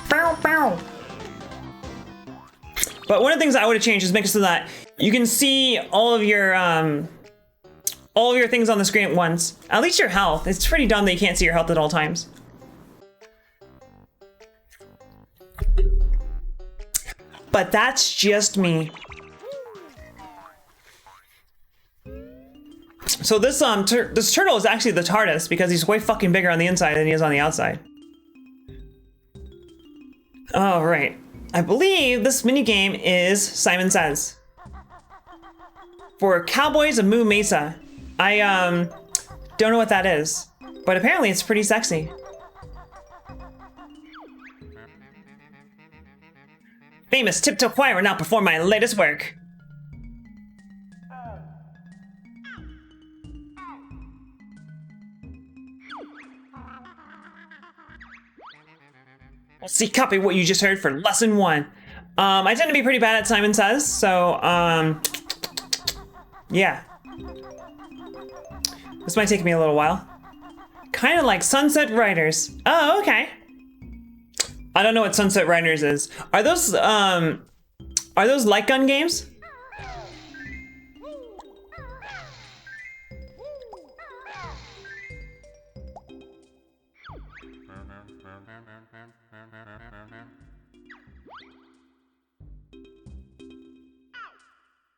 Bow, bow. But one of the things I would have changed is make it so that you can see all of your things on the screen at once. At least your health. It's pretty dumb that you can't see your health at all times. But that's just me. So this this turtle is actually the TARDIS because he's way fucking bigger on the inside than he is on the outside. All right. I believe this minigame is Simon Says. For Cowboys of Moo Mesa. I don't know what that is, but apparently it's pretty sexy. Famous Tiptoe Choir will now perform my latest work. We'll see copy what you just heard for lesson 1. I tend to be pretty bad at Simon Says, so yeah. This might take me a little while. Kind of like Sunset Riders. Oh, okay. I don't know what Sunset Riders is. Are those light gun games?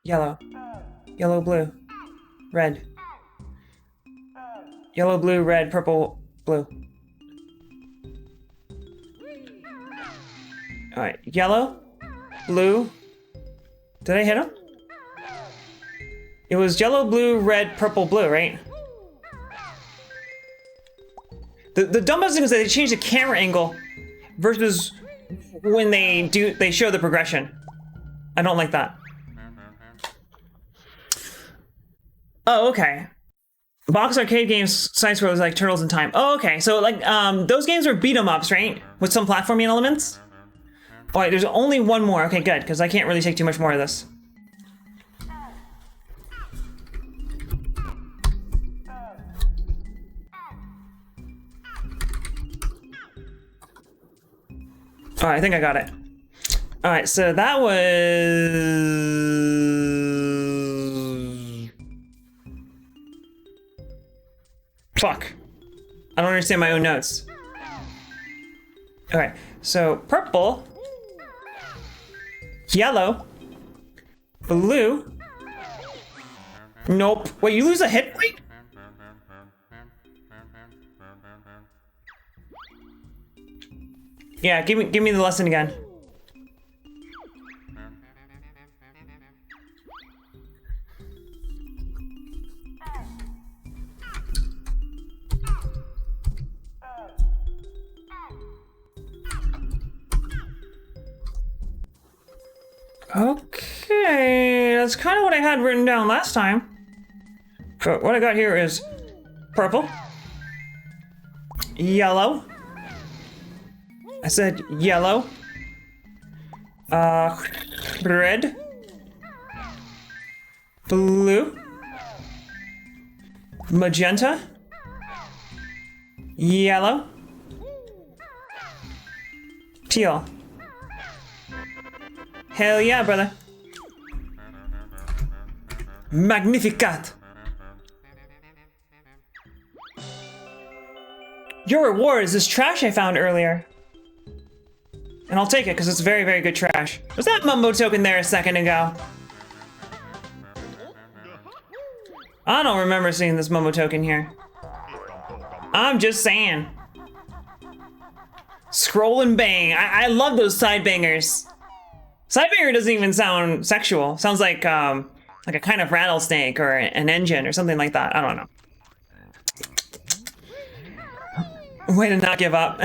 Yellow. Yellow, blue. Red. Yellow, blue, red, purple, blue. All right, yellow, blue. Did I hit him? It was yellow, blue, red, purple, blue, right? The dumbest thing is that they changed the camera angle versus when they show the progression. I don't like that. Oh, okay. Box arcade games, sites where it was like Turtles in Time. Oh, okay. So like those games were beat 'em ups, right? With some platforming elements. All right, there's only one more. Okay, good, because I can't really take too much more of this. All right, I think I got it. All right, so that was... Fuck. I don't understand my own notes. Okay, so purple, yellow, blue. Nope. Wait, you lose a hit point? Yeah, give me the lesson again. Okay, that's kind of what I had written down last time. So what I got here is purple, yellow. I said yellow, red, blue, Magenta. Yellow. Teal. Hell yeah, brother. Magnificat. Your reward is this trash I found earlier. And I'll take it because it's very, very good trash. Was that Mumbo token there a second ago? I don't remember seeing this Mumbo token here. I'm just saying. Scroll and bang. I love those side bangers. Side banger doesn't even sound sexual. Sounds like a kind of rattlesnake or an engine or something like that. I don't know. Way to not give up.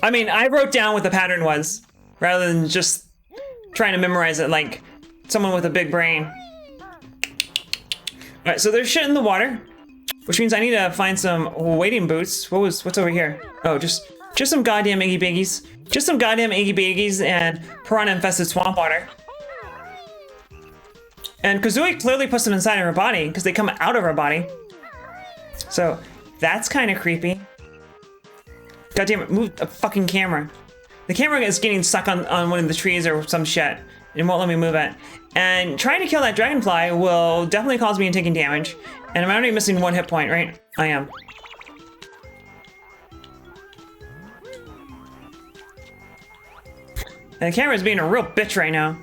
I mean, I wrote down what the pattern was rather than just trying to memorize it like someone with a big brain. All right, so there's shit in the water, which means I need to find some wading boots. What's over here? Oh, just some goddamn Iggy Biggies. Just some goddamn Iggy Biggies and piranha-infested swamp water. And Kazooie clearly puts them inside of her body because they come out of her body. So that's kind of creepy. God damn it, move the fucking camera. The camera is getting stuck on one of the trees or some shit. It won't let me move it. And trying to kill that dragonfly will definitely cause me taking damage. And I'm already missing 1 hit point, right? I am. And the camera is being a real bitch right now.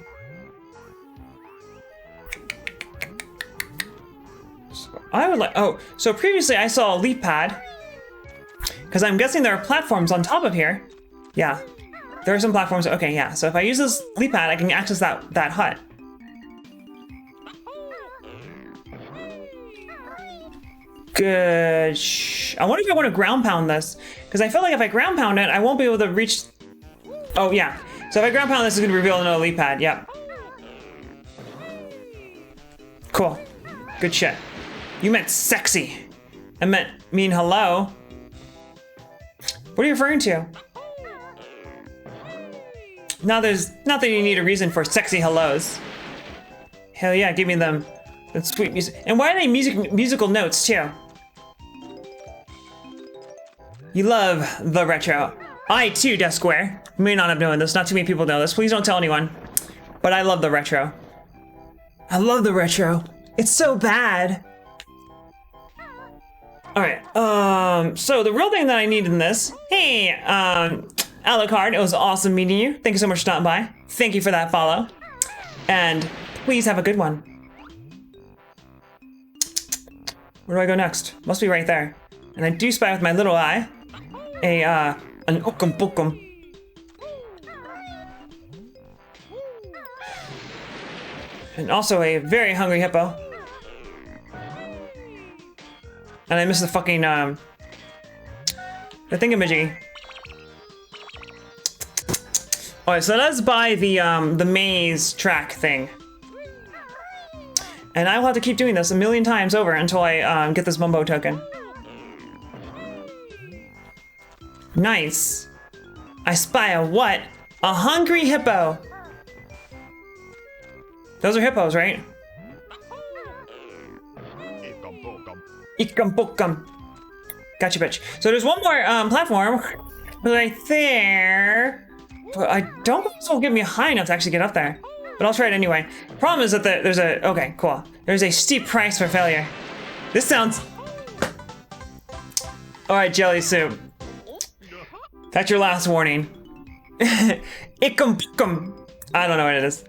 So I would like, oh, so previously I saw a leap pad. Because I'm guessing there are platforms on top of here. Yeah, there are some platforms. Okay, yeah. So if I use this leap pad, I can access that hut. Good. I wonder if I want to ground pound this. Because I feel like if I ground pound it, I won't be able to reach... Oh, yeah. So if I ground pound this, it's going to reveal another leap pad. Yep. Cool. Good shit. You meant sexy. I mean hello. What are you referring to? Now there's not that you need a reason for sexy hellos. Hell yeah, give me them. That sweet music. And why are they musical notes too? You love the retro. I too, Desquare. May not have known this. Not too many people know this. Please don't tell anyone. But I love the retro. I love the retro. It's so bad. Alright, so the real thing that I need in this, hey, Alucard, it was awesome meeting you. Thank you so much for stopping by. Thank you for that follow. And please have a good one. Where do I go next? Must be right there. And I do spy with my little eye an Ukum Bukum. And also a very hungry hippo. And I missed the fucking, the thingamajiggy. Alright, so let's buy the maze track thing. And I will have to keep doing this a million times over until I get this Mumbo token. Nice. I spy a what? A hungry hippo. Those are hippos, right? Ikam. Gotcha, bitch. So there's one more platform right there. But I don't think this will get me high enough to actually get up there. But I'll try it anyway. Problem is that there's a... Okay, cool. There's a steep price for failure. This sounds... Alright, Jelly Soup. That's your last warning. Ikam. I don't know what it is.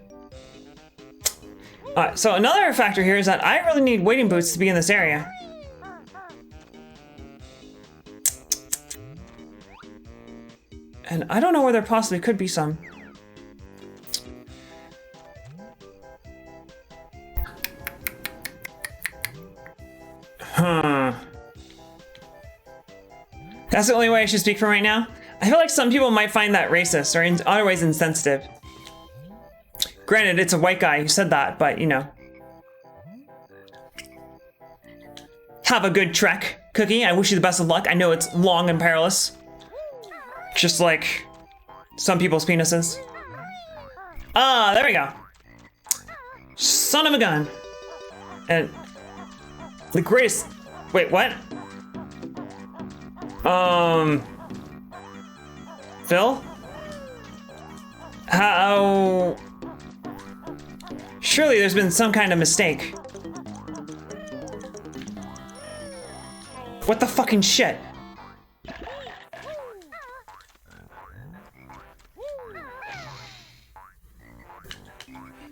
Alright, so another factor here is that I really need wading boots to be in this area. And I don't know where there possibly could be some. Huh. That's the only way I should speak from right now? I feel like some people might find that racist or otherwise insensitive. Granted, it's a white guy who said that, but you know. Have a good trek, Cookie. I wish you the best of luck. I know it's long and perilous. Just like some people's penises. Ah, there we go. Son of a gun. And The greatest. Wait, what? Phil? How? Surely there's been some kind of mistake. What the fucking shit?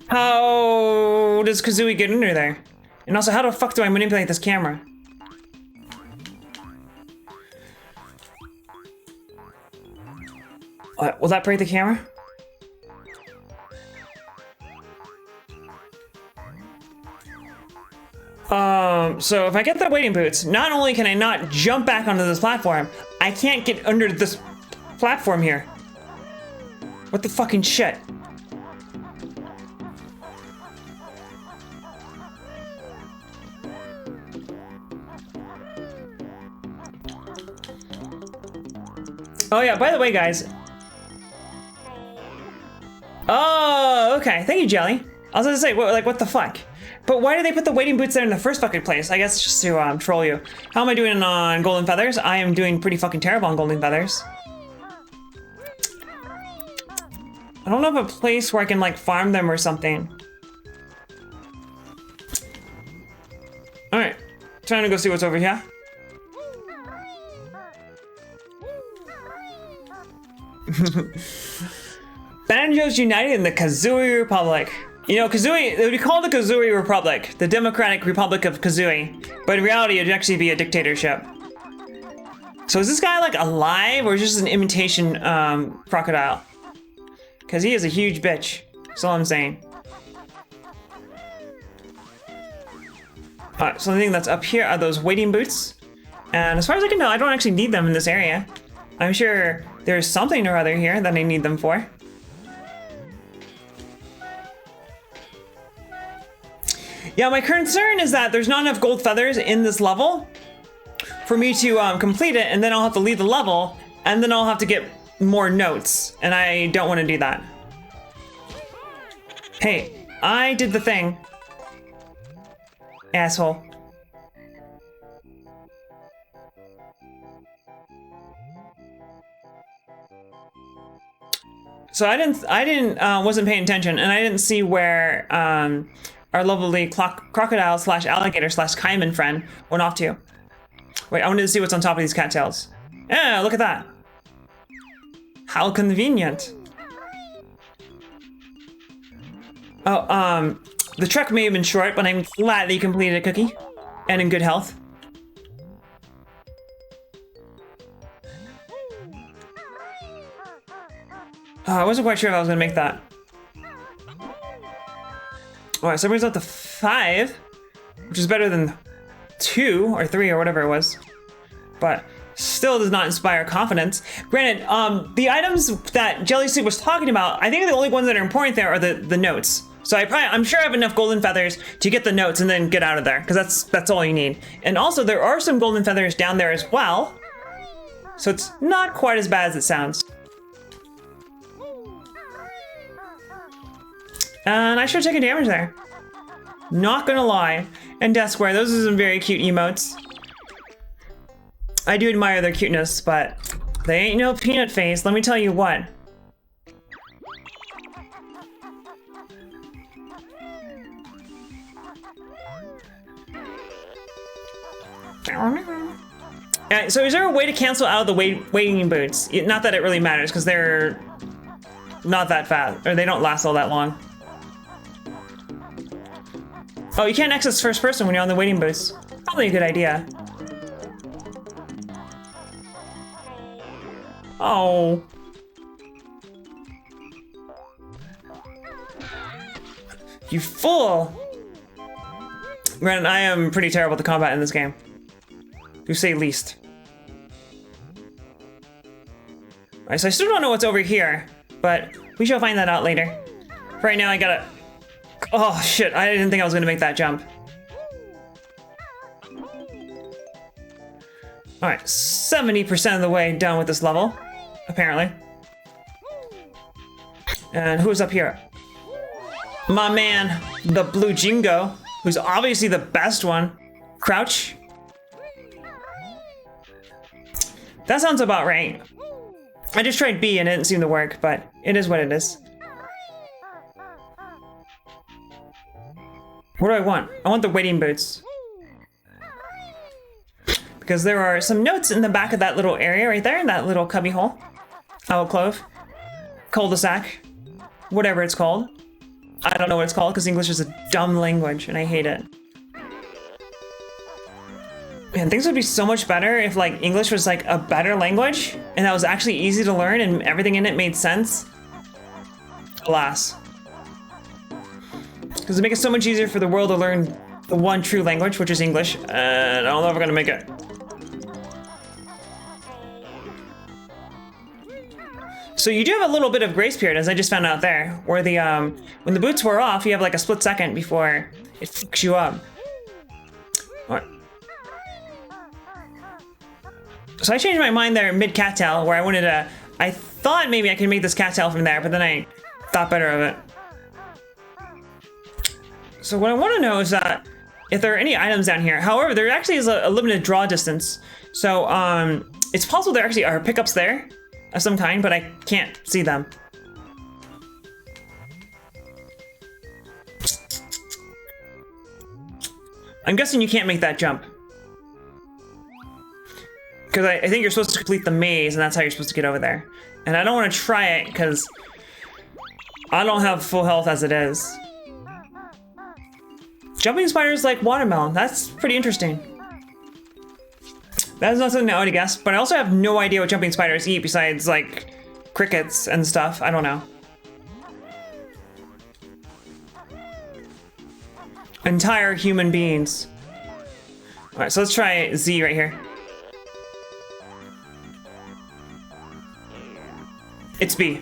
How does Kazooie get under there? And also, how the fuck do I manipulate this camera? What, will that break the camera? So if I get the wading boots, not only can I not jump back onto this platform, I can't get under this platform here. What the fucking shit? Oh yeah, by the way, guys. Oh, okay. Thank you, Jelly. I was gonna say, what the fuck? But why did they put the wading boots there in the first fucking place? I guess just to troll you. How am I doing on Golden Feathers? I am doing pretty fucking terrible on Golden Feathers. I don't have a place where I can like farm them or something. All right, trying to go see what's over here. Banjo's united in the Kazooie Republic. You know, Kazooie, it would be called the Kazooie Republic, the Democratic Republic of Kazooie, but in reality, it'd actually be a dictatorship. So is this guy like alive, or is this just an imitation crocodile? Because he is a huge bitch. That's all I'm saying. Alright, so the thing that's up here are those wading boots. And as far as I can tell, I don't actually need them in this area. I'm sure there's something or other here that I need them for. Yeah, my concern is that there's not enough gold feathers in this level for me to complete it, and then I'll have to leave the level, and then I'll have to get more notes, and I don't want to do that. Hey, I did the thing. Asshole. So wasn't paying attention, and I didn't see where our lovely crocodile slash alligator slash caiman friend went off to. Wait, I wanted to see what's on top of these cattails. Yeah, look at that. How convenient. Oh, the trek may have been short, but I'm glad that you completed a cookie and in good health. I wasn't quite sure if I was gonna make that. Alright, so it brings up to 5, which is better than 2 or 3 or whatever it was. But still does not inspire confidence. Granted, the items that Jelly Soup was talking about, I think the only ones that are important there are the notes. So I'm sure I have enough golden feathers to get the notes and then get out of there, because that's all you need. And also there are some golden feathers down there as well. So it's not quite as bad as it sounds. And I should have taken damage there. Not gonna lie. And Death Square, those are some very cute emotes. I do admire their cuteness, but they ain't no peanut face, let me tell you what. So is there a way to cancel out of the wading boots? Not that it really matters, because they're not that fast, or they don't last all that long. Oh, you can't access first person when you're on the wading boots. Probably a good idea. Oh. You fool! Granted, I am pretty terrible at the combat in this game. To say least. Alright, so I still don't know what's over here, but we shall find that out later. For right now, I gotta... Oh shit, I didn't think I was gonna make that jump. Alright, 70% of the way done with this level, apparently. And who's up here? My man, the Blue Jingo, who's obviously the best one. Crouch. That sounds about right. I just tried B and it didn't seem to work, but it is what it is. What do I want? I want the wading boots. Because there are some notes in the back of that little area right there, in that little cubby hole. Alcove. Cul-de-sac. Whatever it's called. I don't know what it's called because English is a dumb language and I hate it. Man, things would be so much better if like English was like a better language and that was actually easy to learn and everything in it made sense. Alas. Because it makes it so much easier for the world to learn the one true language, which is English. I don't know if we're gonna make it. So you do have a little bit of grace period, as I just found out there, where the when the boots wear off, you have like a split second before it fucks you up. Alright. So I changed my mind there mid cattail, where I wanted to. I thought maybe I could make this cattail from there, but then I thought better of it. So what I want to know is that if there are any items down here. However, there actually is a limited draw distance. So it's possible there actually are pickups there of some kind, but I can't see them. I'm guessing you can't make that jump. Because I think you're supposed to complete the maze, and that's how you're supposed to get over there. And I don't want to try it, because I don't have full health as it is. Jumping spiders like watermelon. That's pretty interesting. That is not something I would have guessed, but I also have no idea what jumping spiders eat besides, like, crickets and stuff. I don't know. Entire human beings. Alright, so let's try Z right here. It's B.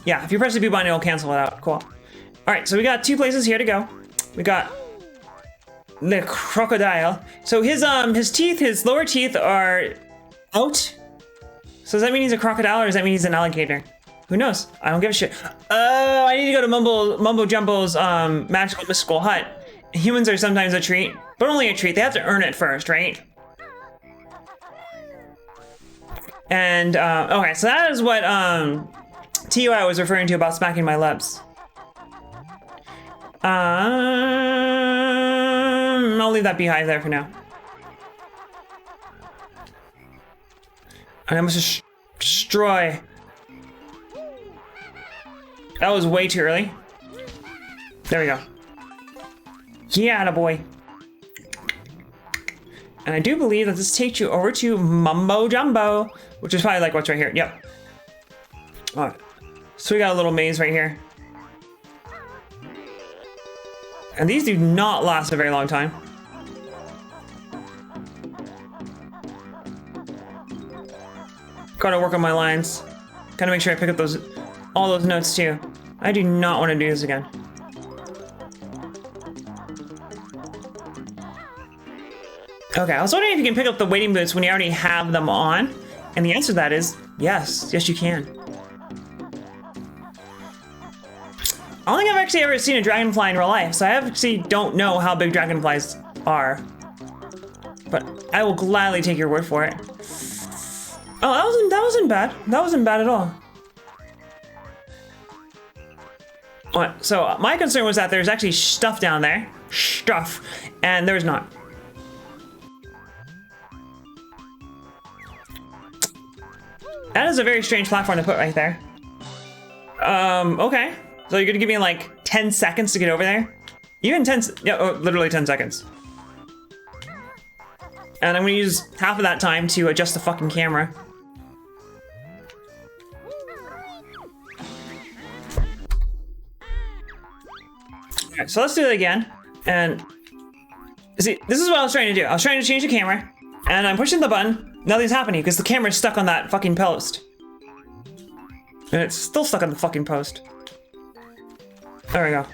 Yeah, if you press the B button, it'll cancel it out. Cool. Alright, so we got 2 places here to go. We got the crocodile. So his teeth, his lower teeth are out. So does that mean he's a crocodile or does that mean he's an alligator? Who knows? I don't give a shit. Oh, I need to go to Mumbo Jumbo's magical mystical hut. Humans are sometimes a treat, but only a treat. They have to earn it first, right? And okay, so that is what TUI was referring to about smacking my lips. I'll leave that beehive there for now. And I must destroy. That was way too early. There we go. Yeah, boy. And I do believe that this takes you over to Mumbo Jumbo, which is probably like what's right here. Yep. Alright. So we got a little maze right here. And these do not last a very long time. Gotta work on my lines. Gotta make sure I pick up all those notes too. I do not want to do this again. Okay, I was wondering if you can pick up the wading boots when you already have them on. And the answer to that is yes. Yes, you can. I don't think I've actually ever seen a dragonfly in real life, so I actually don't know how big dragonflies are. But I will gladly take your word for it. Oh, that wasn't bad. That wasn't bad at all. Alright, so my concern was that there's actually stuff down there. Stuff. And there's not. That is a very strange platform to put right there. Okay. So you're gonna give me like 10 seconds to get over there? Even 10, yeah, oh, literally 10 seconds. And I'm gonna use half of that time to adjust the fucking camera. Alright, so let's do it again. And see, this is what I was trying to do. I was trying to change the camera, and I'm pushing the button. Nothing's happening because the camera's stuck on that fucking post. And it's still stuck on the fucking post. There we go.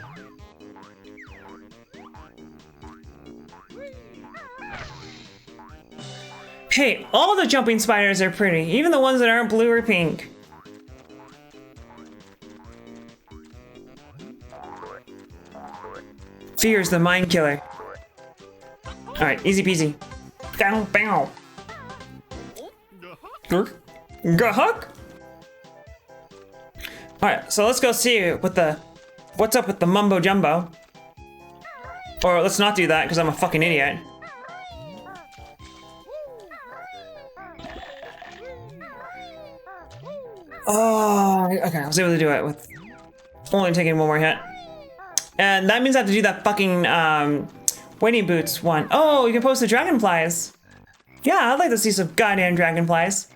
Hey, all the jumping spiders are pretty, even the ones that aren't blue or pink. Fear is the mind killer. Alright, easy peasy. Bow, bow. Gahuk? Alright, so let's go see what's up with the mumbo jumbo. Or let's not do that because I'm a fucking idiot. Oh, okay, I was able to do it with only taking one more hit. And that means I have to do that fucking wading boots one. Oh, you can post the dragonflies. Yeah, I'd like to see some goddamn dragonflies.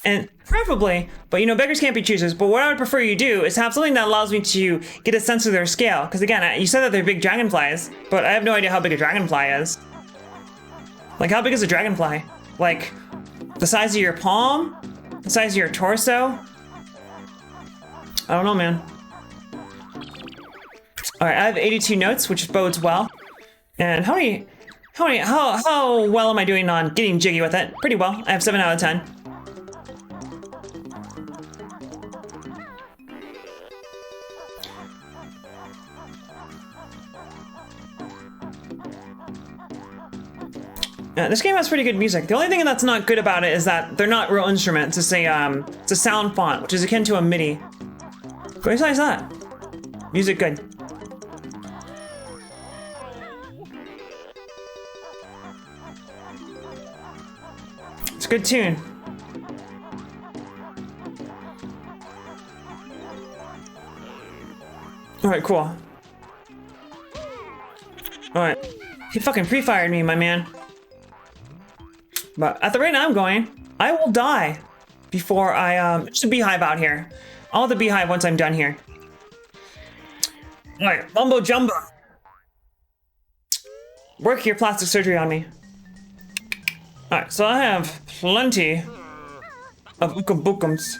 And preferably, but you know, beggars can't be choosers, but what I would prefer you do is have something that allows me to get a sense of their scale. Because again, you said that they're big dragonflies, but I have no idea how big a dragonfly is. Like, how big is a dragonfly? Like, the size of your palm? The size of your torso? I don't know, man. All right, I have 82 notes, which bodes well. And how well am I doing on getting jiggy with it? Pretty well. I have 7 out of 10. Yeah, this game has pretty good music. The only thing that's not good about it is that they're not real instruments. It's a sound font, which is akin to a MIDI. But besides that, music good. It's a good tune. Alright, cool. Alright. He fucking pre-fired me, my man. But at the rate I'm going, I will die before there's a beehive out here. I'll have the beehive once I'm done here. Alright, mumbo jumbo. Work your plastic surgery on me. Alright, so I have plenty of ukabukums.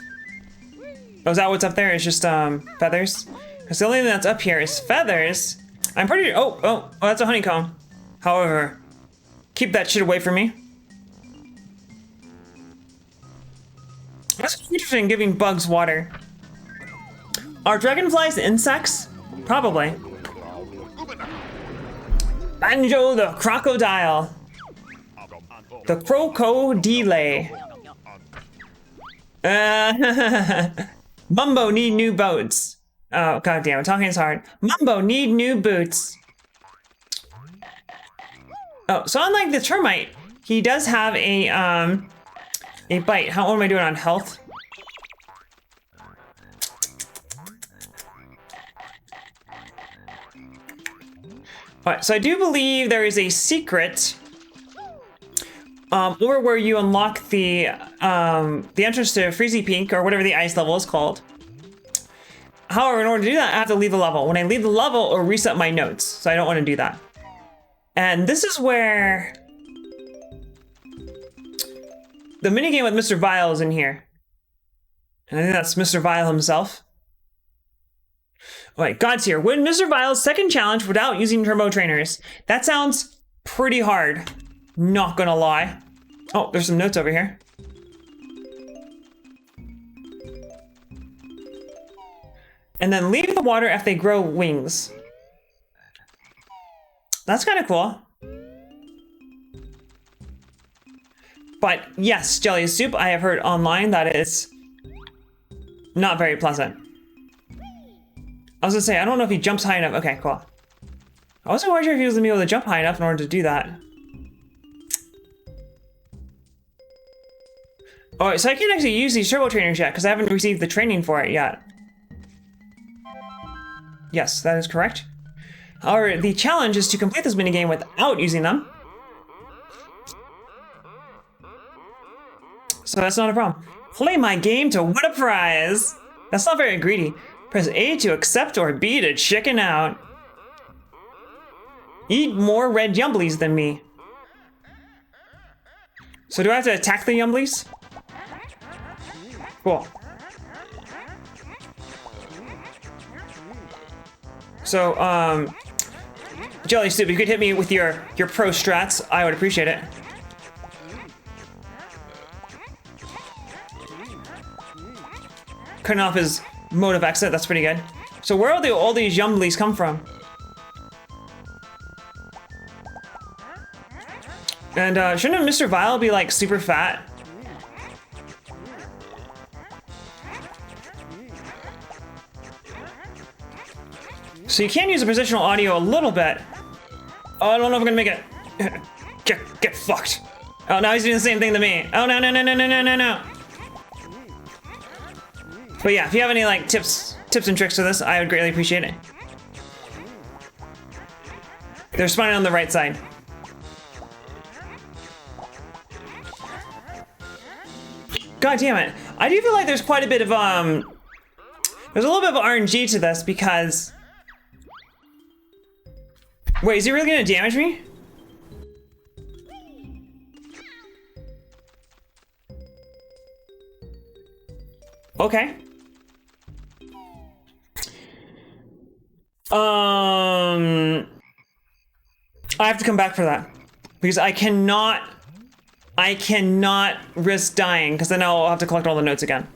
Oh, is that what's up there? It's just feathers? Because the only thing that's up here is feathers. I'm pretty oh, that's a honeycomb. However, keep that shit away from me. That's interesting, giving bugs water. Are dragonflies insects? Probably. Banjo the crocodile. The crocodile. Mumbo need new boats. Oh, goddamn, talking is hard. Mumbo need new boots. Oh, so unlike the termite, he does have a bite. How am I doing on health? Alright, so I do believe there is a secret or where you unlock the entrance to Freezy Peak, or whatever the ice level is called. However, in order to do that, I have to leave the level. When I leave the level, it'll reset my notes, so I don't want to do that. And this is where the minigame with Mr. Vile is in here. And I think that's Mr. Vile himself. Alright, God's here. Win Mr. Vile's second challenge without using turbo trainers. That sounds pretty hard. Not gonna lie. Oh, there's some notes over here. And then leave the water if they grow wings. That's kind of cool. But yes, jelly soup, I have heard online that it's not very pleasant. I was gonna say, I don't know if he jumps high enough. Okay, cool. I wasn't quite sure if he was gonna be able to jump high enough in order to do that. Alright, so I can't actually use these turbo trainers yet because I haven't received the training for it yet. Yes, that is correct. However, the challenge is to complete this minigame without using them. So that's not a problem. Play my game to win a prize. That's not very greedy. Press A to accept or B to chicken out. Eat more red yumblies than me. So do I have to attack the yumblies? Cool. So, Jelly Soup, if you could hit me with your pro strats, I would appreciate it. Cutting off his mode of exit, that's pretty good. So where are all these yumblies come from? And shouldn't Mr. Vile be like super fat? So you can use the positional audio a little bit. Oh, I don't know if I'm gonna make it. Get fucked. Oh, now he's doing the same thing to me. Oh, no, no, no, no, no, no, no, no. But yeah, if you have any like tips and tricks to this, I would greatly appreciate it. They're spawning on the right side. God damn it. I do feel like there's quite a bit of, there's a little bit of RNG to this because... Wait, is he really gonna damage me? Okay. I have to come back for that because I cannot risk dying because then I'll have to collect all the notes again.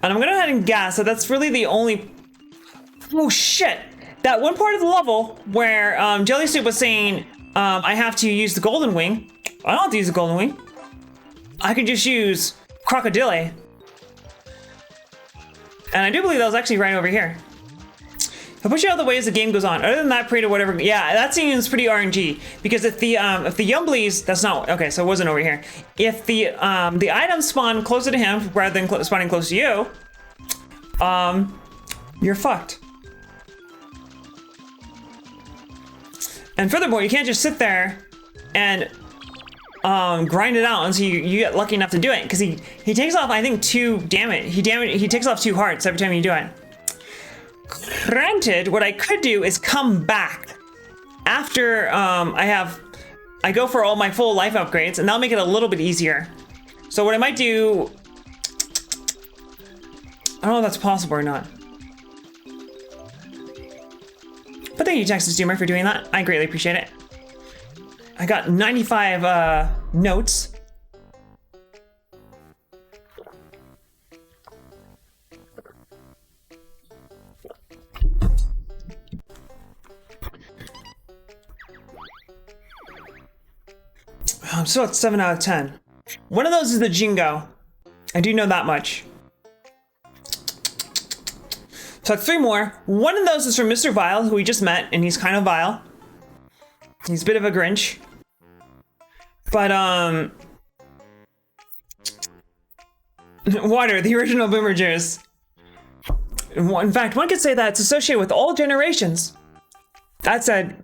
And I'm gonna go ahead and guess that that's really the only... Oh shit! That one part of the level where Jelly Soup was saying I have to use the golden wing. I don't have to use the golden wing. I can just use Crocodile. And I do believe that was actually right over here. I'll push you out of the way as the game goes on. Other than that, pray to whatever. Yeah, that seems pretty RNG. Because if the Yumblies, that's not okay. So it wasn't over here. If the items spawn closer to him rather than spawning close to you, you're fucked. And furthermore, you can't just sit there and grind it out until you get lucky enough to do it. Because he takes off, I think, 2 damage. He takes off 2 hearts every time you do it. Granted, what I could do is come back after I go for all my full life upgrades, and that'll make it a little bit easier. So what I might do, I don't know if that's possible or not. But thank you, Texas Doomer, for doing that. I greatly appreciate it. I got 95 notes. I'm still at 7 out of 10. One of those is the Jingo. I do know that much. So that's 3 more. One of those is from Mr. Vile, who we just met, and he's kind of vile. He's a bit of a Grinch. But, water, the original Boomer Juice. In fact, one could say that it's associated with all generations. That said,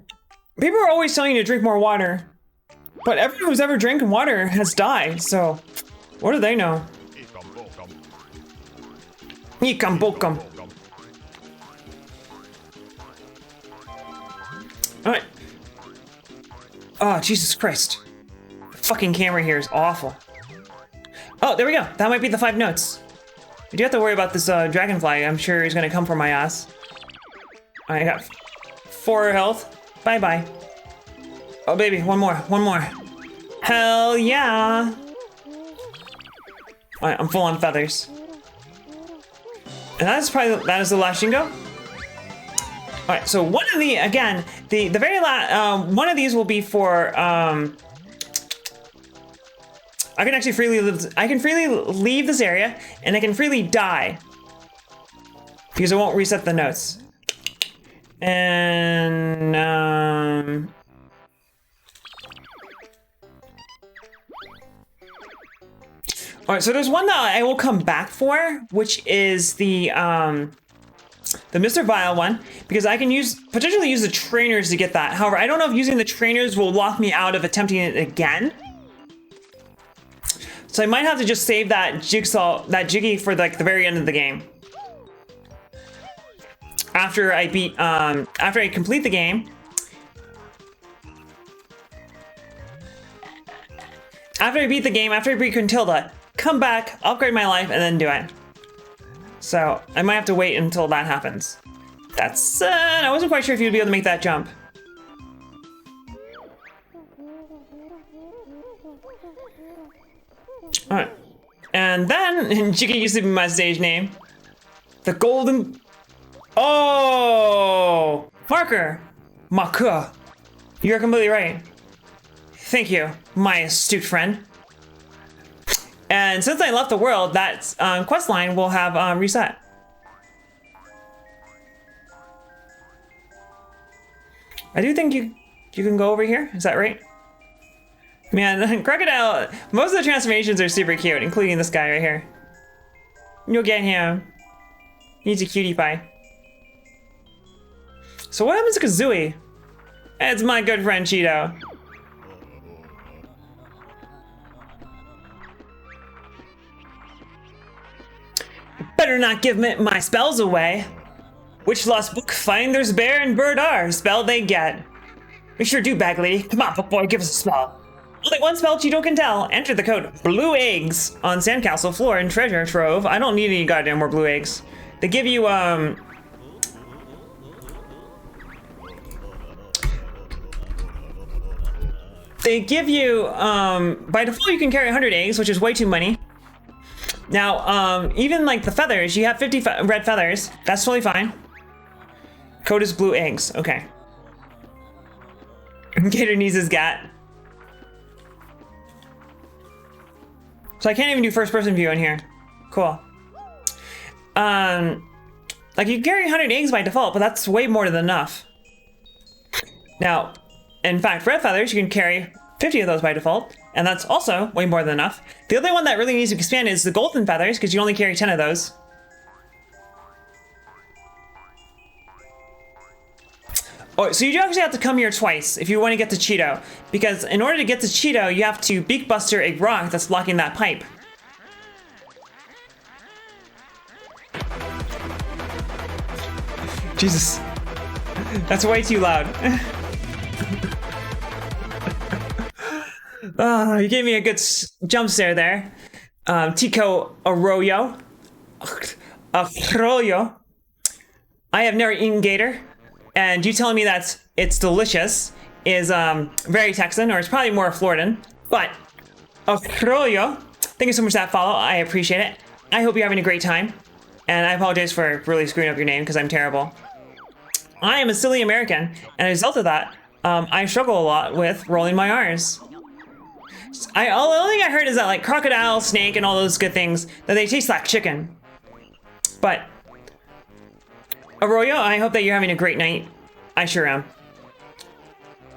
people are always telling you to drink more water. But everyone who's ever drinking water has died, so what do they know? Ikam bokum. Alright. Oh, Jesus Christ. The fucking camera here is awful. Oh, there we go. That might be the 5 notes. You do have to worry about this dragonfly. I'm sure he's gonna come for my ass. I got 4 health. Bye-bye. Oh, baby, one more. Hell yeah! Alright, I'm full on feathers. And that is the last Jingo. Alright, so one of the, again, the very last, one of these will be for, I can actually freely leave this area, and I can freely die. Because I won't reset the notes. And, alright, so there's one that I will come back for, which is the Mr. Vile one, because I can potentially use the trainers to get that. However, I don't know if using the trainers will lock me out of attempting it again. So I might have to just save that Jiggy for like the very end of the game. After I complete the game. After I beat the game, after I beat Quintilda, come back, upgrade my life, and then do it. So I might have to wait until that happens. That's, I wasn't quite sure if you'd be able to make that jump. Alright. And then, Jiggy used to be my stage name. The Golden... Oh! Marker! Maku. You're completely right. Thank you, my astute friend. And since I left the world, that quest line will have reset. I do think you can go over here. Is that right? Man, Crocodile, most of the transformations are super cute, including this guy right here. You'll get him. He's a cutie pie. So what happens to Kazooie? It's my good friend Cheeto. Better not give my spells away. Which lost book? Finder's bear and bird are. Spell they get. We sure do, bag lady. Come on, boy, give us a spell. Only one spell Cheeto can tell. Enter the code blue eggs on sandcastle floor and treasure trove. I don't need any goddamn more blue eggs. They give you by default you can carry 100 eggs, which is way too many. Now, even like the feathers, you have 50 red feathers. That's totally fine. Code is blue eggs. Okay. Gator needs his gat. So I can't even do first person view in here. Cool. Like you carry 100 eggs by default, but that's way more than enough. Now, in fact, red feathers, you can carry 50 of those by default, and that's also way more than enough. The only one that really needs to expand is the golden feathers, because you only carry 10 of those. Oh, so you do actually have to come here twice if you want to get to Cheeto, because in order to get to Cheeto, you have to Beak Buster a rock that's blocking that pipe. Jesus. That's way too loud. Oh, you gave me a good jump scare there. Tico Arroyo. Arroyo. I have never eaten gator, and you telling me that it's delicious is very Texan, or it's probably more Floridan. But Arroyo, thank you so much for that follow. I appreciate it. I hope you're having a great time, and I apologize for really screwing up your name because I'm terrible. I am a silly American, and as a result of that, I struggle a lot with rolling my R's. The only thing I heard is that like crocodile, snake, and all those good things, that they taste like chicken. But Arroyo, I hope that you're having a great night. I sure am.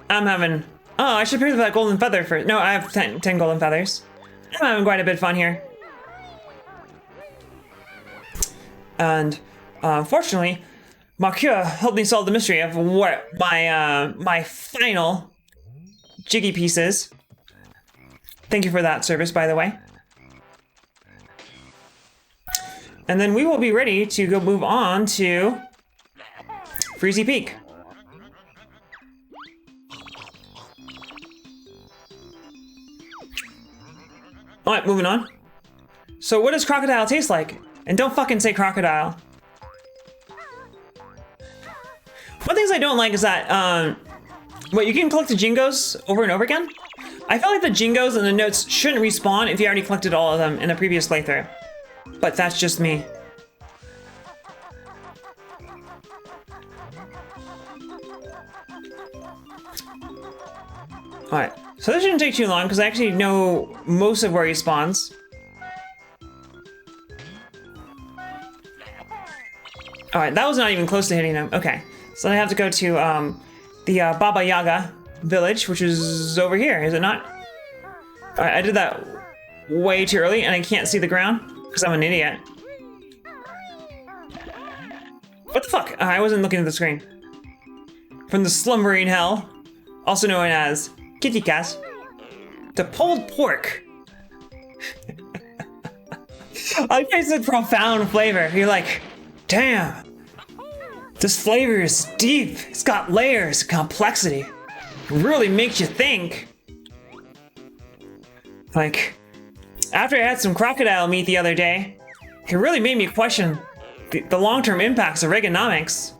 I'm having... Oh, I should pick up that golden feather first. No, I have 10 golden feathers. I'm having quite a bit of fun here. And fortunately, Maku helped me solve the mystery of what my final jiggy piece is. Thank you for that service, by the way. And then we will be ready to go move on to Freezy Peak. All right, moving on. So what does crocodile taste like? And don't fucking say crocodile. One of the things I don't like is that, you can collect the Jingos over and over again. I feel like the Jingos and the notes shouldn't respawn if you already collected all of them in a previous playthrough. But that's just me. Alright, so this shouldn't take too long because I actually know most of where he spawns. Alright, that was not even close to hitting him. Okay, so I have to go to the Baba Yaga village, which is over here, is it not? Alright, I did that way too early and I can't see the ground because I'm an idiot. What the fuck? I wasn't looking at the screen. From the slumbering hell, also known as Kitty Cat, to pulled pork. I tasted profound flavor. You're like, damn, this flavor is deep. It's got layers, complexity. It really makes you think. Like, after I had some crocodile meat the other day, it really made me question the long-term impacts of Reaganomics.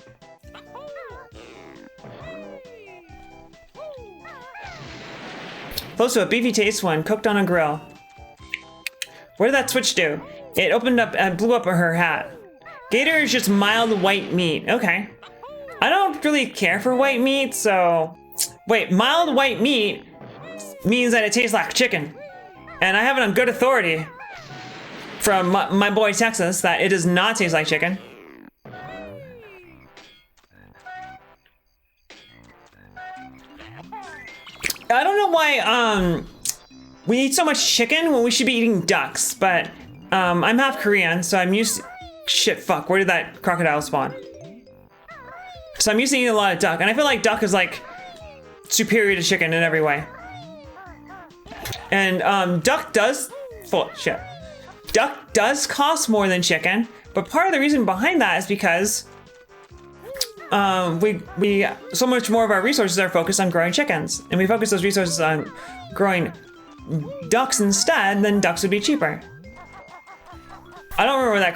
Close to a beefy taste when cooked on a grill. What did that switch do? It opened up and blew up her hat. Gator is just mild white meat. Okay. I don't really care for white meat, so... Wait, mild white meat means that it tastes like chicken. And I have it on good authority from my boy Texas that it does not taste like chicken. I don't know why we eat so much chicken when we should be eating ducks, but I'm half Korean, so I'm used to... Shit, fuck, where did that crocodile spawn? So I'm used to eating a lot of duck, and I feel like duck is like superior to chicken in every way. And duck does... shit. Duck does cost more than chicken, but part of the reason behind that is because we so much more of our resources are focused on growing chickens, and we focus those resources on growing ducks instead, then ducks would be cheaper. I don't remember where that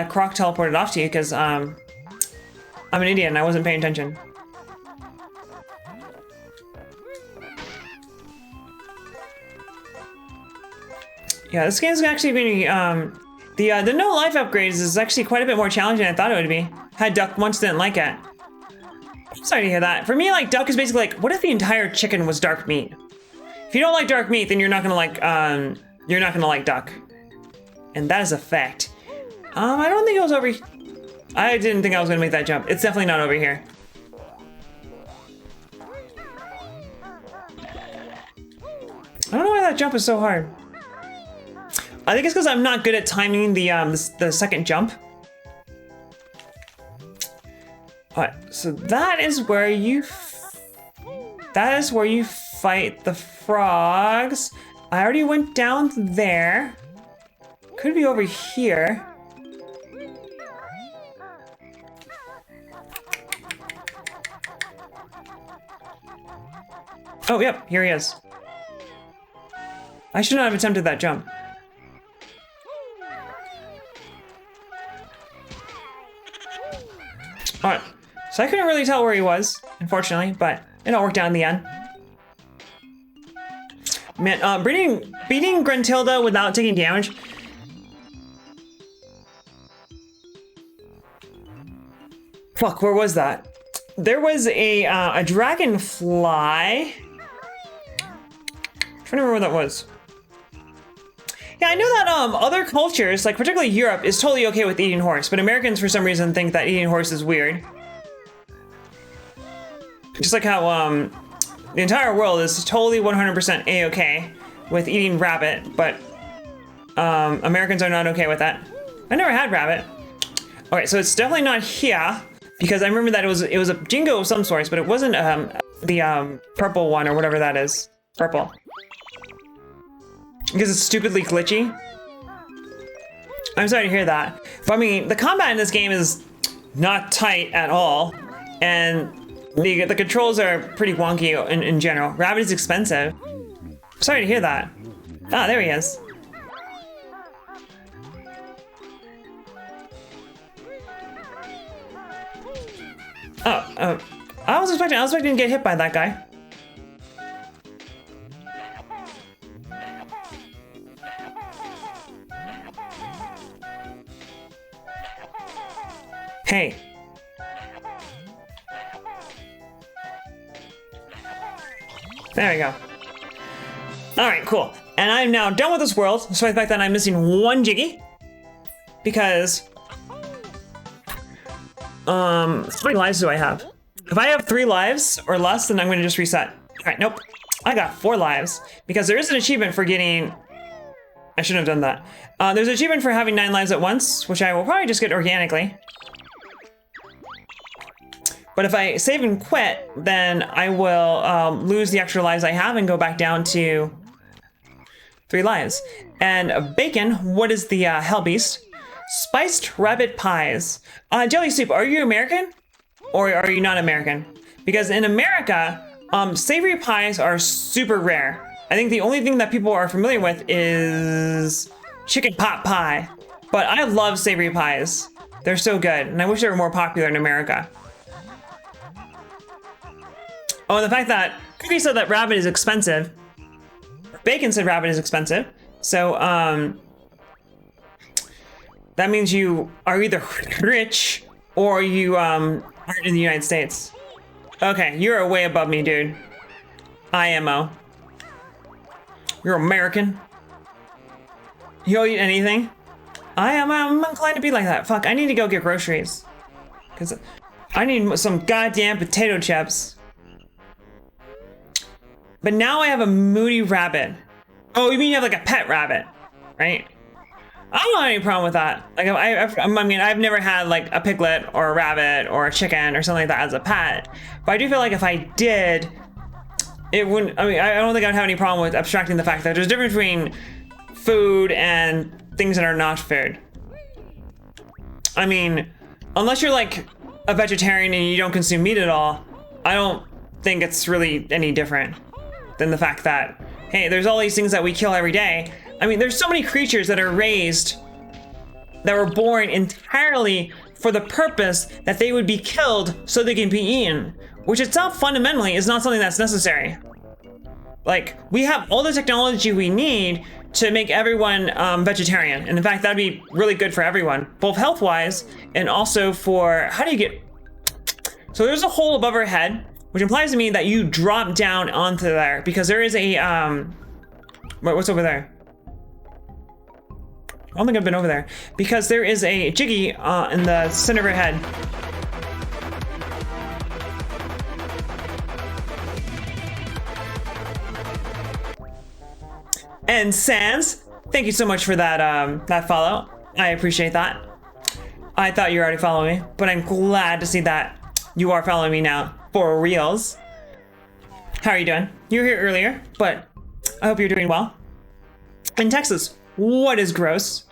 croc teleported off to you because I'm an idiot and I wasn't paying attention. Yeah, this game's actually been the no life upgrades is actually quite a bit more challenging than I thought it would be. Had duck once didn't like it. I'm sorry to hear that. For me, like duck is basically like, what if the entire chicken was dark meat? If you don't like dark meat, then you're not gonna like duck, and that is a fact. I don't think it was over. I didn't think I was gonna make that jump. It's definitely not over here. I don't know why that jump is so hard. I think it's because I'm not good at timing the second jump. Alright, so that is where you fight the frogs. I already went down there. Could be over here. Oh, yep, here he is. I should not have attempted that jump. Alright, so I couldn't really tell where he was, unfortunately, but it all worked out in the end. Man, beating Gruntilda without taking damage. Fuck, where was that? There was a dragonfly. I'm trying to remember where that was. Yeah, I know that other cultures, like particularly Europe, is totally okay with eating horse, but Americans for some reason think that eating horse is weird. Just like how the entire world is totally 100% a-okay with eating rabbit, but Americans are not okay with that. I never had rabbit. Okay, so it's definitely not here because I remember that it was a jingo of some sort, but it wasn't the purple one or whatever that is. Purple. Because it's stupidly glitchy. I'm sorry to hear that. But I mean, the combat in this game is not tight at all, and the controls are pretty wonky in general. Rabbit is expensive. Sorry to hear that. Ah, there he is. Oh, I was expecting to get hit by that guy. Hey. There we go. Alright, cool. And I'm now done with this world, despite the fact that I'm missing one Jiggy. Because... 3 lives do I have? If I have 3 lives or less, then I'm going to just reset. Alright, nope. I got 4 lives. Because there is an achievement for getting... I shouldn't have done that. There's an achievement for having 9 lives at once, which I will probably just get organically. But if I save and quit, then I will lose the extra lives I have and go back down to 3 lives. And bacon, what is the hell beast? Spiced rabbit pies. Jelly Soup, are you American? Or are you not American? Because in America, savory pies are super rare. I think the only thing that people are familiar with is chicken pot pie. But I love savory pies. They're so good, and I wish they were more popular in America. Oh, and the fact that Cookie said that rabbit is expensive. Bacon said rabbit is expensive. So, that means you are either rich or you aren't in the United States. Okay, you're way above me, dude. IMO. You're American. You'll eat anything? I'm inclined to be like that. Fuck, I need to go get groceries. Because I need some goddamn potato chips. But now I have a moody rabbit. Oh, you mean you have like a pet rabbit, right? I don't have any problem with that. Like, I mean, I've never had like a piglet or a rabbit or a chicken or something like that as a pet. But I do feel like if I did, it wouldn't, I mean, I don't think I'd have any problem with abstracting the fact that there's a difference between food and things that are not food. I mean, unless you're like a vegetarian and you don't consume meat at all, I don't think it's really any different than the fact that, hey, there's all these things that we kill every day. I mean, there's so many creatures that are raised, that were born entirely for the purpose that they would be killed so they can be eaten, which itself fundamentally is not something that's necessary. Like, we have all the technology we need to make everyone vegetarian. And in fact, that'd be really good for everyone, both health-wise and also for, how do you get, so there's a hole above our head, which implies to me that you drop down onto there because there is a, what's over there? I don't think I've been over there because there is a jiggy in the center of her head. And Sans, thank you so much for that that follow. I appreciate that. I thought you were already following me, but I'm glad to see that you are following me now for reals. How are you doing? You were here earlier, but I hope you're doing well. In Texas, what is gross?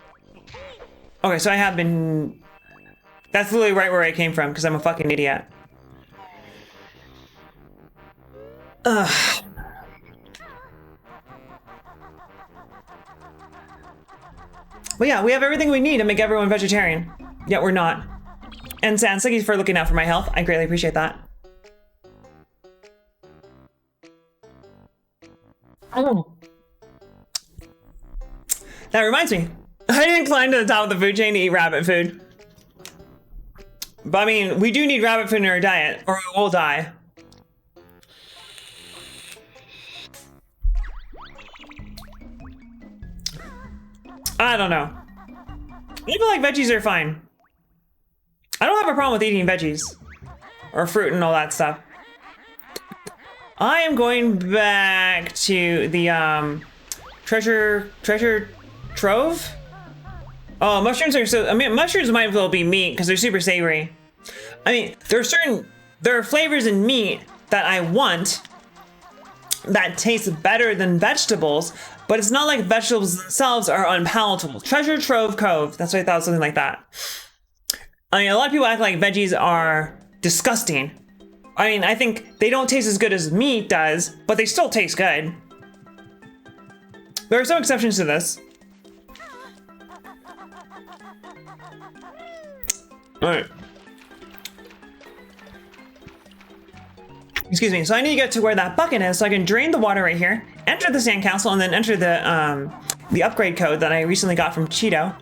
Okay, so I have been... That's literally right where I came from, because I'm a fucking idiot. Ugh. Well, yeah, we have everything we need to make everyone vegetarian. Yet we're not. And Sans, thank you for looking out for my health. I greatly appreciate that. Oh. That reminds me. I didn't climb to the top of the food chain to eat rabbit food. But I mean, we do need rabbit food in our diet, or we will die. I don't know. I feel like veggies are fine. I don't have a problem with eating veggies. Or fruit and all that stuff. I am going back to the treasure trove? Oh, mushrooms are so, I mean, mushrooms might as well be meat because they're super savory. I mean, there are flavors in meat that I want that taste better than vegetables, but it's not like vegetables themselves are unpalatable. Treasure Trove Cove, that's what I thought, something like that. I mean, a lot of people act like veggies are disgusting. I mean, I think they don't taste as good as meat does, but they still taste good. There are some exceptions to this. Alright. Excuse me, so I need to get to where that bucket is so I can drain the water right here, enter the sandcastle, and then enter the upgrade code that I recently got from Cheeto.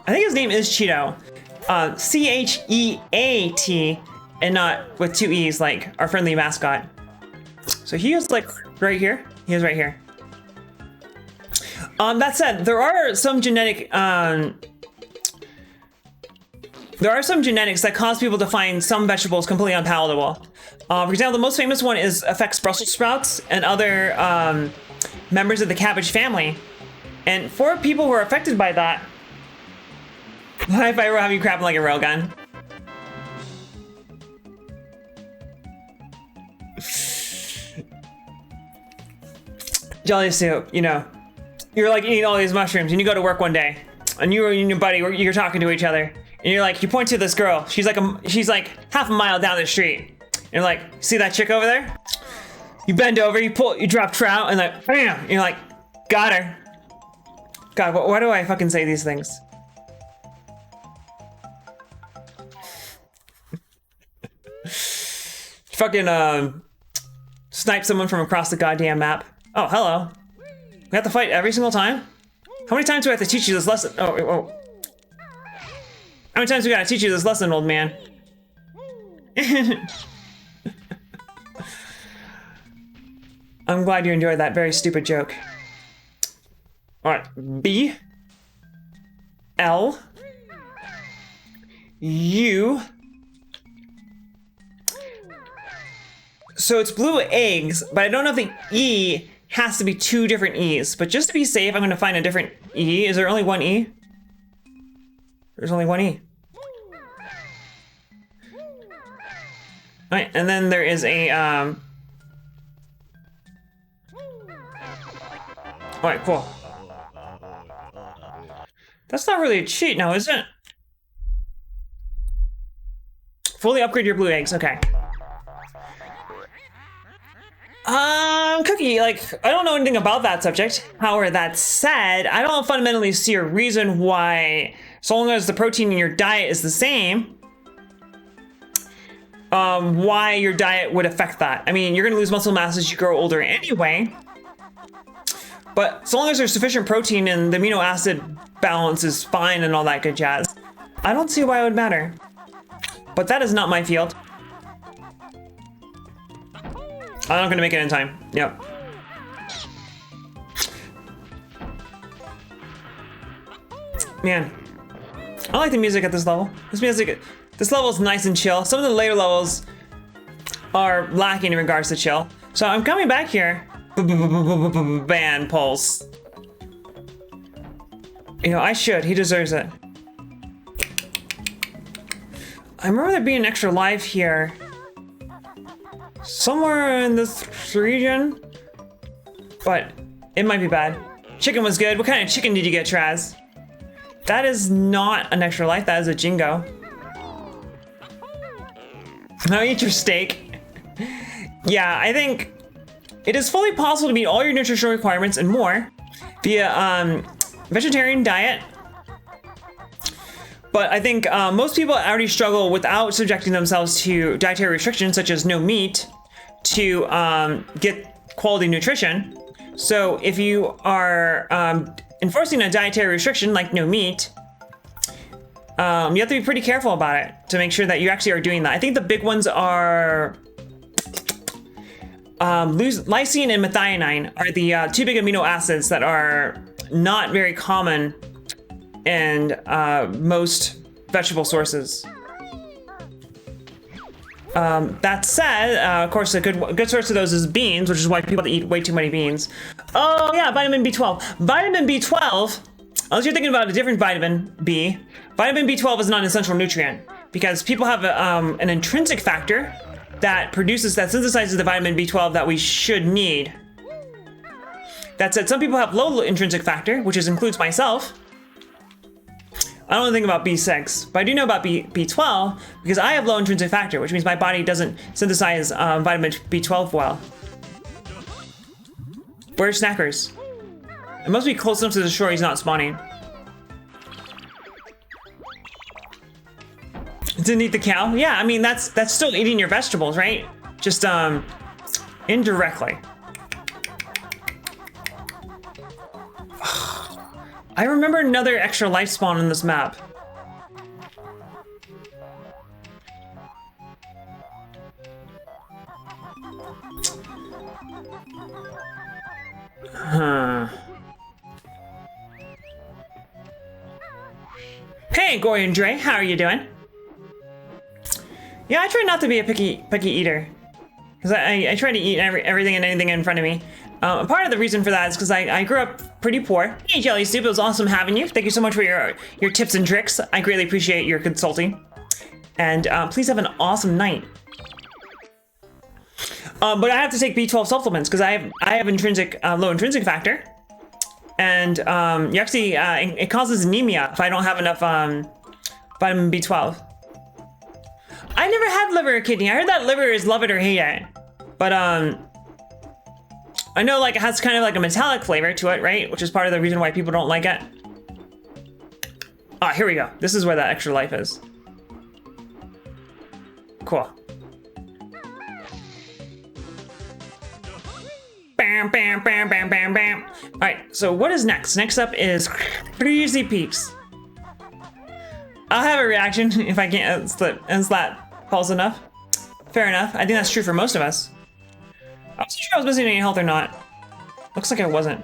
I think his name is Cheeto. C-H-E-A-T, and not with two E's like our friendly mascot. So he is like right here. He is right here. That said, there are some genetics that cause people to find some vegetables completely unpalatable. For example, the most famous one affects Brussels sprouts and other members of the cabbage family. And for people who are affected by that, if I ever have you crapping like a railgun. Jelly soup, you know. You're like eating all these mushrooms and you go to work one day and you and your buddy, you're talking to each other and you're like, you point to this girl. She's like half a mile down the street. And you're like, see that chick over there? You bend over, you drop trout and like, bam! You're like, got her. God, why do I fucking say these things? Fucking snipe someone from across the goddamn map. Oh, hello. We have to fight every single time? How many times do I have to teach you this lesson? Oh. How many times do we gotta teach you this lesson, old man? I'm glad you enjoyed that very stupid joke. All right, B, L, U. So it's blue eggs, but I don't know if the E has to be two different E's. But just to be safe, I'm going to find a different E. Is there only one E? There's only one E. All right, and then there is a all right, cool. That's not really a cheat now, is it? Fully upgrade your blue eggs, okay. Cookie, like, I don't know anything about that subject. However, that said, I don't fundamentally see a reason why, so long as the protein in your diet is the same, why your diet would affect that. I mean, you're gonna lose muscle mass as you grow older anyway, but so long as there's sufficient protein and the amino acid balance is fine and all that good jazz, I don't see why it would matter. But that is not my field. I'm not gonna make it in time. Yep. Man, I like the music at this level. This level is nice and chill. Some of the later levels are lacking in regards to chill. So I'm coming back here. Band pulse. You know, I should. He deserves it. I remember there being an extra life here. Somewhere in this region. But it might be bad. Chicken was good. What kind of chicken did you get, Traz? That is not an extra life. That is a Jingo. Now eat your steak. Yeah, I think it is fully possible to meet all your nutritional requirements and more via vegetarian diet. But I think most people already struggle without subjecting themselves to dietary restrictions such as no meat to get quality nutrition. So if you are enforcing a dietary restriction like no meat, you have to be pretty careful about it to make sure that you actually are doing that. I think the big ones are lysine and methionine are the two big amino acids that are not very common in most vegetable sources. That said, of course, a good source of those is beans, which is why people eat way too many beans. Oh yeah, vitamin B12. Vitamin B12, unless you're thinking about a different vitamin B, vitamin B12 is not an essential nutrient because people have an intrinsic factor that synthesizes the vitamin B12 that we should need. That said, some people have low intrinsic factor, which includes myself. I don't know anything about B6, but I do know about B12 because I have low intrinsic factor, which means my body doesn't synthesize vitamin B12 well. Where's Snackers? It must be close enough to the shore he's not spawning. Didn't eat the cow? Yeah, I mean, that's still eating your vegetables, right? Just indirectly. I remember another extra life spawn on this map. Huh. Hey, Goy and Dre, how are you doing? Yeah, I try not to be a picky eater. Because I try to eat everything and anything in front of me. Part of the reason for that is because I grew up pretty poor. Hey, Jelly Soup, it was awesome having you. Thank you so much for your tips and tricks. I greatly appreciate your consulting. And please have an awesome night. But I have to take B12 supplements because I have intrinsic low intrinsic factor. And you actually, it causes anemia if I don't have enough vitamin B12. I never had liver or kidney. I heard that liver is love it or hate it. But I know like it has kind of like a metallic flavor to it, right? Which is part of the reason why people don't like it. Ah, here we go. This is where that extra life is. Cool. Bam, bam, bam, bam, bam, bam. All right, so what is next? Next up is Crazy Peeps. I'll have a reaction if I can't, as that falls enough. Fair enough. I think that's true for most of us. I wasn't sure I was missing any health or not. Looks like I wasn't.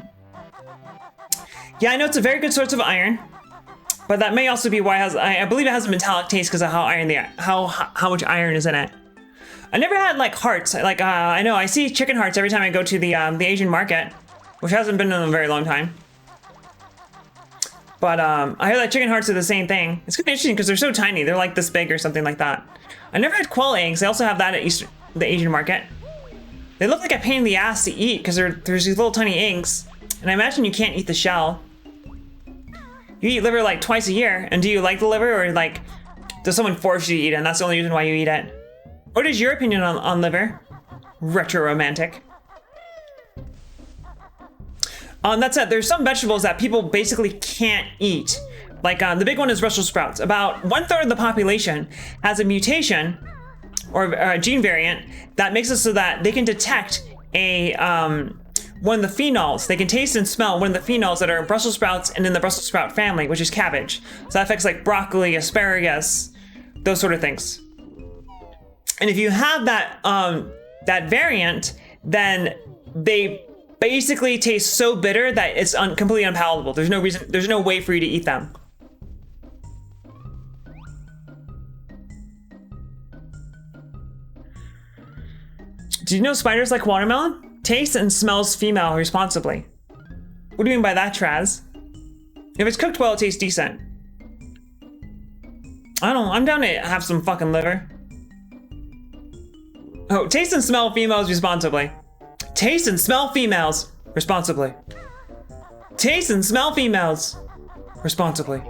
Yeah, I know it's a very good source of iron, but that may also be why it has. I believe it has a metallic taste because of how much iron is in it. I never had like hearts. Like I know I see chicken hearts every time I go to the Asian market, which hasn't been in a very long time. But I hear that chicken hearts are the same thing. It's kind of interesting because they're so tiny. They're like this big or something like that. I never had quail eggs. They also have that at the Asian market. They look like a pain in the ass to eat because there's these little tiny eggs. And I imagine you can't eat the shell. You eat liver like twice a year. And do you like the liver, or like does someone force you to eat it and that's the only reason why you eat it? What is your opinion on liver? Retro romantic. That said, there's some vegetables that people basically can't eat. Like the big one is Brussels sprouts. About 1/3 of the population has a mutation or a gene variant that makes it so that they can detect one of the phenols. They can taste and smell one of the phenols that are in Brussels sprouts and in the Brussels sprout family, which is cabbage. So that affects like broccoli, asparagus, those sort of things. And if you have that variant, then they basically taste so bitter that it's completely unpalatable. There's no way for you to eat them. Do you know spiders like watermelon? Tastes and smells female responsibly. What do you mean by that, Traz? If it's cooked well, it tastes decent. I don't know, I'm down to have some fucking liver. Oh, taste and smell females responsibly. Taste and smell females responsibly. Taste and smell females responsibly.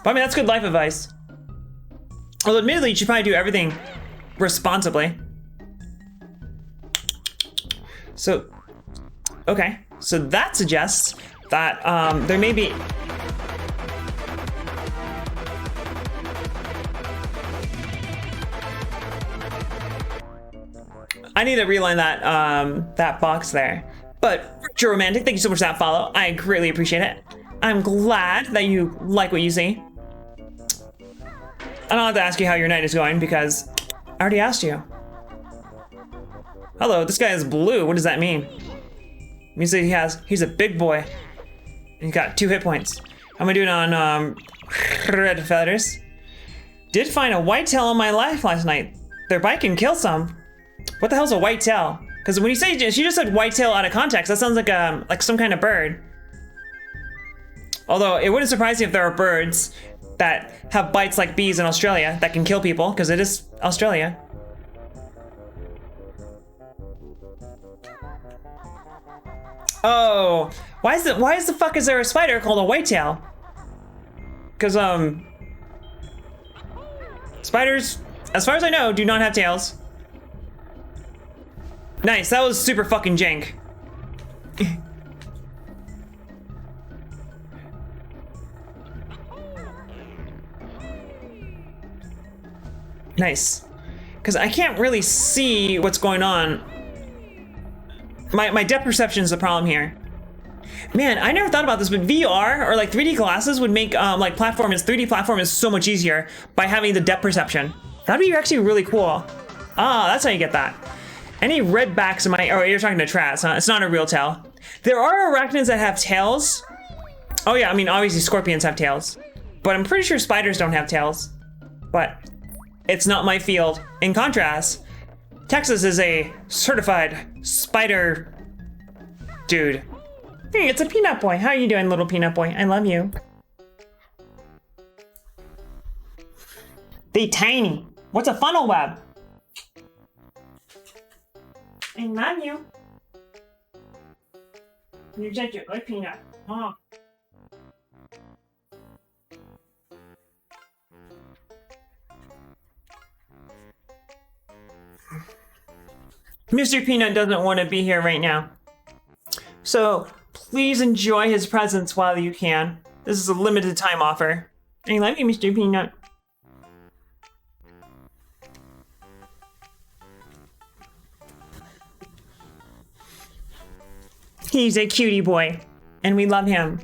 But I mean, that's good life advice. Although admittedly, you should probably do everything responsibly. So, okay. So that suggests that there may be... I need to realign that box there. But Retro Romantic, thank you so much for that follow. I greatly appreciate it. I'm glad that you like what you see. I don't have to ask you how your night is going because I already asked you. Hello, this guy is blue. What does that mean? It means that he's a big boy. And he's got 2 hit points. How am I doing on red feathers? Did find a whitetail in my life last night. Their bite can kill some. What the hell's a whitetail? Because when you say, she just said whitetail out of context, that sounds like some kind of bird. Although it wouldn't surprise me if there are birds that have bites like bees in Australia that can kill people, because it is Australia. Oh, why is the fuck is there a spider called a whitetail? Because spiders, as far as I know, do not have tails. Nice, that was super fucking jank. Nice. Because I can't really see what's going on. My depth perception is the problem here. Man, I never thought about this, but VR or like 3D glasses would make like 3D platforming so much easier by having the depth perception. That'd be actually really cool. Ah, that's how you get that. Any red backs in my... Oh, you're talking to Traz, huh? It's not a real tail. There are arachnids that have tails. Oh yeah, I mean, obviously scorpions have tails. But I'm pretty sure spiders don't have tails. But it's not my field. In contrast, Texas is a certified spider dude. Hey, it's a peanut boy. How are you doing, little peanut boy? I love you. They tiny. What's a funnel web? I love you. You're such a good peanut. Oh. Mr. Peanut doesn't want to be here right now. So please enjoy his presence while you can. This is a limited time offer. I love you, Mr. Peanut. He's a cutie boy, and we love him.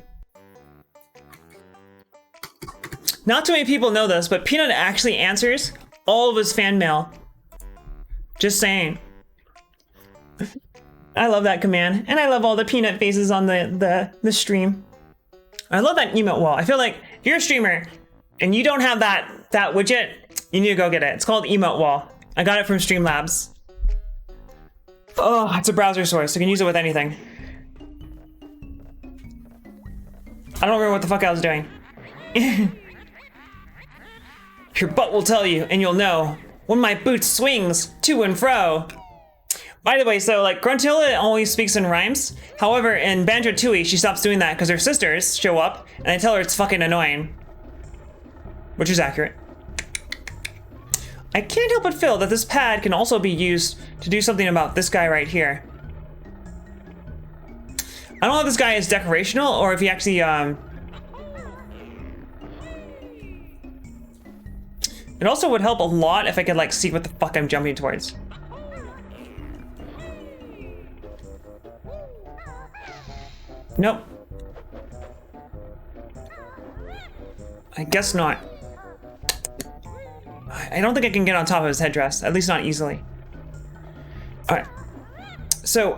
Not too many people know this, but Peanut actually answers all of his fan mail. Just saying. I love that command, and I love all the Peanut faces on the stream. I love that emote wall. I feel like if you're a streamer and you don't have that widget, you need to go get it. It's called emote wall. I got it from Streamlabs. Oh, it's a browser source. I can use it with anything. I don't remember what the fuck I was doing. Your butt will tell you, and you'll know when my boot swings to and fro. By the way, so like Gruntilla always speaks in rhymes. However, in Banjo Kazooie, she stops doing that because her sisters show up and they tell her it's fucking annoying. Which is accurate. I can't help but feel that this pad can also be used to do something about this guy right here. I don't know if this guy is decorational or if he actually, It also would help a lot if I could like see what the fuck I'm jumping towards. Nope. I guess not. I don't think I can get on top of his headdress, at least not easily. Alright. So,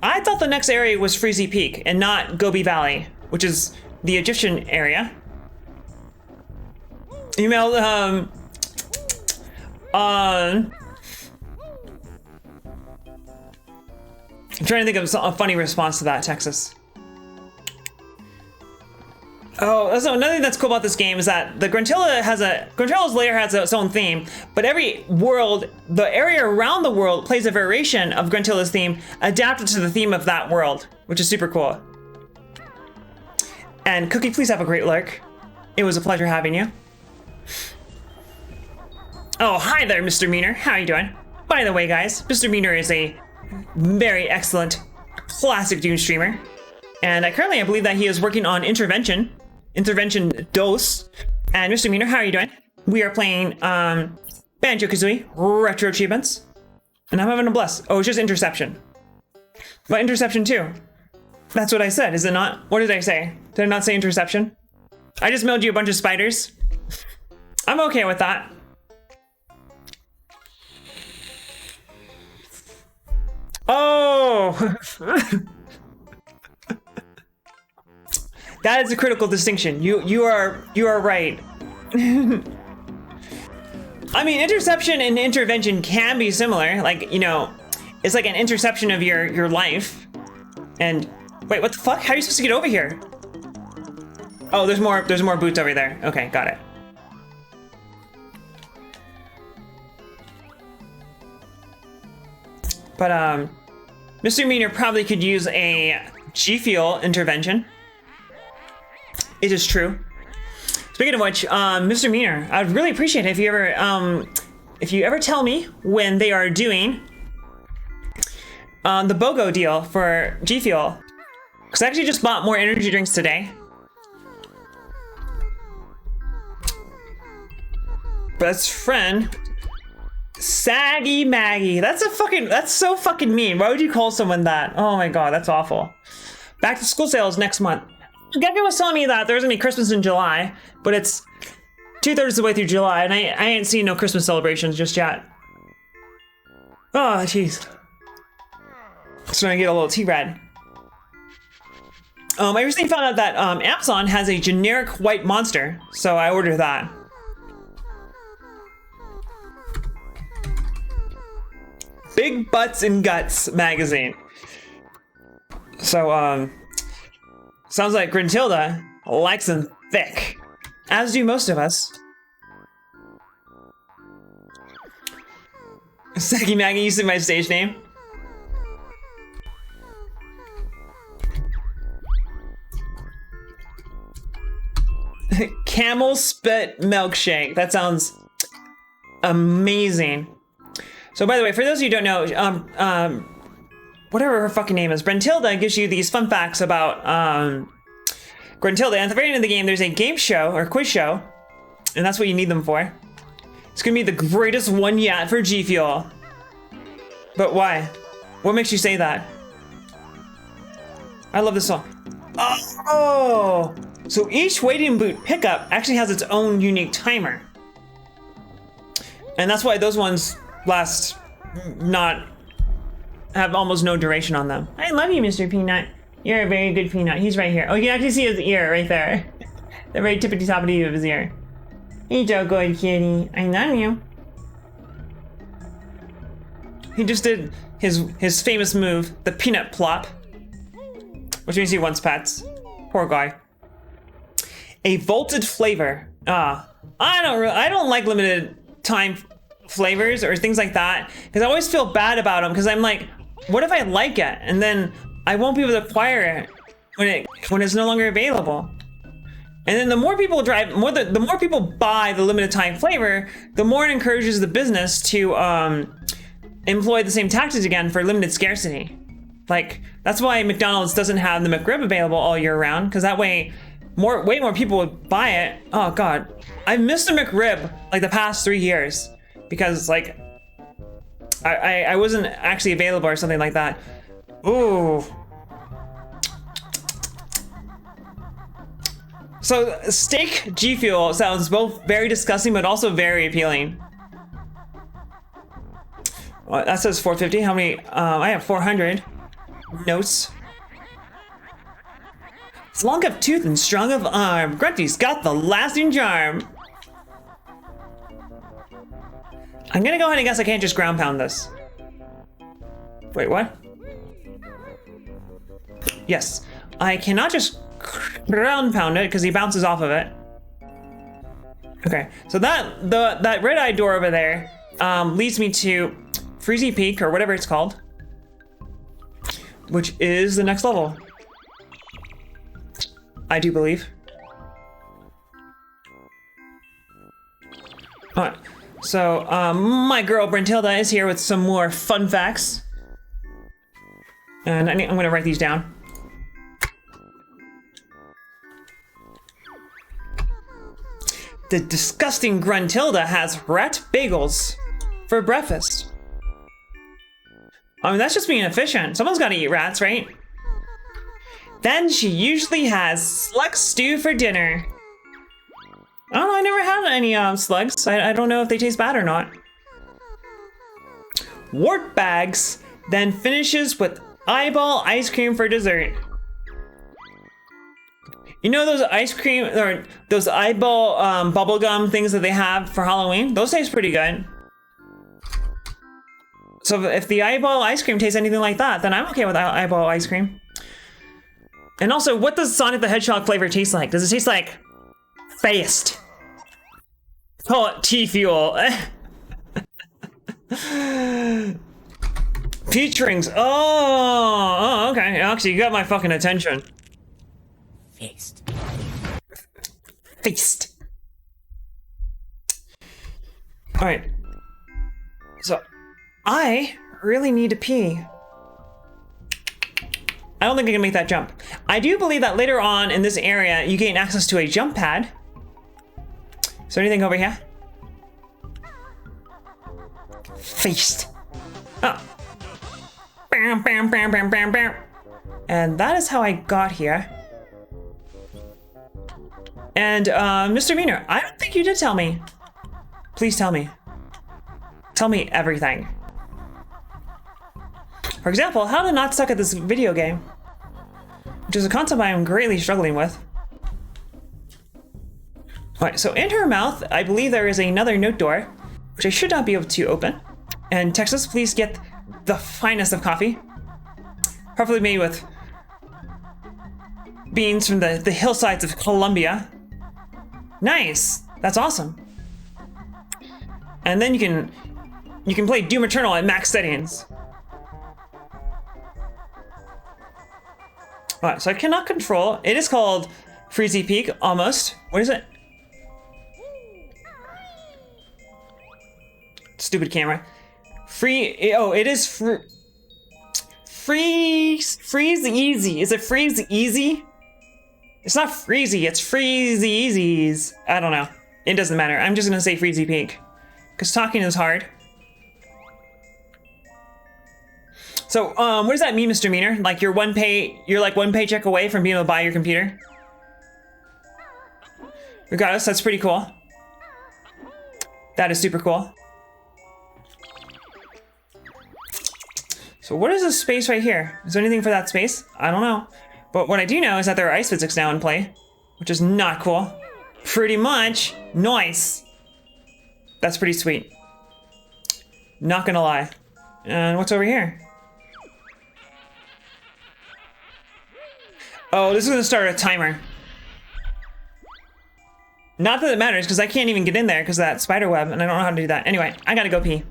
I thought the next area was Freezy Peak and not Gobi Valley, which is the Egyptian area. Email, I'm trying to think of a funny response to that, Texas. Oh, so another thing that's cool about this game is that the Gruntilla's lair has its own theme, but every world, the area around the world plays a variation of Gruntilla's theme adapted to the theme of that world, which is super cool. And Cookie, please have a great lurk. It was a pleasure having you. Oh, hi there, Mr. Meaner. How are you doing? By the way, guys, Mr. Meaner is a very excellent classic Dune streamer. And currently I believe that he is working on Intervention Dos. And Mr. Meaner, how are you doing? We are playing Banjo Kazooie Retro Achievements. And I'm having a blast. Oh, it's just Interception. But Interception 2. That's what I said, is it not? What did I say? Did I not say Interception? I just mailed you a bunch of spiders. I'm okay with that. Oh! That is a critical distinction. You are right. I mean, interception and intervention can be similar. Like, you know, it's like an interception of your life. And wait, what the fuck? How are you supposed to get over here? Oh, there's more boots over there. Okay, got it. But Mr. Meaner probably could use a G Fuel intervention. It is true. Speaking of which, Mr. Meaner, I'd really appreciate it if you ever tell me when they are doing the BOGO deal for G Fuel. Because I actually just bought more energy drinks today. Best friend, Saggy Maggie. That's so fucking mean. Why would you call someone that? Oh my god, that's awful. Back to school sales next month. Gecko was telling me that there's gonna be Christmas in July, but it's 2/3 of the way through July, and I ain't seen no Christmas celebrations just yet. Oh, jeez. Starting to get a little T-Rad. I recently found out that Amazon has a generic white monster, so I ordered that. Big Butts and Guts magazine. So, sounds like Gruntilda likes them thick, as do most of us. Saggy Maggie using my stage name. Camel spit milkshake. That sounds amazing. So by the way, for those of you who don't know, whatever her fucking name is, Brentilda gives you these fun facts about Gruntilda. And at the very end of the game, there's a game show or quiz show, and that's what you need them for. It's gonna be the greatest one yet for G Fuel. But why? What makes you say that? I love this song. Oh! So each waiting boot pickup actually has its own unique timer. And that's why those ones have almost no duration on them. I love you, Mr. Peanut. You're a very good peanut. He's right here. Oh, you can actually see his ear right there. The very tippity-toppity of his ear. He's so good, kitty. I love you. He just did his famous move, the peanut plop, which means he wants pets. Poor guy. A vaulted flavor. I don't like limited time flavors or things like that because I always feel bad about them because I'm like, what if I like it and then I won't be able to acquire it when it's no longer available? And then the more people the more people buy the limited time flavor, the more it encourages the business to employ the same tactics again for limited scarcity. Like, that's why McDonald's doesn't have the McRib available all year round, because that way way more people would buy it. Oh god, I've missed a McRib like the past 3 years because like I wasn't actually available or something like that. Ooh. So steak G Fuel sounds both very disgusting but also very appealing. Well, that says 450. How many? I have 400 notes. It's long of tooth and strong of arm. Grunty's got the lasting charm. I'm gonna go ahead and guess I can't just ground pound this. Wait, what? Yes, I cannot just ground pound it because he bounces off of it. Okay, so that red-eyed door over there leads me to Freezy Peak or whatever it's called, which is the next level, I do believe. All right, so my girl Brentilda is here with some more fun facts, and I'm gonna write these down. The disgusting Gruntilda has rat bagels for breakfast. I mean, that's just being efficient. Someone's got to eat rats, right? Then she usually has slug stew for dinner. I don't know, I never had any slugs. I don't know if they taste bad or not. Wart bags, then finishes with eyeball ice cream for dessert. You know those ice cream, or those eyeball bubblegum things that they have for Halloween? Those taste pretty good. So if the eyeball ice cream tastes anything like that, then I'm okay with eyeball ice cream. And also, what does Sonic the Hedgehog flavor taste like? Does it taste like Feist? Call it T-Fuel. Peach rings. Oh, okay. Actually, you got my fucking attention. Feast. Feast. Alright. So, I really need to pee. I don't think I can make that jump. I do believe that later on in this area, you gain access to a jump pad. Is there anything over here? Feast. Oh. Bam, bam, bam, bam, bam, bam. And that is how I got here. And, Mr. Meaner, I don't think you did tell me. Please tell me. Tell me everything. For example, how to not suck at this video game, which is a concept I am greatly struggling with. Alright, so in her mouth, I believe there is another note door, which I should not be able to open. And Texas, please get the finest of coffee. Preferably made with beans from the hillsides of Colombia. Nice! That's awesome. And then you can play Doom Eternal at max settings. Alright, so I cannot control. It is called Freezy Peak, almost. What is it? Stupid camera. It is freeze easy. Is it freeze easy? It's not freezy, it's freezy-easies. I don't know. It doesn't matter. I'm just gonna say Freezy Peak. Because talking is hard. So, what does that mean, Mr. Meaner? Like you're like one paycheck away from being able to buy your computer? Regardless, that's pretty cool. That is super cool. So what is this space right here? Is there anything for that space? I don't know. But what I do know is that there are ice physics now in play, which is not cool. Pretty much nice. That's pretty sweet. Not gonna lie. And what's over here? Oh, this is gonna start a timer. Not that it matters, because I can't even get in there because of that spider web, and I don't know how to do that. Anyway, I gotta go pee.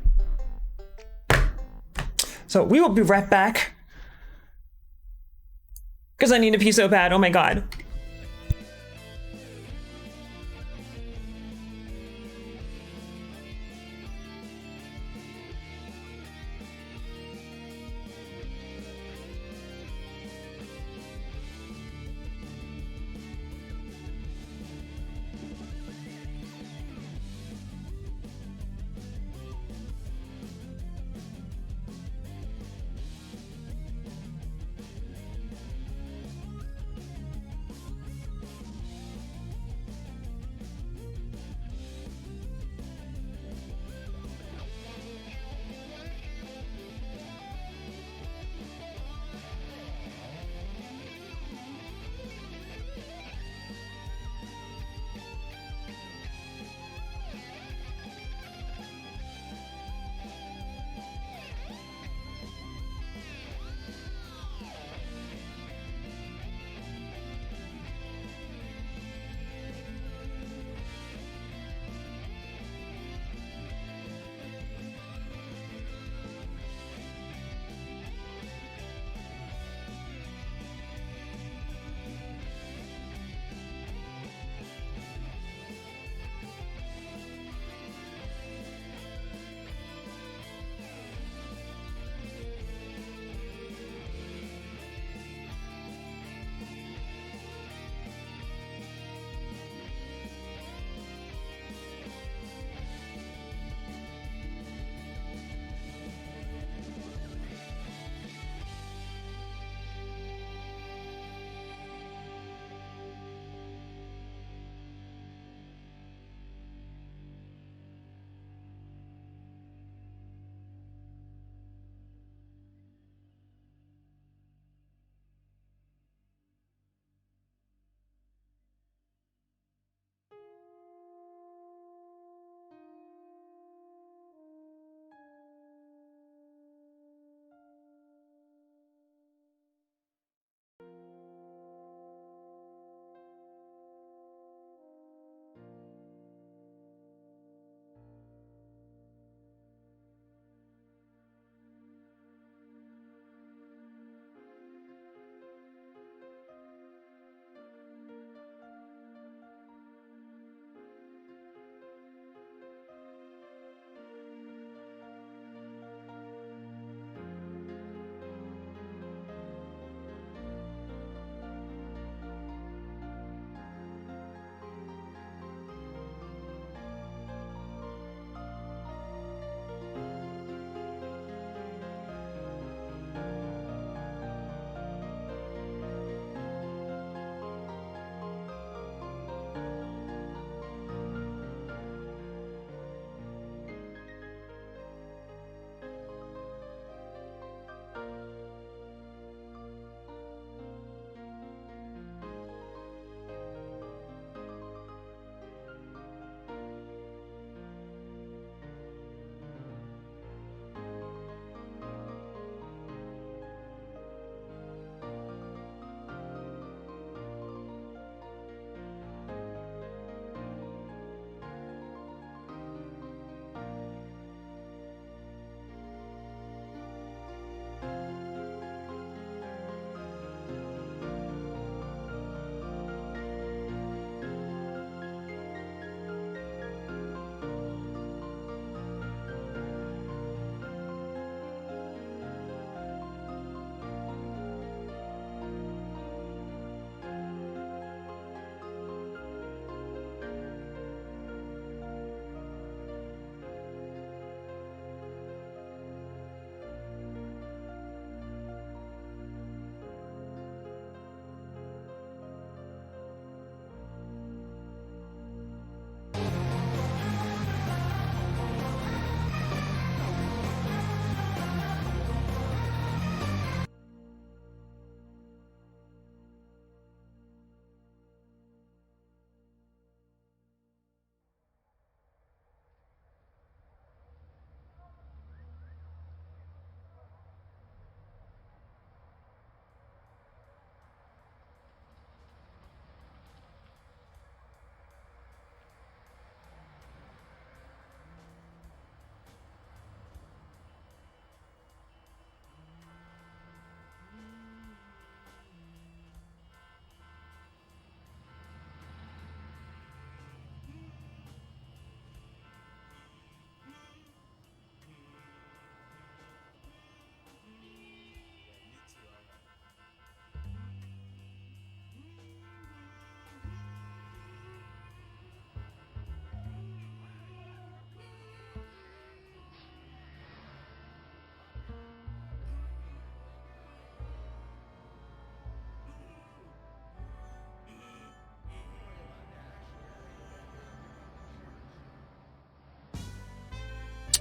So we will be right back. Because I need to pee so bad, oh my god.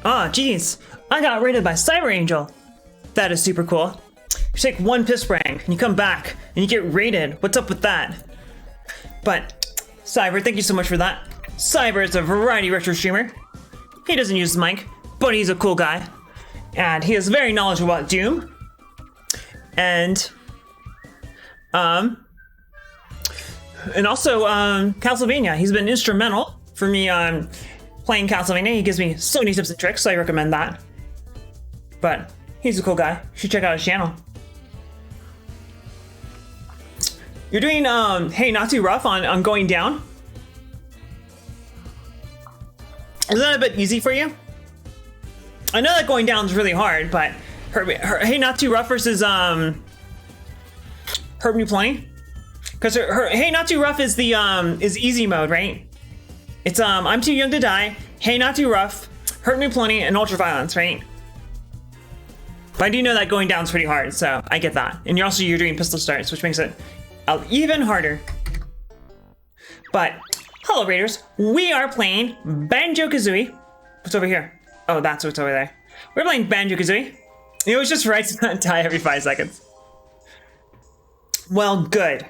Ah, geez. I got raided by Cyber Angel. That is super cool. You take one piss sprang and you come back and you get raided. What's up with that? But Cyber, thank you so much for that. Cyber is a variety retro streamer. He doesn't use his mic, but he's a cool guy. And he is very knowledgeable about Doom. And also Castlevania. He's been instrumental for me playing Castlevania. He gives me so many tips and tricks, so I recommend that. But he's a cool guy. You should check out his channel. You're doing hey, not too rough on going down. Is that a bit easy for you? I know that going down is really hard, but hey, not too rough versus Herb New Plenty, because hey, not too rough is the is easy mode, right? It's I'm too young to die. Hey, not too rough, Herb New Plenty, and Ultra Violence, right? But I do know that going down is pretty hard, so I get that. And you're doing pistol starts, which makes it even harder. But hello, Raiders. We are playing Banjo Kazooie. What's over here? Oh, that's what's over there. We're playing Banjo Kazooie. It was just right to die every 5 seconds. Well, good.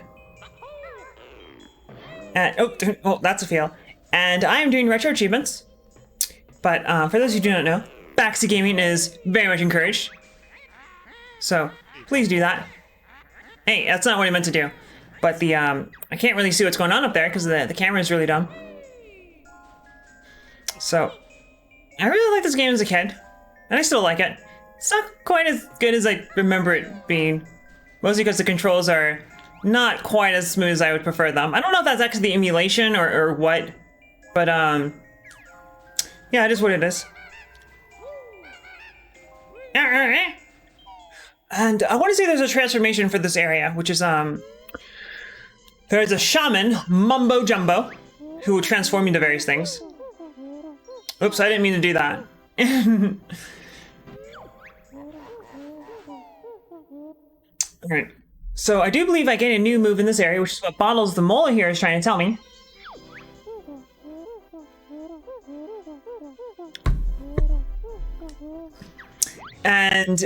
And oh, that's a fail. And I am doing retro achievements. But for those who do not know, Backseat gaming is very much encouraged. So please do that. Hey, that's not what I meant to do. But the I can't really see what's going on up there because the camera is really dumb. So I really liked this game as a kid, and I still like it. It's not quite as good as I remember it being, mostly because the controls are not quite as smooth as I would prefer them. I don't know if that's actually the emulation or what, but yeah, it is what it is. And I want to say there's a transformation for this area, which is there's a shaman, Mumbo Jumbo, who will transform into various things. Oops, I didn't mean to do that. Alright, so I do believe I get a new move in this area, which is what Bottles the Mole here is trying to tell me. And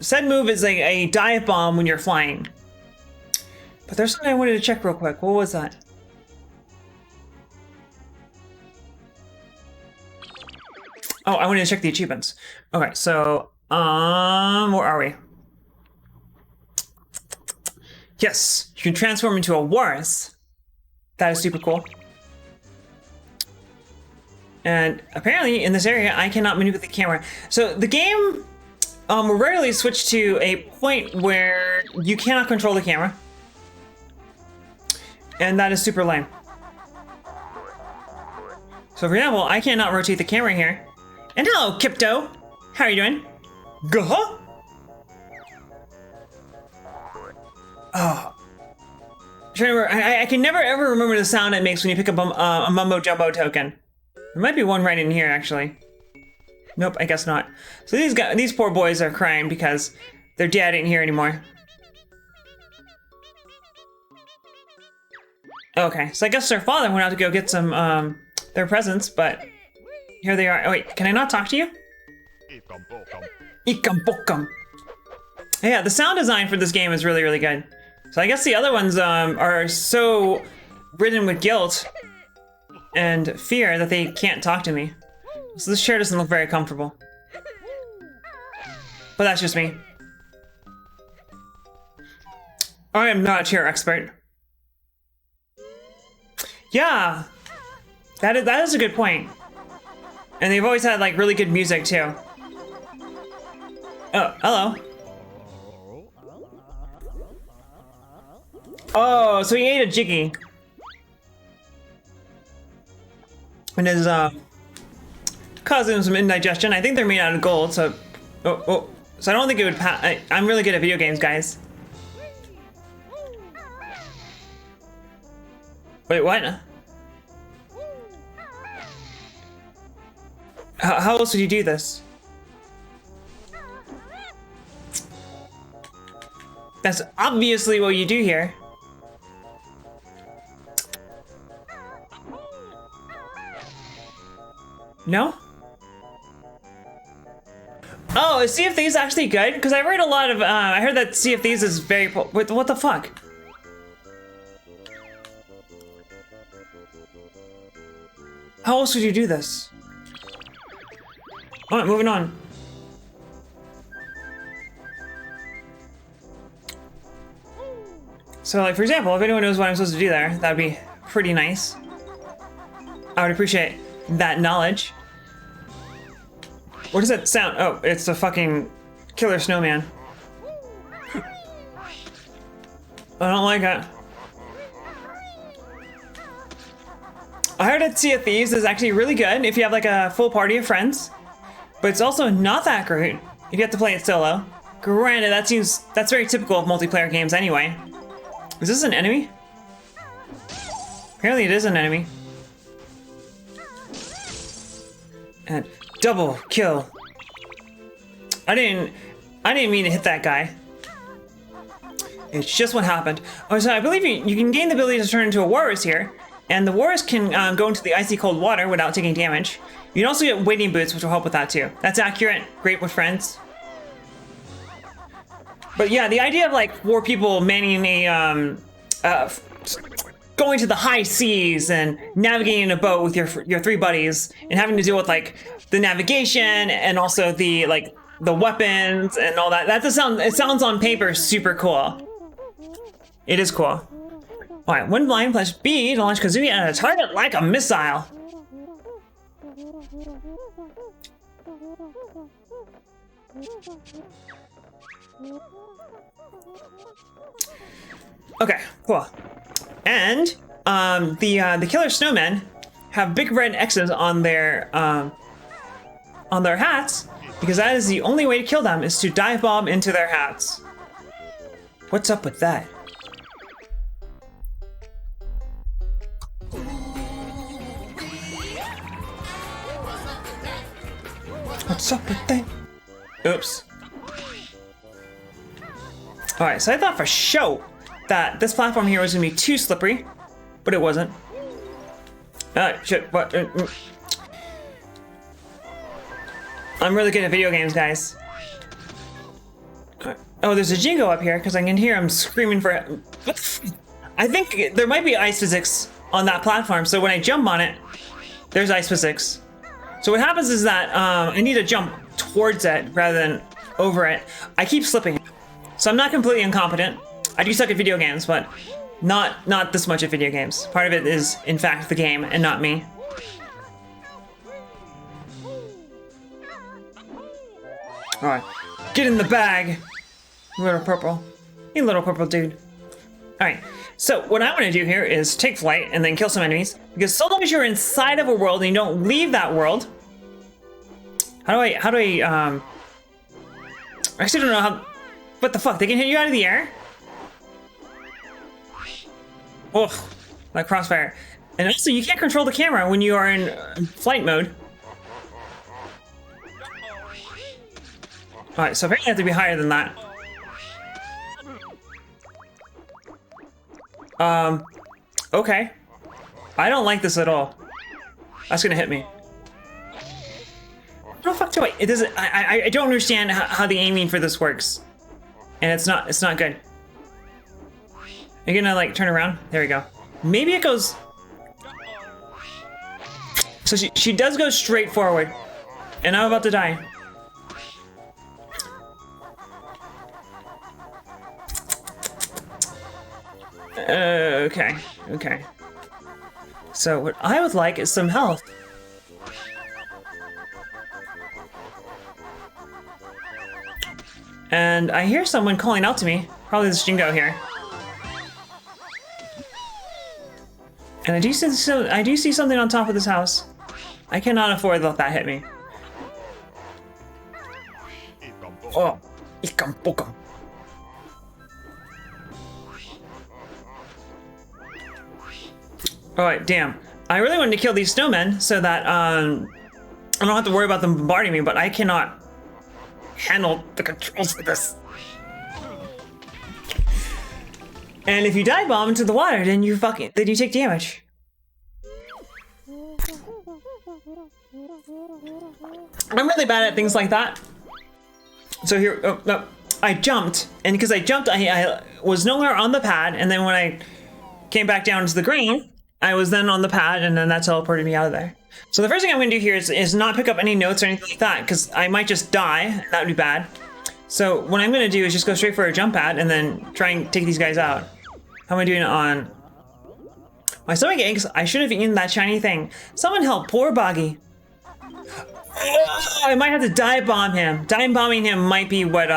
said move is like a dive bomb when you're flying. But there's something I wanted to check real quick. What was that? Oh, I wanted to check the achievements. Okay, so where are we? Yes, you can transform into a walrus. That is super cool. And apparently in this area, I cannot manipulate the camera. So the game will rarely switch to a point where you cannot control the camera. And that is super lame. So for example, I cannot rotate the camera here. And hello, Kipto. How are you doing? Gah! Oh. I can never ever remember the sound it makes when you pick up a Mumbo Jumbo token. There might be one right in here, actually. Nope, I guess not. So these poor boys are crying because their dad ain't here anymore. Okay, so I guess their father went out to go get some their presents, but here they are. Oh wait, can I not talk to you? Ikam. Yeah, the sound design for this game is really, really good. So I guess the other ones are so ridden with guilt and fear that they can't talk to me. So this chair doesn't look very comfortable. But that's just me. I am not a chair expert. Yeah, that is a good point. And they've always had like really good music too. Oh, hello. Oh, so he ate a Jiggy. And is causing him some indigestion. I think they're made out of gold, so so I don't think it would pass. I'm really good at video games, guys. Wait, what? How else would you do this? That's obviously what you do here. No? Oh, is Sea of Thieves actually good? Because I read a lot of, I heard that Sea of Thieves is very, what the fuck? How else would you do this? Alright, moving on. So, like, for example, if anyone knows what I'm supposed to do there, that'd be pretty nice. I would appreciate that knowledge. What does that sound? Oh, it's the fucking killer snowman. I don't like it. I heard that Sea of Thieves is actually really good if you have like a full party of friends, but it's also not that great if you have to play it solo. Granted, that's very typical of multiplayer games anyway. Is this an enemy? Apparently it is an enemy. And double kill. I didn't mean to hit that guy. It's just what happened. Oh, so I believe you can gain the ability to turn into a walrus here, and the walrus can go into the icy cold water without taking damage. You can also get wading boots, which will help with that too. That's accurate. Great with friends. But yeah, the idea of like 4 people manning a going to the high seas and navigating a boat with your 3 buddies and having to deal with like the navigation and also the weapons and all that. It sounds on paper super cool. It is cool. Alright, when blind, press B to launch Kazooie at a target like a missile. Okay, cool. And the killer snowmen have big red X's on their hats because that is the only way to kill them is to dive bomb into their hats. What's up with that? What's up with that? Oops. Alright, so I thought for sure that this platform here was gonna be too slippery, but it wasn't. Shit, what? I'm really good at video games, guys. Oh, there's a Jingo up here, because I can hear him screaming for it. What the f— I think there might be ice physics on that platform, so when I jump on it, there's ice physics. So what happens is that I need to jump towards it rather than over it. I keep slipping. So I'm not completely incompetent. I do suck at video games, but not this much at video games. Part of it is, in fact, the game and not me. Alright, get in the bag, little purple. You little purple dude. Alright, so what I want to do here is take flight and then kill some enemies. Because so long as you're inside of a world and you don't leave that world... How do I I actually don't know how... What the fuck, they can hit you out of the air? Ugh, like crossfire. And also, you can't control the camera when you are in flight mode. Alright, so apparently I have to be higher than that. Okay. I don't like this at all. That's gonna hit me. No, fuck do I? It doesn't. I don't understand how the aiming for this works, and it's not good. Are you gonna like turn around? There we go. Maybe it goes. So she does go straight forward, and I'm about to die. Okay. So what I would like is some health. And I hear someone calling out to me. Probably this Jingo here. And I do see something on top of this house. I cannot afford to let that hit me. Oh, ikam pokam. Alright, damn. I really wanted to kill these snowmen so that I don't have to worry about them bombarding me, but I cannot handle the controls for this. And if you dive bomb into the water, then you take damage. I'm really bad at things like that. So here, oh, no, I jumped, and because I jumped, I was nowhere on the pad, and then when I came back down to the ground, I was then on the pad, and then that teleported me out of there. So the first thing I'm going to do here is not pick up any notes or anything like that, because I might just die. That would be bad. So what I'm going to do is just go straight for a jump pad, and then try and take these guys out. How am I doing on... My stomach aches. I should have eaten that shiny thing. Someone help poor Boggy. I might have to dive bomb him. Dive bombing him might be what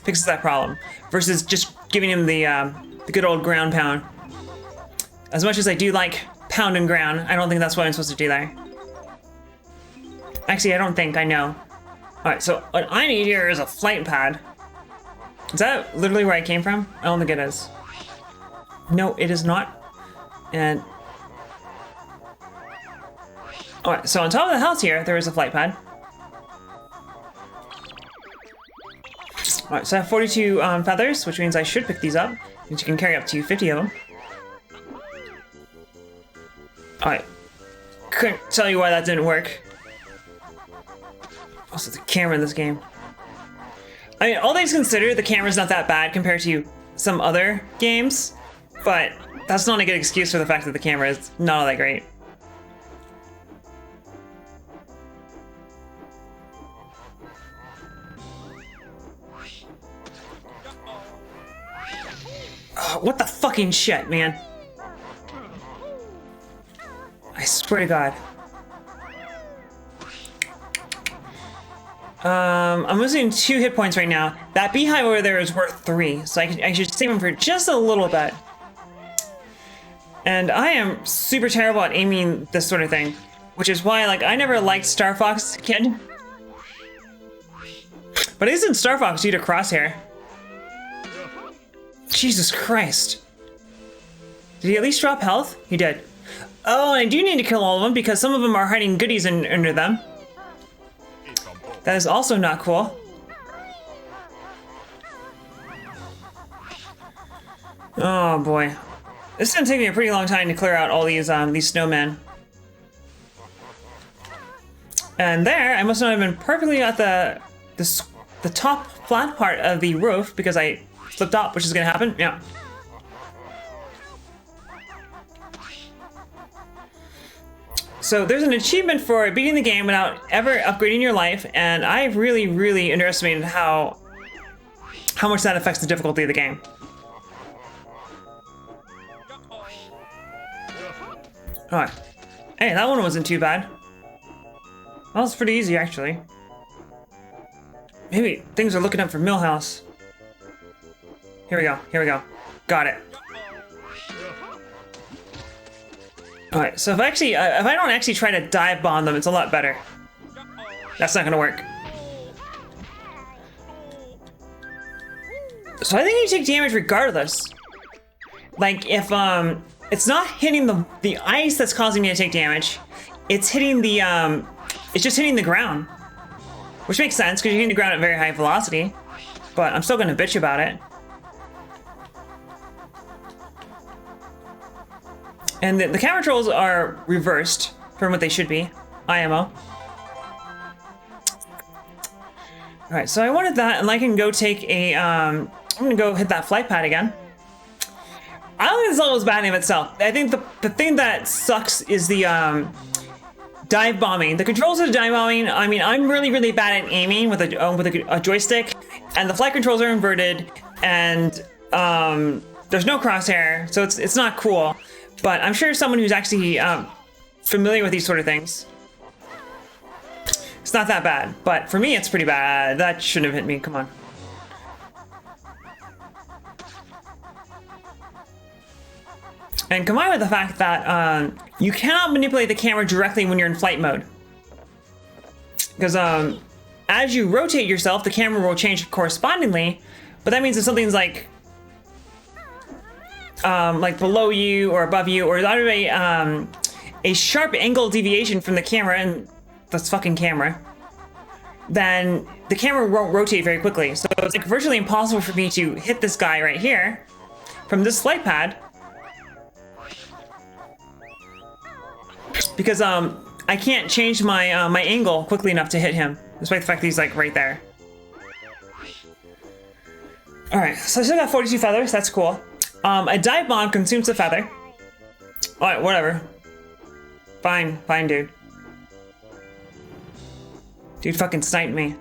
fixes that problem, versus just giving him the good old ground pound. As much as I do like pound and ground, I don't think that's what I'm supposed to do there. Actually, I don't think. I know. All right, so what I need here is a flight pad. Is that literally where I came from? I don't think it is. No, it is not. And all right, so on top of the house here, there is a flight pad. All right, so I have 42 feathers, which means I should pick these up. Means you can carry up to 50 of them. All right, couldn't tell you why that didn't work. Also, the camera in this game. I mean, all things considered, the camera's not that bad compared to some other games, but that's not a good excuse for the fact that the camera is not all that great. Oh, what the fucking shit, man. I swear to God. I'm losing 2 hit points right now. That beehive over there is worth 3, so I should save him for just a little bit. And I am super terrible at aiming this sort of thing, which is why, like, I never liked Star Fox as a kid. But at least in Star Fox, you need a crosshair. Jesus Christ. Did he at least drop health? He did. Oh, and I do need to kill all of them because some of them are hiding goodies under them. That is also not cool. Oh boy. This is gonna take me a pretty long time to clear out all these snowmen. And there, I must not have been perfectly at the top flat part of the roof because I flipped up, which is gonna happen. Yeah. So there's an achievement for beating the game without ever upgrading your life, and I really, really underestimated how much that affects the difficulty of the game. Alright. Hey, that one wasn't too bad. That was pretty easy, actually. Maybe things are looking up for Millhouse. Here we go, here we go. Got it. Alright, so if I don't actually try to dive bomb them, it's a lot better. That's not gonna work. So I think you take damage regardless. Like, if, it's not hitting the ice that's causing me to take damage. It's hitting the, it's just hitting the ground. Which makes sense, because you're hitting the ground at very high velocity. But I'm still gonna bitch about it. And the camera controls are reversed from what they should be. IMO. Alright, so I wanted that, and I can go take a, I'm gonna go hit that flight pad again. I don't think this level is bad in itself. I think the thing that sucks is the, dive bombing. The controls of the dive bombing, I mean, I'm really, really bad at aiming with a joystick, and the flight controls are inverted, and, there's no crosshair, so it's not cool. But I'm sure someone who's actually familiar with these sort of things, it's not that bad. But for me, it's pretty bad. That shouldn't have hit me. Come on. And combined with the fact that you cannot manipulate the camera directly when you're in flight mode. Because as you rotate yourself, the camera will change correspondingly. But that means if something's like below you or above you, or either a sharp angle deviation from the camera, and that's fucking camera, then the camera won't rotate very quickly. So it's like virtually impossible for me to hit this guy right here from this flight pad, because I can't change my my angle quickly enough to hit him, despite the fact that he's like right there. Alright, so I still got 42 feathers, that's cool. A dive bomb consumes a feather. Alright, whatever. Fine, dude. Dude fucking sniped me.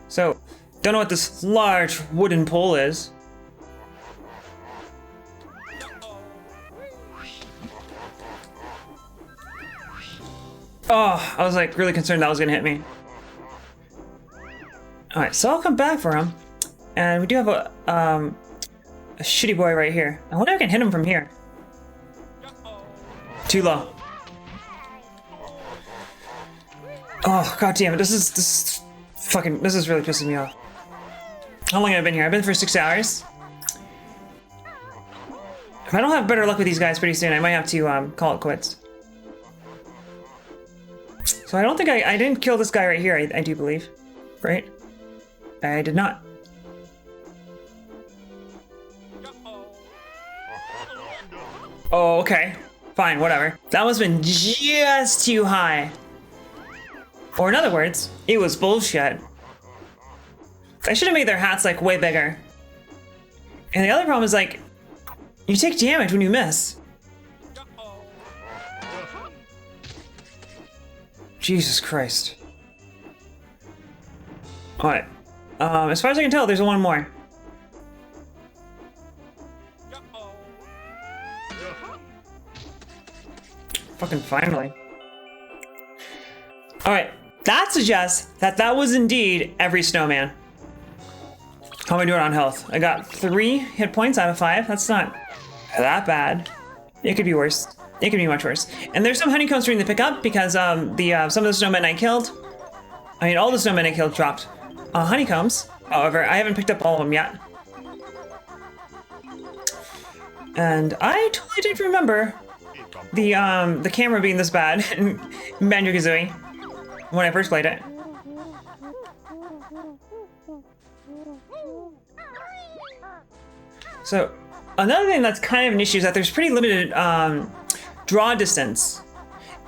So, don't know what this large wooden pole is. Oh, I was like really concerned that was gonna hit me. Alright, so I'll come back for him. And we do have a shitty boy right here. I wonder if I can hit him from here. Too low. Oh, god damn it. This is really pissing me off. How long have I been here? I've been for 6 hours. If I don't have better luck with these guys pretty soon, I might have to call it quits. So I don't think I didn't kill this guy right here, I do believe. Right? I did not. Oh, okay. Fine, whatever. That must have been just too high. Or in other words, it was bullshit. I should have made their hats like way bigger. And the other problem is like, you take damage when you miss. Jesus Christ. Alright. As far as I can tell, there's one more. Fucking finally. Alright. That suggests that that was indeed every snowman. How am I doing on health? I got 3 hit points out of 5. That's not that bad. It could be worse. It could be much worse. And there's some honeycombs for me to pick up because some of the snowmen I killed, all the snowmen I killed dropped honeycombs. However, I haven't picked up all of them yet. And I totally didn't remember the camera being this bad in Banjo Kazooie when I first played it. So another thing that's kind of an issue is that there's pretty limited draw distance,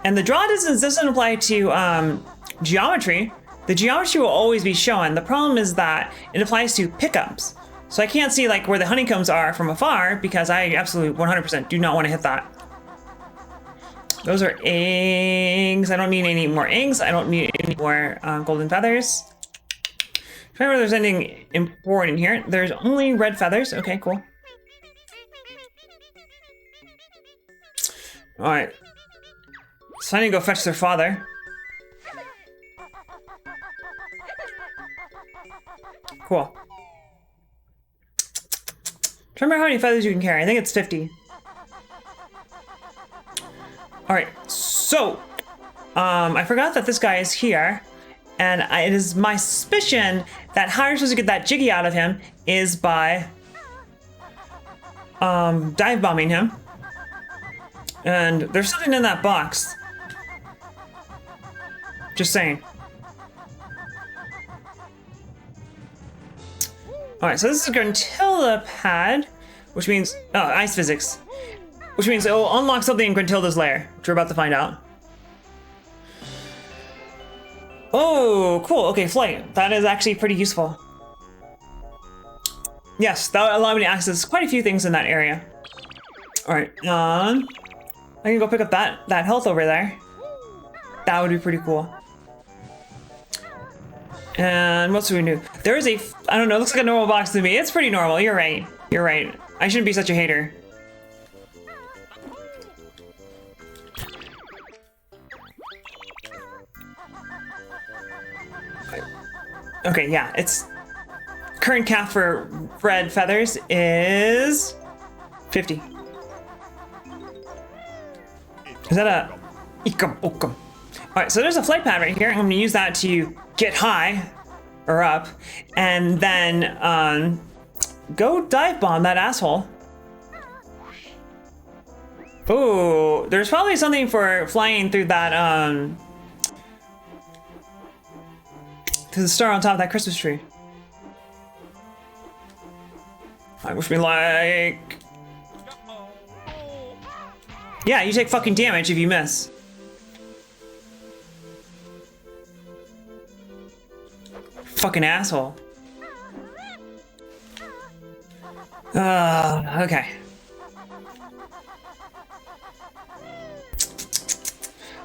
and the draw distance doesn't apply to geometry. The geometry will always be shown. The problem is that it applies to pickups. So I can't see like where the honeycombs are from afar because I absolutely 100% do not want to hit that. Those are eggs. I don't need any more eggs. I don't need any more golden feathers. Remember, there's anything important here. There's only red feathers. Okay, cool. Alright. So I need to go fetch their father. Cool. Remember how many feathers you can carry. I think it's 50. Alright, so I forgot that this guy is here, and it is my suspicion that how you're supposed to get that jiggy out of him is by dive bombing him. And there's something in that box. Just saying. Alright, so this is a Gruntilda pad, which means ice physics. Which means it will unlock something in Gruntilda's lair, which we're about to find out. Oh, cool. Okay, flight. That is actually pretty useful. Yes, that will allow me to access quite a few things in that area. Alright, I can go pick up that health over there. That would be pretty cool. And what else do we do? There is a, I don't know, it looks like a normal box to me. It's pretty normal, you're right. You're right. I shouldn't be such a hater. Okay, yeah, it's current cap for red feathers is 50. Is that a ikam okam? Alright, so there's a flight pad right here. I'm gonna use that to get high or up and then go dive bomb that asshole. Oh, there's probably something for flying through that to the star on top of that Christmas tree. I wish me like... Yeah, you take fucking damage if you miss. Fucking asshole. Okay.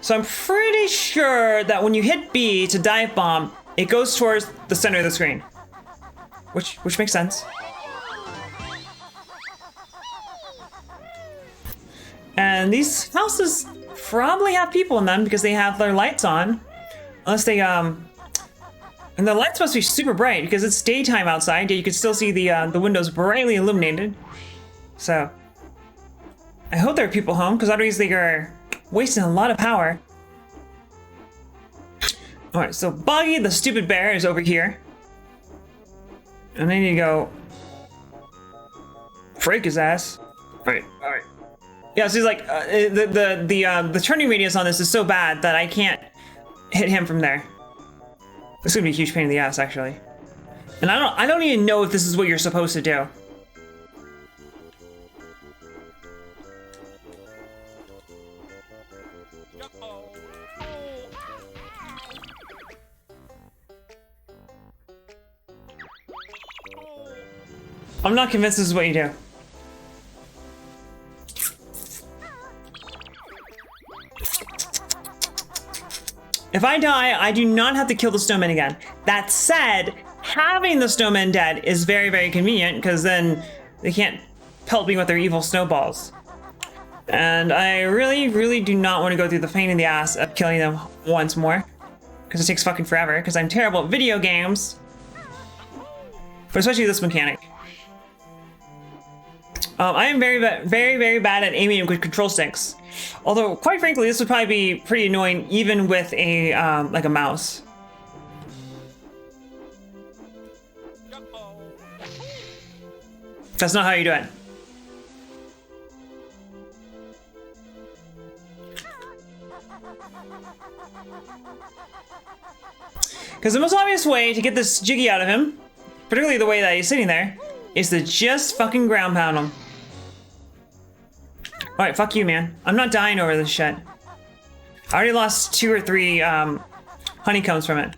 So I'm pretty sure that when you hit B to dive bomb, it goes towards the center of the screen. Which makes sense. And these houses probably have people in them because they have their lights on. Unless they, and the lights must be super bright because it's daytime outside, yet you can still see the windows brightly illuminated. So, I hope there are people home because otherwise they are wasting a lot of power. Alright, so Buggy, the stupid bear, is over here. And I need to go break his ass. Alright. Yeah, so he's like, the turning radius on this is so bad that I can't hit him from there. This is gonna be a huge pain in the ass, actually. And I don't even know if this is what you're supposed to do. I'm not convinced this is what you do. If I die, I do not have to kill the snowman again. That said, having the snowman dead is very, very convenient because then they can't pelt me with their evil snowballs. And I really, really do not want to go through the pain in the ass of killing them once more. Because it takes fucking forever, because I'm terrible at video games. But especially this mechanic. I am very, very bad at aiming with control sticks. Although, quite frankly, this would probably be pretty annoying even with a, like a mouse. That's not how you do it. Because the most obvious way to get this jiggy out of him, particularly the way that he's sitting there, is to just fucking ground pound him. Alright, fuck you, man. I'm not dying over this shit. I already lost 2 or 3 honeycombs from it.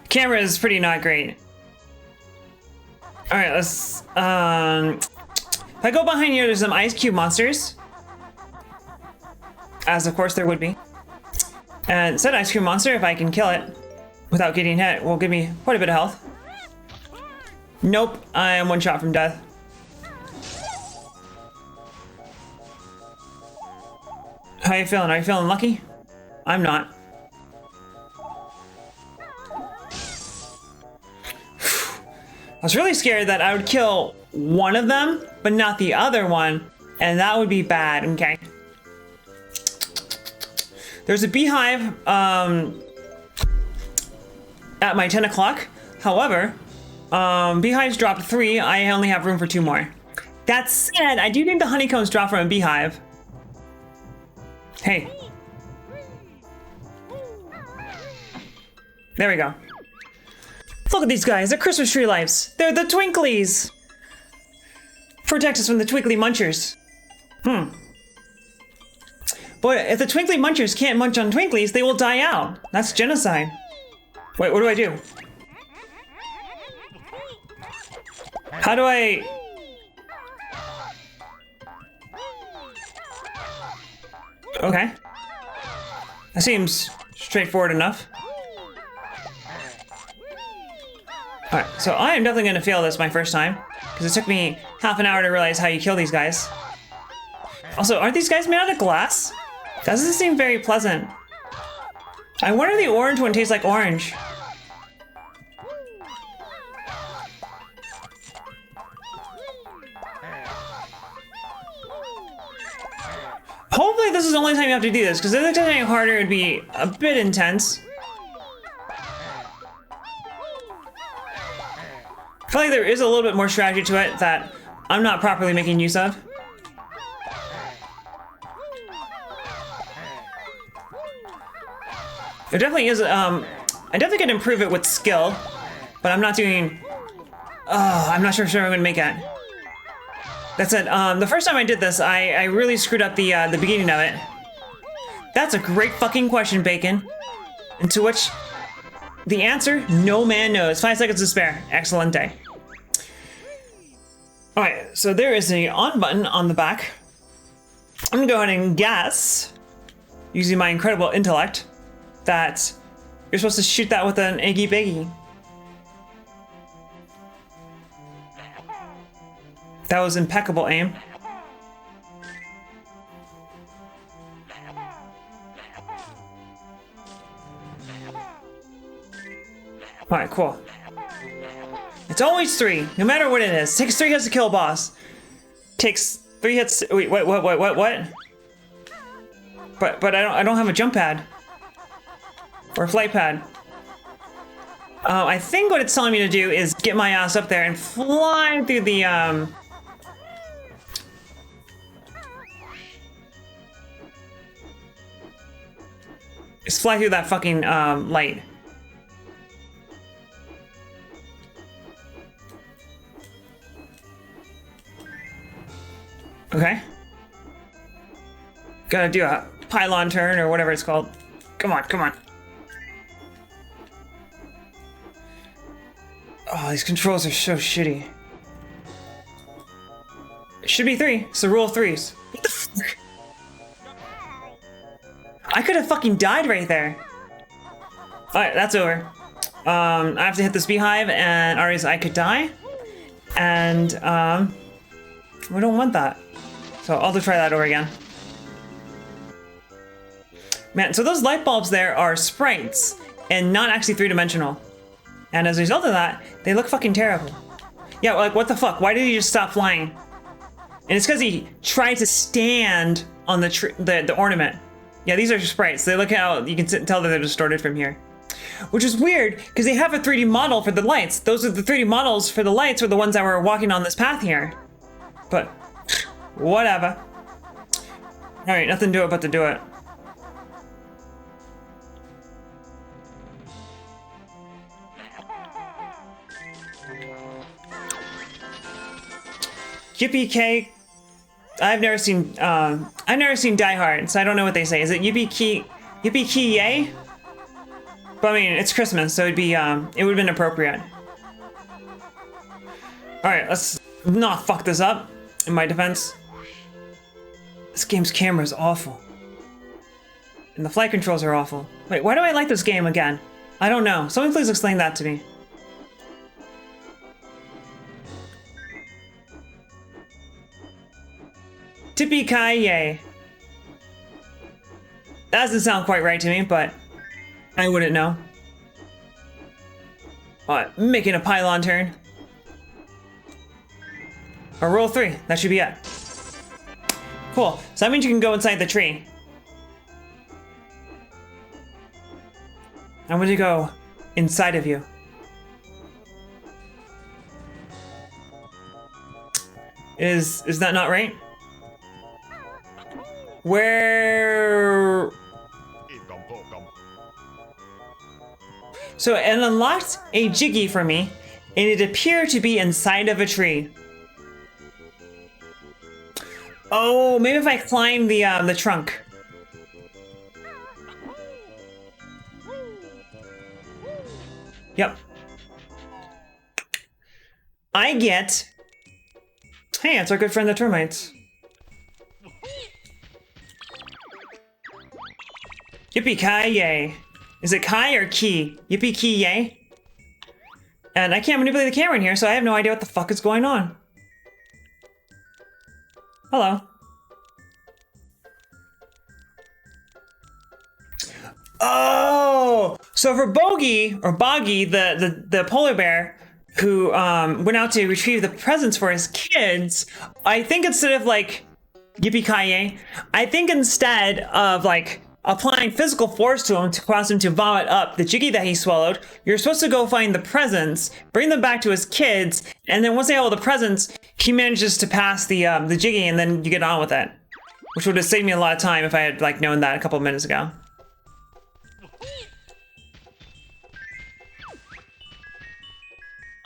Camera is pretty not great. Alright, let's... if I go behind here, there's some ice cube monsters. As of course there would be. And said ice cube monster, if I can kill it without getting hit, will give me quite a bit of health. Nope, I am 1 shot from death. How you feeling? Are you feeling lucky? I'm not. I was really scared that I would kill one of them, but not the other one, and that would be bad, okay? There's a beehive at my 10 o'clock. However, beehives dropped 3. I only have room for 2 more. That said, I do think the honeycombs drop from a beehive. Hey. There we go. Look at these guys, they're Christmas tree lights. They're the Twinklies. Protect us from the Twinkly Munchers. But if the Twinkly Munchers can't munch on Twinklies, they will die out. That's genocide. Wait, what do I do? How do I... Okay. That seems straightforward enough. Alright, so I am definitely going to fail this my first time, because it took me half an hour to realize how you kill these guys. Also, aren't these guys made out of glass? Doesn't seem very pleasant. I wonder if the orange one tastes like orange. Hopefully this is the only time you have to do this, because if it's anything harder, it'd be a bit intense. I feel like there is a little bit more strategy to it that I'm not properly making use of. There definitely is, I definitely could improve it with skill, but I'm not doing, I'm not sure I'm gonna make it. That's it, the first time I did this, I really screwed up the beginning of it. That's a great fucking question, Bacon. And to which, the answer, no man knows. 5 seconds to spare. Excellent day. Alright, so there is an on button on the back. I'm gonna go ahead and guess, using my incredible intellect, that you're supposed to shoot that with an Iggy Biggy. That was impeccable aim. Alright, cool. It's always 3, no matter what it is. Takes 3 hits to kill a boss. Takes 3 hits. Wait, what? But I don't have a jump pad or a flight pad. I think what it's telling me to do is get my ass up there and fly through the Just fly through that fucking light. Okay. Gotta do a pylon turn or whatever it's called. Come on, come on. Oh, these controls are so shitty. It should be 3. It's the rule of 3s. What the fuck? I could have fucking died right there. Alright, that's over. I have to hit this beehive, and otherwise I could die. And, we don't want that. So I'll just try that over again. Man, so those light bulbs there are sprites, and not actually 3-dimensional. And as a result of that, they look fucking terrible. Yeah, like, what the fuck? Why did he just stop flying? And it's because he tried to stand on the ornament. Yeah, these are sprites. They look how you can tell that they're distorted from here. Which is weird, because they have a 3D model for the lights. Those are the 3D models for the lights were the ones that were walking on this path here. But, whatever. Alright, nothing to do it but to do it. Yippee-Ki... I've never seen Die Hard, so I don't know what they say. Is it Yippee-Ki-Yay? But I mean, it's Christmas, so it would have been appropriate. Alright, let's not fuck this up, in my defense. This game's camera is awful. And the flight controls are awful. Wait, why do I like this game again? I don't know. Someone please explain that to me. Yippee-Ki-Yay. That doesn't sound quite right to me, but I wouldn't know. Alright, making a pylon turn. Or roll 3, that should be it. Cool, so that means you can go inside the tree. I'm gonna go inside of you. Is that not right? Where... So it unlocked a Jiggy for me, and it appeared to be inside of a tree. Oh, maybe if I climb the trunk. Yep. I get... Hey, it's our good friend the termites. Yippee-Ki-Yay. Is it Kai or Ki? Yippee-Ki-Yay? And I can't manipulate the camera in here, so I have no idea what the fuck is going on. Hello. Oh! So for Bogey, or Boggy, the polar bear, who went out to retrieve the presents for his kids, I think instead of like, Yippee-Ki-Yay, I think instead of like, applying physical force to him to cause him to vomit up the Jiggy that he swallowed, you're supposed to go find the presents, bring them back to his kids, and then once they have all the presents, he manages to pass the Jiggy, and then you get on with it. Which would have saved me a lot of time if I had like known that a couple of minutes ago.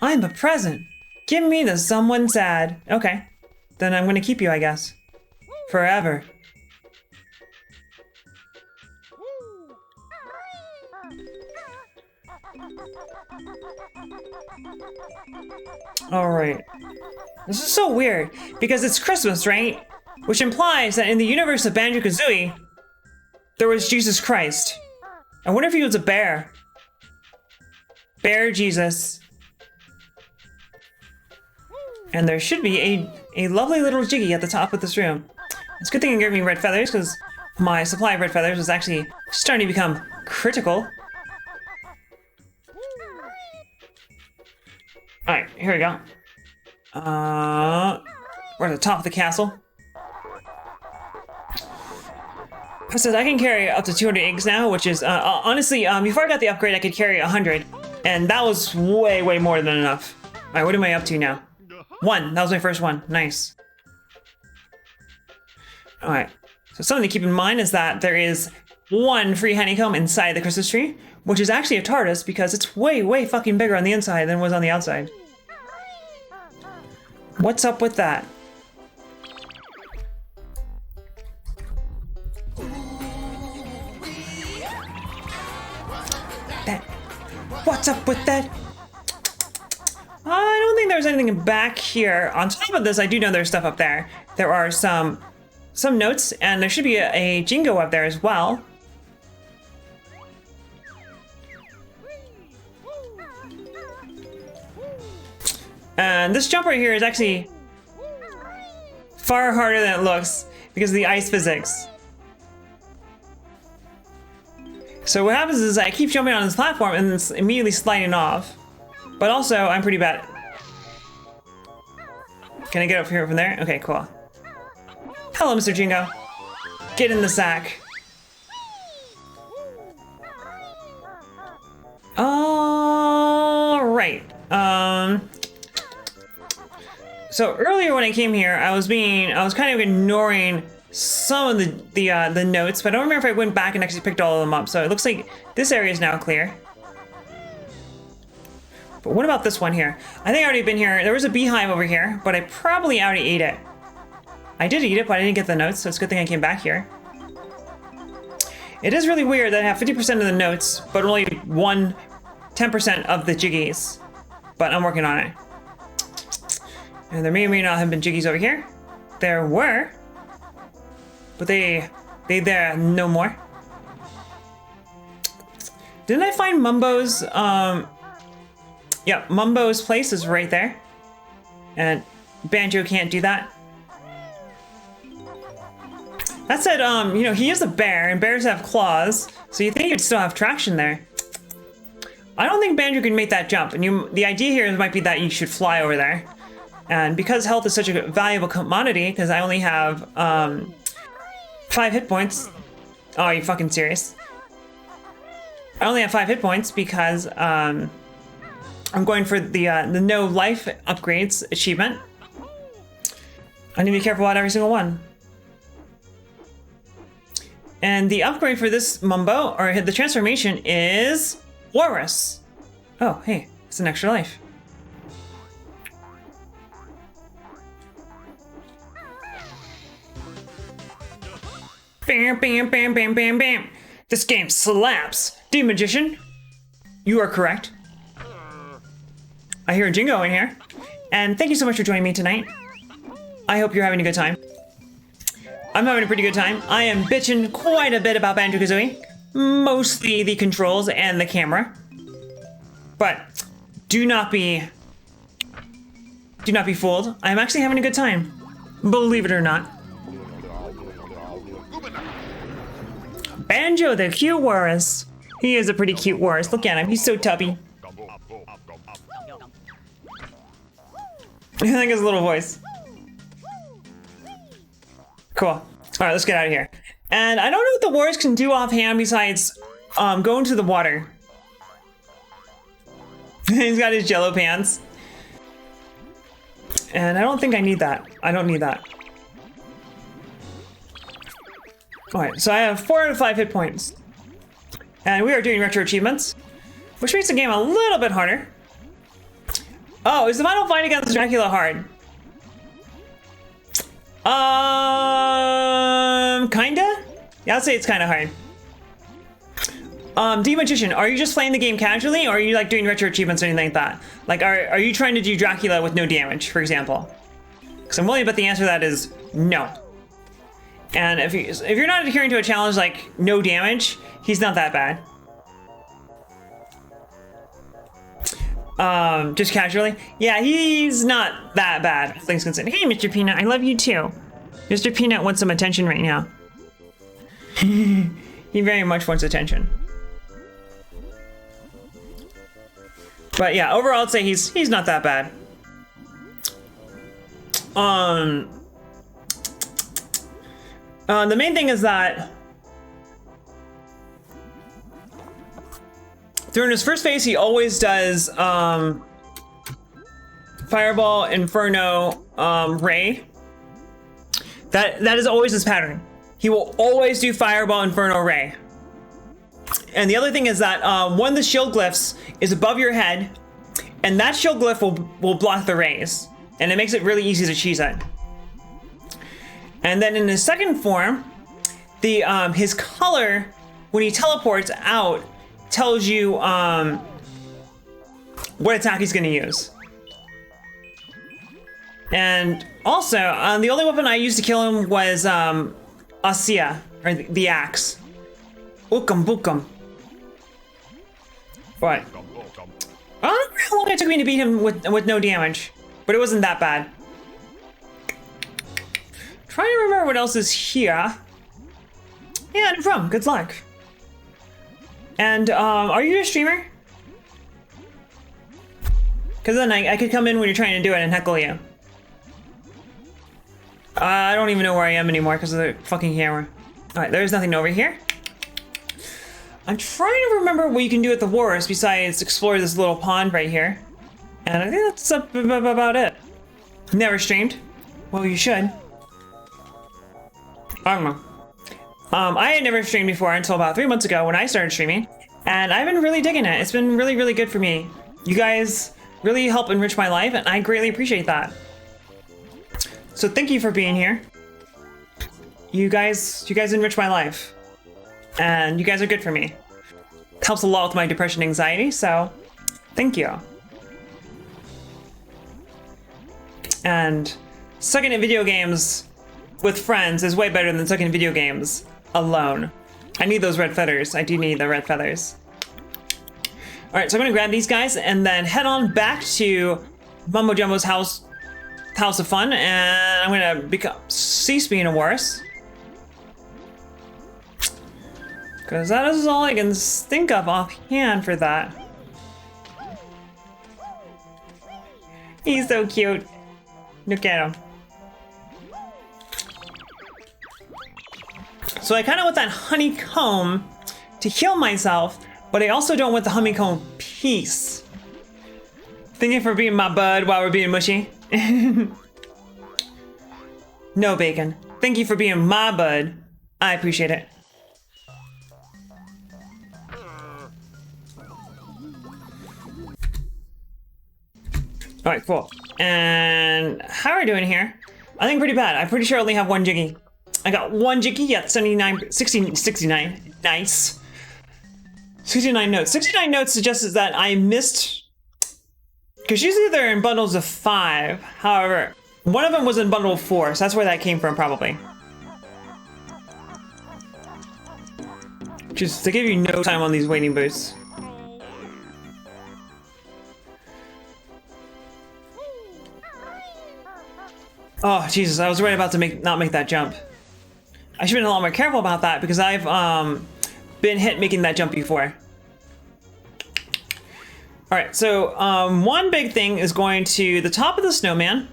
I'm a present. Give me the someone sad. Okay. Then I'm gonna keep you, I guess. Forever. Alright. This is so weird, because it's Christmas, right? Which implies that in the universe of Banjo Kazooie, there was Jesus Christ. I wonder if he was a bear. Bear Jesus. And there should be a lovely little Jiggy at the top of this room. It's a good thing you gave me red feathers, because my supply of red feathers is actually starting to become critical. Alright, here we go. We're at the top of the castle. It says I can carry up to 200 eggs now, which is, honestly, before I got the upgrade, I could carry 100. And that was way, way more than enough. Alright, what am I up to now? 1. That was my first one. Nice. Alright. So something to keep in mind is that there is 1 free honeycomb inside the Christmas tree, which is actually a TARDIS because it's way, way fucking bigger on the inside than it was on the outside. What's up with that? What's up with that? I don't think there's anything back here. On top of this, I do know there's stuff up there. There are some notes, and there should be a Jingo up there as well. And this jump right here is actually far harder than it looks because of the ice physics. So what happens is I keep jumping on this platform and it's immediately sliding off. But also, I'm pretty bad. Can I get up here from there? Okay, cool. Hello, Mr. Jingo. Get in the sack. All right. So earlier when I came here, I was kind of ignoring some of the notes, but I don't remember if I went back and actually picked all of them up. So it looks like this area is now clear. But what about this one here? I think I already been here. There was a beehive over here, but I probably already ate it. I did eat it, but I didn't get the notes, so it's a good thing I came back here. It is really weird that I have 50% of the notes, but only 10% of the Jiggies. But I'm working on it. And there may or may not have been Jiggies over here. There were. But they there no more. Didn't I find Mumbo's, yeah, Mumbo's place is right there. And Banjo can't do that. That said, you know, he is a bear, and bears have claws, so you think he'd still have traction there. I don't think Banjo can make that jump, and the idea here might be that you should fly over there. And because health is such a valuable commodity, because I only have 5 hit points. Oh, are you fucking serious? I only have 5 hit points because I'm going for the no life upgrades achievement. I need to be careful about every single one. And the upgrade for this Mumbo, or the transformation, is Walrus. Oh, hey, it's an extra life. Bam, bam, bam, bam, bam, bam. This game slaps. Dear Magician, you are correct. I hear a Jingo in here. And thank you so much for joining me tonight. I hope you're having a good time. I'm having a pretty good time. I am bitching quite a bit about Banjo Kazooie. Mostly the controls and the camera. But do not be fooled. I'm actually having a good time. Believe it or not. Banjo, the cute walrus. He is a pretty cute walrus. Look at him. He's so tubby. I like his little voice. Cool. All right, let's get out of here. And I don't know what the walrus can do offhand besides go into the water. He's got his jello pants. And I don't think I need that. I don't need that. Alright, so I have 4 out of 5 hit points. And we are doing retro achievements, which makes the game a little bit harder. Oh, is the final fight against Dracula hard? Kinda? Yeah, I'll say it's kinda hard. D Magician, are you just playing the game casually, or are you like doing retro achievements or anything like that? Like, are you trying to do Dracula with no damage, for example? Because I'm willing to bet the answer to that is no. And if you're not adhering to a challenge like no damage, he's not that bad. Just casually? Yeah, he's not that bad, things considered. Hey, Mr. Peanut, I love you too. Mr. Peanut wants some attention right now. He very much wants attention. But yeah, overall I'd say he's not that bad. The main thing is that during his first phase, he always does Fireball, Inferno, Ray. That is always his pattern. He will always do Fireball, Inferno, Ray. And the other thing is that one of the shield glyphs is above your head, and that shield glyph will block the rays, and it makes it really easy to cheese it. And then in his second form, his color when he teleports out tells you what attack he's going to use. And also, the only weapon I used to kill him was Asia, or the axe. Ookum bookum. What? I don't know how long it took me to beat him with no damage, but it wasn't that bad. Trying to remember what else is here. Yeah, no problem. Good luck. And are you a streamer? Because then I could come in when you're trying to do it and heckle you. I don't even know where I am anymore because of the fucking camera. Alright, there's nothing over here. I'm trying to remember what you can do at the wars besides explore this little pond right here. And I think that's about it. Never streamed? Well, you should. I don't know. I had never streamed before until about 3 months ago when I started streaming. And I've been really digging it. It's been really, really good for me. You guys really help enrich my life, and I greatly appreciate that. So thank you for being here. You guys enrich my life. And you guys are good for me. It helps a lot with my depression and anxiety, so thank you. And sucking at video games with friends is way better than sucking at video games alone. I need those red feathers. I do need the red feathers. Alright, so I'm gonna grab these guys and then head on back to Mumbo Jumbo's house of fun, and I'm gonna cease being a worse. Because that is all I can think of offhand for that. He's so cute. Look at him. So I kind of want that honeycomb to heal myself, but I also don't want the honeycomb piece. Thank you for being my bud while we're being mushy. No, Bacon. Thank you for being my bud. I appreciate it. Alright, cool. And how are we doing here? I think pretty bad. I'm pretty sure I only have one Jiggy. I got one Jiggy, yeah, 69, nice. 69 notes. 69 notes suggests that I missed, because usually they're in bundles of 5. However, one of them was in bundle of 4, so that's where that came from, probably. Just to give you no time on these waiting booths. Oh, Jesus, I was right about to not make that jump. I should have been a lot more careful about that because I've been hit making that jump before. Alright, so one big thing is going to the top of the snowman.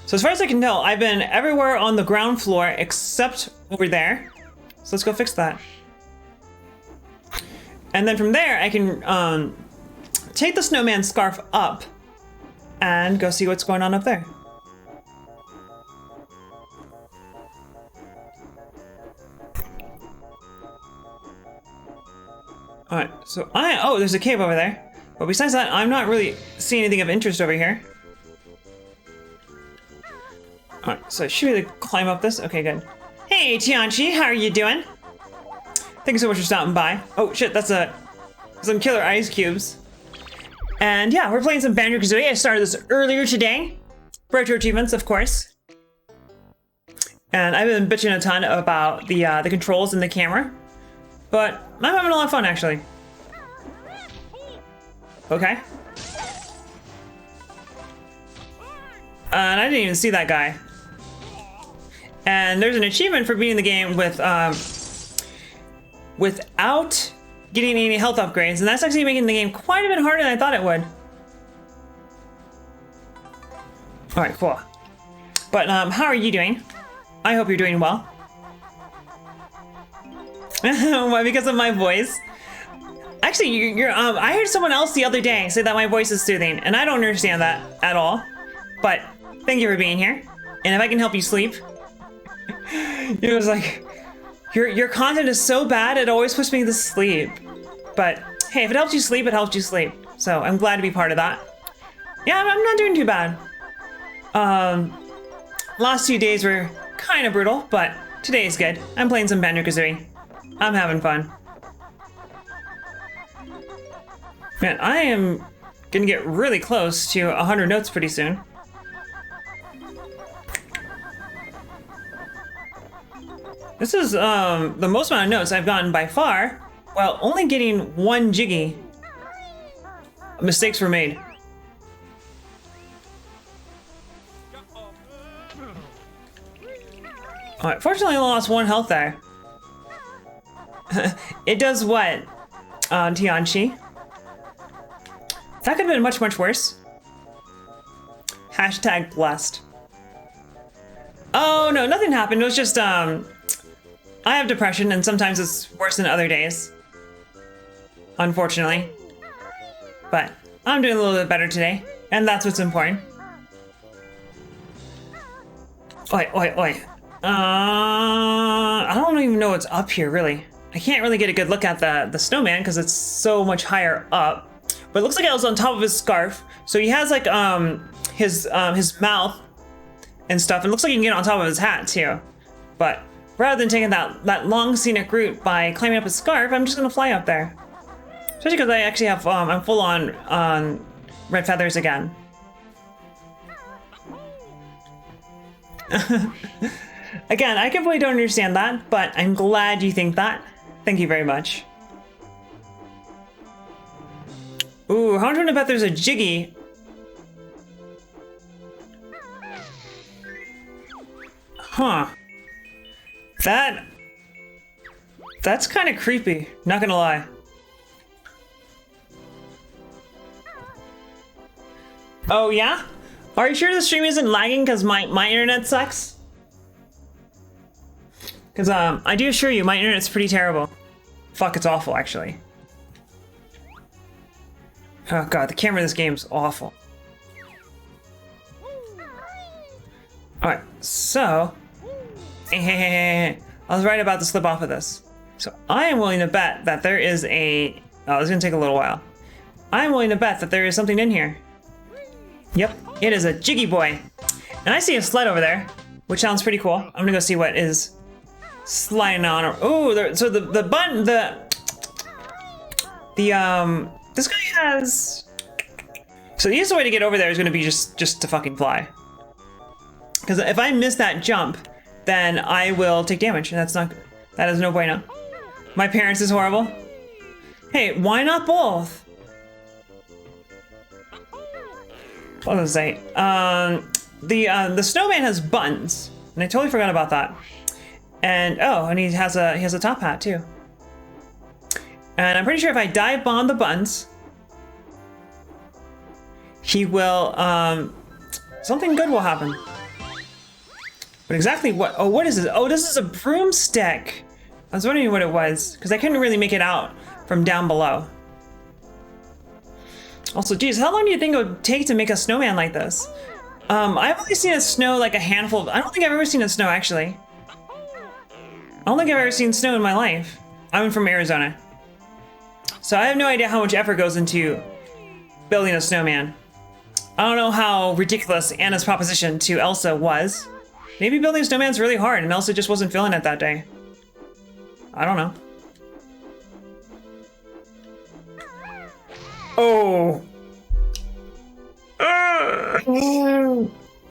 So as far as I can tell, I've been everywhere on the ground floor except over there. So let's go fix that. And then from there, I can take the snowman scarf up and go see what's going on up there. Alright, so oh, there's a cave over there. But besides that, I'm not really seeing anything of interest over here. Alright, so I should be able to climb up this. Okay, good. Hey, Hey, Tianchi, how are you doing? Thank you so much for stopping by. Oh shit, that's some killer ice cubes. And yeah, we're playing some Banjo Kazooie. I started this earlier today. Retro Achievements, of course. And I've been bitching a ton about the controls and the camera. But I'm having a lot of fun, actually. Okay. And I didn't even see that guy. And there's an achievement for beating the game with without getting any health upgrades, and that's actually making the game quite a bit harder than I thought it would. All right, cool. But how are you doing? I hope you're doing well. Why? Because of my voice? Actually, you're I heard someone else the other day say that my voice is soothing, and I don't understand that at all. But thank you for being here. And if I can help you sleep, it was like, your content is so bad, it always puts me to sleep. But hey, if it helps you sleep, it helps you sleep. So I'm glad to be part of that. Yeah, I'm not doing too bad. Last 2 days were kind of brutal, but today is good. I'm playing some Banjo Kazooie. I'm having fun. Man, I am gonna get really close to 100 notes pretty soon. This is the most amount of notes I've gotten by far, while only getting 1 Jiggy. Mistakes were made. Alright, fortunately I lost 1 health there. It does what, Tianchi? That could have been much, much worse. Hashtag blessed. Oh no, nothing happened. It was just, I have depression and sometimes it's worse than other days. Unfortunately. But I'm doing a little bit better today, and that's what's important. Oi, oi, oi. I don't even know what's up here, really. I can't really get a good look at the snowman because it's so much higher up. But it looks like it was on top of his scarf. So he has like his mouth and stuff. It looks like you can get on top of his hat too. But rather than taking that long scenic route by climbing up his scarf, I'm just gonna fly up there. Especially because I actually have I'm full on red feathers again. Again, I completely don't understand that, but I'm glad you think that. Thank you very much. Ooh, how much to bet there's a Jiggy? Huh. That's kind of creepy, not gonna lie. Oh yeah? Are you sure the stream isn't lagging because my internet sucks? Because I do assure you, my internet's pretty terrible. Fuck, it's awful actually. Oh god, the camera in this game's awful. Alright, so... I was right about to slip off of this. So I am willing to bet that there is a... Oh, this is gonna take a little while. I am willing to bet that there is something in here. Yep, it is a Jiggy Boy. And I see a sled over there, which sounds pretty cool. I'm gonna go see what is sliding on. Oh, so the button, this guy has... So the easiest way to get over there is gonna be just to fucking fly. Because if I miss that jump, then I will take damage, and that is no bueno. My parents is horrible. Hey, why not both? What was I say? The snowman has buttons, and I totally forgot about that. And oh, and he has a top hat too. And I'm pretty sure if I dive bomb the buttons, he will something good will happen. But exactly what? Oh, what is this? Oh, this is a broomstick. I was wondering what it was because I couldn't really make it out from down below. Also, geez, how long do you think it would take to make a snowman like this? I've only seen it snow like a handful. I don't think I've ever seen it snow actually. I don't think I've ever seen snow in my life. I'm from Arizona, so I have no idea how much effort goes into building a snowman. I don't know how ridiculous Anna's proposition to Elsa was, Maybe building a snowman's really hard and Elsa just wasn't feeling it that day. I don't know. Oh.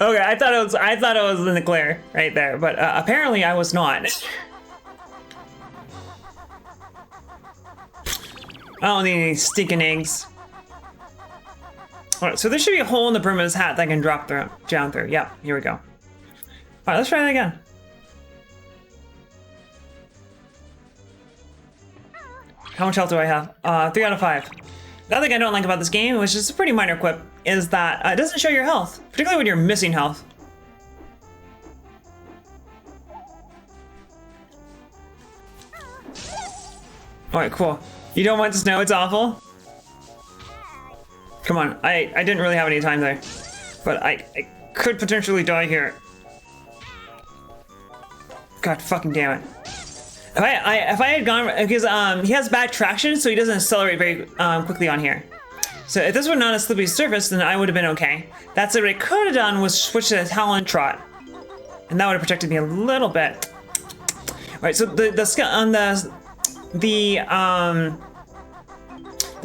Okay, I thought it was in the clear right there, but apparently I was not. I don't need any stinking eggs. Alright, so there should be a hole in the brim of his hat that I can drop down through. Yeah, here we go. Alright, let's try that again. How much health do I have? 3 out of 5. The other thing I don't like about this game, which is a pretty minor quip, is that it doesn't show your health, particularly when you're missing health. Alright, cool. You don't want snow, it's awful. Come on, I didn't really have any time there. But I could potentially die here. God fucking damn it. If I had gone, because he has bad traction, so he doesn't accelerate very quickly on here. So if this were not a slippery surface, then I would have been okay. That's what I could have done, was switch to the talon trot. And that would have protected me a little bit. Alright, so the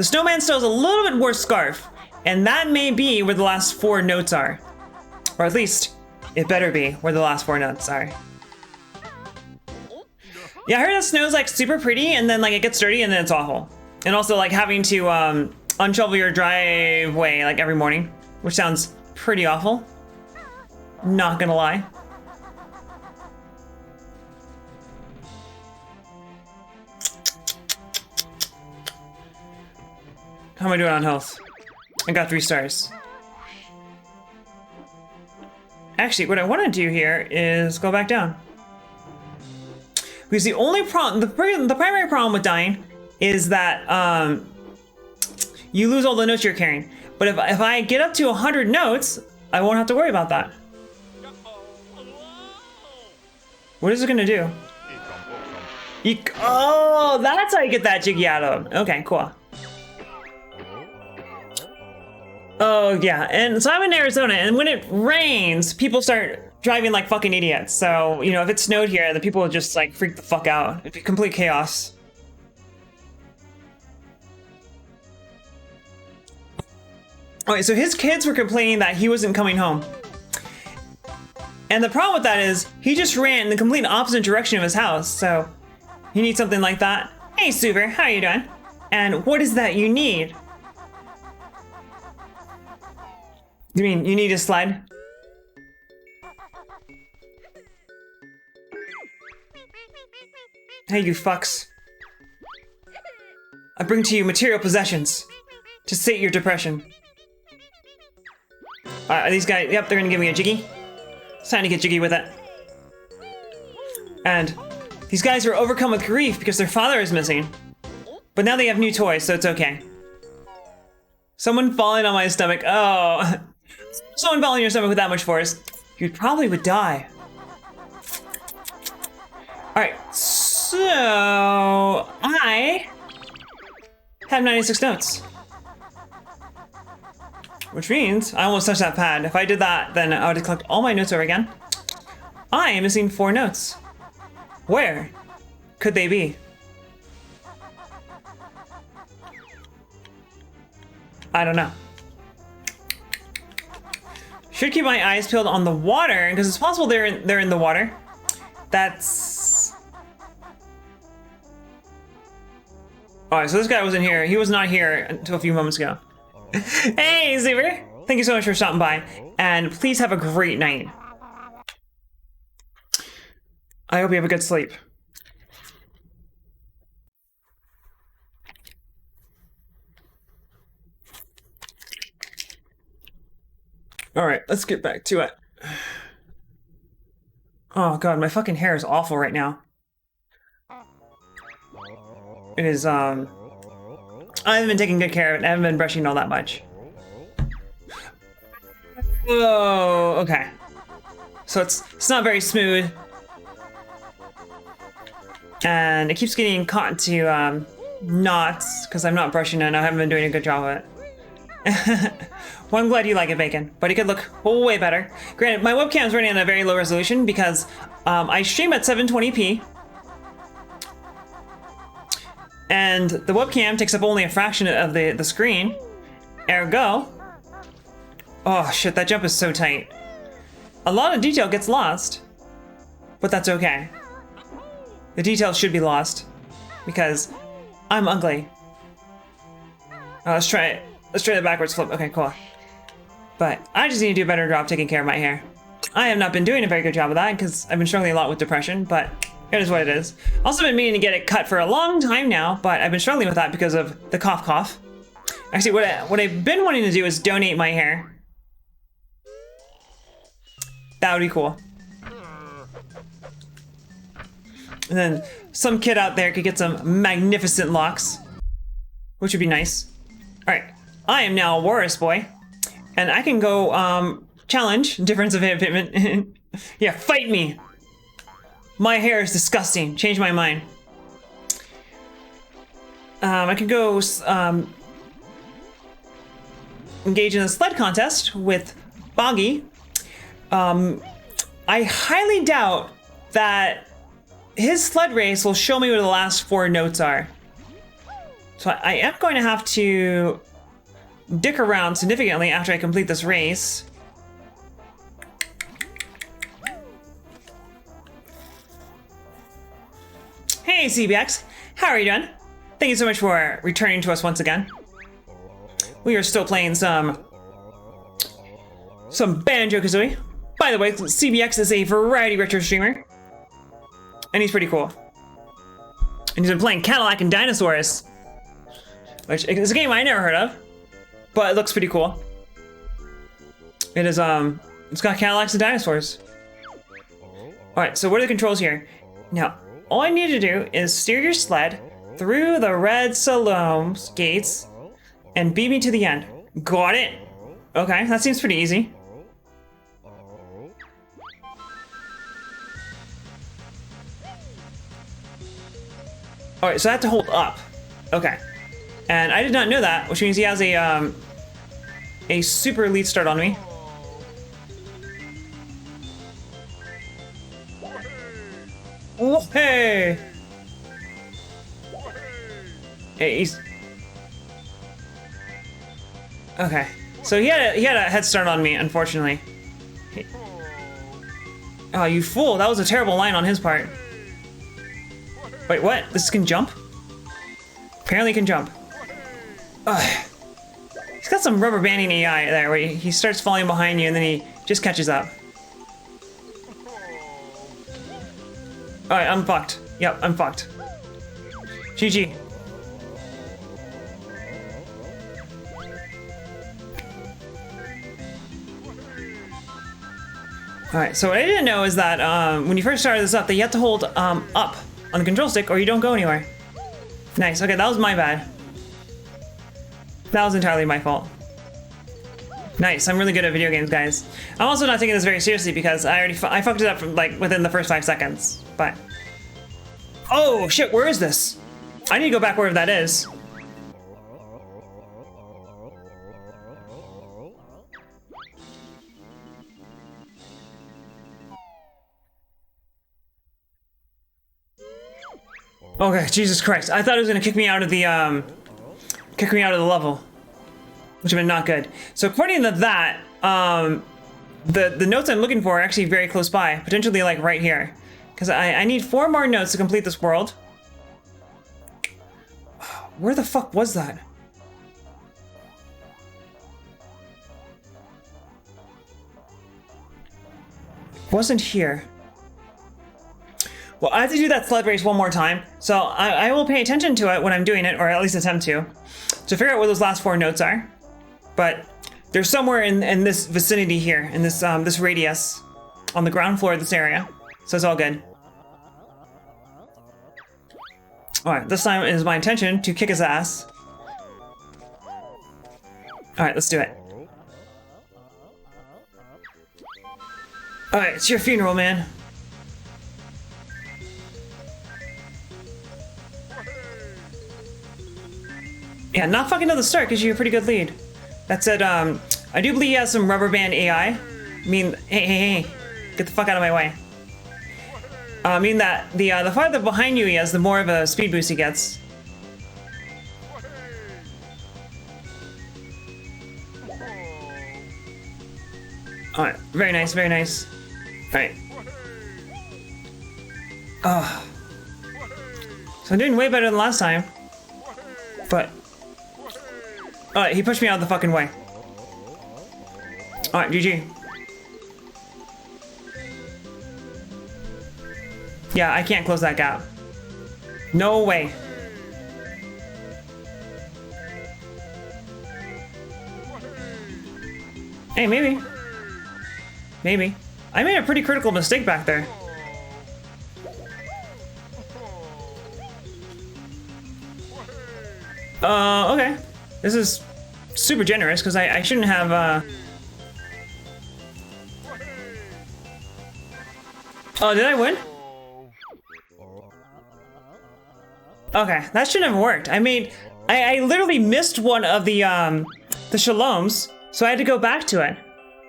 snowman still has a little bit worse scarf. And that may be where the last 4 notes are. Or at least, it better be where the last 4 notes are. Yeah, I heard that snow's like super pretty and then like it gets dirty and then it's awful. And also like having to unshovel your driveway like every morning, which sounds pretty awful. Not gonna lie. How am I doing on health? I got 3 stars. Actually, what I want to do here is go back down. Because the only problem, the primary problem with dying is that you lose all the notes you're carrying. But if I get up to 100 notes, I won't have to worry about that. What is it gonna do? Oh, that's how you get that jiggy out of them. Okay, cool. Oh yeah, and so I'm in Arizona, and when it rains, people start driving like fucking idiots. So, you know, if it snowed here, the people would just like freak the fuck out. It'd be complete chaos. Alright, so his kids were complaining that he wasn't coming home. And the problem with that is, he just ran in the complete opposite direction of his house, so you need something like that. Hey Super, how are you doing? And what is that you need? You mean you need a sled? Hey, you fucks. I bring to you material possessions to sate your depression. Are these guys? Yep, they're gonna give me a jiggy. It's time to get jiggy with it. And these guys are overcome with grief because their father is missing. But now they have new toys, so it's okay. Someone falling on my stomach. Oh. Someone falling on your stomach with that much force, you probably would die. Alright, so I have 96 notes. Which means I almost touched that pad. If I did that, then I would have collected all my notes over again. I am missing 4 notes. Where could they be? I don't know. Should keep my eyes peeled on the water, because it's possible they're in the water. That's... Alright, so this guy wasn't here. He was not here until a few moments ago. Hey, Xavier! Thank you so much for stopping by, and please have a great night. I hope you have a good sleep. Alright, let's get back to it. Oh god, my fucking hair is awful right now. It is, I haven't been taking good care of it. I haven't been brushing all that much. Whoa, okay. So it's not very smooth. And it keeps getting caught into, knots, because I'm not brushing it and I haven't been doing a good job of it. Well, I'm glad you like it, Bacon, but it could look way better. Granted, my webcam is running at a very low resolution because I stream at 720p, and the webcam takes up only a fraction of the screen. Ergo, oh shit, that jump is so tight. A lot of detail gets lost, but that's okay. The detail should be lost because I'm ugly. Let's try it. Let's try the backwards flip. Okay, cool. But I just need to do a better job taking care of my hair. I have not been doing a very good job of that because I've been struggling a lot with depression, but it is what it is. Also been meaning to get it cut for a long time now, but I've been struggling with that because of the cough. Actually, what I've been wanting to do is donate my hair. That would be cool. And then some kid out there could get some magnificent locks, which would be nice. All right, I am now a Walrus Boy, and I can go challenge difference of hair pigment. Yeah, fight me. My hair is disgusting. Change my mind. I could go engage in a sled contest with Boggy. I highly doubt that his sled race will show me where the last 4 notes are. So I am going to have to dick around significantly after I complete this race. Hey CBX, how are you doing? Thank you so much for returning to us once again. We are still playing some Banjo Kazooie. By the way, CBX is a variety retro streamer, and he's pretty cool. And he's been playing Cadillac and Dinosaurs, which is a game I never heard of, but it looks pretty cool. It is it's got Cadillacs and dinosaurs. All right, so what are the controls here? Now, all I need to do is steer your sled through the red saloon gates and beat me to the end. Got it? Okay, that seems pretty easy. All right, so I have to hold up. Okay, and I did not know that, which means he has a super elite start on me. Oh, hey! Hey, he's... Okay, so he had a head start on me, unfortunately. Oh, you fool! That was a terrible line on his part. Wait, what? This can jump? Apparently it can jump. Ugh. He's got some rubber banding AI there, where he starts falling behind you and then he just catches up. Alright, I'm fucked. Yep, I'm fucked. GG. Alright, so what I didn't know is that when you first started this up, that you have to hold up on the control stick or you don't go anywhere. Nice, okay, that was my bad. That was entirely my fault. Nice, I'm really good at video games, guys. I'm also not taking this very seriously because I fucked it up from, like, within the first 5 seconds, but... Oh, shit, where is this? I need to go back wherever that is. Okay, Jesus Christ. I thought it was gonna kick me out of the level, which would have been not good. So according to that, the notes I'm looking for are actually very close by, potentially like right here, because I need 4 more notes to complete this world. Where the fuck was that? Wasn't here. Well, I have to do that sled race one more time, so I will pay attention to it when I'm doing it, or at least attempt to figure out where those last 4 notes are. But they're somewhere in this vicinity here, in this this radius, on the ground floor of this area. So it's all good. All right, this time it is my intention to kick his ass. All right, let's do it. All right, it's your funeral, man. Yeah, not fucking to the start, because you're a pretty good lead. That said, I do believe he has some rubber band AI. I mean, hey, get the fuck out of my way. I mean that the farther behind you he is, the more of a speed boost he gets. Alright, very nice, very nice. Alright. So I'm doing way better than last time. But... Alright, he pushed me out of the fucking way. Alright, GG. Yeah, I can't close that gap. No way. Hey, maybe. Maybe. I made a pretty critical mistake back there. Okay. This is super generous, because I shouldn't have, Oh, did I win? Okay, that shouldn't have worked. I literally missed one of the shaloms, so I had to go back to it.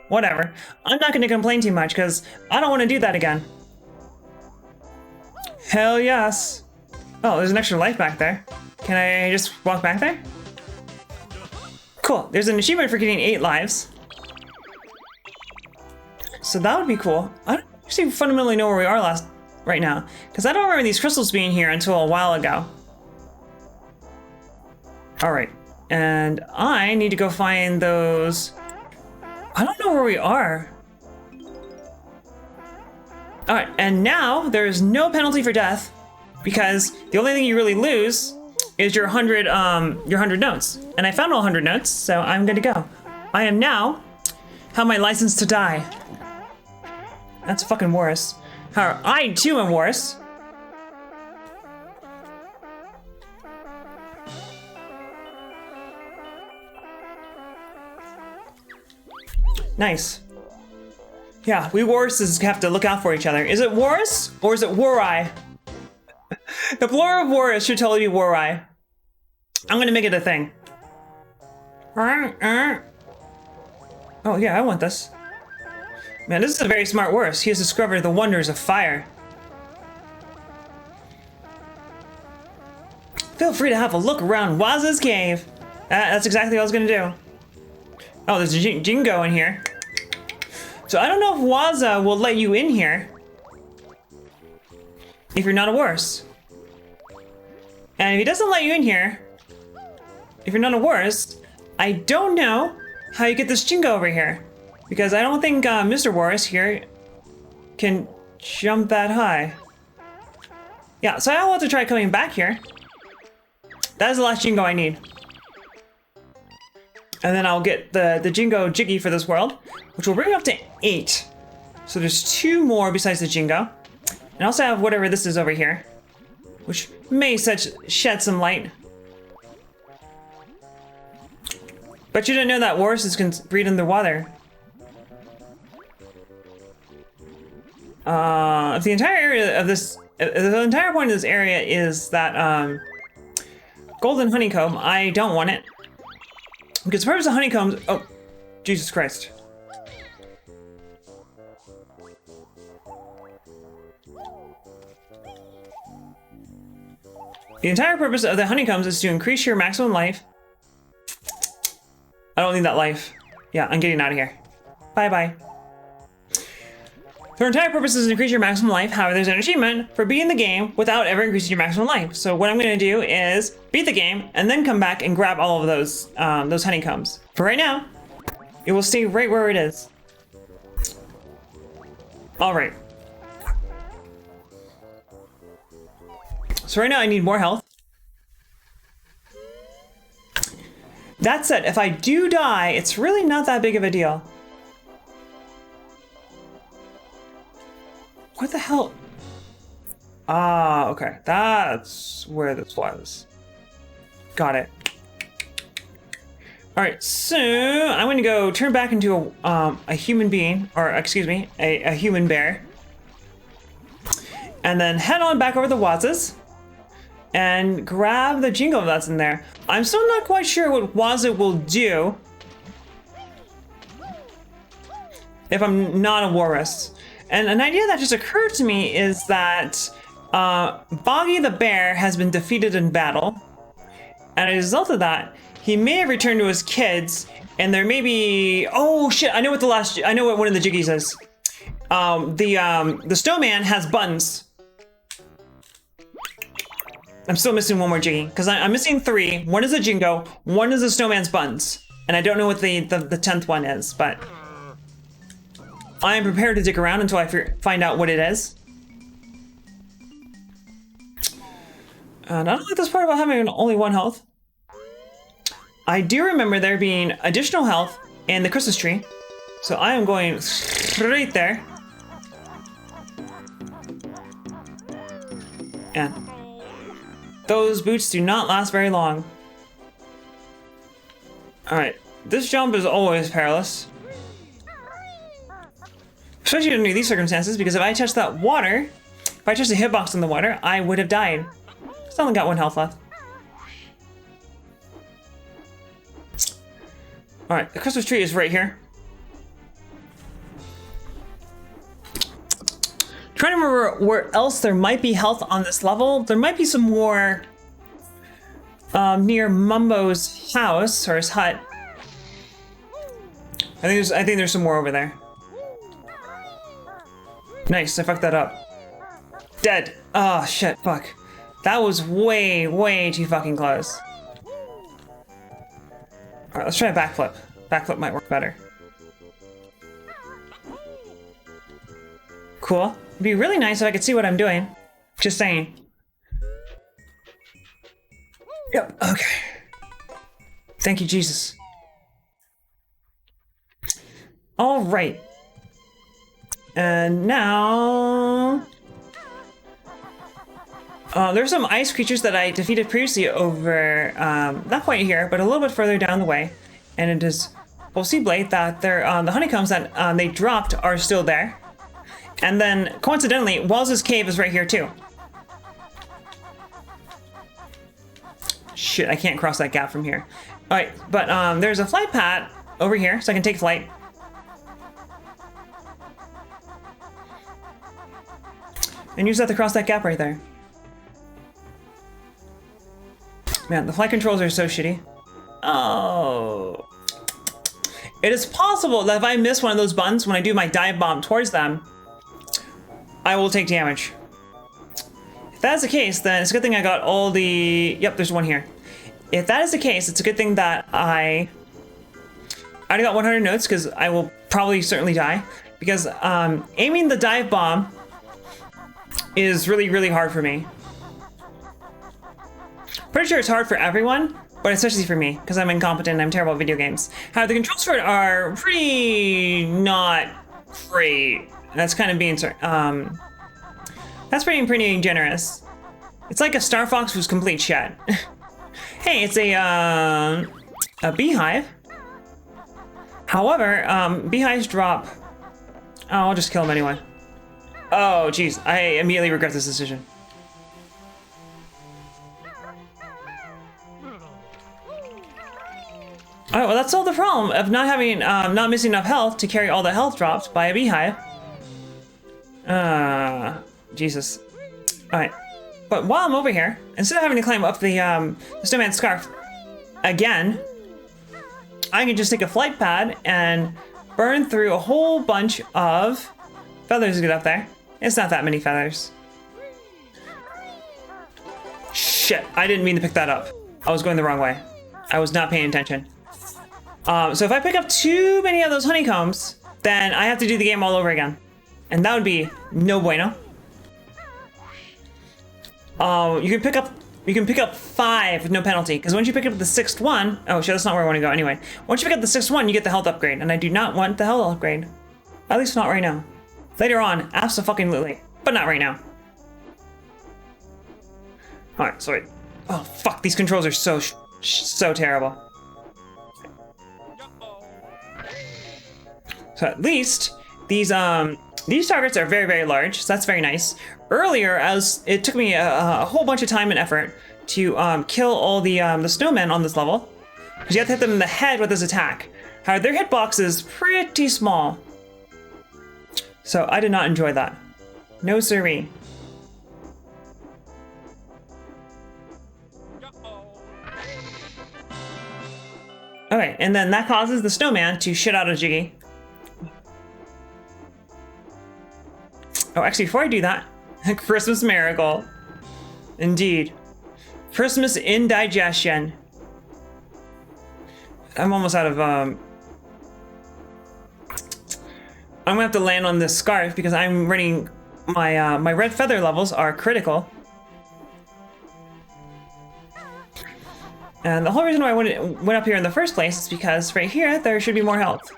Whatever. I'm not gonna complain too much, because I don't want to do that again. Hell yes. Oh, there's an extra life back there. Can I just walk back there? Cool. There's an achievement for getting 8 lives. So that would be cool. I don't actually fundamentally know where we are right now, because I don't remember these crystals being here until a while ago. Alright. And I need to go find those... I don't know where we are. Alright, and now there is no penalty for death, because the only thing you really lose is your 100 notes. And I found all 100 notes, so I'm good to go. I am now have my license to die. That's fucking worse. However, I too am worse. Nice. Yeah, we Warriors have to look out for each other. Is it Warris or is it Warai? The plural of Warris should totally be Warai. I'm gonna make it a thing. Oh yeah, I want this. Man, this is a very smart Warris. He has discovered the wonders of fire. Feel free to have a look around Waz's cave. That's exactly what I was gonna do. Oh, there's a Jingo in here. So I don't know if Waza will let you in here if you're not a Warris. And if he doesn't let you in here, if you're not a Warris, I don't know how you get this Jingo over here. Because I don't think Mr. Warris here can jump that high. Yeah, so I'll have to try coming back here. That is the last Jingo I need. And then I'll get the Jingo Jiggy for this world, which will bring it up to 8. So there's 2 more besides the Jingo. And I also have whatever this is over here, which may shed some light. But you didn't know that Warriors can breathe in the water. If the entire area of this, the entire point of this area is that golden honeycomb, I don't want it. Because the purpose of honeycombs, oh, Jesus Christ. The entire purpose of the honeycombs is to increase your maximum life. I don't need that life. Yeah, I'm getting out of here. Bye-bye. Their entire purpose is to increase your maximum life. However, there's an achievement for beating the game without ever increasing your maximum life. So what I'm going to do is beat the game and then come back and grab all of those honeycombs. For right now, it will stay right where it is. All right. So right now I need more health. That said, if I do die, it's really not that big of a deal. What the hell? Ah, okay. That's where this was. Got it. Alright, so I'm going to go turn back into a human being, or excuse me, a human bear. And then head on back over the Wazas and grab the Jingo that's in there. I'm still not quite sure what Waza will do if I'm not a walrus. And an idea that just occurred to me is that Boggy the bear has been defeated in battle. And as a result of that, he may have returned to his kids, and there may be... Oh shit, I know what one of the jiggies is. The snowman has buttons. I'm still missing one more jiggy, because I'm missing 3. One is a jingo, one is a snowman's buttons. And I don't know what the 10th one is, but... I am prepared to dig around until I find out what it is. And I don't like this part about having only 1 health. I do remember there being additional health in the Christmas tree. So I am going straight there. And those boots do not last very long. Alright, this jump is always perilous. Especially under these circumstances, because if I touched that water, if I touched the hitbox in the water, I would have died. Still only got 1 health left. Alright, the Christmas tree is right here. Trying to remember where else there might be health on this level. There might be some more near Mumbo's house, or his hut. I think there's some more over there. Nice, I fucked that up. Dead. Oh shit, fuck. That was way, way too fucking close. Alright, let's try a backflip. Backflip might work better. Cool. It'd be really nice if I could see what I'm doing. Just saying. Yep, okay. Thank you, Jesus. Alright. And now... there's some ice creatures that I defeated previously over that point here, but a little bit further down the way. And it is Sea Blade that the honeycombs that they dropped are still there. And then, coincidentally, Wells's cave is right here too. Shit, I can't cross that gap from here. Alright, but there's a flight pad over here, so I can take flight. And use that to cross that gap right there. Man, the flight controls are so shitty. Oh. It is possible that if I miss one of those buttons when I do my dive bomb towards them, I will take damage. If that's the case, then it's a good thing I got all the... Yep, there's one here. If that is the case, it's a good thing that I already got 100 notes, because I will probably certainly die. Because aiming the dive bomb is really, really hard for me. Pretty sure it's hard for everyone, but especially for me, because I'm incompetent and I'm terrible at video games. However, the controls for it are pretty not great. That's kind of being that's pretty generous. It's like a Star Fox who's complete shit. Hey, it's a beehive. However, beehives drop... Oh, I'll just kill him anyway. Oh, jeez, I immediately regret this decision. Alright, well that's all the problem of not having, not missing enough health to carry all the health drops by a beehive. Jesus. Alright. But while I'm over here, instead of having to climb up the snowman's scarf again, I can just take a flight pad and burn through a whole bunch of feathers to get up there. It's not that many feathers. Shit, I didn't mean to pick that up. I was going the wrong way. I was not paying attention. So if I pick up too many of those honeycombs, then I have to do the game all over again. And that would be no bueno. You can pick up 5 with no penalty, because once you pick up the 6th one, oh shit, that's not where I want to go anyway. Once you pick up the 6th one, you get the health upgrade, and I do not want the health upgrade. At least not right now. Later on, abso-fucking-lutely, but not right now. Alright, sorry. Oh fuck, these controls are so terrible. So at least these targets are very, very large, so that's very nice. Earlier, as it took me a whole bunch of time and effort to kill all the snowmen on this level, because you have to hit them in the head with this attack. However, their hitbox is pretty small. So I did not enjoy that. No siree. Okay, and then that causes the snowman to shit out a Jiggy. Oh, actually, before I do that, Christmas miracle. Indeed. Christmas indigestion. I'm almost out of, I'm gonna have to land on this scarf because I'm running, my red feather levels are critical. And the whole reason why I went up here in the first place is because right here, there should be more health.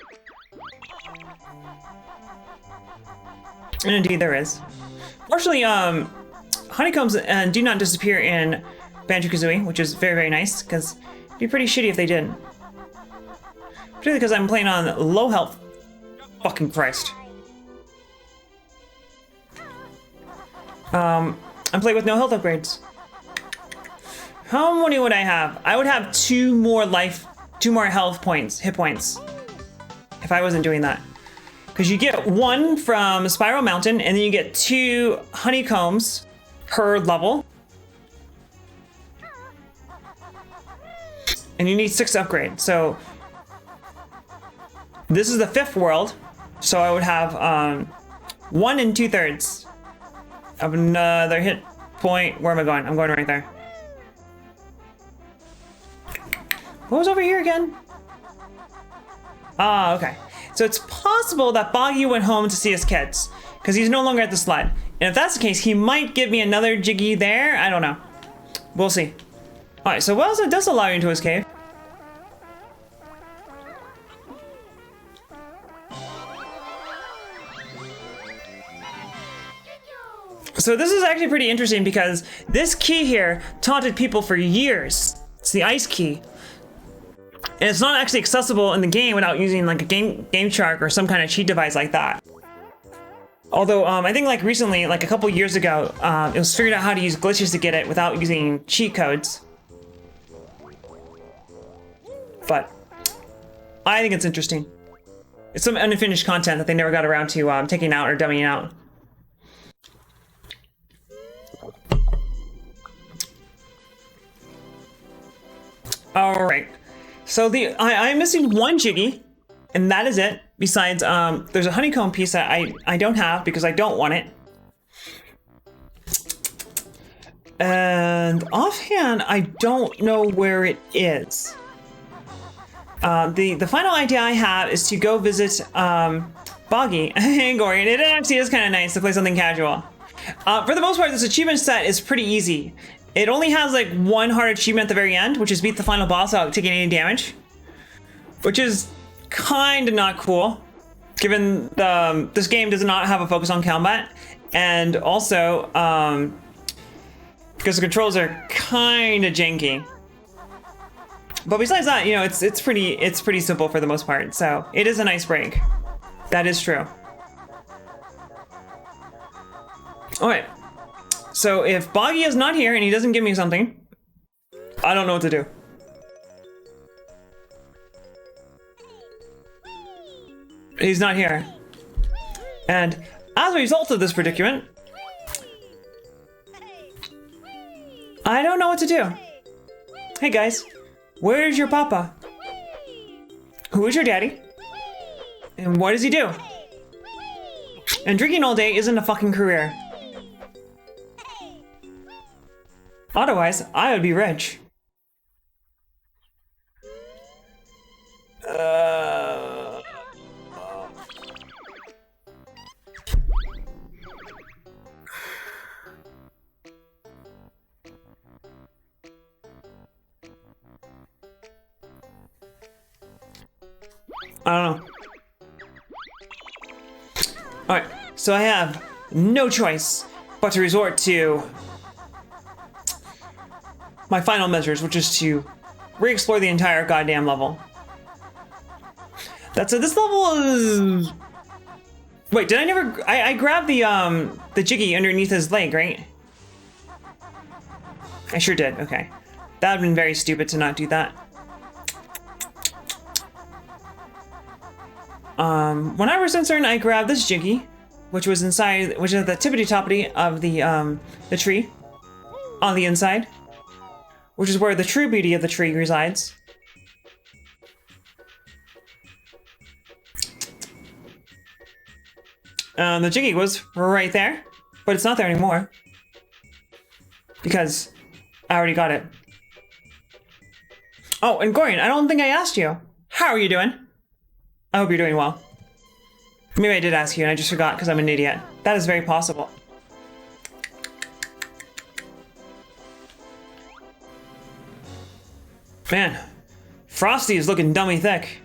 And indeed there is. Fortunately, honeycombs do not disappear in Banjo Kazooie, which is very, very nice, because it'd be pretty shitty if they did. Particularly because I'm playing on low health. Fucking Christ. I'm playing with no health upgrades. How many would I have? I would have 2 more health points, hit points, if I wasn't doing that. Because you get 1 from Spiral Mountain, and then you get 2 honeycombs per level. And you need 6 to upgrade. So this is the 5th world. So I would have 1 2/3 of another hit point. Where am I going? I'm going right there. What was over here again? Ah, okay. So it's possible that Boggy went home to see his kids, because he's no longer at the sled. And if that's the case, he might give me another Jiggy there. I don't know. We'll see. Alright, so what else it does allow you into his cave? So this is actually pretty interesting because this key here taunted people for years. It's the ice key. And it's not actually accessible in the game without using like a game shark or some kind of cheat device like that. Although I think like recently, like a couple years ago, it was figured out how to use glitches to get it without using cheat codes. But I think it's interesting. It's some unfinished content that they never got around to taking out or dumbing out. All right. So I'm missing 1 Jiggy, and that is it. Besides, there's a honeycomb piece that I don't have because I don't want it. And offhand, I don't know where it is. The final idea I have is to go visit Boggy and Gory, and it actually is kind of nice to play something casual. For the most part, this achievement set is pretty easy. It only has like 1 hard achievement at the very end, which is beat the final boss without taking any damage. Which is kind of not cool, given this game does not have a focus on combat. And also, because the controls are kind of janky. But besides that, you know, it's pretty simple for the most part. So it is a nice break. That is true. All right. So if Boggy is not here and he doesn't give me something, I don't know what to do. He's not here. And as a result of this predicament, I don't know what to do. Hey guys, where's your papa? Who is your daddy? And what does he do? And drinking all day isn't a fucking career. Otherwise, I would be rich. I don't know. Alright, so I have no choice but to resort to my final measures, which is to re-explore the entire goddamn level. That's it. This level is... Wait, did I never... I grabbed the Jiggy underneath his leg, right? I sure did, okay. That would have been very stupid to not do that. When I was uncertain, I grabbed this Jiggy, which was inside, which is at the tippity-toppity of the tree, on the inside, which is where the true beauty of the tree resides. The Jiggy was right there, but it's not there anymore because I already got it. Oh, and Gorian, I don't think I asked you. How are you doing? I hope you're doing well. Maybe I did ask you and I just forgot because I'm an idiot. That is very possible. Man, Frosty is looking dummy thick.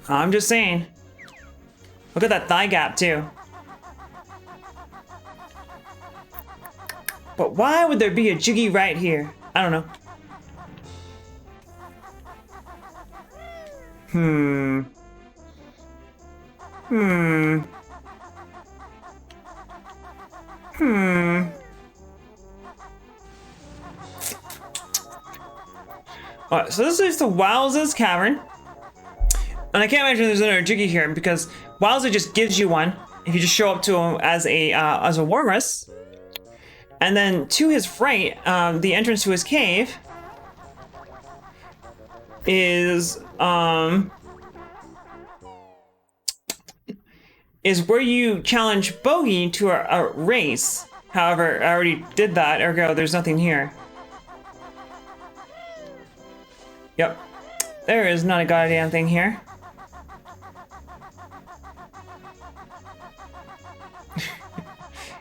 I'm just saying. Look at that thigh gap too. But why would there be a Jiggy right here? I don't know. Alright, so this is the Wowza's Cavern. And I can't imagine there's another Jiggy here because Wowza just gives you one if you just show up to him as a Walrus. And then to his right, the entrance to his cave is where you challenge Bogey to a race. However, I already did that, ergo there's nothing here. Yep. There is not a goddamn thing here.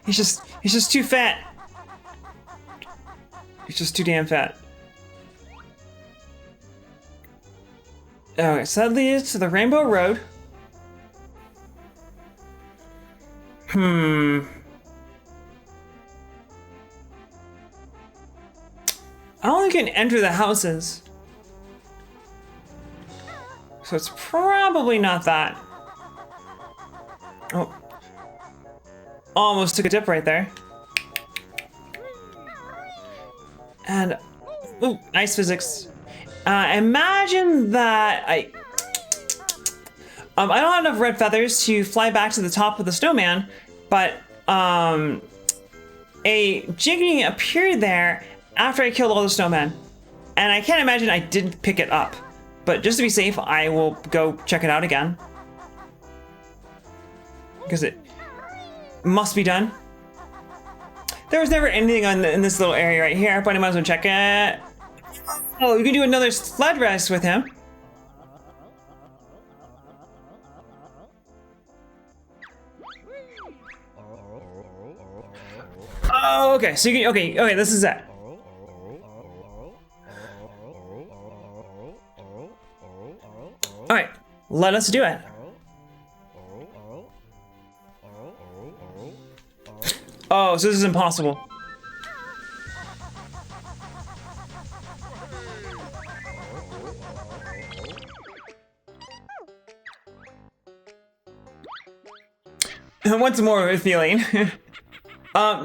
He's just too fat. He's just too damn fat. Okay, so that leads to the Rainbow Road. I don't think you can enter the houses. So it's probably not that. Oh. Almost took a dip right there. And, ooh, nice physics. Imagine that I don't have enough red feathers to fly back to the top of the snowman, but a Jiggy appeared there after I killed all the snowmen. And I can't imagine I didn't pick it up. But just to be safe, I will go check it out again. Because it must be done. There was never anything in this little area right here, but I might as well check it. Oh, you can do another sled race with him. Oh, okay. So you can, okay, this is it. All right, let us do it. Oh, so this is impossible. What's more of a feeling?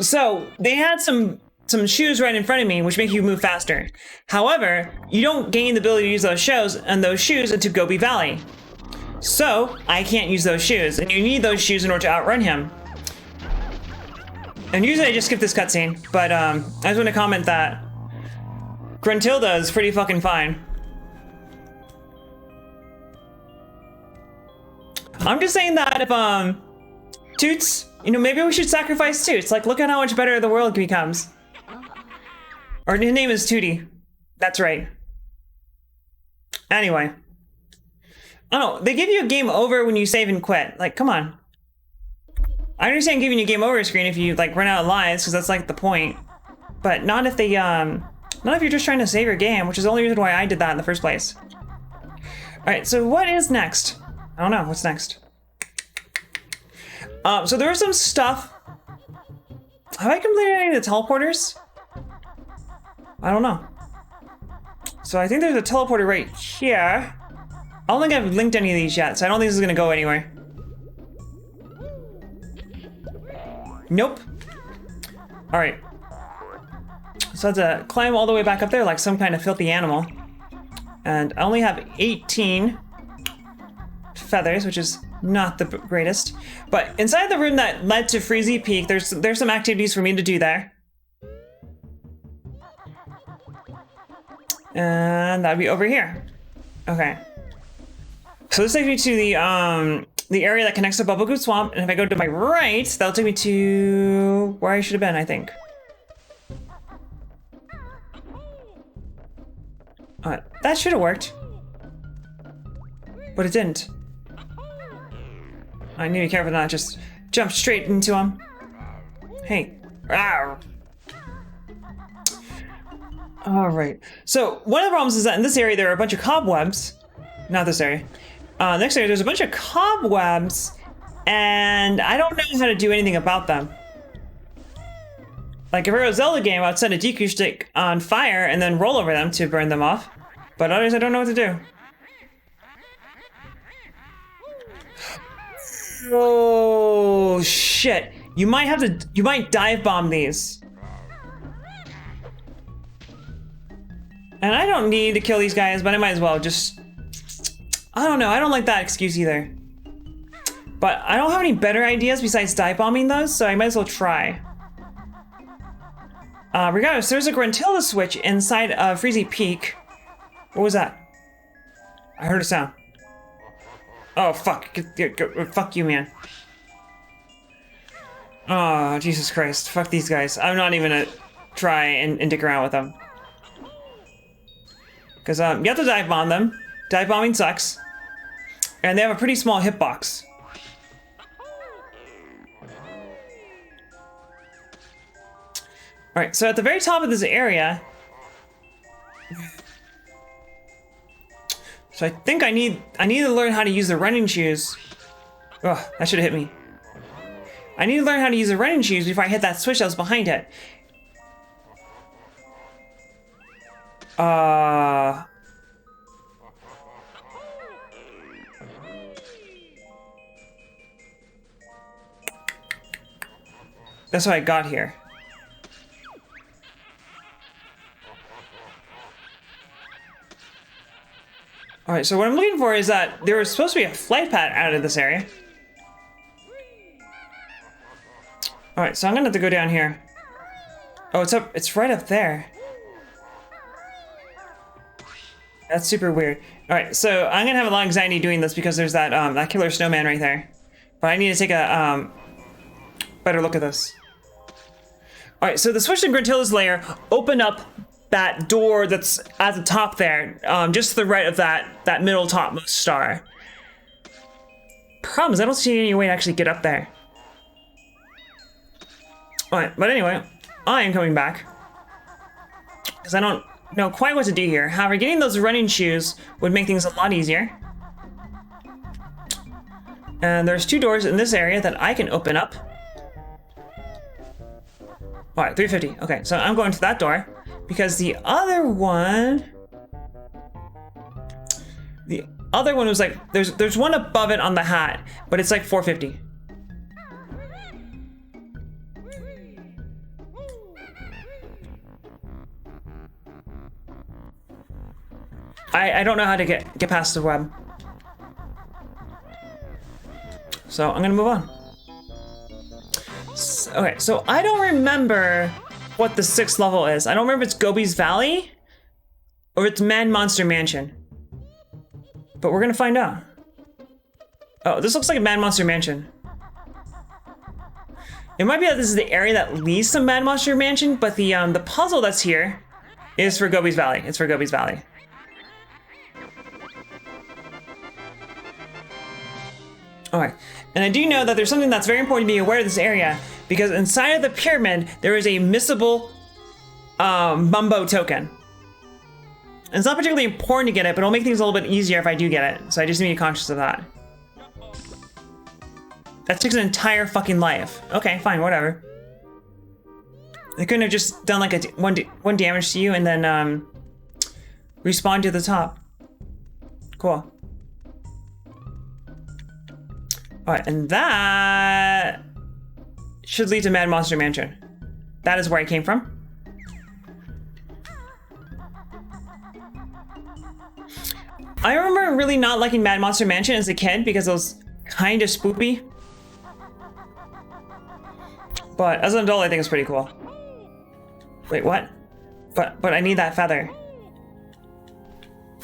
So they had some shoes right in front of me, which make you move faster. However, you don't gain the ability to use those shoes into Gobi Valley. So I can't use those shoes, and you need those shoes in order to outrun him. And usually I just skip this cutscene, but I just want to comment that Gruntilda is pretty fucking fine. I'm just saying that if Toots, you know, maybe we should sacrifice Toots. Like, look at how much better the world becomes. Or his name is Tootie. That's right. Anyway. I don't know, they give you a game over when you save and quit. Like, come on. I understand giving you a game over screen if you like run out of lives, because that's like the point. But not if they not if you're just trying to save your game, which is the only reason why I did that in the first place. Alright, so what is next? I don't know, what's next? So there was some stuff. Have I completed any of the teleporters? I don't know. So I think there's a teleporter right here. I don't think I've linked any of these yet, so I don't think this is gonna go anywhere. Nope. Alright. So I have to climb all the way back up there like some kind of filthy animal. And I only have 18 feathers, which is not the greatest. But inside the room that led to Freezy Peak, there's some activities for me to do there. And that'd be over here. Okay. So this takes me to the area that connects to Bubblegoo Swamp, and if I go to my right, that'll take me to where I should have been, I think. That should have worked. But it didn't. I need to be careful not just jump straight into him. Hey. Rawr. Alright. So, one of the problems is that in this area there are a bunch of cobwebs. Not this area. Next area there's a bunch of cobwebs, and I don't know how to do anything about them. Like, if it were a Zelda game, I would set a Deku stick on fire and then roll over them to burn them off. But others, I don't know what to do. Oh, shit. You might dive bomb these. And I don't need to kill these guys, but I might as well just... I don't know, I don't like that excuse either. But I don't have any better ideas besides dive bombing those, so I might as well try. Regardless, there's a Gruntilda switch inside of Freezy Peak. What was that? I heard a sound. Oh, fuck. Fuck you, man. Oh, Jesus Christ. Fuck these guys. I'm not even gonna try and dick around with them. Because you have to dive bomb them. Dive bombing sucks. And they have a pretty small hitbox. Alright, so at the very top of this area... So I think I need to learn how to use the running shoes. Ugh, that should have hit me. I need to learn how to use the running shoes before I hit that switch that was behind it. That's what I got here. Alright, so what I'm looking for is that there was supposed to be a flight pad out of this area. Alright, so I'm gonna have to go down here. Oh, it's right up there. That's super weird. Alright, so I'm gonna have a lot of anxiety doing this because there's that killer snowman right there. But I need to take a better look at this. Alright, so the switch in Gruntilda's lair opened up that door that's at the top there, just to the right of that middle topmost star. Problem is, I don't see any way to actually get up there. Alright, but anyway, I am coming back. Because I don't know quite what to do here. However, getting those running shoes would make things a lot easier. And there's 2 doors in this area that I can open up. Alright, 350. Okay, so I'm going to that door. Because the other one was like, there's one above it on the hat, but it's like 450. I don't know how to get past the web. So I'm gonna move on. Okay, so I don't remember what the 6th level is. I don't remember if it's Gobi's Valley or it's Man Monster Mansion. But we're gonna find out. Oh, this looks like a Man Monster Mansion. It might be that this is the area that leads to Man Monster Mansion, but the puzzle that's here is for Gobi's Valley. It's for Gobi's Valley. Alright, and I do know that there's something that's very important to be aware of this area, because inside of the pyramid, there is a missable Mumbo token. And it's not particularly important to get it, but it'll make things a little bit easier if I do get it, so I just need to be conscious of that. That takes an entire fucking life. Okay, fine, whatever. They couldn't have just done like a one damage to you and then respawn to the top. Cool. Alright, and that should lead to Mad Monster Mansion. That is where I came from. I remember really not liking Mad Monster Mansion as a kid because those kind of spoopy. But as an adult, I think it's pretty cool. Wait, what? But I need that feather.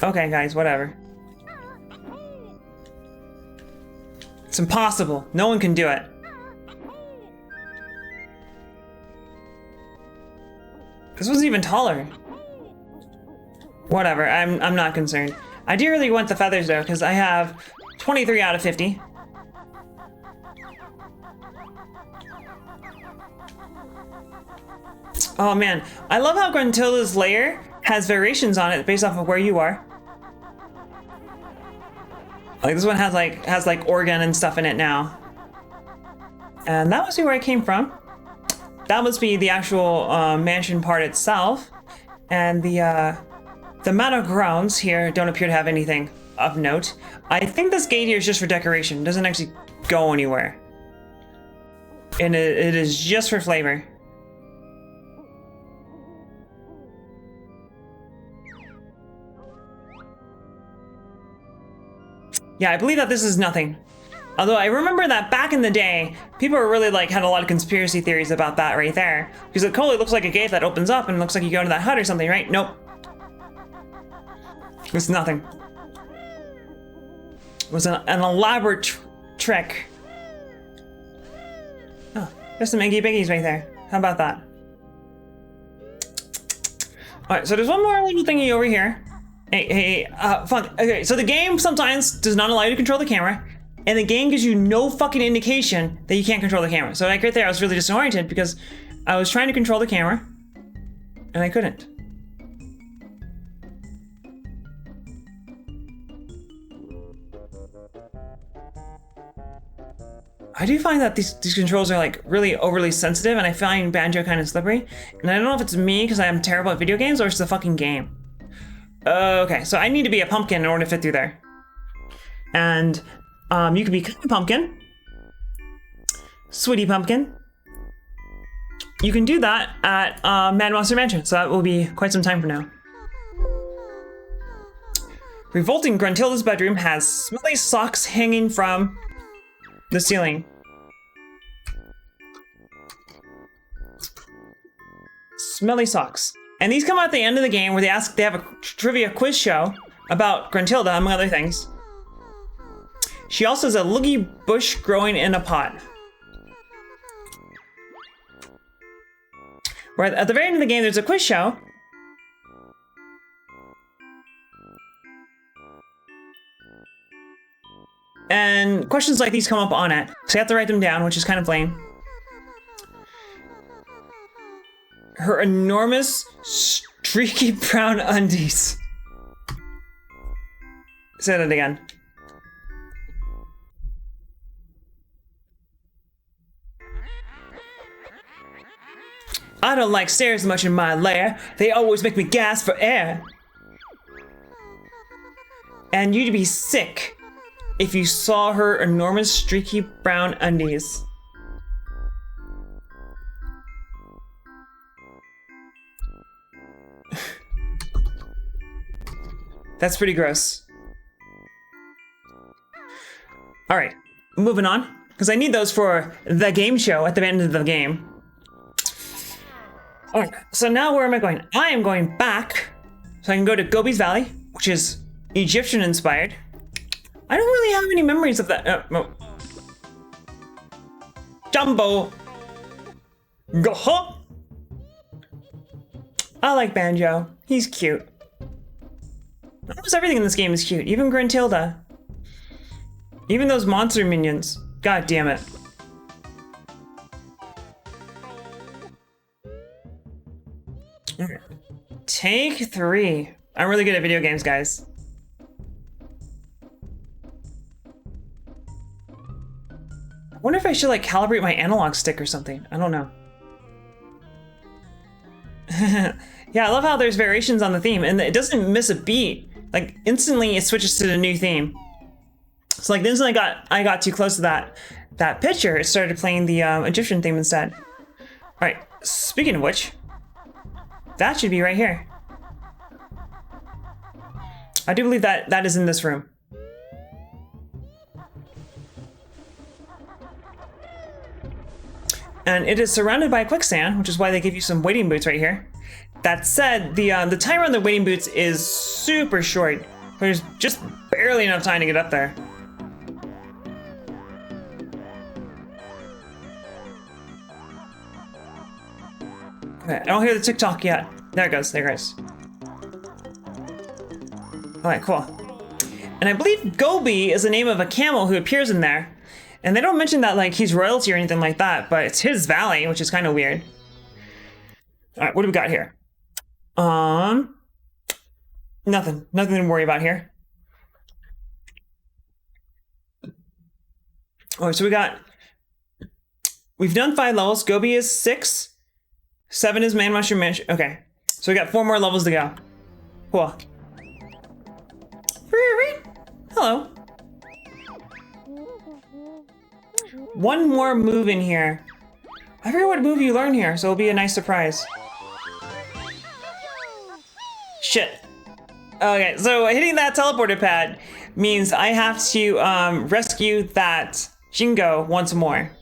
Okay, guys, whatever. It's impossible. No one can do it. This wasn't even taller. Whatever, I'm not concerned. I do really want the feathers though, because I have 23 out of 50. Oh man, I love how Gruntilda's lair has variations on it based off of where you are. Like this one has like organ and stuff in it now. And that must be where I came from. That must be the actual mansion part itself. And the manor grounds here don't appear to have anything of note. I think this gate here is just for decoration. It doesn't actually go anywhere. And it is just for flavor. Yeah, I believe that this is nothing. Although I remember that back in the day, people were really like had a lot of conspiracy theories about that right there. Because it totally looks like a gate that opens up and it looks like you go into that hut or something, right? Nope. It's nothing. It was an elaborate trick. Oh, there's some Iggy Biggies right there. How about that? Alright, so there's one more little thingy over here. Hey, fuck. Okay, so the game sometimes does not allow you to control the camera, and the game gives you no fucking indication that you can't control the camera. So like right there, I was really disoriented because I was trying to control the camera, and I couldn't. I do find that these controls are like really overly sensitive, and I find Banjo kind of slippery. And I don't know if it's me because I am terrible at video games or it's the fucking game. Okay, so I need to be a pumpkin in order to fit through there. And you can be kind of pumpkin. Sweetie pumpkin. You can do that at Mad Monster Mansion, so that will be quite some time from now. Revolting Gruntilda's bedroom has smelly socks hanging from the ceiling. Smelly socks. And these come out at the end of the game where they have a trivia quiz show about Gruntilda, among other things. She also has a loogie bush growing in a pot. Where at the very end of the game, there's a quiz show. And questions like these come up on it. So you have to write them down, which is kind of lame. Her enormous, streaky brown undies. Say that again. I don't like stairs much in my lair. They always make me gasp for air. And you'd be sick if you saw her enormous, streaky brown undies. That's pretty gross. All right, moving on, because I need those for the game show at the end of the game. All right, so now where am I going? I am going back, so I can go to Gobi's Valley, which is Egyptian inspired. I don't really have any memories of that. No. Jumbo. Go-ho. I like Banjo. He's cute. Almost everything in this game is cute, even Gruntilda. Even those monster minions. God damn it. Take 3. I'm really good at video games, guys. I wonder if I should like calibrate my analog stick or something. I don't know. Yeah, I love how there's variations on the theme and it doesn't miss a beat. Like instantly it switches to the new theme. So like the instant I got too close to that picture, it started playing the Egyptian theme instead. All right, speaking of which, that should be right here. I do believe that is in this room. and it is surrounded by quicksand, which is why they give you some wading boots right here. That said, the timer on the wading boots is super short. There's just barely enough time to get up there. Okay, I don't hear the tick-tock yet. There it goes, there it goes. Alright, cool. And I believe Gobi is the name of a camel who appears in there. And they don't mention that like he's royalty or anything like that, but it's his valley, which is kind of weird. Alright, what do we got here? Nothing to worry about here. Alright, so we've done 5 levels. Gobi is 6. 7 is Man Mushroom Mansion. Okay, so we got 4 more levels to go. Cool. Hello. One more move in here. I forget what move you learn here, so it'll be a nice surprise. Shit. Okay, so hitting that teleporter pad means I have to rescue that Jingo once more.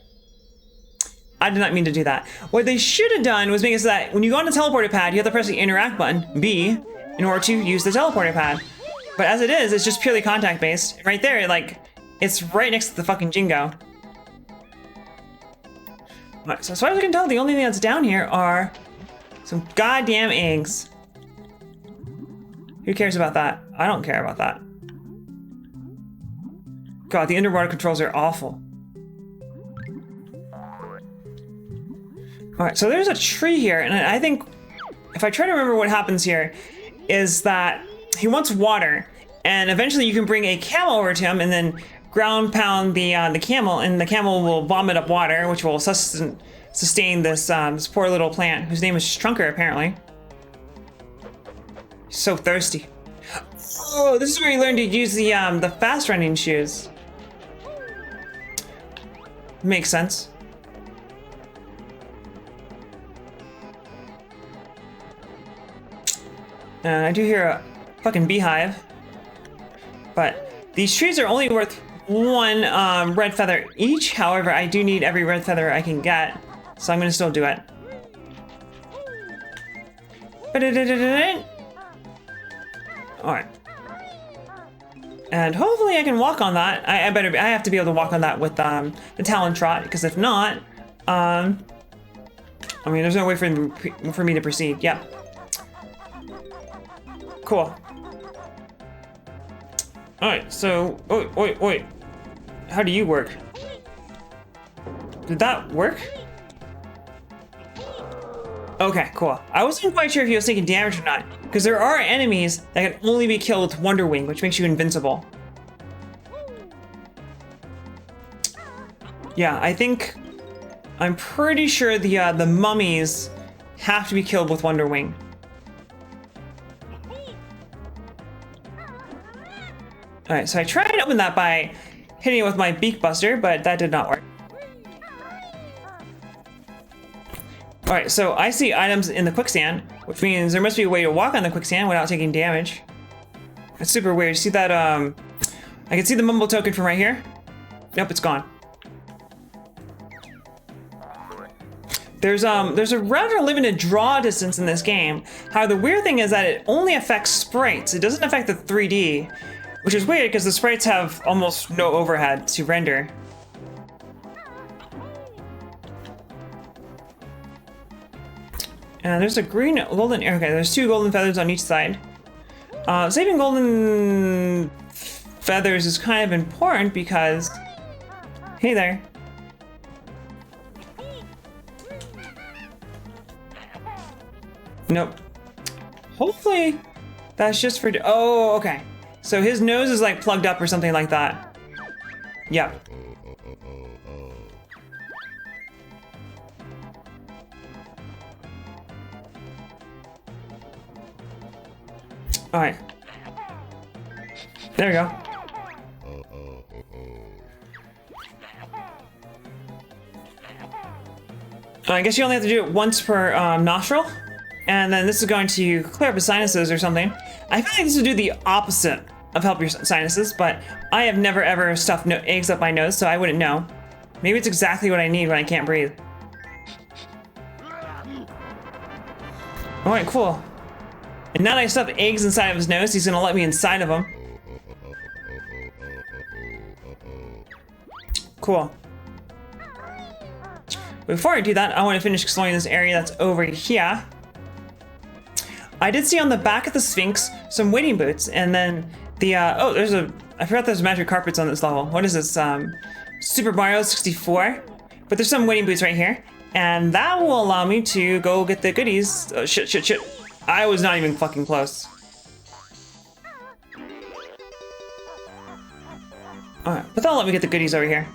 I did not mean to do that. What they should have done was make it so that when you go on the teleporter pad, you have to press the interact button, B, in order to use the teleporter pad. But as it is, it's just purely contact based. Right there, like, it's right next to the fucking Jingo. Right, so as far as I can tell, the only thing that's down here are some goddamn eggs. Who cares about that? I don't care about that. God, the underwater controls are awful. Alright, so there's a tree here, and I think, if I try to remember what happens here, is that he wants water, and eventually you can bring a camel over to him, and then ground pound the camel, and the camel will vomit up water, which will sustain this, this poor little plant, whose name is Trunker, apparently. He's so thirsty. Oh, this is where you learn to use the fast running shoes. Makes sense. And I do hear a fucking beehive. But these trees are only worth 1 red feather each. However, I do need every red feather I can get. So I'm gonna still do it. Alright. And hopefully I can walk on that. I have to be able to walk on that with the Talon Trot, because if not, I mean, there's no way for me to proceed. Yeah. Cool. Alright, so... Wait. How do you work? Did that work? Okay, cool. I wasn't quite sure if he was taking damage or not, because there are enemies that can only be killed with Wonder Wing, which makes you invincible. Yeah, I'm pretty sure the mummies have to be killed with Wonder Wing. Alright, so I tried to open that by hitting it with my Beak Buster, but that did not work. Alright, so I see items in the quicksand, which means there must be a way to walk on the quicksand without taking damage. That's super weird. See that, I can see the mumble token from right here. Nope, it's gone. There's a rather limited draw distance in this game. However, the weird thing is that it only affects sprites. It doesn't affect the 3D, which is weird because the sprites have almost no overhead to render. And there's a green golden, okay, there's 2 golden feathers on each side. Saving golden feathers is kind of important because, hey there. Nope. Hopefully that's just for, oh, okay. So his nose is like plugged up or something like that. Yep. Alright. There we go. I guess you only have to do it once per nostril. And then this is going to clear up his sinuses or something. I feel like this would do the opposite of help your sinuses, but I have never ever stuffed eggs up my nose, so I wouldn't know. Maybe it's exactly what I need when I can't breathe. Alright, cool. And now that I stuff eggs inside of his nose, he's gonna let me inside of him. Cool. Before I do that, I want to finish exploring this area that's over here. I did see on the back of the Sphinx some waiting boots, and then the, oh, I forgot there's magic carpets on this level. What is this, Super Mario 64? But there's some waiting boots right here, and that will allow me to go get the goodies. Oh, shit. I was not even fucking close. Alright, but that'll let me get the goodies over here.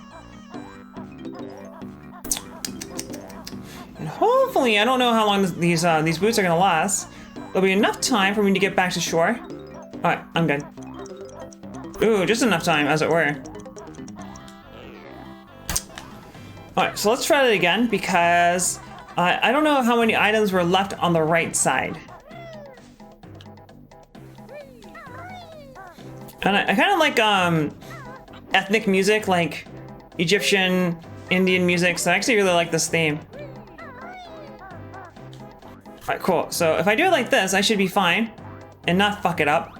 And hopefully, I don't know how long these boots are gonna last. There'll be enough time for me to get back to shore. Alright, I'm good. Ooh, just enough time, as it were. Alright, so let's try that again, because I don't know how many items were left on the right side. And I kind of like ethnic music, like Egyptian, Indian music, so I actually really like this theme. Alright, cool. So if I do it like this, I should be fine and not fuck it up.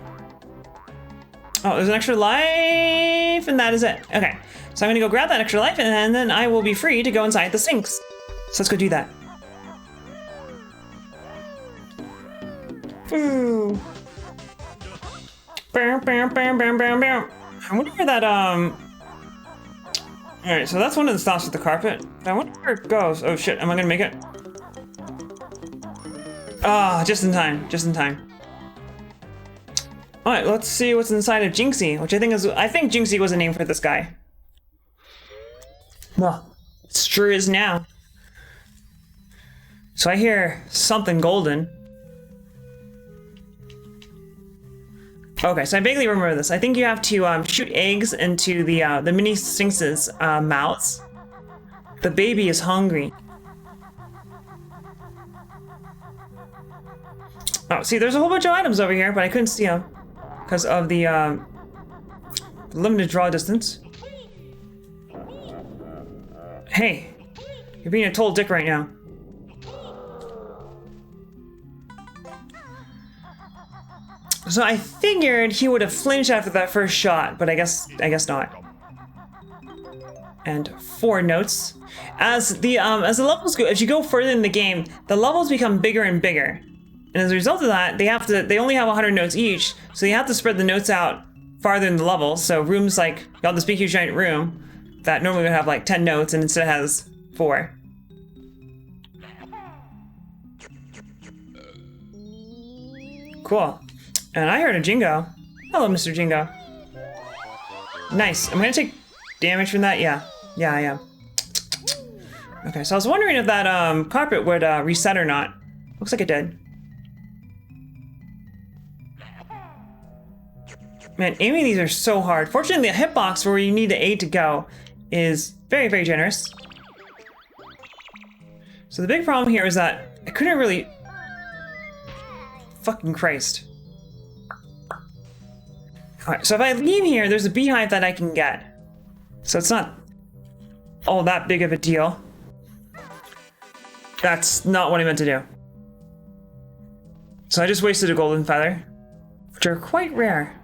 Oh, there's an extra life, and that is it. Okay, so I'm gonna go grab that extra life, and then I will be free to go inside the Sphinx. So let's go do that. Ooh. Bam, bam, bam, bam, bam, bam. I wonder where that, Alright, so that's one of the stops with the carpet. I wonder where it goes. Oh shit, am I gonna make it? Ah, just in time, just in time. Alright, let's see what's inside of Jinxie, which I think Jinxie was a name for this guy. Well, it sure is now. So I hear something golden. Okay, so I vaguely remember this. I think you have to shoot eggs into the mini Sphinx's mouths. The baby is hungry. Oh, see, there's a whole bunch of items over here, but I couldn't see them because of the limited draw distance. Hey, you're being a total dick right now. So I figured he would have flinched after that first shot, but I guess not. And 4 notes. As the levels go, as you go further in the game, the levels become bigger and bigger. And as a result of that, they only have 100 notes each, so you have to spread the notes out farther in the level. So rooms like, you got this big huge giant room that normally would have like 10 notes and instead has 4. Cool. And I heard a Jingo. Hello, Mr. Jingo. Nice. I'm gonna take damage from that. Yeah, I am. Okay, so I was wondering if that carpet would reset or not. Looks like it did. Man, aiming these are so hard. Fortunately, the hitbox where you need the aid to go is very, very generous. So the big problem here is that I couldn't really... Fucking Christ. Alright, so if I leave here, there's a beehive that I can get. So it's not all that big of a deal. That's not what I meant to do. So I just wasted a golden feather, which are quite rare.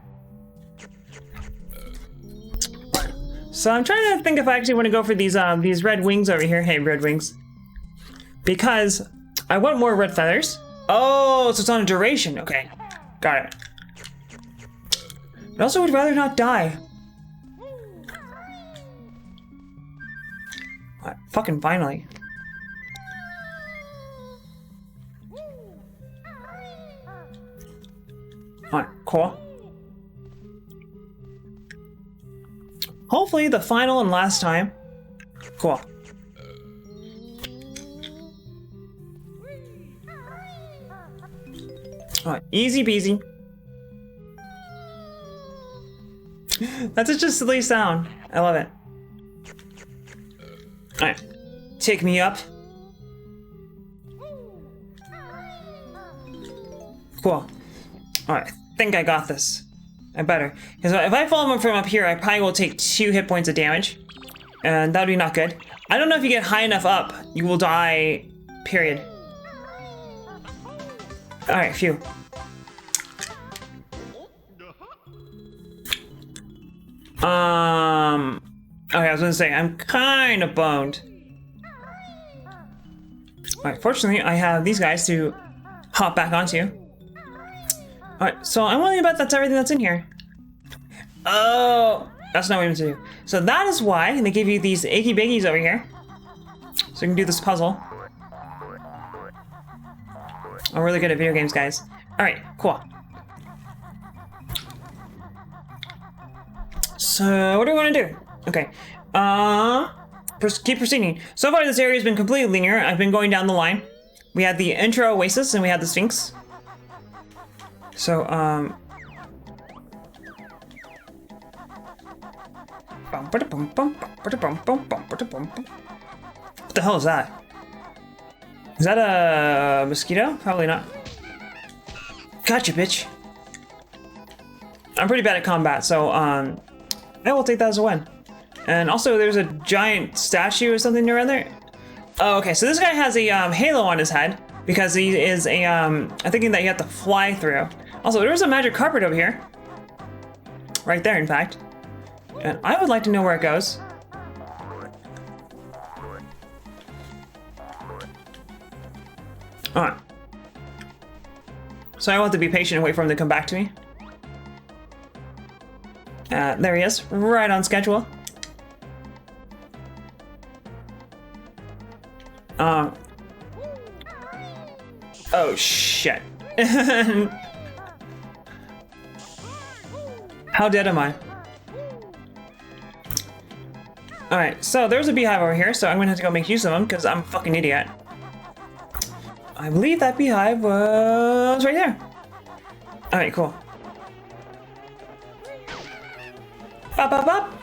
So I'm trying to think if I actually want to go for these red wings over here. Hey, red wings. Because I want more red feathers. Oh, so it's on a duration. Okay, got it. But also would rather not die. What? Fucking finally. Alright, cool. Hopefully the final and last time. Cool. Alright, easy peasy. That's such a silly sound. I love it. Alright. Take me up. Cool. Alright, I think I got this. I better. Because if I fall from up here, I probably will take 2 hit points of damage. And that would be not good. I don't know if you get high enough up, you will die, period. All right, phew. Okay, I was gonna say, I'm kind of boned. Alright, fortunately, I have these guys to hop back onto. Alright, so I'm willing to bet that's everything that's in here. Oh, that's not what I meant to do. So that is why they give you these achy baggies over here. So you can do this puzzle. I'm really good at video games, guys. Alright, cool. So, what do we want to do? Okay. Keep proceeding. So far, this area has been completely linear. I've been going down the line. We had the intro oasis and we had the Sphinx. So, what the hell is that? Is that a mosquito? Probably not. Gotcha, bitch. I'm pretty bad at combat, so, I will take that as a win. And also, there's a giant statue or something around there. Oh, okay, so this guy has a halo on his head because he is a I'm thinking that you have to fly through. Also, there's a magic carpet over here. Right there, in fact. And I would like to know where it goes. Alright. So I will have to be patient and wait for him to come back to me. There he is, right on schedule. Oh shit. How dead am I? Alright, so there's a beehive over here, so I'm gonna have to go make use of them because I'm a fucking idiot. I believe that beehive was right there. Alright, cool. Bop, bop, bop.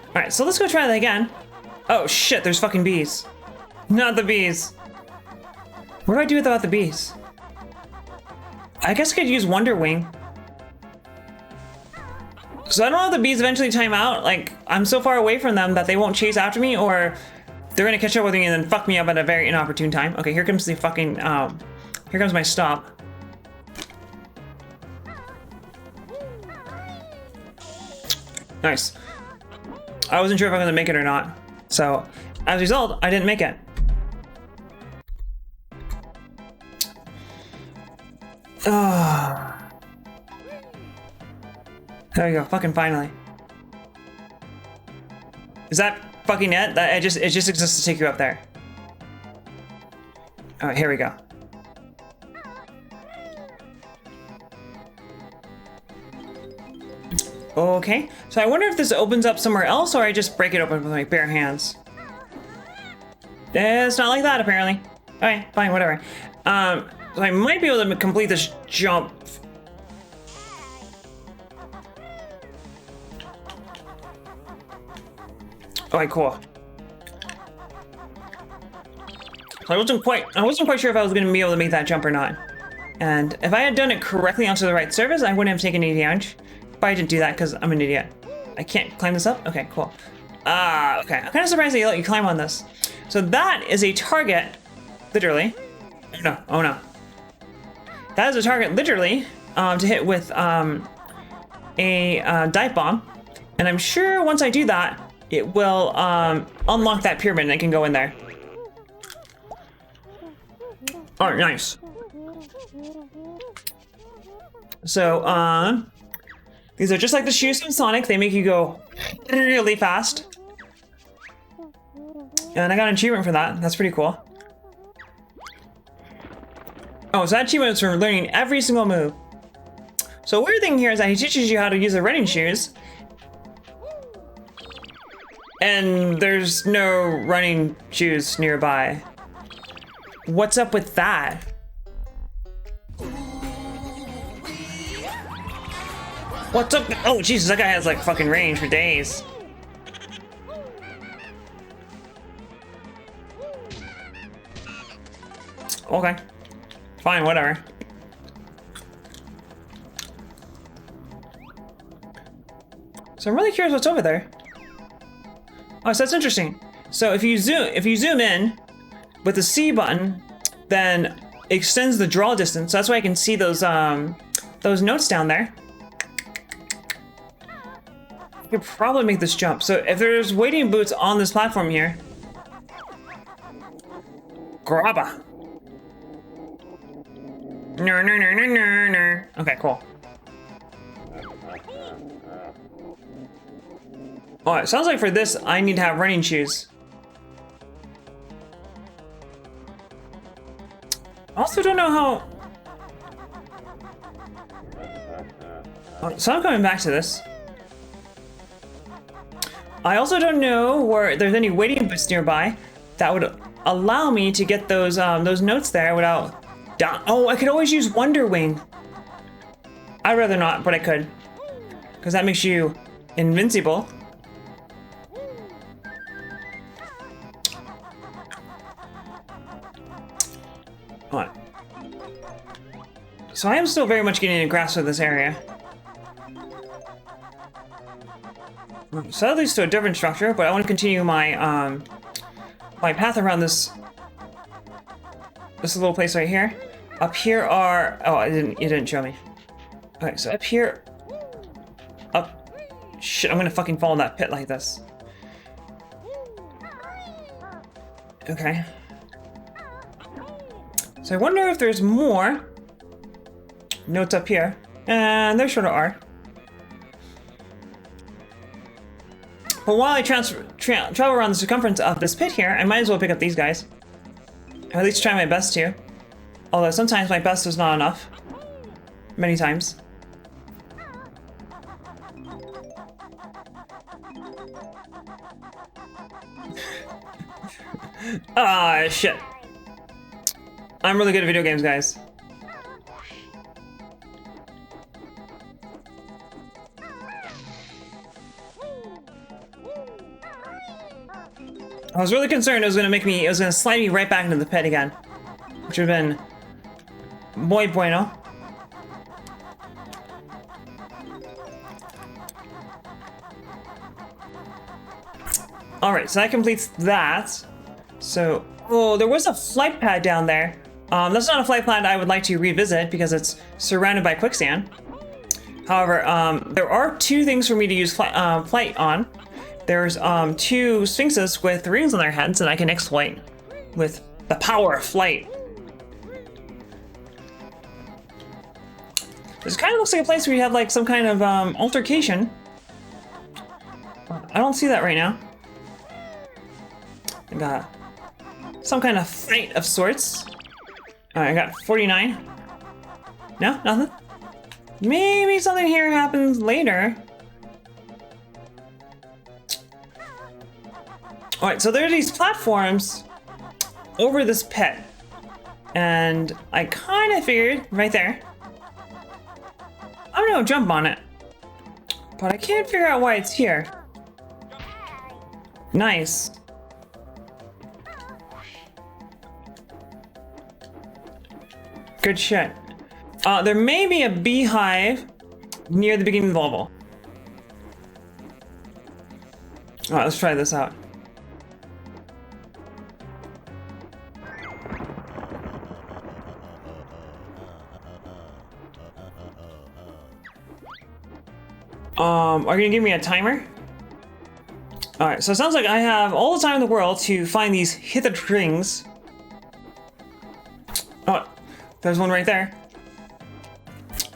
Alright, so let's go try that again. Oh shit, there's fucking bees. Not the bees. What do I do without the bees? I guess I could use Wonder Wing. So I don't know if the bees eventually time out. Like, I'm so far away from them that they won't chase after me, or they're gonna catch up with me and then fuck me up at a very inopportune time. Okay, here comes the fucking, here comes my stop. Nice. I wasn't sure if I was gonna make it or not. So, as a result, I didn't make it. There we go, fucking finally. Is that fucking it? That it just exists to take you up there. Alright, here we go. Okay, so I wonder if this opens up somewhere else or I just break it open with my bare hands. It's not like that, apparently. Okay, fine, whatever. So I might be able to complete this jump. Alright, cool. So I wasn't quite sure if I was going to be able to make that jump or not. And if I had done it correctly onto the right surface, I wouldn't have taken any damage. But I didn't do that because I'm an idiot. I can't climb this up? Okay, cool. Okay. I'm kind of surprised they let you climb on this. So that is a target, literally. No, oh no. That is a target, literally, to hit with a dive bomb. And I'm sure once I do that, it will unlock that pyramid and I can go in there. Alright, nice. So, these are just like the shoes from Sonic. They make you go really fast. And I got an achievement for that. That's pretty cool. Oh, so that achievement is for learning every single move. So a weird thing here is that he teaches you how to use the running shoes. And there's no running shoes nearby. What's up with that? What's up? Oh, Jesus, that guy has like fucking range for days. Okay. Fine, whatever. So I'm really curious what's over there. Oh, so that's interesting. So if you zoom in with the C button, then extends the draw distance. So that's why I can see those notes down there. I could probably make this jump. So if there's waiting boots on this platform here, grabba. No. Okay, cool. Alright, sounds like for this, I need to have running shoes. Also don't know how... So I'm coming back to this. I also don't know where there's any waiting booths nearby that would allow me to get those notes there without... Oh, I could always use Wonder Wing. I'd rather not, but I could. Because that makes you invincible. Hold on. So I am still very much getting a grasp of this area. So that leads to a different structure, but I want to continue my my path around this little place right here. Up here are... Oh, it didn't show me. Okay, so up here... Shit, I'm gonna fucking fall in that pit like this. Okay. So I wonder if there's more notes up here. And there sort of are. But while I travel around the circumference of this pit here, I might as well pick up these guys. Or at least try my best to. Although sometimes my best is not enough. Many times. Ah, shit. I'm really good at video games, guys. I was really concerned it was gonna slide me right back into the pit again. Which would have been muy bueno. Alright, so that completes that. So, oh, there was a flight pad down there. That's not a flight pad I would like to revisit because it's surrounded by quicksand. However, there are two things for me to use flight on. There's two sphinxes with rings on their heads that I can exploit with the power of flight. This kind of looks like a place where you have like some kind of altercation. I don't see that right now. I got some kind of fight of sorts. Alright, I got 49. No, nothing. Maybe something here happens later. Alright, so there are these platforms over this pit. And I kind of figured right there. I'm gonna jump on it. But I can't figure out why it's here. Nice. Good shit. There may be a beehive near the beginning of the level. Alright, let's try this out. Are you gonna give me a timer? Alright, so it sounds like I have all the time in the world to find these hidden rings. Oh, there's one right there.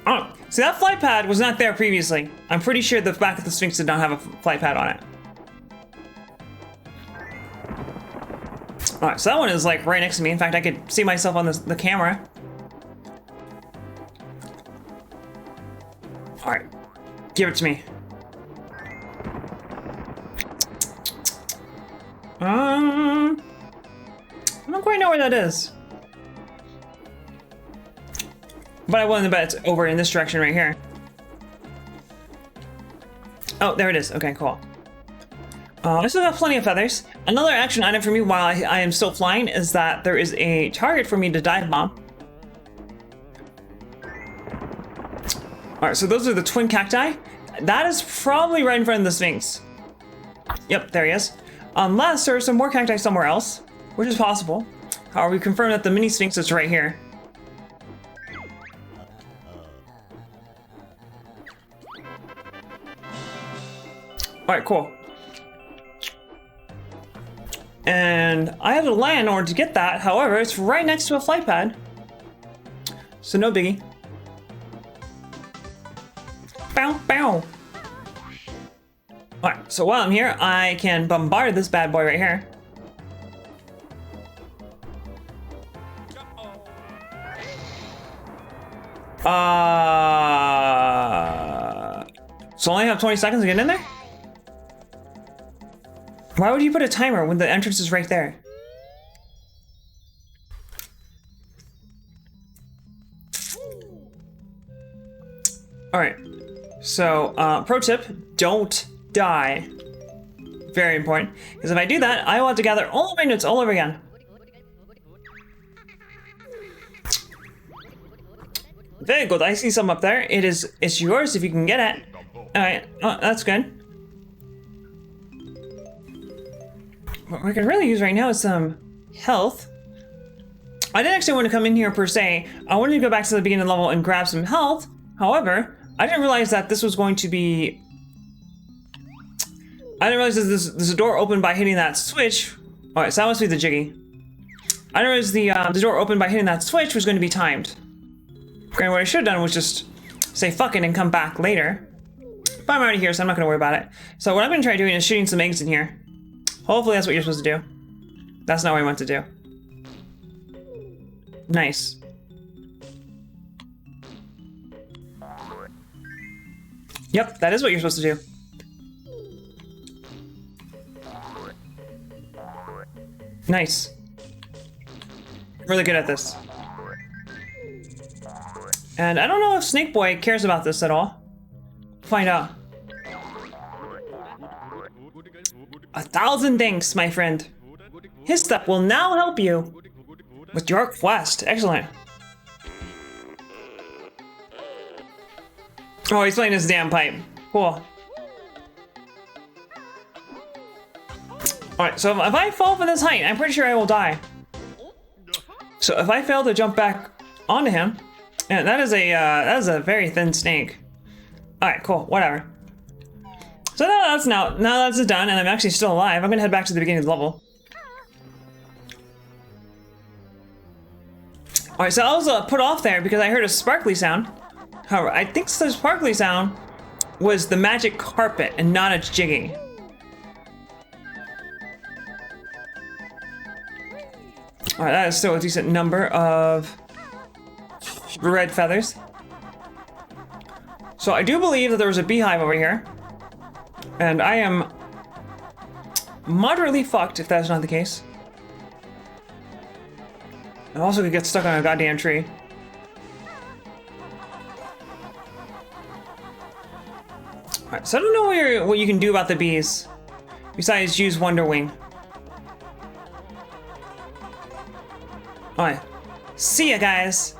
Oh, see that flight pad was not there previously. I'm pretty sure the back of the Sphinx did not have a flight pad on it. Alright, so that one is like right next to me. In fact, I could see myself on the camera. Alright, give it to me. I don't quite know where that is. But I willing to bet it's over in this direction right here. Oh, there it is. Okay, cool. I still have plenty of feathers. Another action item for me while I am still flying is that there is a target for me to dive bomb. Alright, so those are the twin cacti. That is probably right in front of the Sphinx. Yep, there he is. Unless there are some more cacti somewhere else, which is possible. However, we confirmed that the mini Sphinx is right here. Alright, cool. And I have to land in order to get that. However, it's right next to a flight pad. So no biggie. Bow, bow. Alright, so while I'm here, I can bombard this bad boy right here. So I only have 20 seconds to get in there? Why would you put a timer when the entrance is right there? Alright, so pro tip, don't die. Very important, because if I do that, I will have to gather all of my notes all over again. Very good, I see some up there. It's yours if you can get it. Alright, oh, that's good. What I could really use right now is some health. I didn't actually want to come in here per se. I wanted to go back to the beginning of the level and grab some health. However, I didn't realize that this was going to be... I didn't realize that this door opened by hitting that switch. Alright, so that must be the jiggy. I didn't realize the door opened by hitting that switch was going to be timed. Granted, what I should have done was just say fuck it and come back later. But I'm already here, so I'm not going to worry about it. So what I'm going to try doing is shooting some eggs in here. Hopefully that's what you're supposed to do. That's not what I want to do. Nice. Yep, that is what you're supposed to do. Nice. Really good at this. And I don't know if Snake Boy cares about this at all. Find out. 1,000 thanks, my friend. His step will now help you with your quest. Excellent. Oh, he's playing his damn pipe. Cool. Alright, so if I fall from this height, I'm pretty sure I will die. So if I fail to jump back onto him, and that is a very thin snake. Alright, cool, whatever. So now that's done, and I'm actually still alive. I'm gonna head back to the beginning of the level. Alright, so I was put off there because I heard a sparkly sound. However, I think the sparkly sound was the magic carpet and not its jiggy. Alright, that is still a decent number of red feathers. So I do believe that there was a beehive over here. And I am moderately fucked if that's not the case. I also could get stuck on a goddamn tree. Alright, so I don't know what you can do about the bees. Besides use Wonder Wing. Alright. See ya, guys!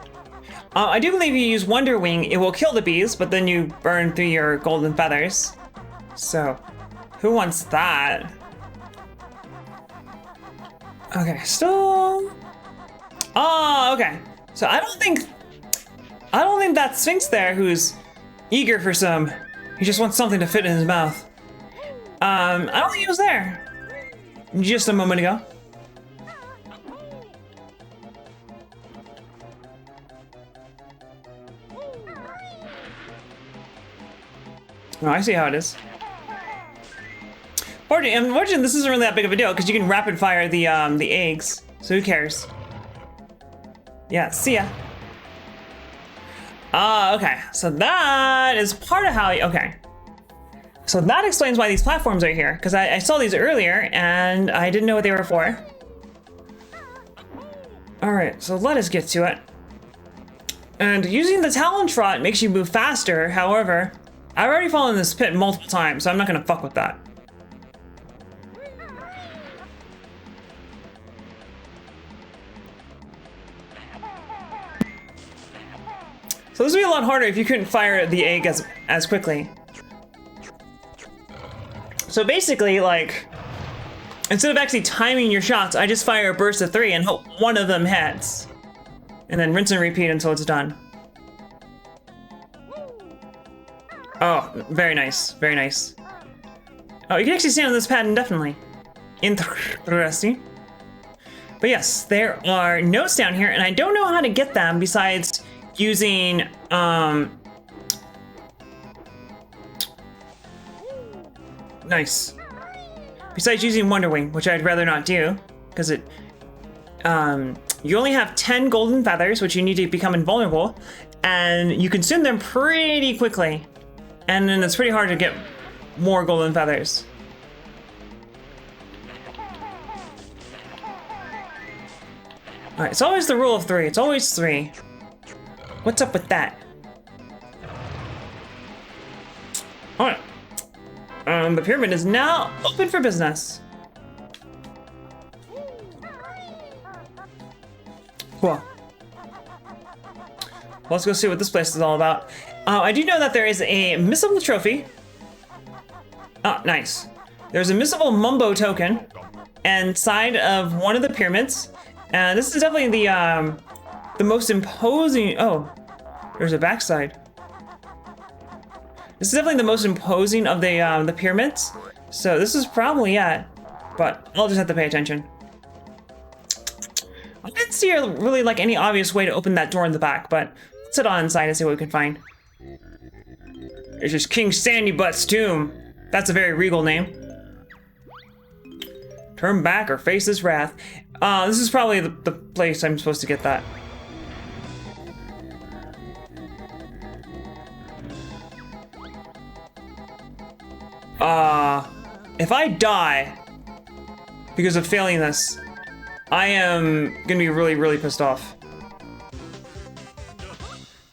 I do believe you use Wonder Wing, it will kill the bees, but then you burn through your golden feathers. So, who wants that? Okay, still... Oh, okay. So I don't think that Sphinx there who's eager for some... He just wants something to fit in his mouth. I don't think he was there. Just a moment ago. Oh, I see how it is. Unfortunately, this isn't really that big of a deal because you can rapid fire the eggs. So who cares? Yeah, see ya. Okay. So that is part of how okay. So that explains why these platforms are here, because I saw these earlier and I didn't know what they were for. Alright, so let us get to it. And using the Talon Trot makes you move faster, however, I've already fallen in this pit multiple times, so I'm not gonna fuck with that. So this would be a lot harder if you couldn't fire the egg as quickly. So basically, like, instead of actually timing your shots, I just fire a burst of 3 and hope one of them hits. And then rinse and repeat until it's done. Oh, very nice, very nice. Oh, you can actually stand on this pad indefinitely. Interesting. But yes, there are notes down here, and I don't know how to get them besides using, nice. Besides using Wonder Wing, which I'd rather not do, because it, you only have 10 golden feathers, which you need to become invulnerable, and you consume them pretty quickly. And then it's pretty hard to get more golden feathers. Alright, it's always the rule of 3. It's always 3. What's up with that? Alright. The pyramid is now open for business. Cool. Let's go see what this place is all about. I do know that there is a missable trophy. Oh, nice. There's a missable Mumbo token inside of one of the pyramids. And this is definitely the most imposing. Oh, there's a backside. This is definitely the most imposing of the pyramids. So this is probably it, but I'll just have to pay attention. I didn't see really like any obvious way to open that door in the back, but let's head on inside and see what we can find. It's just King Sandybutt's tomb. That's a very regal name. Turn back or face his wrath. This is probably the place I'm supposed to get that. If I die because of failing this, I am gonna be really, really pissed off.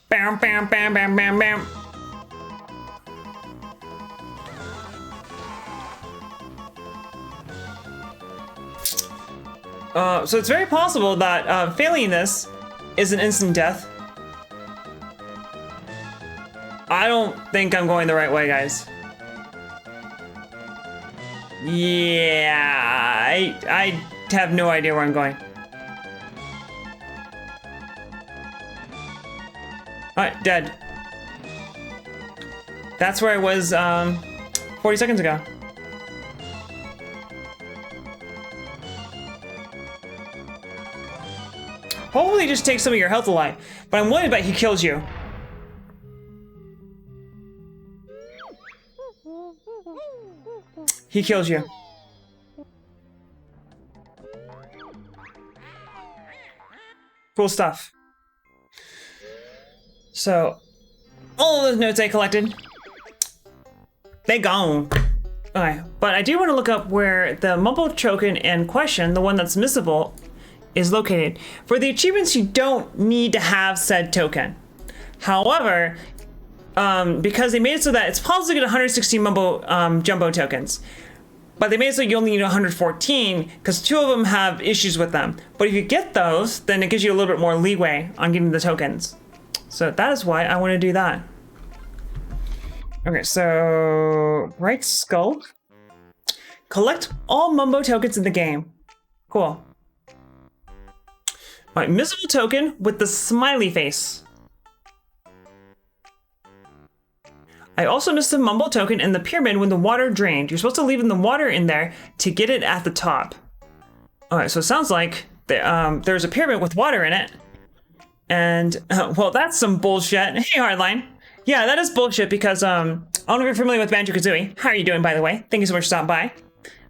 Bam, bam, bam, bam, bam, bam. So it's very possible that failing this is an instant death. I don't think I'm going the right way, guys. Yeah, I have no idea where I'm going. Alright, dead. That's where I was 40 seconds ago. Hopefully he just takes some of your health away, but I'm willing to bet he kills you. He kills you. Cool stuff. So, all of those notes I collected, they gone. Okay, but I do want to look up where the Mumbo token in question, the one that's missable, is located. For the achievements, you don't need to have said token. However, because they made it so that it's possible to get 116 Mumbo Jumbo tokens, but they made it so you only need 114 because 2 of them have issues with them. But if you get those, then it gives you a little bit more leeway on getting the tokens. So that is why I want to do that. Okay, so right skull. Collect all Mumbo tokens in the game. Cool. All right, missable token with the smiley face. I also missed the Mumbo token in the pyramid when the water drained. You're supposed to leave the water in there to get it at the top. All right, so it sounds like there's a pyramid with water in it. And, well, that's some bullshit. Hey, Hardline. Yeah, that is bullshit because, I don't know if you're familiar with Banjo Kazooie. How are you doing, by the way? Thank you so much for stopping by.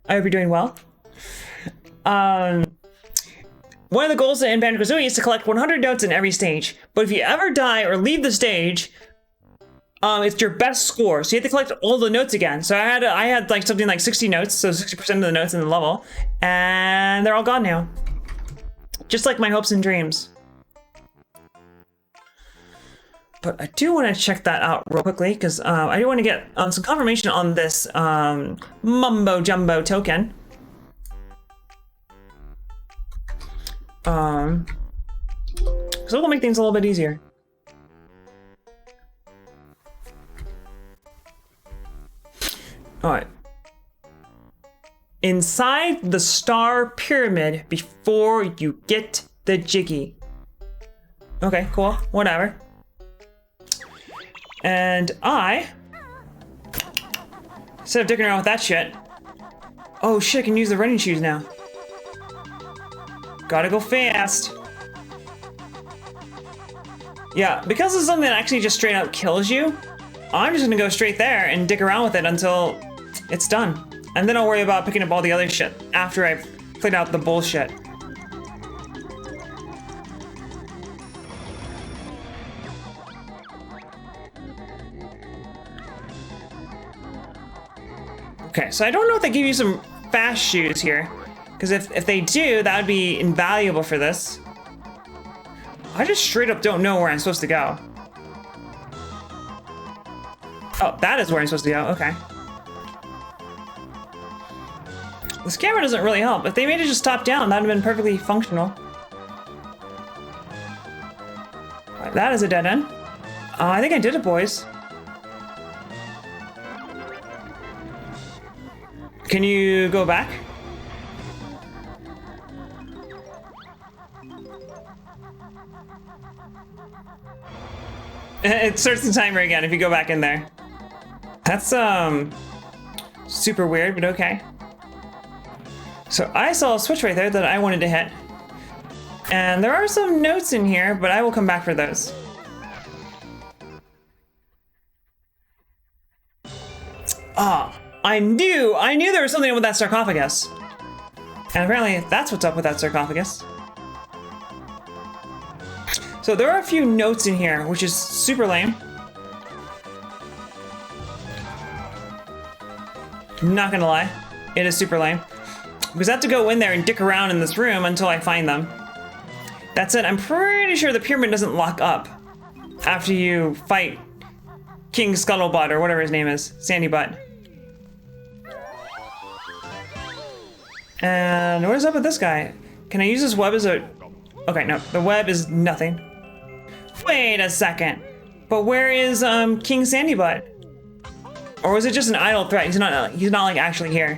I hope you're doing well. One of the goals in Banjo Kazooie is to collect 100 notes in every stage. But if you ever die or leave the stage, it's your best score. So you have to collect all the notes again. So I had like something like 60 notes, so 60% of the notes in the level, and they're all gone now. Just like my hopes and dreams. But I do want to check that out real quickly because I do want to get some confirmation on this Mumbo Jumbo token. Because it will make things a little bit easier. Alright. Inside the star pyramid before you get the Jiggy. Okay, cool. Whatever. And I Instead of dicking around with that shit. Oh shit, I can use the running shoes now. Gotta go fast. Yeah, because it's something that actually just straight up kills you, I'm just gonna go straight there and dick around with it until it's done. And then I'll worry about picking up all the other shit after I've played out the bullshit. Okay, so I don't know if they give you some fast shoes here. Because if they do, that would be invaluable for this. I just straight up don't know where I'm supposed to go. Oh, that is where I'm supposed to go, okay. This camera doesn't really help. If they made it just top down, that would have been perfectly functional. Right, that is a dead end. I think I did it, boys. Can you go back? It starts the timer again if you go back in there. That's super weird, but okay. So I saw a switch right there that I wanted to hit. And there are some notes in here, but I will come back for those. Ah, I knew there was something with that sarcophagus. And apparently that's what's up with that sarcophagus. So there are a few notes in here, which is super lame. Not gonna lie, it is super lame. Because I have to go in there and dick around in this room until I find them. That said, I'm pretty sure the pyramid doesn't lock up after you fight King Scuttlebutt or whatever his name is, Sandy Butt. And what's up with this guy? Can I use this web as a... Okay, no, the web is nothing. Wait a second. But where is King Sandy Butt? Or was it just an idle threat? He's not like actually here.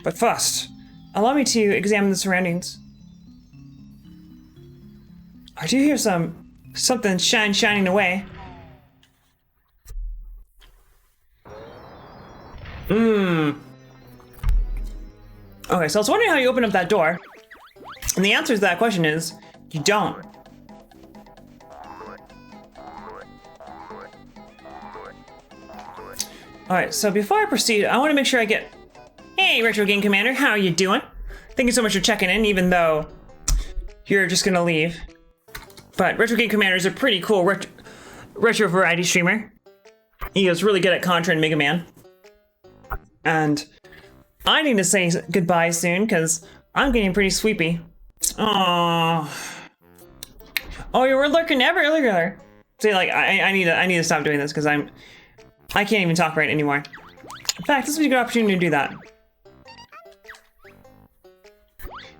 But first, allow me to examine the surroundings. I do hear something shining away. Okay, so I was wondering how you open up that door. And the answer to that question is, you don't. Alright, so before I proceed, I want to make sure I get... Hey, Retro Game Commander, how are you doing? Thank you so much for checking in, even though you're just gonna leave. But Retro Game Commander is a pretty cool retro variety streamer. He is really good at Contra and Mega Man. And I need to say goodbye soon, because I'm getting pretty sweepy. Aww. Oh, you were lurking earlier. See, like, I need to stop doing this, because I can't even talk right anymore. In fact, this would be a good opportunity to do that.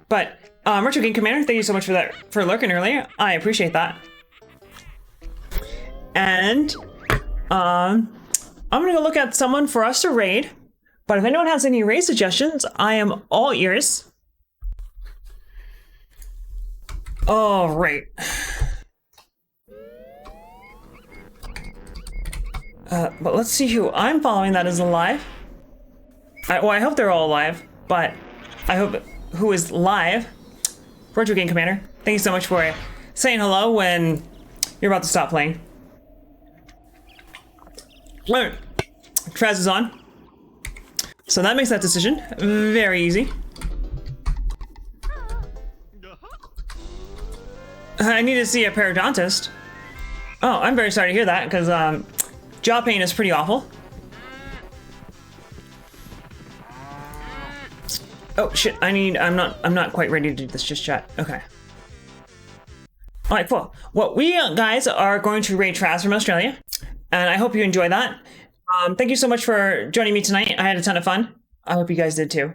But, Retro Game Commander, thank you so much for lurking earlier. I appreciate that. And, I'm gonna go look at someone for us to raid. But if anyone has any raid suggestions, I am all ears. All right. But let's see who I'm following that is alive. I hope they're all alive, but I hope who is live. Retro Game Commander, thank you so much for saying hello when you're about to stop playing. Right. Traz is on. So that makes that decision very easy. I need to see a periodontist. Oh, I'm very sorry to hear that, because jaw pain is pretty awful. Oh shit, I'm not quite ready to do this just yet. Okay. Alright, cool. Well, we guys are going to raid Traz from Australia, and I hope you enjoy that. Thank you so much for joining me tonight. I had a ton of fun. I hope you guys did too.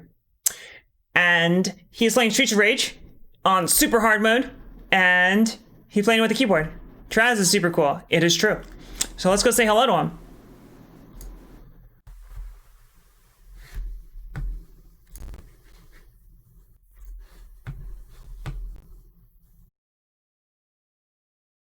And he's playing Streets of Rage on super hard mode, and he's playing with the keyboard. Traz is super cool. It is true. So let's go say hello to him.